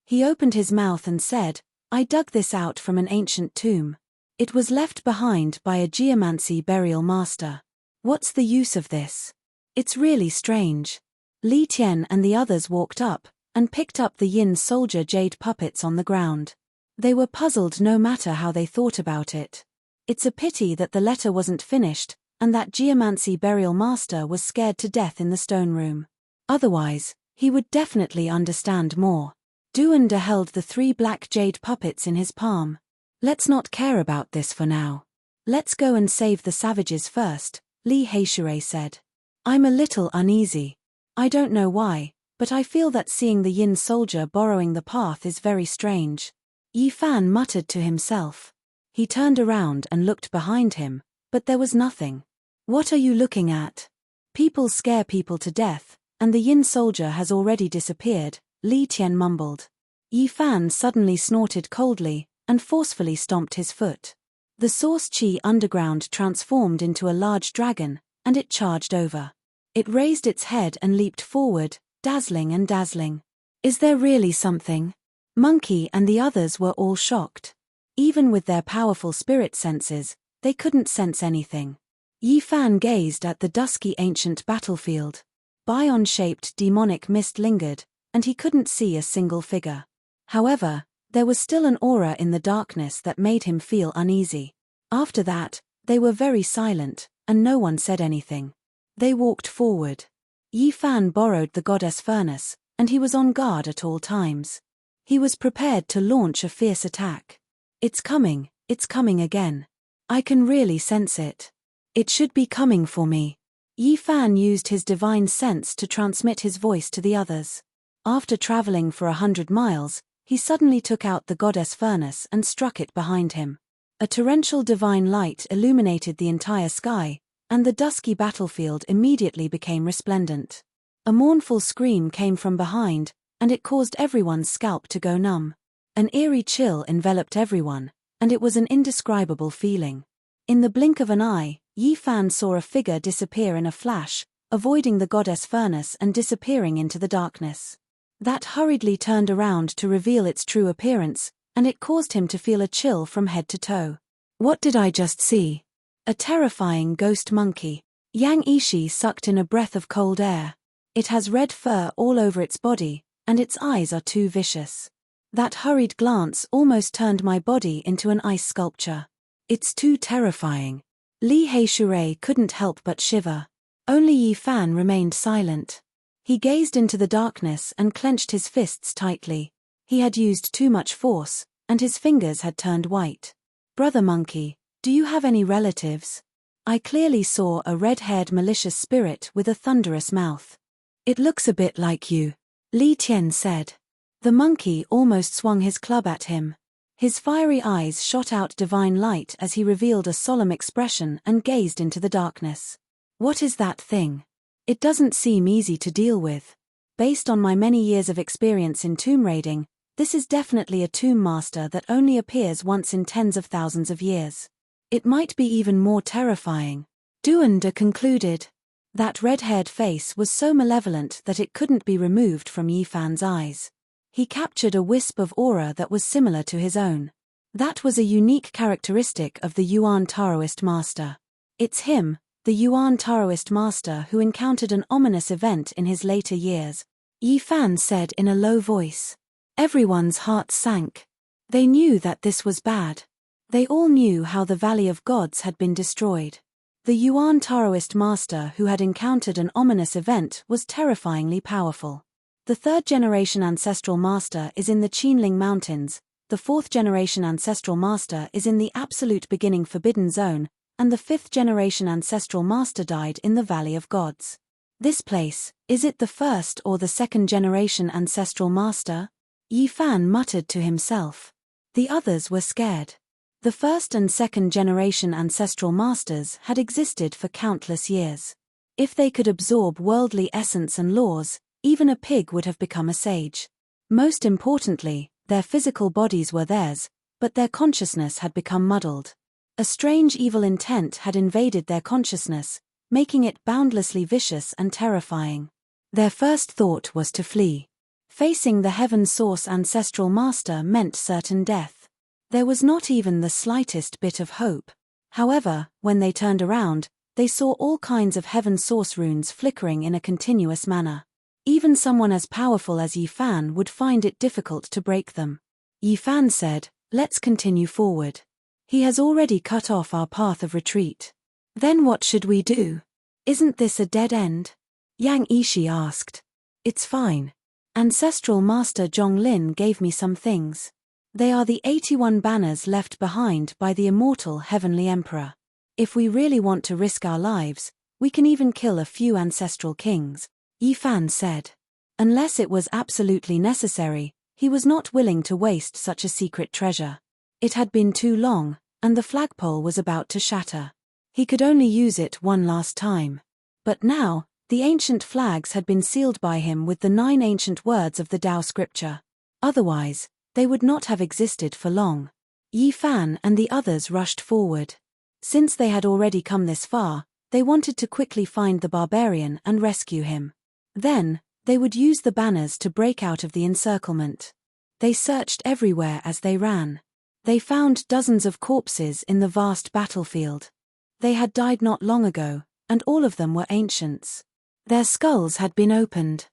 He opened his mouth and said, "I dug this out from an ancient tomb. It was left behind by a geomancy burial master. What's the use of this? It's really strange." Li Tian and the others walked up, and picked up the yin soldier jade puppets on the ground. They were puzzled no matter how they thought about it. It's a pity that the letter wasn't finished, and that geomancy burial master was scared to death in the stone room. Otherwise, he would definitely understand more. Duanda held the three black jade puppets in his palm. "Let's not care about this for now. Let's go and save the savages first," Li Heishure said. "I'm a little uneasy. I don't know why, but I feel that seeing the yin soldier borrowing the path is very strange." Yi Fan muttered to himself. He turned around and looked behind him, but there was nothing. "What are you looking at? People scare people to death, and the yin soldier has already disappeared," Li Tian mumbled. Yi Fan suddenly snorted coldly, and forcefully stomped his foot. The source chi underground transformed into a large dragon, and it charged over. It raised its head and leaped forward, dazzling and dazzling. "Is there really something?" Monkey and the others were all shocked. Even with their powerful spirit senses, they couldn't sense anything. Yi Fan gazed at the dusky ancient battlefield. Bion-shaped demonic mist lingered, and he couldn't see a single figure. However, there was still an aura in the darkness that made him feel uneasy. After that, they were very silent, and no one said anything. They walked forward. Yi Fan borrowed the goddess furnace, and he was on guard at all times. He was prepared to launch a fierce attack. It's coming again. I can really sense it. It should be coming for me." Yi Fan used his divine sense to transmit his voice to the others. After traveling for 100 miles, he suddenly took out the goddess furnace and struck it behind him. A torrential divine light illuminated the entire sky, and the dusky battlefield immediately became resplendent. A mournful scream came from behind, and it caused everyone's scalp to go numb. An eerie chill enveloped everyone, and it was an indescribable feeling. In the blink of an eye, Yi Fan saw a figure disappear in a flash, avoiding the goddess furnace and disappearing into the darkness. That hurriedly turned around to reveal its true appearance, and it caused him to feel a chill from head to toe. What did I just see? A terrifying ghost monkey. Yang Ishi sucked in a breath of cold air. It has red fur all over its body, and its eyes are too vicious. That hurried glance almost turned my body into an ice sculpture. It's too terrifying. Li Heishure couldn't help but shiver. Only Yi Fan remained silent. He gazed into the darkness and clenched his fists tightly. He had used too much force, and his fingers had turned white. Brother Monkey, do you have any relatives? I clearly saw a red-haired malicious spirit with a thunderous mouth. It looks a bit like you, Li Tian said. The monkey almost swung his club at him. His fiery eyes shot out divine light as he revealed a solemn expression and gazed into the darkness. What is that thing? It doesn't seem easy to deal with. Based on my many years of experience in tomb raiding, this is definitely a tomb master that only appears once in tens of thousands of years. It might be even more terrifying. Duanda concluded. That red-haired face was so malevolent that it couldn't be removed from Yi Fan's eyes. He captured a wisp of aura that was similar to his own. That was a unique characteristic of the Yuan Taoist master. It's him, the Yuan Taoist master who encountered an ominous event in his later years, Yi Fan said in a low voice. Everyone's hearts sank. They knew that this was bad. They all knew how the Valley of Gods had been destroyed. The Yuan Taoist master who had encountered an ominous event was terrifyingly powerful. The third-generation ancestral master is in the Qinling Mountains, the fourth-generation ancestral master is in the absolute beginning Forbidden Zone, and the fifth-generation ancestral master died in the Valley of Gods. This place, is it the first or the second-generation ancestral master? Yi Fan muttered to himself. The others were scared. The first and second-generation ancestral masters had existed for countless years. If they could absorb worldly essence and laws, even a pig would have become a sage. Most importantly, their physical bodies were theirs, but their consciousness had become muddled. A strange evil intent had invaded their consciousness, making it boundlessly vicious and terrifying. Their first thought was to flee. Facing the Heaven Source ancestral master meant certain death. There was not even the slightest bit of hope. However, when they turned around, they saw all kinds of Heaven Source runes flickering in a continuous manner. Even someone as powerful as Yi Fan would find it difficult to break them. Yi Fan said, "Let's continue forward. He has already cut off our path of retreat. Then what should we do? Isn't this a dead end?" Yang Ishi asked. "It's fine. Ancestral Master Zhonglin gave me some things. They are the 81 banners left behind by the immortal Heavenly Emperor. If we really want to risk our lives, we can even kill a few ancestral kings," Yi Fan said. Unless it was absolutely necessary, he was not willing to waste such a secret treasure. It had been too long, and the flagpole was about to shatter. He could only use it one last time. But now, the ancient flags had been sealed by him with the 9 ancient words of the Tao scripture. Otherwise, they would not have existed for long. Yi Fan and the others rushed forward. Since they had already come this far, they wanted to quickly find the barbarian and rescue him. Then, they would use the banners to break out of the encirclement. They searched everywhere as they ran. They found dozens of corpses in the vast battlefield. They had died not long ago, and all of them were ancients. Their skulls had been opened.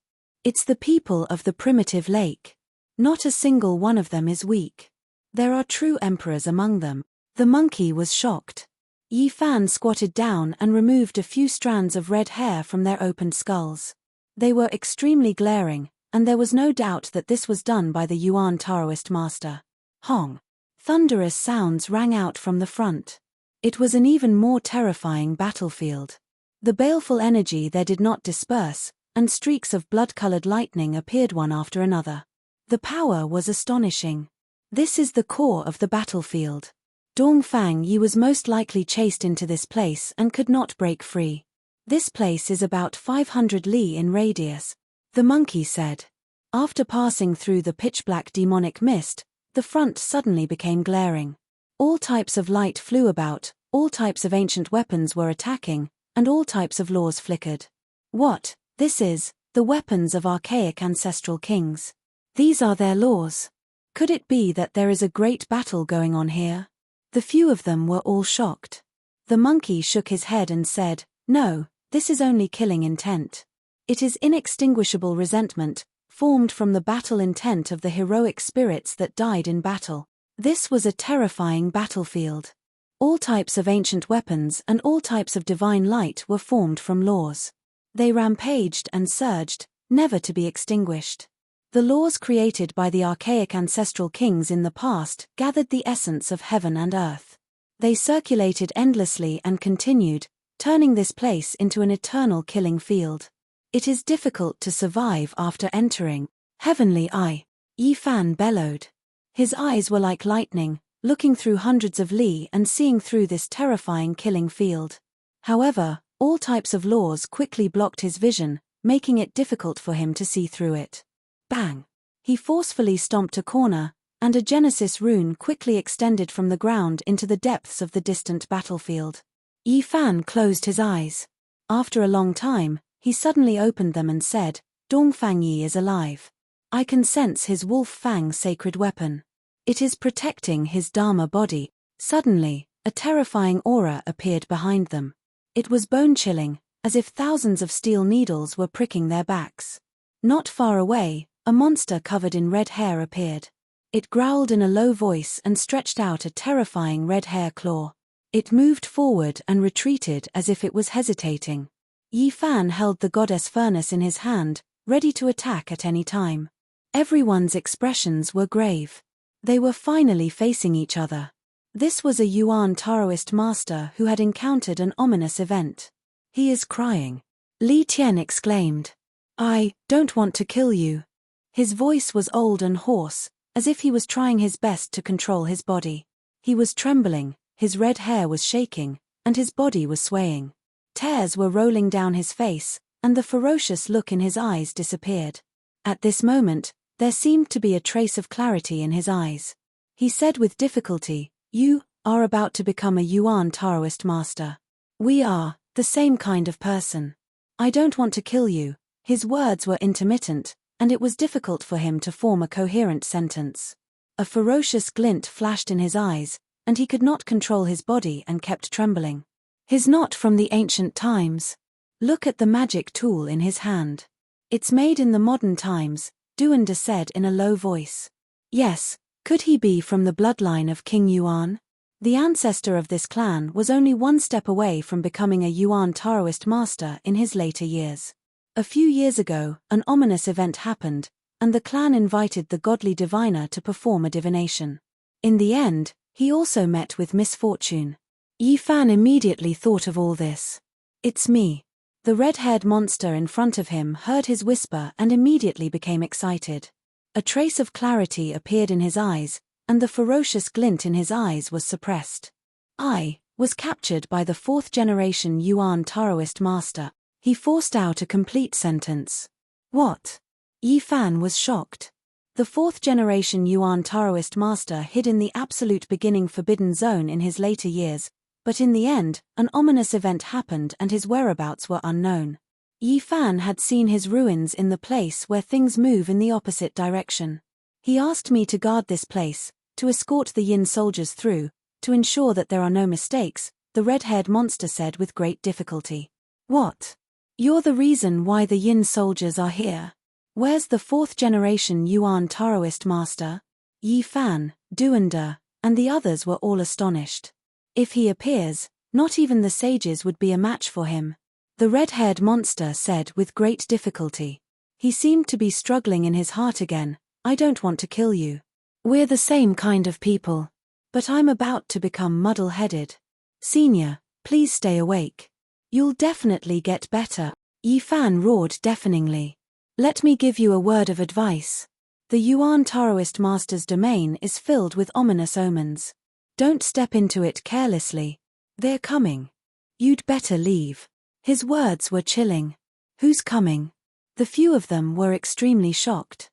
It's the people of the primitive lake. Not a single one of them is weak. There are true emperors among them. The monkey was shocked. Yi Fan squatted down and removed a few strands of red hair from their opened skulls. They were extremely glaring, and there was no doubt that this was done by the Yuan Taoist master. Hong! Thunderous sounds rang out from the front. It was an even more terrifying battlefield. The baleful energy there did not disperse, and streaks of blood-colored lightning appeared one after another. The power was astonishing. This is the core of the battlefield. Dongfang Yi was most likely chased into this place and could not break free. This place is about 500 li in radius, the monkey said. After passing through the pitch-black demonic mist, the front suddenly became glaring. All types of light flew about, all types of ancient weapons were attacking, and all types of laws flickered. What? This is the weapons of archaic ancestral kings. These are their laws. Could it be that there is a great battle going on here? The few of them were all shocked. The monkey shook his head and said, "No, this is only killing intent. It is inextinguishable resentment, formed from the battle intent of the heroic spirits that died in battle." This was a terrifying battlefield. All types of ancient weapons and all types of divine light were formed from laws. They rampaged and surged, never to be extinguished. The laws created by the archaic ancestral kings in the past gathered the essence of heaven and earth. They circulated endlessly and continued, turning this place into an eternal killing field. It is difficult to survive after entering Heavenly Eye, Yi Fan bellowed. His eyes were like lightning, looking through hundreds of li and seeing through this terrifying killing field. However, all types of laws quickly blocked his vision, making it difficult for him to see through it. Bang! He forcefully stomped a corner, and a Genesis rune quickly extended from the ground into the depths of the distant battlefield. Yi Fan closed his eyes. After a long time, he suddenly opened them and said, "Dongfang Yi is alive. I can sense his wolf fang sacred weapon. It is protecting his Dharma body." Suddenly, a terrifying aura appeared behind them. It was bone-chilling, as if thousands of steel needles were pricking their backs. Not far away, a monster covered in red hair appeared. It growled in a low voice and stretched out a terrifying red hair claw. It moved forward and retreated as if it was hesitating. Yi Fan held the goddess furnace in his hand, ready to attack at any time. Everyone's expressions were grave. They were finally facing each other. This was a Yuan Taoist master who had encountered an ominous event. "He is crying," Li Tian exclaimed. "I don't want to kill you." His voice was old and hoarse, as if he was trying his best to control his body. He was trembling, his red hair was shaking, and his body was swaying. Tears were rolling down his face, and the ferocious look in his eyes disappeared. At this moment, there seemed to be a trace of clarity in his eyes. He said with difficulty, "You are about to become a Yuan Taoist master. We are the same kind of person. I don't want to kill you." His words were intermittent, and it was difficult for him to form a coherent sentence. A ferocious glint flashed in his eyes, and he could not control his body and kept trembling. "He's not from the ancient times. Look at the magic tool in his hand. It's made in the modern times," Duanda said in a low voice. "Yes, could he be from the bloodline of King Yuan?" The ancestor of this clan was only one step away from becoming a Yuan Taoist master in his later years. A few years ago, an ominous event happened, and the clan invited the godly diviner to perform a divination. In the end, he also met with misfortune. Yi Fan immediately thought of all this. "It's me." The red-haired monster in front of him heard his whisper and immediately became excited. A trace of clarity appeared in his eyes, and the ferocious glint in his eyes was suppressed. "I was captured by the fourth-generation Yuan Taoist master." He forced out a complete sentence. "What?" Yi Fan was shocked. The fourth-generation Yuan Taoist master hid in the absolute beginning forbidden zone in his later years, but in the end, an ominous event happened and his whereabouts were unknown. Yi Fan had seen his ruins in the place where things move in the opposite direction. "He asked me to guard this place, to escort the Yin soldiers through, to ensure that there are no mistakes," the red-haired monster said with great difficulty. "What? You're the reason why the Yin soldiers are here? Where's the fourth-generation Yuan Taoist master?" Yi Fan, Duanda, and the others were all astonished. "If he appears, not even the sages would be a match for him," the red-haired monster said with great difficulty. He seemed to be struggling in his heart again. "I don't want to kill you. We're the same kind of people. But I'm about to become muddle-headed. Senior, please stay awake. You'll definitely get better." Yi Fan roared deafeningly. "Let me give you a word of advice. The Yuan Taoist master's domain is filled with ominous omens. Don't step into it carelessly. They're coming. You'd better leave. His words were chilling. Who's coming? The few of them were extremely shocked.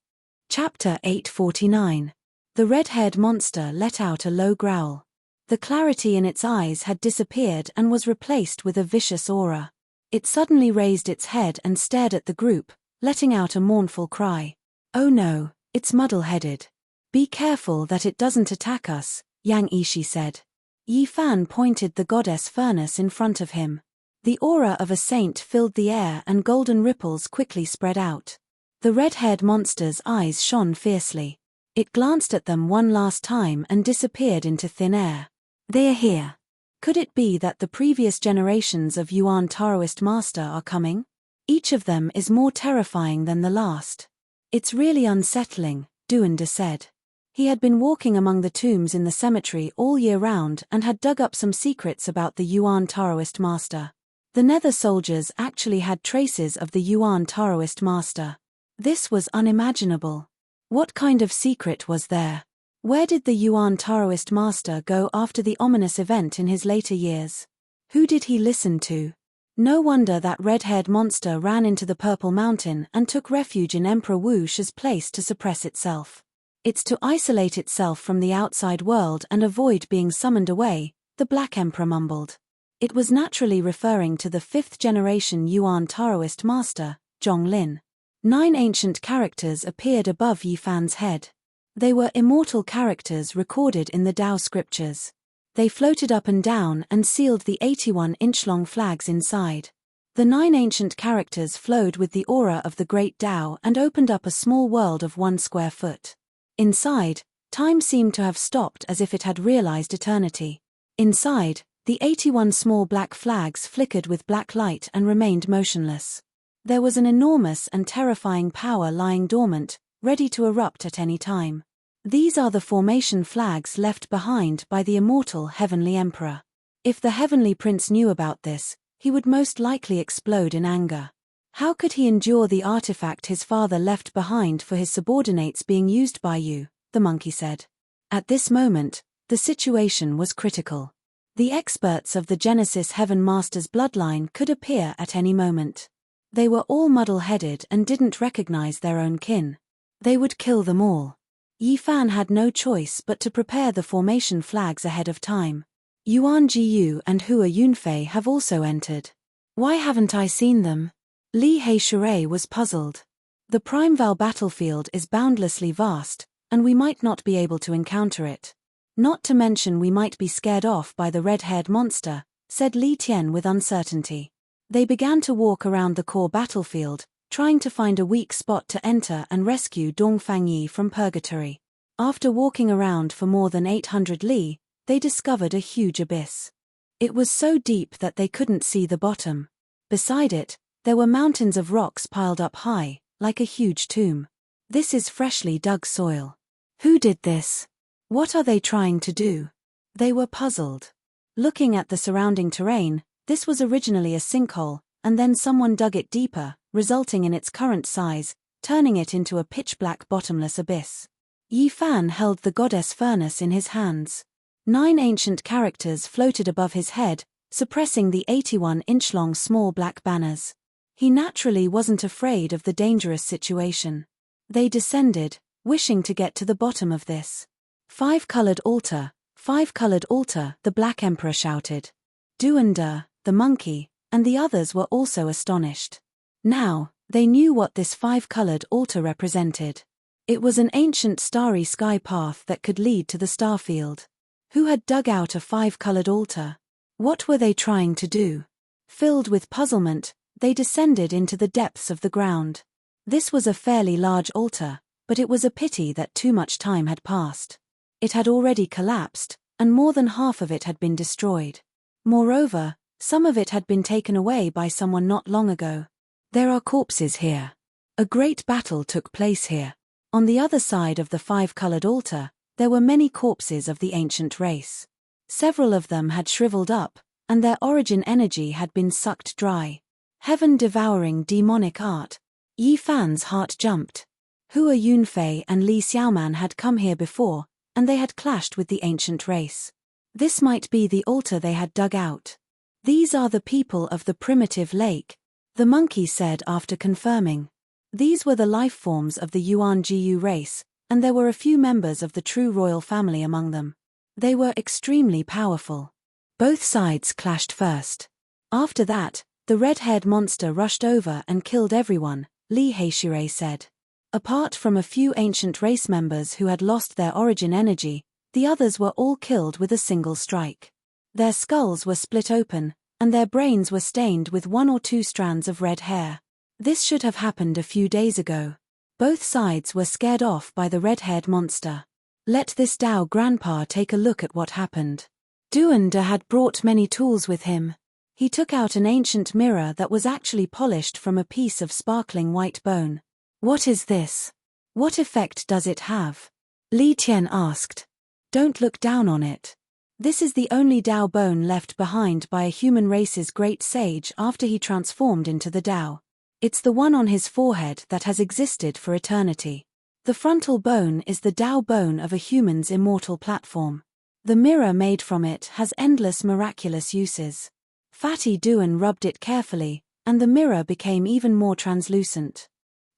Chapter 849. The red-haired monster let out a low growl. The clarity in its eyes had disappeared and was replaced with a vicious aura. It suddenly raised its head and stared at the group, letting out a mournful cry. Oh no, it's muddle-headed. Be careful that it doesn't attack us, Yang Ishi said. Yi Fan pointed the goddess furnace in front of him. The aura of a saint filled the air and golden ripples quickly spread out. The red-haired monster's eyes shone fiercely. It glanced at them one last time and disappeared into thin air. They are here. Could it be that the previous generations of Yuan Taoist master are coming? Each of them is more terrifying than the last. It's really unsettling, Duanda said. He had been walking among the tombs in the cemetery all year round and had dug up some secrets about the Yuan Taoist master. The Nether soldiers actually had traces of the Yuan Taoist master. This was unimaginable. What kind of secret was there? Where did the Yuan Taoist master go after the ominous event in his later years? Who did he listen to? No wonder that red-haired monster ran into the Purple Mountain and took refuge in Emperor Wu Shi's place to suppress itself. It's to isolate itself from the outside world and avoid being summoned away, the Black Emperor mumbled. It was naturally referring to the fifth-generation Yuan Taoist master, Zhonglin. 9 ancient characters appeared above Yi Fan's head. They were immortal characters recorded in the Tao scriptures. They floated up and down and sealed the 81-inch-long flags inside. The 9 ancient characters flowed with the aura of the great Tao and opened up a small world of 1 square foot. Inside, time seemed to have stopped as if it had realized eternity. Inside, the 81 small black flags flickered with black light and remained motionless. There was an enormous and terrifying power lying dormant, ready to erupt at any time. These are the formation flags left behind by the immortal Heavenly Emperor. If the Heavenly Prince knew about this, he would most likely explode in anger. How could he endure the artifact his father left behind for his subordinates being used by you? The monkey said. At this moment, the situation was critical. The experts of the Genesis Heaven Master's bloodline could appear at any moment. They were all muddle-headed and didn't recognize their own kin. They would kill them all. Yi Fan had no choice but to prepare the formation flags ahead of time. Yuan Jiyu and Hua Yunfei have also entered. Why haven't I seen them? Li Heishui was puzzled. The Primeval battlefield is boundlessly vast, and we might not be able to encounter it. Not to mention we might be scared off by the red-haired monster, said Li Tian with uncertainty. They began to walk around the core battlefield, trying to find a weak spot to enter and rescue Dongfang Yi from purgatory. After walking around for more than 800 li, they discovered a huge abyss. It was so deep that they couldn't see the bottom. Beside it, there were mountains of rocks piled up high, like a huge tomb. This is freshly dug soil. Who did this? What are they trying to do? They were puzzled. Looking at the surrounding terrain, this was originally a sinkhole, and then someone dug it deeper, resulting in its current size, turning it into a pitch-black bottomless abyss. Yi Fan held the goddess furnace in his hands. 9 ancient characters floated above his head, suppressing the 81-inch-long small black banners. He naturally wasn't afraid of the dangerous situation. They descended, wishing to get to the bottom of this. 5-colored altar, 5-colored altar, the Black Emperor shouted. Duanda, the monkey, and the others were also astonished. Now, they knew what this 5-colored altar represented. It was an ancient starry sky path that could lead to the starfield. Who had dug out a 5-colored altar? What were they trying to do? Filled with puzzlement, they descended into the depths of the ground. This was a fairly large altar, but it was a pity that too much time had passed. It had already collapsed, and more than half of it had been destroyed. Moreover, some of it had been taken away by someone not long ago. There are corpses here. A great battle took place here. On the other side of the 5-colored altar, there were many corpses of the ancient race. Several of them had shriveled up, and their origin energy had been sucked dry. Heaven-devouring demonic art. Yi Fan's heart jumped. Hua Yunfei and Li Xiaoman had come here before, and they had clashed with the ancient race. This might be the altar they had dug out. These are the people of the primitive lake, the monkey said after confirming. These were the life forms of the Yuan Jiu race, and there were a few members of the true royal family among them. They were extremely powerful. Both sides clashed first. After that, the red-haired monster rushed over and killed everyone, Li Heishire said. Apart from a few ancient race members who had lost their origin energy, the others were all killed with a single strike. Their skulls were split open, and their brains were stained with 1 or 2 strands of red hair. This should have happened a few days ago. Both sides were scared off by the red-haired monster. Let this Dao grandpa take a look at what happened. Duanda had brought many tools with him. He took out an ancient mirror that was actually polished from a piece of sparkling white bone. What is this? What effect does it have? Li Tian asked. Don't look down on it. This is the only Dao bone left behind by a human race's great sage after he transformed into the Dao. It's the one on his forehead that has existed for eternity. The frontal bone is the Dao bone of a human's immortal platform. The mirror made from it has endless miraculous uses. Fatty Duan rubbed it carefully, and the mirror became even more translucent.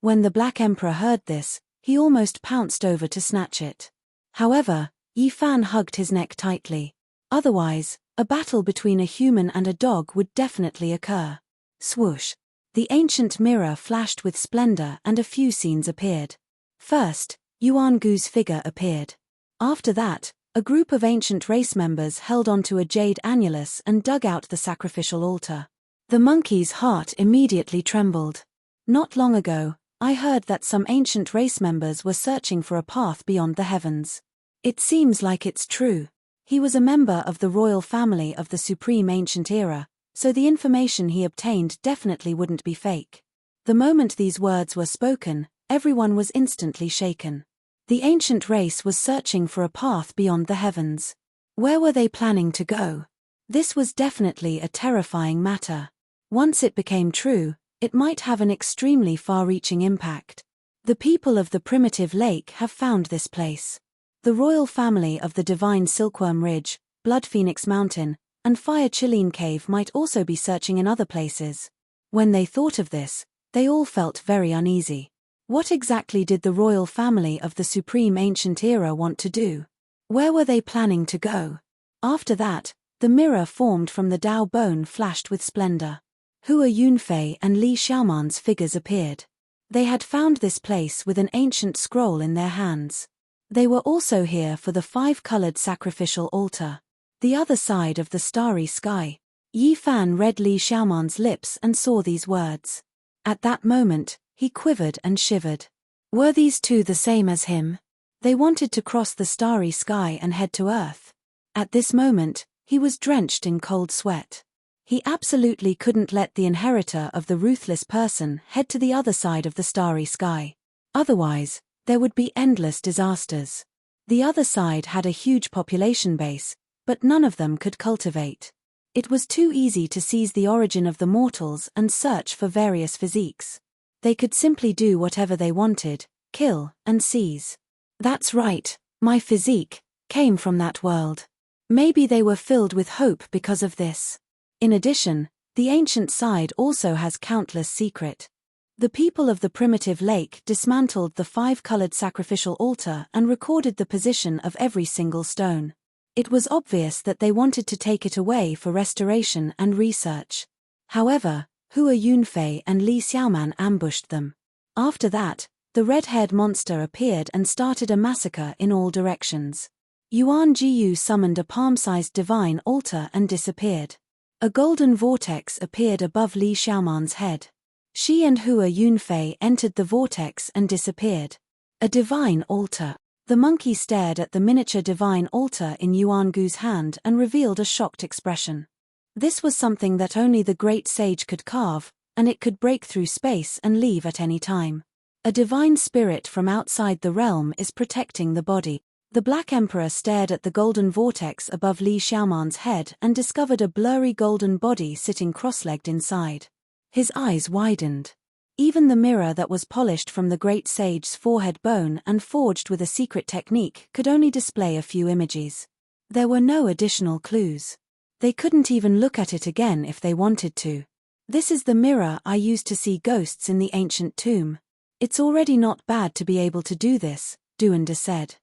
When the Black Emperor heard this, he almost pounced over to snatch it. However, Yi Fan hugged his neck tightly. Otherwise, a battle between a human and a dog would definitely occur. Swoosh! The ancient mirror flashed with splendor and a few scenes appeared. First, Yuan Gu's figure appeared. After that, a group of ancient race members held onto a jade annulus and dug out the sacrificial altar. The monkey's heart immediately trembled. Not long ago, I heard that some ancient race members were searching for a path beyond the heavens. It seems like it's true. He was a member of the royal family of the Supreme Ancient Era, so the information he obtained definitely wouldn't be fake. The moment these words were spoken, everyone was instantly shaken. The ancient race was searching for a path beyond the heavens. Where were they planning to go? This was definitely a terrifying matter. Once it became true, it might have an extremely far-reaching impact. The people of the primitive lake have found this place. The royal family of the divine Silkworm Ridge, Blood Phoenix Mountain, and Fire Chiline Cave might also be searching in other places. When they thought of this, they all felt very uneasy. What exactly did the royal family of the Supreme Ancient Era want to do? Where were they planning to go? After that, the mirror formed from the Dao bone flashed with splendor. Hua Yunfei and Li Xiaoman's figures appeared. They had found this place with an ancient scroll in their hands. They were also here for the 5-colored sacrificial altar. The other side of the starry sky. Yi Fan read Li Xiaoman's lips and saw these words. At that moment, he quivered and shivered. Were these two the same as him? They wanted to cross the starry sky and head to Earth. At this moment, he was drenched in cold sweat. He absolutely couldn't let the inheritor of the ruthless person head to the other side of the starry sky. Otherwise, there would be endless disasters. The other side had a huge population base, but none of them could cultivate. It was too easy to seize the origin of the mortals and search for various physiques. They could simply do whatever they wanted, kill and seize. That's right, my physique came from that world. Maybe they were filled with hope because of this. In addition, the ancient side also has countless secret. The people of the primitive lake dismantled the 5-colored sacrificial altar and recorded the position of every single stone. It was obvious that they wanted to take it away for restoration and research. However, Hua Yunfei and Li Xiaoman ambushed them. After that, the red-haired monster appeared and started a massacre in all directions. Yuan Jiu summoned a palm-sized divine altar and disappeared. A golden vortex appeared above Li Xiaoman's head. She and Hua Yunfei entered the vortex and disappeared. A divine altar. The monkey stared at the miniature divine altar in Yuan Gu's hand and revealed a shocked expression. This was something that only the great sage could carve, and it could break through space and leave at any time. A divine spirit from outside the realm is protecting the body. The Black Emperor stared at the golden vortex above Li Xiaoman's head and discovered a blurry golden body sitting cross-legged inside. His eyes widened. Even the mirror that was polished from the great sage's forehead bone and forged with a secret technique could only display a few images. There were no additional clues. They couldn't even look at it again if they wanted to. This is the mirror I used to see ghosts in the ancient tomb. It's already not bad to be able to do this, Duanda said.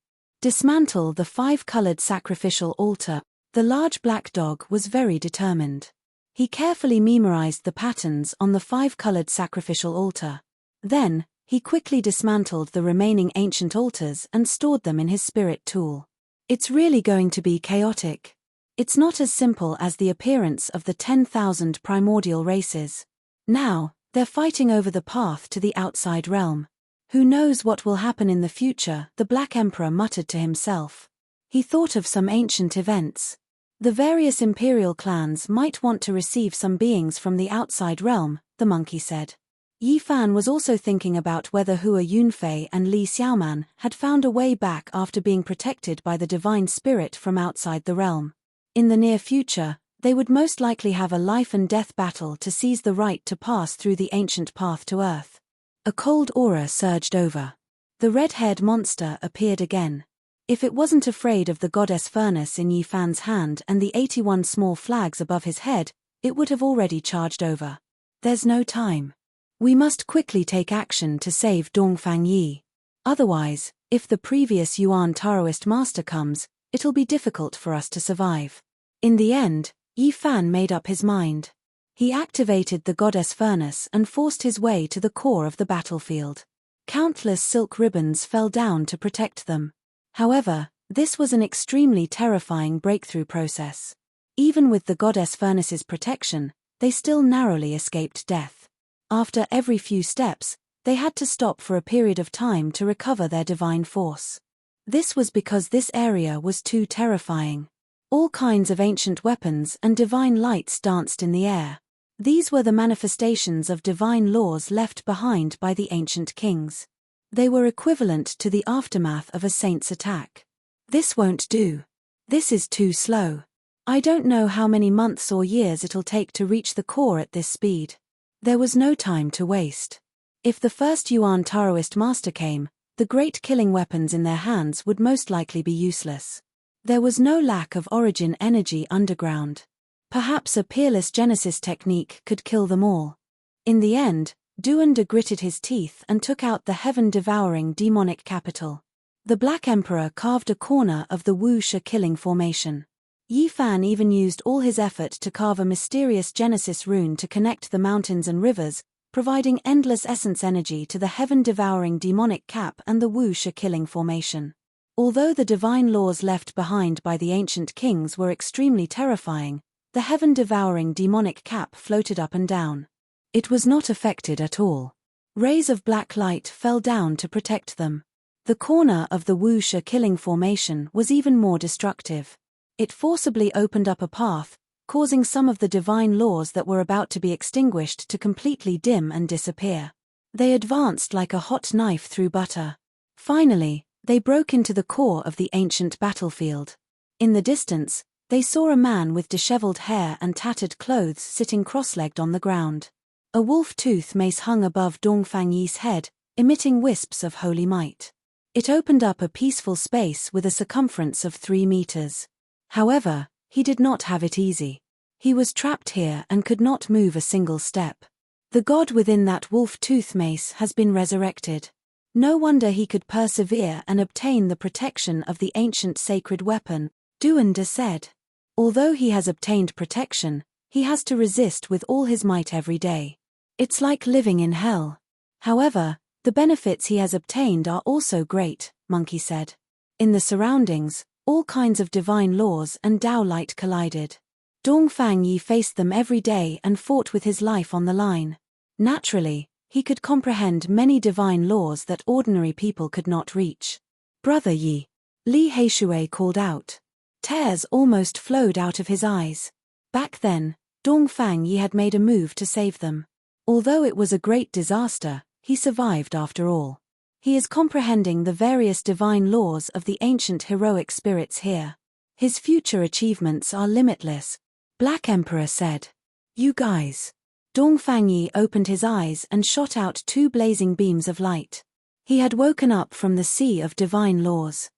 Dismantle the 5-colored sacrificial altar. The large black dog was very determined. He carefully memorized the patterns on the 5-colored sacrificial altar. Then, he quickly dismantled the remaining ancient altars and stored them in his spirit tool. It's really going to be chaotic. It's not as simple as the appearance of the 10,000 primordial races. Now, they're fighting over the path to the outside realm. Who knows what will happen in the future, the Black Emperor muttered to himself. He thought of some ancient events. The various imperial clans might want to receive some beings from the outside realm, the monkey said. Yi Fan was also thinking about whether Hua Yunfei and Li Xiaoman had found a way back after being protected by the divine spirit from outside the realm. In the near future, they would most likely have a life and death battle to seize the right to pass through the ancient path to Earth. A cold aura surged over. The red-haired monster appeared again. If it wasn't afraid of the goddess furnace in Yi Fan's hand and the 81 small flags above his head, it would have already charged over. There's no time. We must quickly take action to save Dongfang Yi. Otherwise, if the previous Yuan Taoist master comes, it'll be difficult for us to survive. In the end, Yi Fan made up his mind. He activated the goddess furnace and forced his way to the core of the battlefield. Countless silk ribbons fell down to protect them. However, this was an extremely terrifying breakthrough process. Even with the goddess furnace's protection, they still narrowly escaped death. After every few steps, they had to stop for a period of time to recover their divine force. This was because this area was too terrifying. All kinds of ancient weapons and divine lights danced in the air. These were the manifestations of divine laws left behind by the ancient kings. They were equivalent to the aftermath of a saint's attack. This won't do. This is too slow. I don't know how many months or years it'll take to reach the core at this speed. There was no time to waste. If the first Yuan Taoist master came, the great killing weapons in their hands would most likely be useless. There was no lack of origin energy underground. Perhaps a peerless genesis technique could kill them all. In the end, Duanda gritted his teeth and took out the heaven-devouring demonic capital. The Black Emperor carved a corner of the Wu Shi killing formation. Yi Fan even used all his effort to carve a mysterious genesis rune to connect the mountains and rivers, providing endless essence energy to the heaven-devouring demonic cap and the Wu Shi killing formation. Although the divine laws left behind by the ancient kings were extremely terrifying, the heaven-devouring demonic cap floated up and down. It was not affected at all. Rays of black light fell down to protect them. The corner of the Wu Shi killing formation was even more destructive. It forcibly opened up a path, causing some of the divine laws that were about to be extinguished to completely dim and disappear. They advanced like a hot knife through butter. Finally, they broke into the core of the ancient battlefield. In the distance, they saw a man with disheveled hair and tattered clothes sitting cross-legged on the ground. A wolf-tooth mace hung above Dongfang Yi's head, emitting wisps of holy might. It opened up a peaceful space with a circumference of 3 meters. However, he did not have it easy. He was trapped here and could not move a single step. The god within that wolf-tooth mace has been resurrected. No wonder he could persevere and obtain the protection of the ancient sacred weapon, Duanda said. Although he has obtained protection, he has to resist with all his might every day. It's like living in hell. However, the benefits he has obtained are also great, Monkey said. In the surroundings, all kinds of divine laws and Tao light collided. Dongfang Yi faced them every day and fought with his life on the line. Naturally, he could comprehend many divine laws that ordinary people could not reach. Brother Yi, Li Heishui called out. Tears almost flowed out of his eyes. Back then, Dongfang Yi had made a move to save them. Although it was a great disaster, he survived after all. He is comprehending the various divine laws of the ancient heroic spirits here. His future achievements are limitless, Black Emperor said. You guys. Dongfang Yi opened his eyes and shot out 2 blazing beams of light. He had woken up from the sea of divine laws.